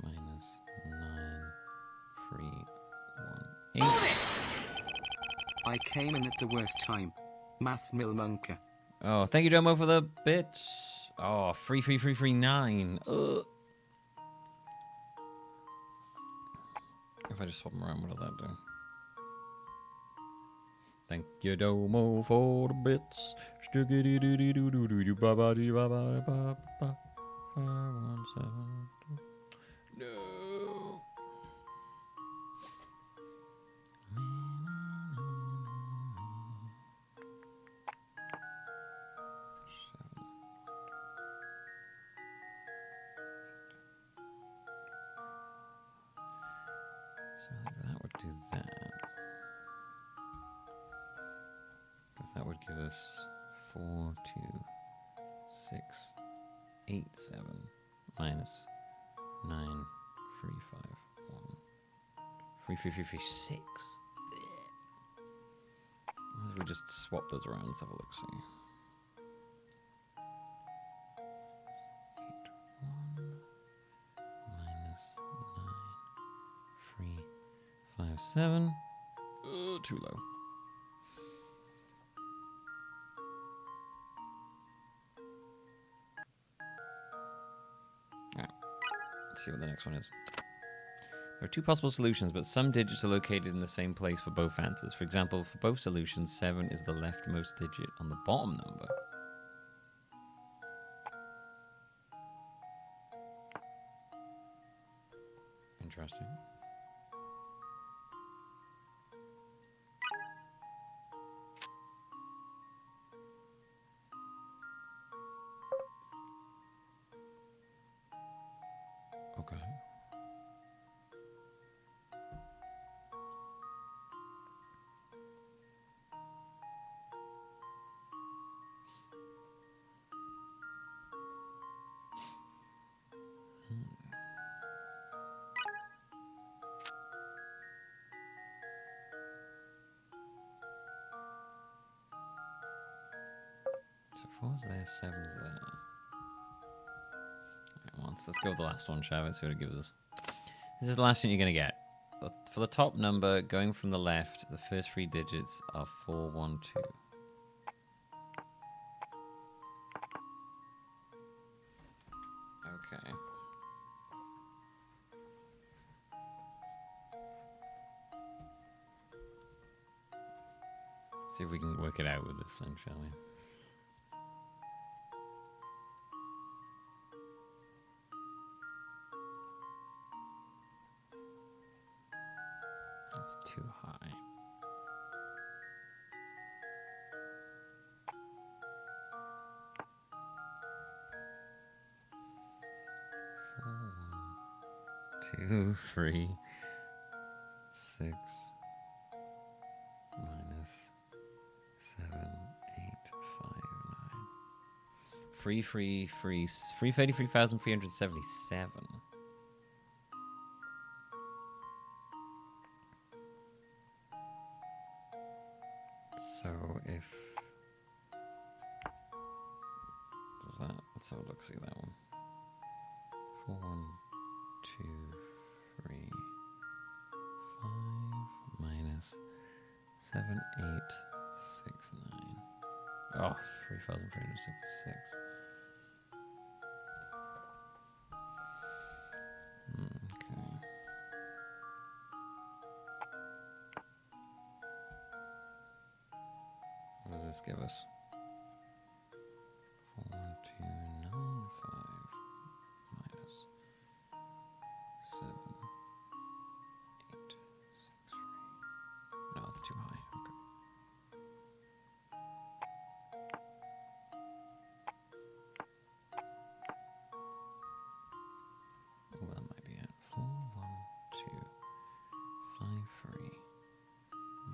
minus 9318. I came in at the worst time. Math Milmunka. Oh, thank you, Domo, for the bits. Oh, 33339. If I just swap them around, what does that do? Thank you, Domo, for the bits. Stickity doo doo doo doo doo doo ba ba dee ba ba ba ba 517. No. So that would do that. Because that would give us 42687 minus 9351. 3336. We just swap those around. Let's have a look. See. 81 minus 9357. Too low. Alright. Let's see what the next one is. There are two possible solutions, but some digits are located in the same place for both answers. For example, for both solutions, 7 is the leftmost digit on the bottom number. Interesting. Okay. So 4's there, 7's there. Right, well, let's go with the last one, shall we? See what it gives us. This is the last one you're going to get. For the top number, going from the left, the first 3 digits are 412. Okay. See if we can work it out with this then, shall we? That's too high. Four, 1, 2, 3, 6 minus 7, 8, 5, 9. 333,377. Let's have a look, see that one. 4, 1, 2, 3, 5 minus 7, 8, 6, 9. Oh, 3,366. Okay. What does this give us? 4, 1, 2, 9, 5 minus 7, 8, 6, 3. No, it's too high. Okay. Oh, that might be it. 4, 1, 2, 5, 3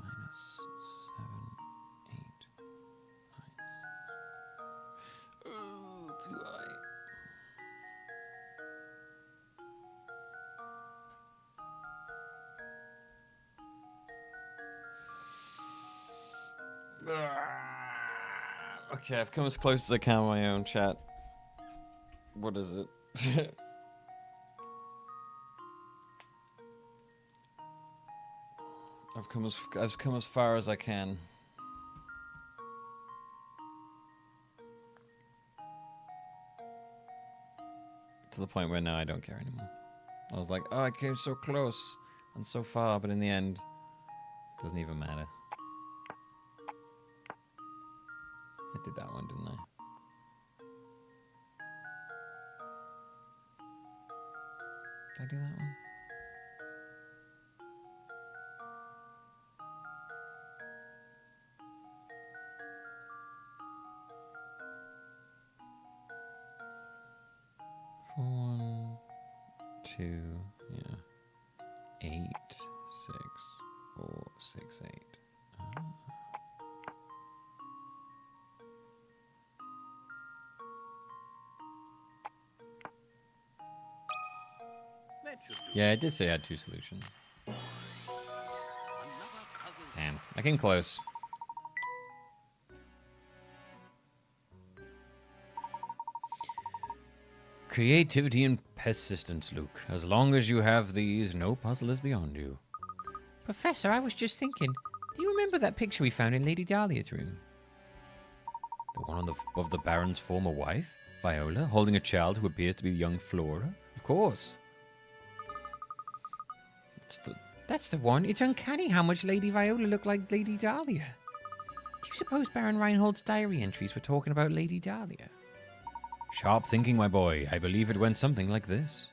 minus 7, 8, 9, 6. Oh, too high. Okay, I've come as close as I can with my own chat. What is it? I've come as far as I can. To the point where now I don't care anymore. I was like, oh, I came so close and so far, but in the end, it doesn't even matter. I did that one, didn't I? Did I do that one? One, 2, yeah. 8, 6, 4, 6, 8. Yeah, I did say I had 2 solutions. Damn, I came close. Creativity and persistence, Luke. As long as you have these, no puzzle is beyond you. Professor, I was just thinking, do you remember that picture we found in Lady Dahlia's room? The one of the Baron's former wife, Viola, holding a child who appears to be young Flora? Of course. That's the one. It's uncanny how much Lady Viola looked like Lady Dahlia. Do you suppose Baron Reinhold's diary entries were talking about Lady Dahlia? Sharp thinking, my boy. I believe it went something like this.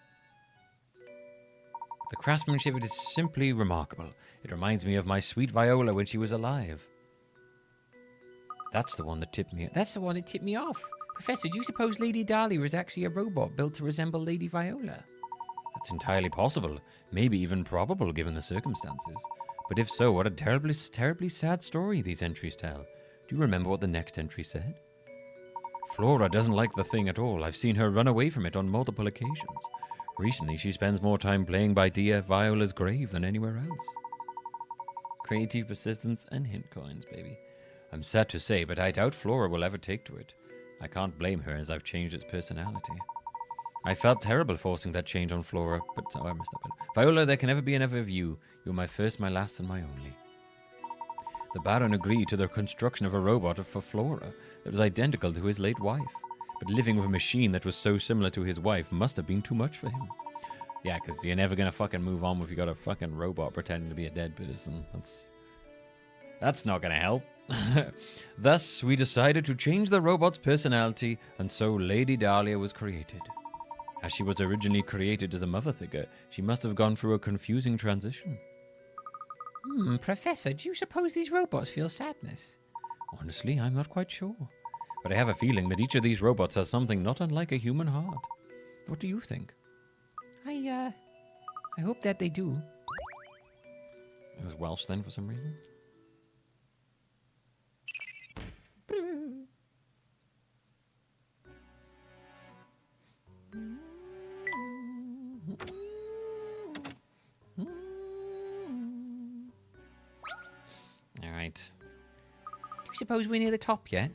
The craftsmanship is simply remarkable. It reminds me of my sweet Viola when she was alive. That's the one that tipped me. That's the one that tipped me off. Professor, do you suppose Lady Dahlia was actually a robot built to resemble Lady Viola? That's entirely possible. Maybe even probable given the circumstances. But if so, what a terribly sad story these entries tell. Do you remember what the next entry said? Flora doesn't like the thing at all. I've seen her run away from it on multiple occasions. Recently, she spends more time playing by dear Viola's grave than anywhere else. Creative persistence and hint coins, baby. I'm sad to say, but I doubt Flora will ever take to it. I can't blame her as I've changed its personality. I felt terrible forcing that change on Flora, but I messed up. Viola, there can never be another of you. You're my first, my last, and my only. The Baron agreed to the construction of a robot for Flora that was identical to his late wife. But living with a machine that was so similar to his wife must have been too much for him. Yeah, because you're never going to fucking move on if you got a fucking robot pretending to be a dead person. That's not going to help. Thus, we decided to change the robot's personality, and so Lady Dahlia was created. As she was originally created as a mother figure, she must have gone through a confusing transition. Professor, do you suppose these robots feel sadness? Honestly, I'm not quite sure. But I have a feeling that each of these robots has something not unlike a human heart. What do you think? I hope that they do. It was Welsh then for some reason. All right. Do you suppose we're near the top yet?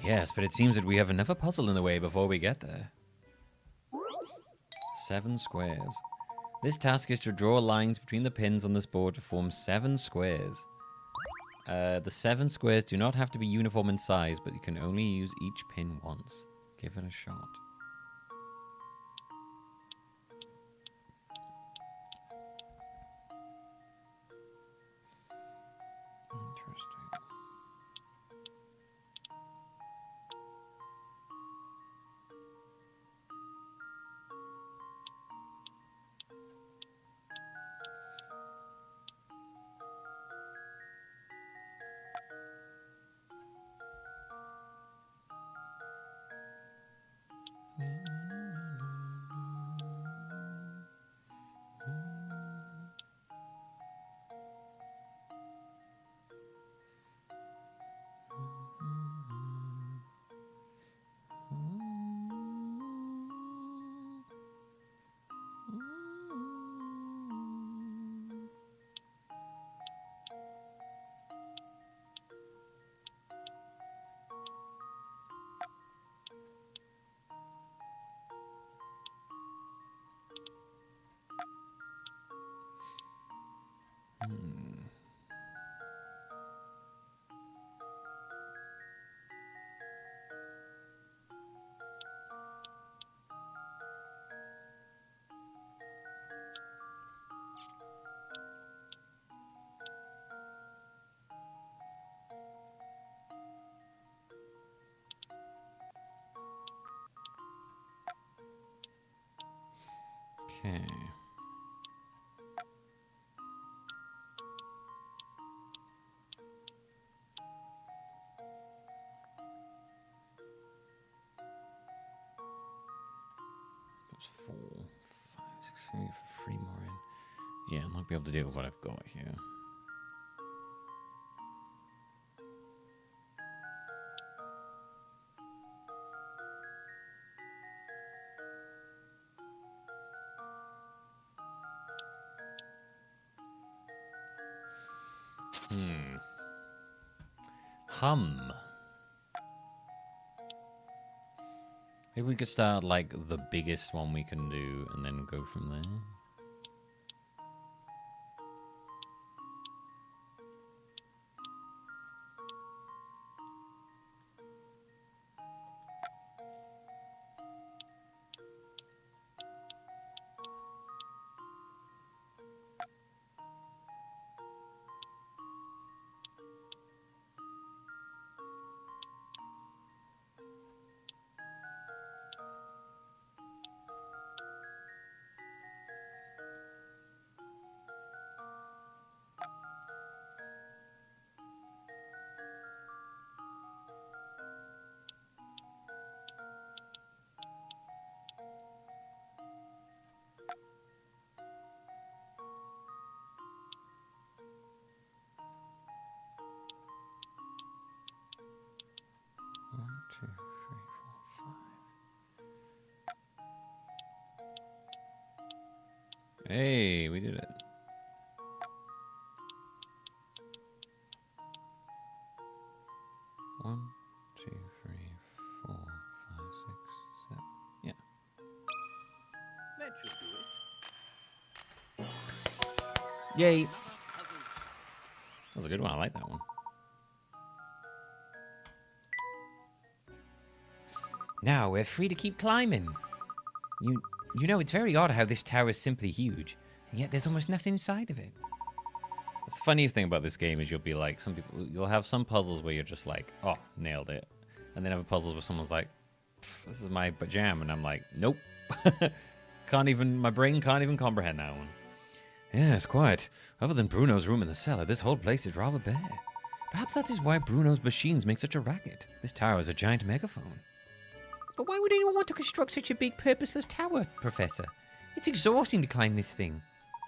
Yes, but it seems that we have another puzzle in the way before we get there. 7 squares. This task is to draw lines between the pins on this board to form 7 squares. The 7 squares do not have to be uniform in size, but you can only use each pin once. Give it a shot. Interesting. Okay. That's 4, 5, 6, 7 for 3 more in. Yeah, I might be able to deal with what I've got here. Hum. Maybe we could start like the biggest one we can do and then go from there. Hey, we did it. One, 2, 3, 4, 5, 6, 7. Yeah. That should do it. Yay. That was a good one. I like that one. Now we're free to keep climbing. You know, it's very odd how this tower is simply huge, and yet there's almost nothing inside of it. The funny thing about this game is you'll be like, you'll have some puzzles where you're just like, oh, nailed it. And then other puzzles where someone's like, this is my jam. And I'm like, nope. My brain can't even comprehend that one. Yes, quite. Other than Bruno's room in the cellar, this whole place is rather bare. Perhaps that is why Bruno's machines make such a racket. This tower is a giant megaphone. But why would anyone want to construct such a big, purposeless tower, Professor? It's exhausting to climb this thing.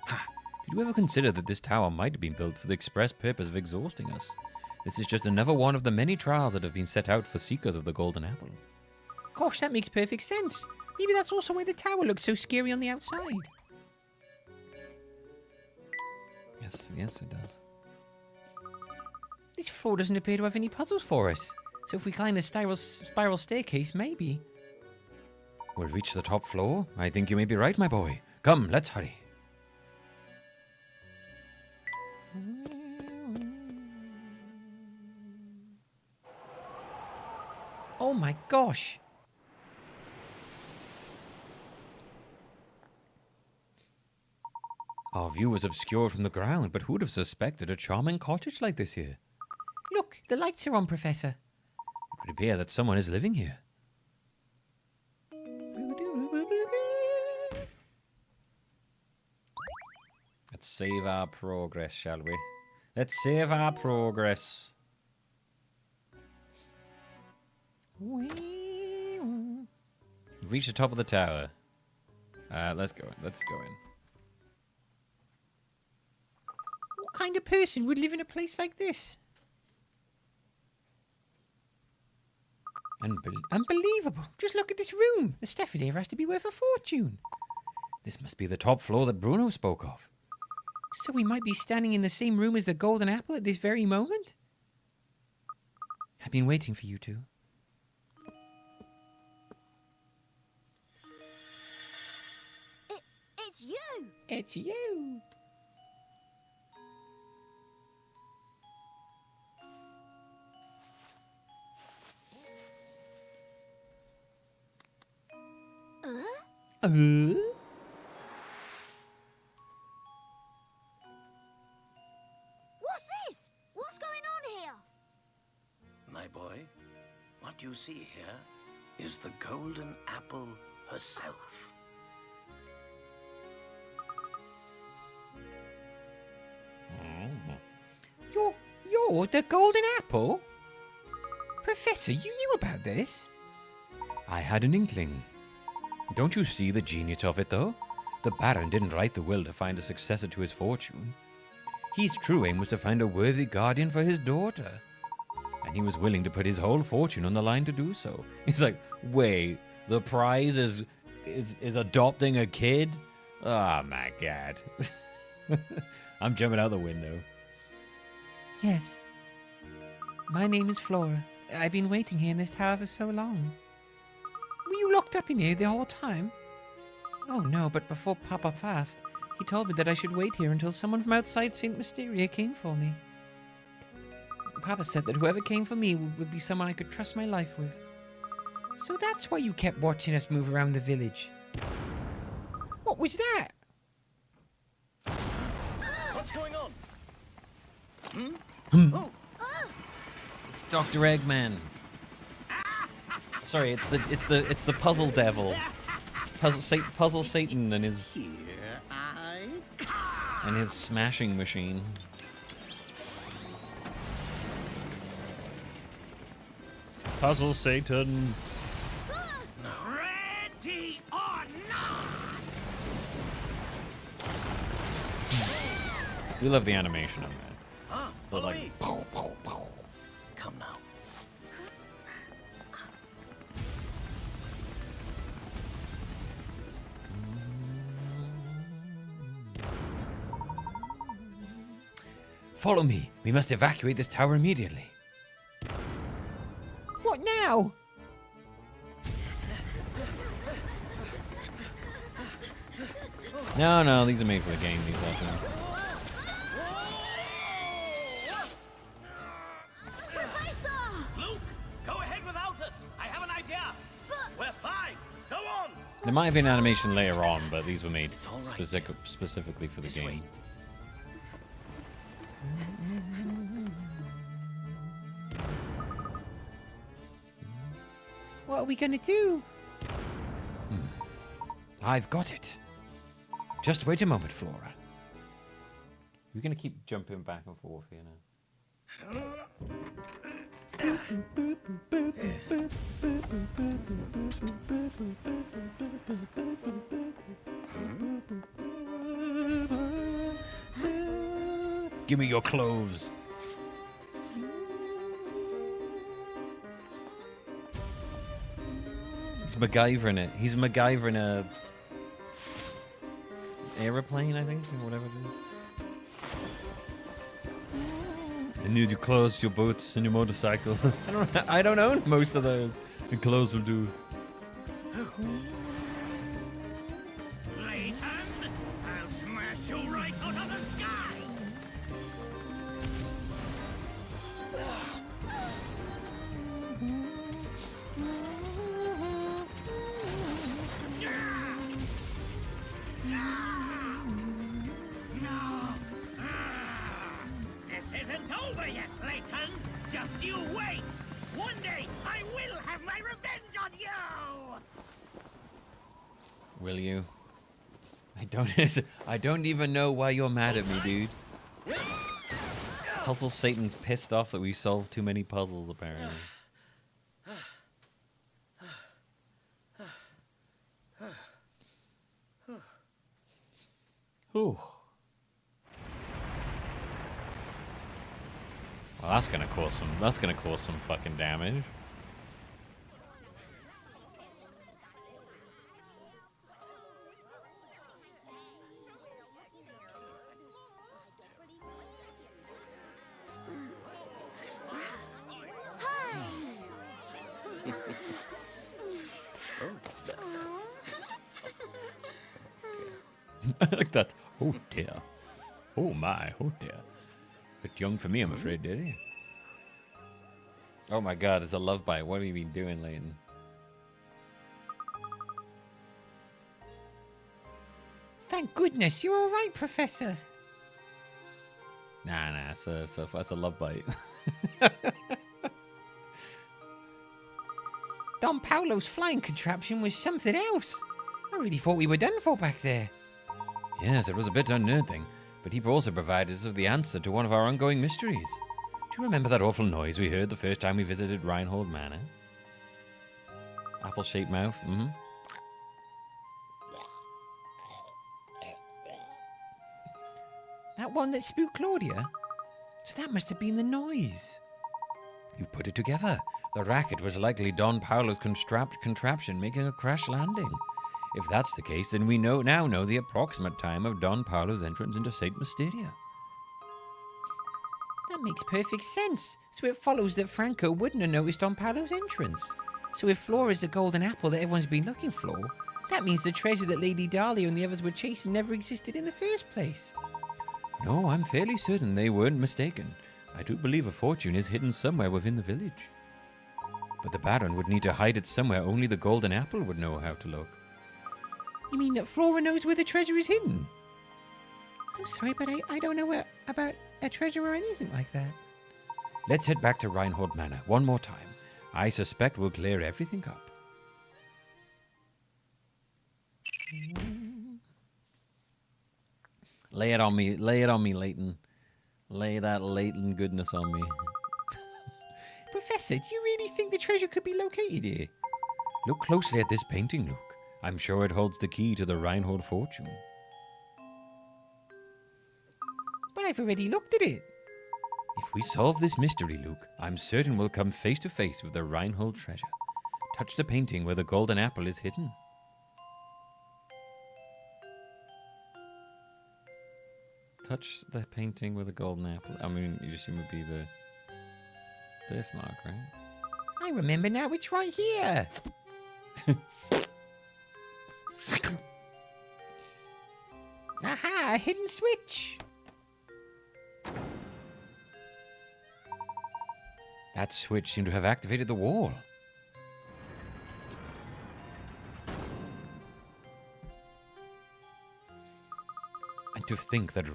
Ha! Did you ever consider that this tower might have been built for the express purpose of exhausting us? This is just another one of the many trials that have been set out for seekers of the Golden Apple. Gosh, that makes perfect sense. Maybe that's also why the tower looks so scary on the outside. Yes, it does. This floor doesn't appear to have any puzzles for us. So if we climb the spiral staircase, maybe. We'll reach the top floor. I think you may be right, my boy. Come, let's hurry. Oh my gosh. Our view was obscured from the ground, but who'd have suspected a charming cottage like this here? Look, the lights are on, Professor. It would appear that someone is living here. Let's save our progress, shall we? Let's save our progress. Wee. We've reached the top of the tower. Let's go in. Let's go in. What kind of person would live in a place like this? Unbelievable. Just look at this room. The stuff in here has to be worth a fortune. This must be the top floor that Bruno spoke of. So we might be standing in the same room as the golden apple at this very moment? I've been waiting for you two. It's you! It's you! What's this? What's going on here? My boy, what you see here is the golden apple herself. You're the golden apple? Professor, you knew about this? I had an inkling. Don't you see the genius of it, though? The Baron didn't write the will to find a successor to his fortune. His true aim was to find a worthy guardian for his daughter. And he was willing to put his whole fortune on the line to do so. He's like, wait, the prize is adopting a kid? Oh my god. I'm jumping out the window. Yes. My name is Flora. I've been waiting here in this tower for so long. Were you locked up in here the whole time? Oh no, but before Papa passed, he told me that I should wait here until someone from outside St. Mysteria came for me. Papa said that whoever came for me would be someone I could trust my life with. So that's why you kept watching us move around the village. What was that? What's going on? Oh. It's Dr. Eggman. Sorry, it's the puzzle devil. It's puzzle Satan and his smashing machine. Puzzle Satan. Ready or not? Do love the animation on that. But Follow like, me. Come now. Follow me. We must evacuate this tower immediately. What now? No, these are made for the game. These weapons. Professor! Luke, go ahead without us. I have an idea. We're fine. Go on. There might have been animation later on, but these were made all right. specifically for the game. What are we gonna do? I've got it. Just wait a moment, Flora. We're gonna keep jumping back and forth here now. Give me your cloves. He's MacGyvering it. He's MacGyvering a aeroplane, I think, or whatever it is. I need your clothes, your boots, and your motorcycle. I don't own most of those. Your clothes will do. Layton, I'll smash you right out of the sky! This isn't over yet, Layton! Just you wait! One day, I will have my revenge on you! Will you? I don't even know why you're mad at me, dude. Puzzle Satan's pissed off that we solved too many puzzles, apparently. Ooh. Well, that's gonna cause some fucking damage. I like that. Oh dear. Oh my. Oh dear. Bit young for me, I'm afraid, Daddy. Oh my God, it's a love bite. What have you been doing, Layton? Thank goodness, you're all right, Professor. Nah, that's a love bite. Don Paolo's flying contraption was something else. I really thought we were done for back there. Yes, it was a bit unnerving, but he also provided us with the answer to one of our ongoing mysteries. Do you remember that awful noise we heard the first time we visited Reinhold Manor? Apple-shaped mouth, mm-hmm. That one that spooked Claudia? So that must have been the noise. You put it together. The racket was likely Don Paolo's contraption making a crash landing. If that's the case, then we now know the approximate time of Don Paolo's entrance into St. Mysteria. That makes perfect sense. So it follows that Franco wouldn't have noticed Don Paolo's entrance. So if Flora is the golden apple that everyone's been looking for, that means the treasure that Lady Dahlia and the others were chasing never existed in the first place. No, I'm fairly certain they weren't mistaken. I do believe a fortune is hidden somewhere within the village. But the Baron would need to hide it somewhere only the golden apple would know how to look. You mean that Flora knows where the treasure is hidden? I'm sorry, but I don't know about a treasure or anything like that. Let's head back to Reinhold Manor one more time. I suspect we'll clear everything up. Lay it on me, Layton. Lay that Layton goodness on me. Professor, do you really think the treasure could be located here? Look closely at this painting, Luke. I'm sure it holds the key to the Reinhold fortune. But I've already looked at it. If we solve this mystery, Luke, I'm certain we'll come face to face with the Reinhold treasure. Touch the painting where the golden apple is hidden. Touch the painting with a golden apple. I mean, you assume it would be the birthmark, right? I remember now, it's right here. Aha, a hidden switch. That switch seemed to have activated the wall. And to think that...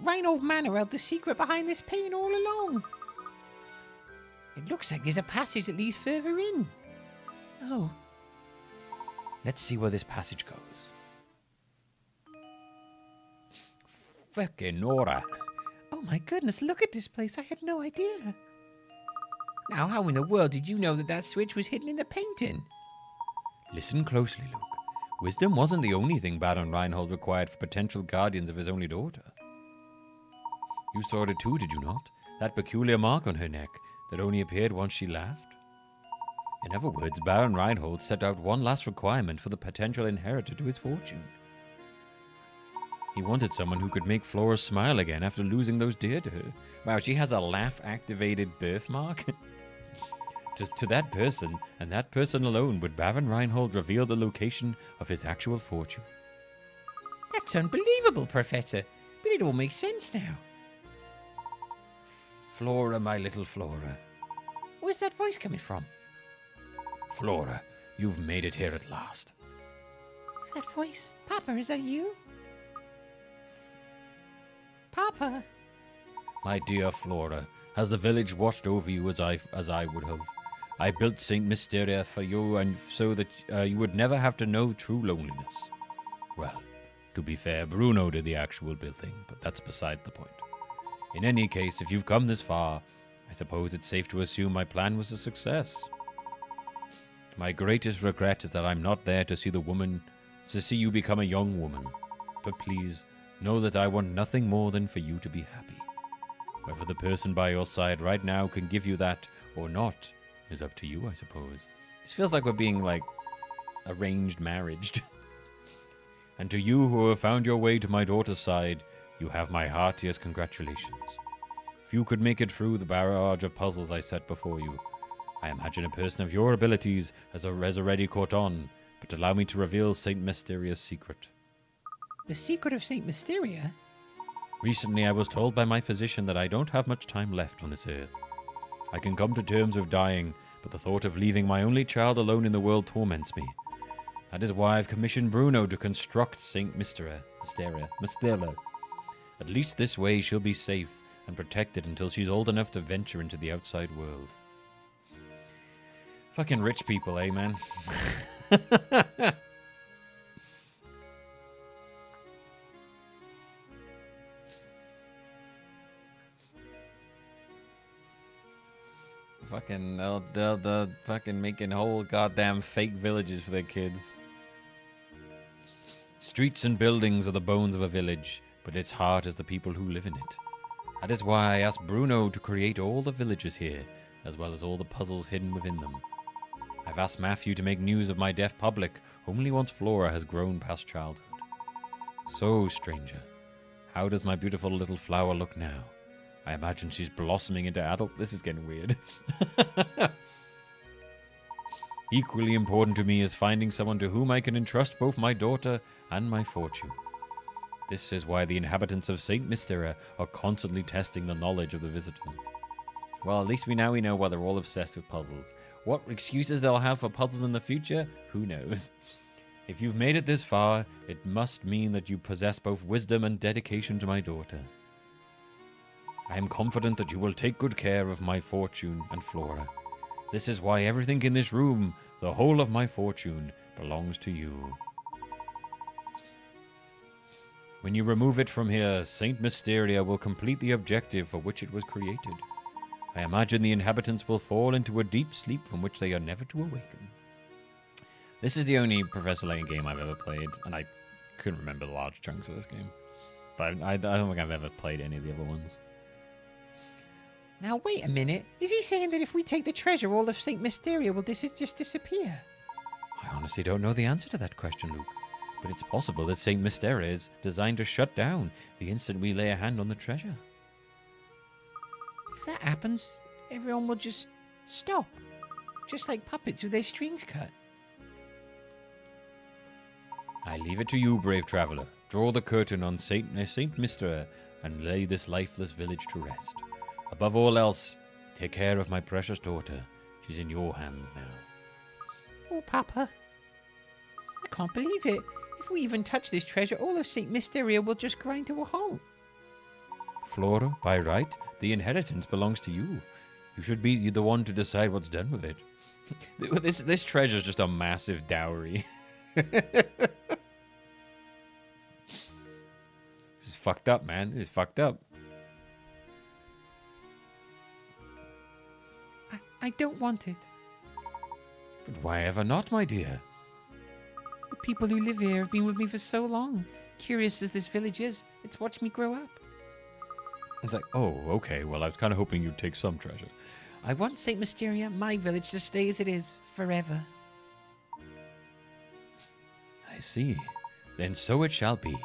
Reinhold Manor held the secret behind this pain all along. It looks like there's a passage that leads further in. Oh. Let's see where this passage goes. Frickin' Nora. Oh my goodness, look at this place. I had no idea. Now, how in the world did you know that that switch was hidden in the painting? Listen closely, Luke. Wisdom wasn't the only thing Baron Reinhold required for potential guardians of his only daughter. You saw it too, did you not? That peculiar mark on her neck that only appeared once she laughed? In other words, Baron Reinhold set out one last requirement for the potential inheritor to his fortune. He wanted someone who could make Flora smile again after losing those dear to her. Wow, she has a laugh-activated birthmark. To that person, and that person alone, would Baron Reinhold reveal the location of his actual fortune. That's unbelievable, Professor. But it all makes sense now. Flora, my little Flora. Where's that voice coming from? Flora, you've made it here at last. Who's that voice? Papa, is that you? Papa! My dear Flora, has the village watched over you as I would have? I built St. Mysteria for you, and so that you would never have to know true loneliness. Well, to be fair, Bruno did the actual building, but that's beside the point. In any case, if you've come this far, I suppose it's safe to assume my plan was a success. My greatest regret is that I'm not there to see you become a young woman. But please, know that I want nothing more than for you to be happy. Whether the person by your side right now can give you that or not is up to you, I suppose. This feels like we're being, like, arranged marriage. And to you who have found your way to my daughter's side, you have my heartiest congratulations. If you could make it through the barrage of puzzles I set before you, I imagine a person of your abilities has already caught on, but allow me to reveal St. Mysteria's secret. The secret of St. Mysteria? Recently I was told by my physician that I don't have much time left on this earth. I can come to terms with dying, but the thought of leaving my only child alone in the world torments me. That is why I've commissioned Bruno to construct St. Mysteria. At least this way she'll be safe and protected until she's old enough to venture into the outside world. Fucking rich people, eh, man? Fucking, they'll fucking making whole goddamn fake villages for their kids. Streets and buildings are the bones of a village, but its heart is the people who live in it. That is why I asked Bruno to create all the villages here, as well as all the puzzles hidden within them. I've asked Matthew to make news of my deaf public only once Flora has grown past childhood. So, stranger, how does my beautiful little flower look now? I imagine she's blossoming into adult. This is getting weird. Equally important to me is finding someone to whom I can entrust both my daughter and my fortune. This is why the inhabitants of St. Mysteria are constantly testing the knowledge of the visitor. Well, at least we know why they're all obsessed with puzzles. What excuses they'll have for puzzles in the future, who knows? If you've made it this far, it must mean that you possess both wisdom and dedication to my daughter. I am confident that you will take good care of my fortune and Flora. This is why everything in this room, the whole of my fortune, belongs to you. When you remove it from here, St. Mysteria will complete the objective for which it was created. I imagine the inhabitants will fall into a deep sleep from which they are never to awaken. This is the only Professor Layton game I've ever played, and I couldn't remember large chunks of this game. But I don't think I've ever played any of the other ones. Now, wait a minute. Is he saying that if we take the treasure, all of St. Mysteria will just disappear? I honestly don't know the answer to that question, Luke. But it's possible that St. Mysteria is designed to shut down the instant we lay a hand on the treasure. If that happens, everyone will just stop. Just like puppets with their strings cut. I leave it to you, brave traveler. Draw the curtain on St. Mysteria and lay this lifeless village to rest. Above all else, take care of my precious daughter. She's in your hands now. Oh, Papa. I can't believe it. If we even touch this treasure, all of St. Mysteria will just grind to a halt. Flora, by right, the inheritance belongs to you. You should be the one to decide what's done with it. This treasure is just a massive dowry. This is fucked up, man. This is fucked up. I don't want it. But why ever not, my dear? The people who live here have been with me for so long. Curious as this village is, it's watched me grow up. It's like, oh, okay, well, I was kind of hoping you'd take some treasure. I want St. Mysteria, my village, to stay as it is, forever. I see. Then so it shall be.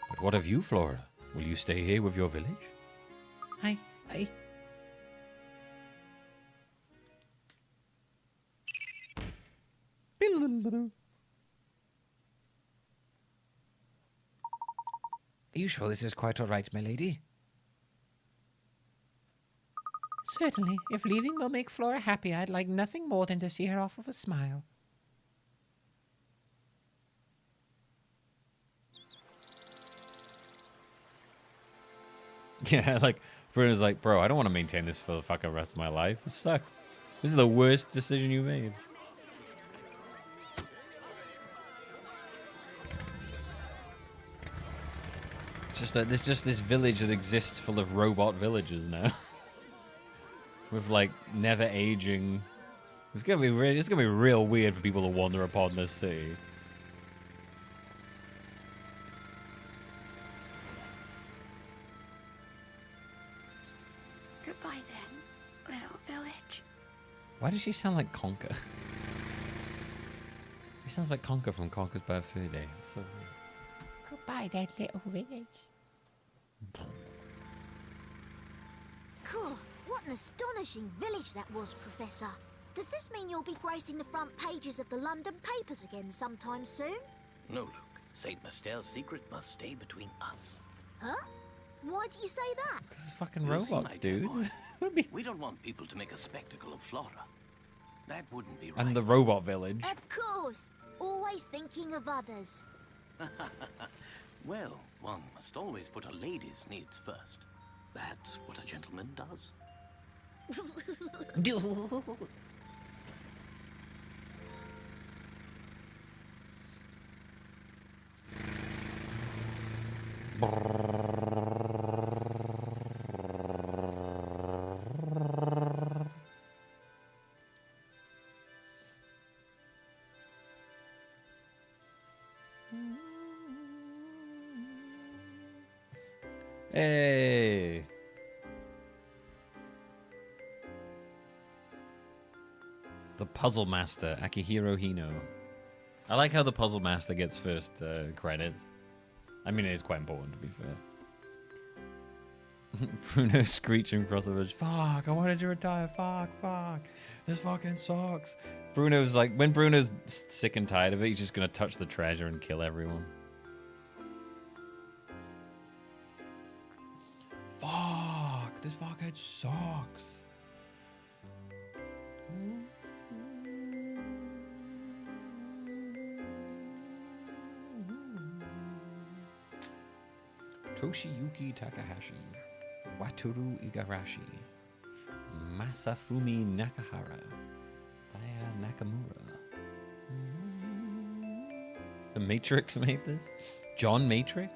But what of you, Flora? Will you stay here with your village? I... Are you sure this is quite all right, my lady? Certainly. If leaving will make Flora happy, I'd like nothing more than to see her off with a smile. Yeah, like, Bruno's like, bro, I don't want to maintain this for the fucking rest of my life. This sucks. This is the worst decision you made. There's just this village that exists full of robot villagers now. With, like, never aging. It's gonna be real weird for people to wander upon this city. Goodbye then, little village. Why does she sound like Conker? She sounds like Conker from Conker's Bad Fur Day. So Goodbye, that little village. Cool. What an astonishing village that was, Professor. Does this mean you'll be gracing the front pages of the London papers again sometime soon? No, Luke. St. Mastel's secret must stay between us. Huh? Why do you say that? Because it's fucking You see, robots, my dear dude. boy, we don't want people to make a spectacle of Flora. That wouldn't be right. And the robot village. Of course. Always thinking of others. Well, one must always put a lady's needs first. That's what a gentleman does. Hey. The Puzzle Master, Akihiro Hino. I like how the Puzzle Master gets first credits. I mean, it is quite important, to be fair. Bruno screeching across the village. Fuck, I wanted to retire. Fuck. This fucking sucks. Bruno's like, when Bruno's sick and tired of it, he's just going to touch the treasure and kill everyone. Fuck, this fucking sucks. Toshiyuki Takahashi, Wataru Igarashi, Masafumi Nakahara, Aya Nakamura. The Matrix made this? John Matrix?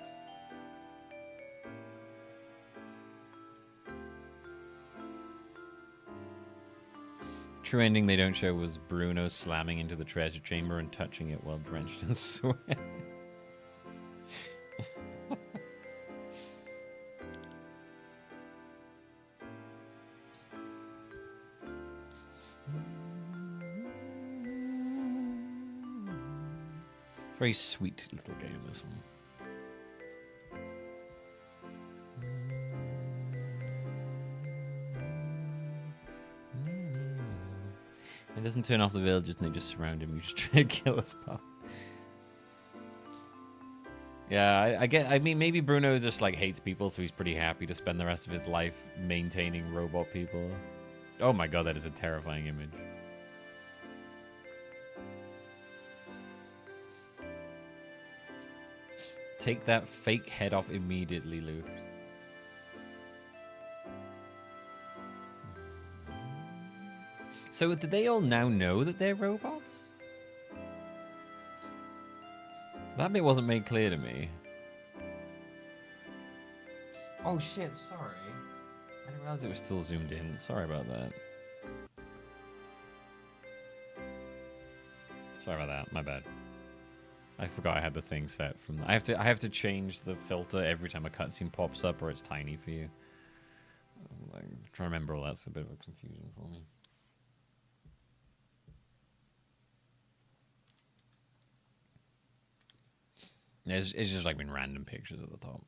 True ending they don't show was Bruno slamming into the treasure chamber and touching it while drenched in sweat. Very sweet little game, this one. It doesn't turn off the villagers and they just surround him. You just try to kill us, pal. Yeah, I mean, maybe Bruno just like hates people, so he's pretty happy to spend the rest of his life maintaining robot people. Oh my god, that is a terrifying image. Take that fake head off immediately, Luke. So, do they all now know that they're robots? That bit wasn't made clear to me. Oh shit, sorry. I didn't realize it was still zoomed in. Sorry about that. Sorry about that, my bad. I forgot I had the thing set from I have to change the filter every time a cutscene pops up or it's tiny for you. Like, trying to remember all that's a bit of a confusion for me. It's just like been random pictures at the top.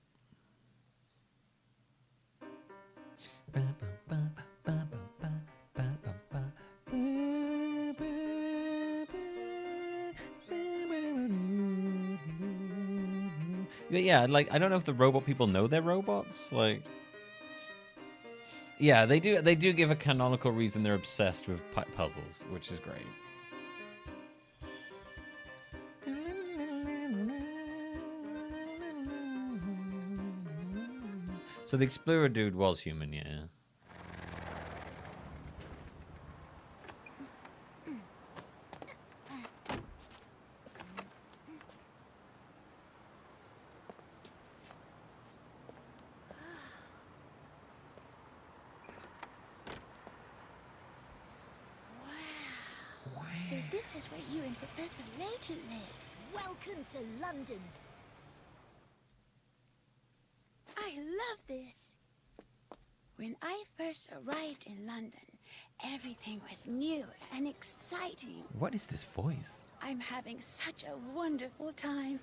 But yeah, like I don't know if the robot people know they're robots. Like, yeah, they do. They do give a canonical reason they're obsessed with puzzles, which is great. So the explorer dude was human, yeah. So this is where you and Professor Layton live. Welcome to London. I love this. When I first arrived in London, everything was new and exciting. What is this voice? I'm having such a wonderful time,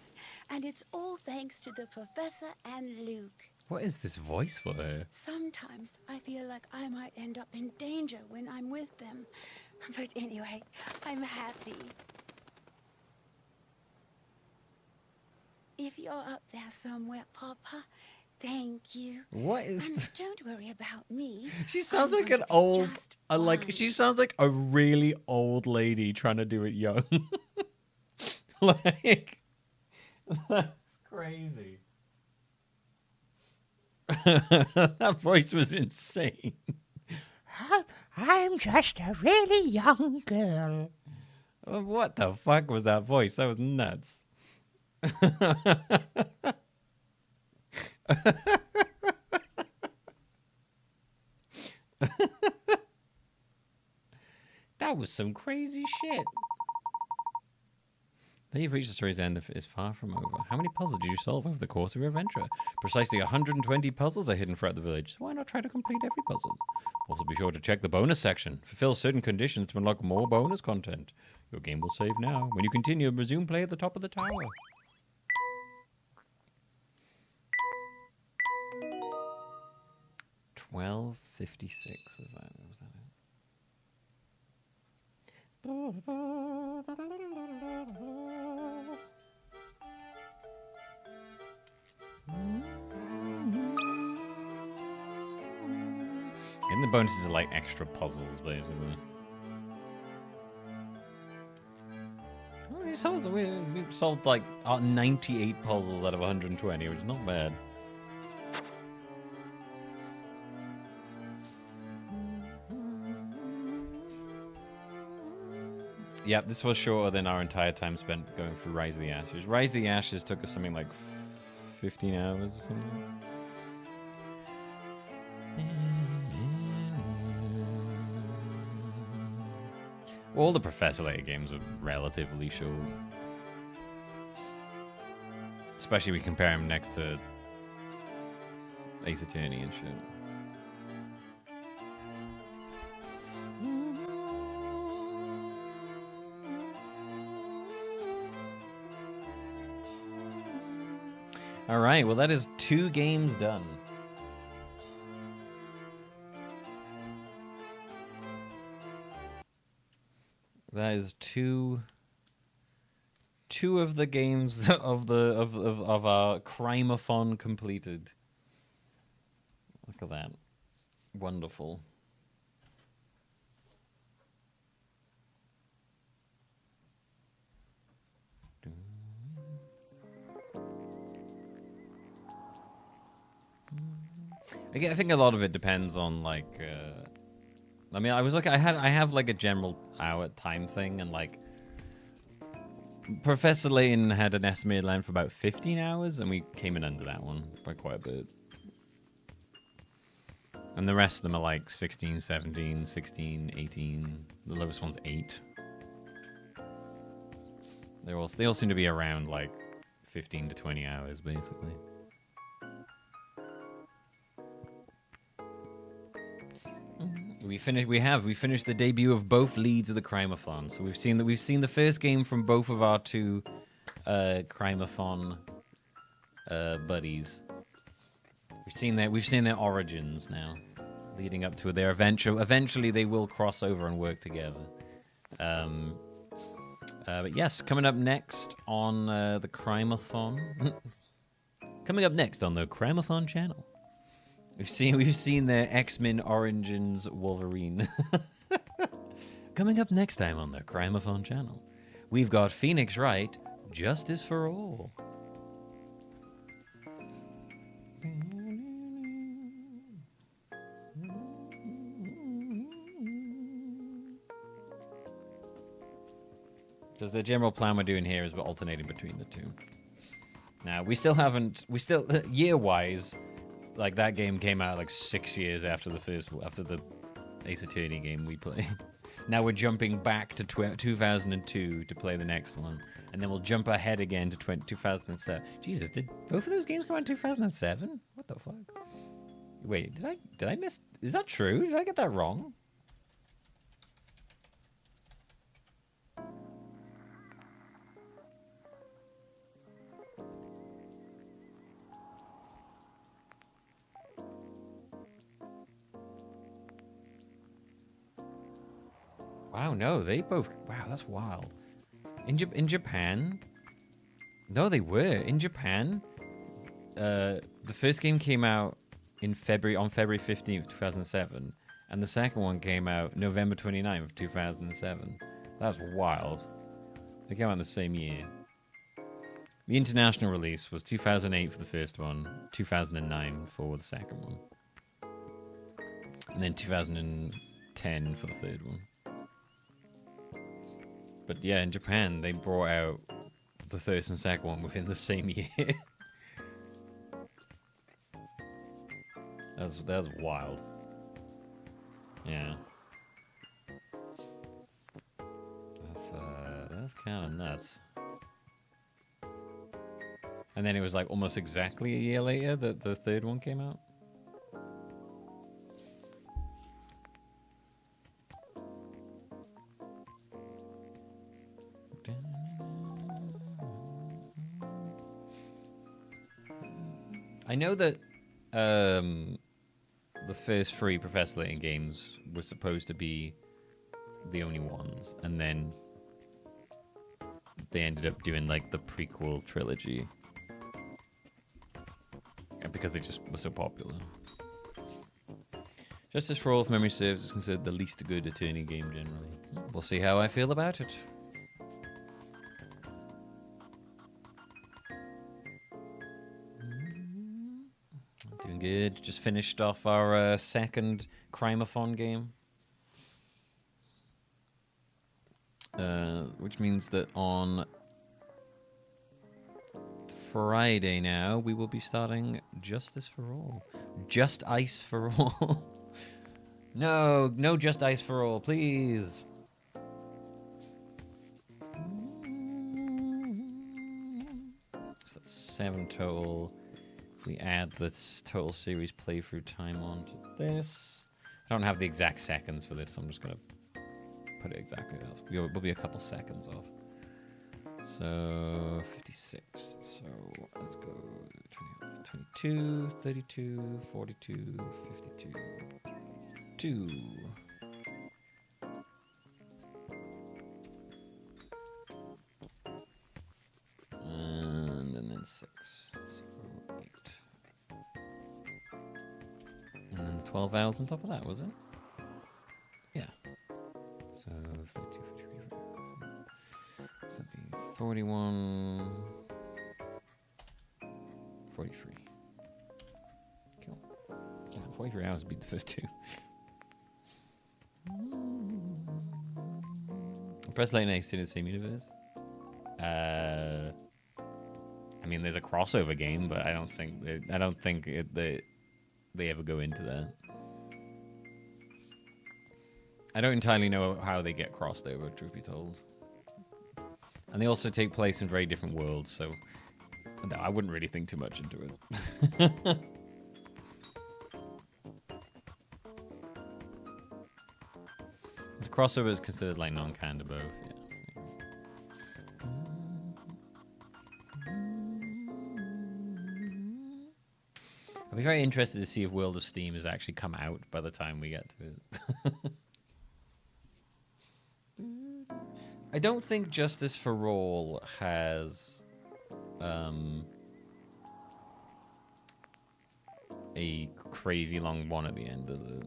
and it's all thanks to the Professor and Luke. What is this voice for her? Sometimes I feel like I might end up in danger when I'm with them. But anyway, I'm happy. If you're up there somewhere, Papa, thank you. What is? And don't worry about me. She sounds like an old, she sounds like a really old lady trying to do it young. Like, that's crazy. That voice was insane. I'm just a really young girl. What the fuck was that voice? That was nuts. That was some crazy shit. Now you've reached the story's end is far from over. How many puzzles did you solve over the course of your adventure? Precisely 120 puzzles are hidden throughout the village, so why not try to complete every puzzle? Also be sure to check the bonus section. Fulfill certain conditions to unlock more bonus content. Your game will save now. When you continue, resume play at the top of the tower. $12.56 was that? And the bonuses are like extra puzzles, basically. Well, we solved like 98 puzzles out of 120, which is not bad. Yeah, this was shorter than our entire time spent going through Rise of the Ashes. Rise of the Ashes took us something like 15 hours or something. All the Professor Layton games are relatively short. Especially if we compare them next to Ace Attorney and shit. All right, well, that is 2 games done. That is two of the games of our Crimeathon completed. Look at that. Wonderful. Again, I think a lot of it depends on like. I mean, I have like a general hour time thing, and like Professor Layton had an estimated length for about 15 hours, and we came in under that one by quite a bit. And the rest of them are like 16, 17, 16, 18. The lowest one's 8. They all seem to be around like 15 to 20 hours, basically. We finished the debut of both leads of the Crimeathon. So we've seen the first game from both of our 2 Crimeathon buddies. We've seen their origins now, leading up to their eventually they will cross over and work together. But yes, coming up next on the Crimeathon. Coming up next on the Crimeathon channel. We've seen the X-Men Origins Wolverine. Coming up next time on the Crimeathon channel, we've got Phoenix Wright, Justice for All. Because the general plan we're doing here is we're alternating between the two. Now, year-wise, like, that game came out like 6 years after the Ace Attorney game we played. Now we're jumping back to 2002 to play the next one. And then we'll jump ahead again to 2007. Jesus, did both of those games come out in 2007? What the fuck? Wait, did I miss... Is that true? Did I get that wrong? Wow, no, they both... Wow, that's wild. In Japan... No, they were. In Japan, the first game came out on February 15th, 2007. And the second one came out November 29th, 2007. That's wild. They came out in the same year. The international release was 2008 for the first one, 2009 for the second one. And then 2010 for the third one. But yeah, in Japan, they brought out the first and second one within the same year. That's wild. Yeah. That's kind of nuts. And then it was like almost exactly a year later that the third one came out. I know that the first 3 Professor Layton games were supposed to be the only ones, and then they ended up doing like the prequel trilogy because they just were so popular. Justice for All, if memory serves, is considered the least good attorney game generally. We'll see how I feel about it. Doing good. Just finished off our second Crimeathon game. Which means that on Friday now, we will be starting Justice for All. Just Ice for All. No Just Ice for All, please. So that's 7 total. If we add this total series playthrough time onto this. I don't have the exact seconds for this, so I'm just going to put it exactly as. We'll be a couple seconds off. So 56. So let's go 22, 32, 42, 52, 2. And then 6. So 8. And then 12 hours on top of that, was it? Yeah. So 32, 43, 44. So it'd be 41, 43. Cool. Yeah, 43 hours would be the first 2. Press Layton Ace in the same universe. I mean, there's a crossover game, but I don't think they ever go into that. I don't entirely know how they get crossed over, truth be told. And they also take place in very different worlds, so I wouldn't really think too much into it. The crossover is considered like non-canon to both, yeah. be very interested to see if World of Steam has actually come out by the time we get to it. I don't think Justice for All has a crazy long one at the end, does it?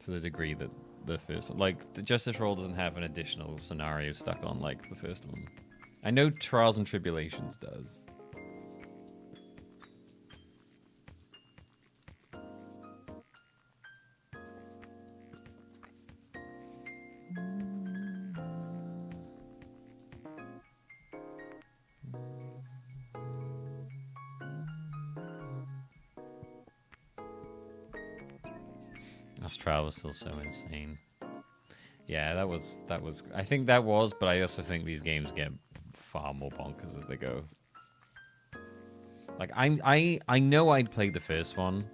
To the degree that the first one, like, the Justice for All doesn't have an additional scenario stuck on like the first one. I know Trials and Tribulations does. This trial was still so insane. Yeah, that was. I think that was, but I also think these games get far more bonkers as they go. Like I know I'd played the first one.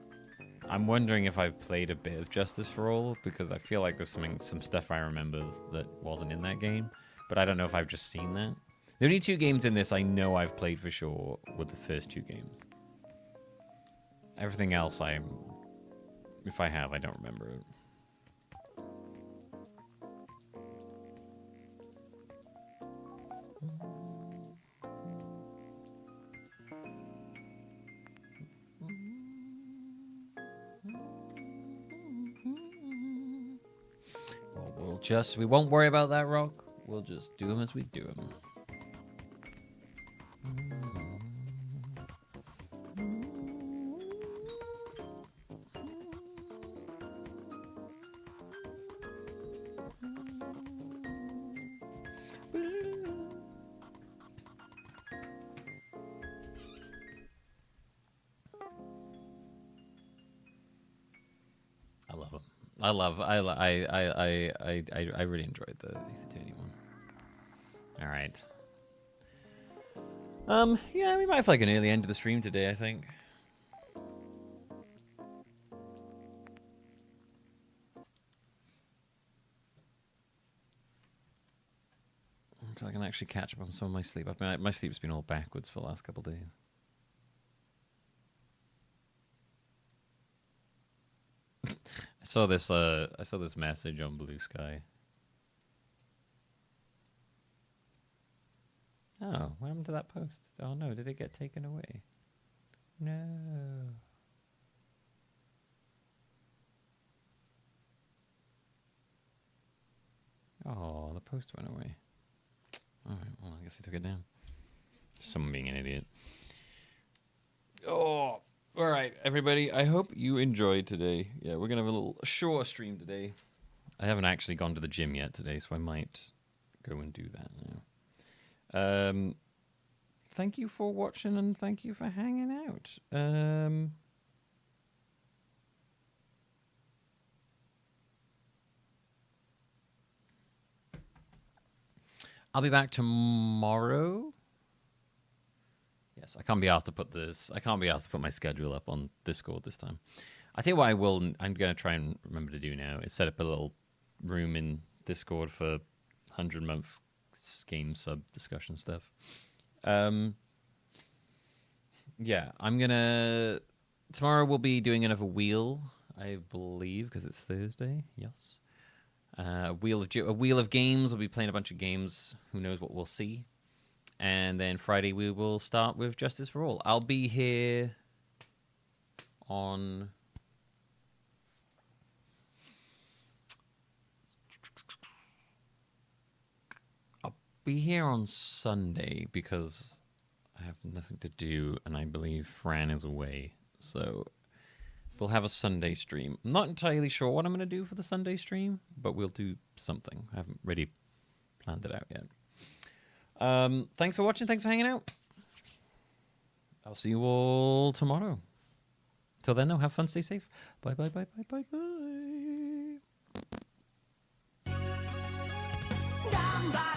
I'm wondering if I've played a bit of Justice for All because I feel like there's some stuff I remember that wasn't in that game, but I don't know if I've just seen that. The only two games in this I know I've played for sure were the first two games. Everything else if I have, I don't remember it. Well, we won't worry about that, Rock. We'll just do them as we do them. I really enjoyed the Ace Attorney one. All right. Yeah, we might have like an early end to the stream today, I think. I can actually catch up on some of my sleep. My sleep's been all backwards for the last couple of days. I saw this message on Blue Sky. Oh, what happened to that post? Oh no, did it get taken away? No. Oh, the post went away. Alright, well, I guess I took it down. Someone being an idiot. Oh, alright, everybody. I hope you enjoyed today. Yeah, we're going to have a little short stream today. I haven't actually gone to the gym yet today, so I might go and do that now. Thank you for watching, and thank you for hanging out. I'll be back tomorrow. Yes, I can't be asked to put this. I can't be asked to put my schedule up on Discord this time. I tell you what, I'm going to try and remember to do now is set up a little room in Discord for 100-month game sub discussion stuff. Yeah, I'm gonna. Tomorrow we'll be doing another wheel, I believe, because it's Thursday. Yes. A wheel of games. We'll be playing a bunch of games. Who knows what we'll see. And then Friday we will start with Justice for All. I'll be here on Sunday because I have nothing to do, and I believe Fran is away. So we'll have a Sunday stream. I'm not entirely sure what I'm going to do for the Sunday stream, but we'll do something. I haven't really planned it out yet. Thanks for watching. Thanks for hanging out. I'll see you all tomorrow. Till then, though, have fun. Stay safe. Bye, bye, bye, bye, bye, bye.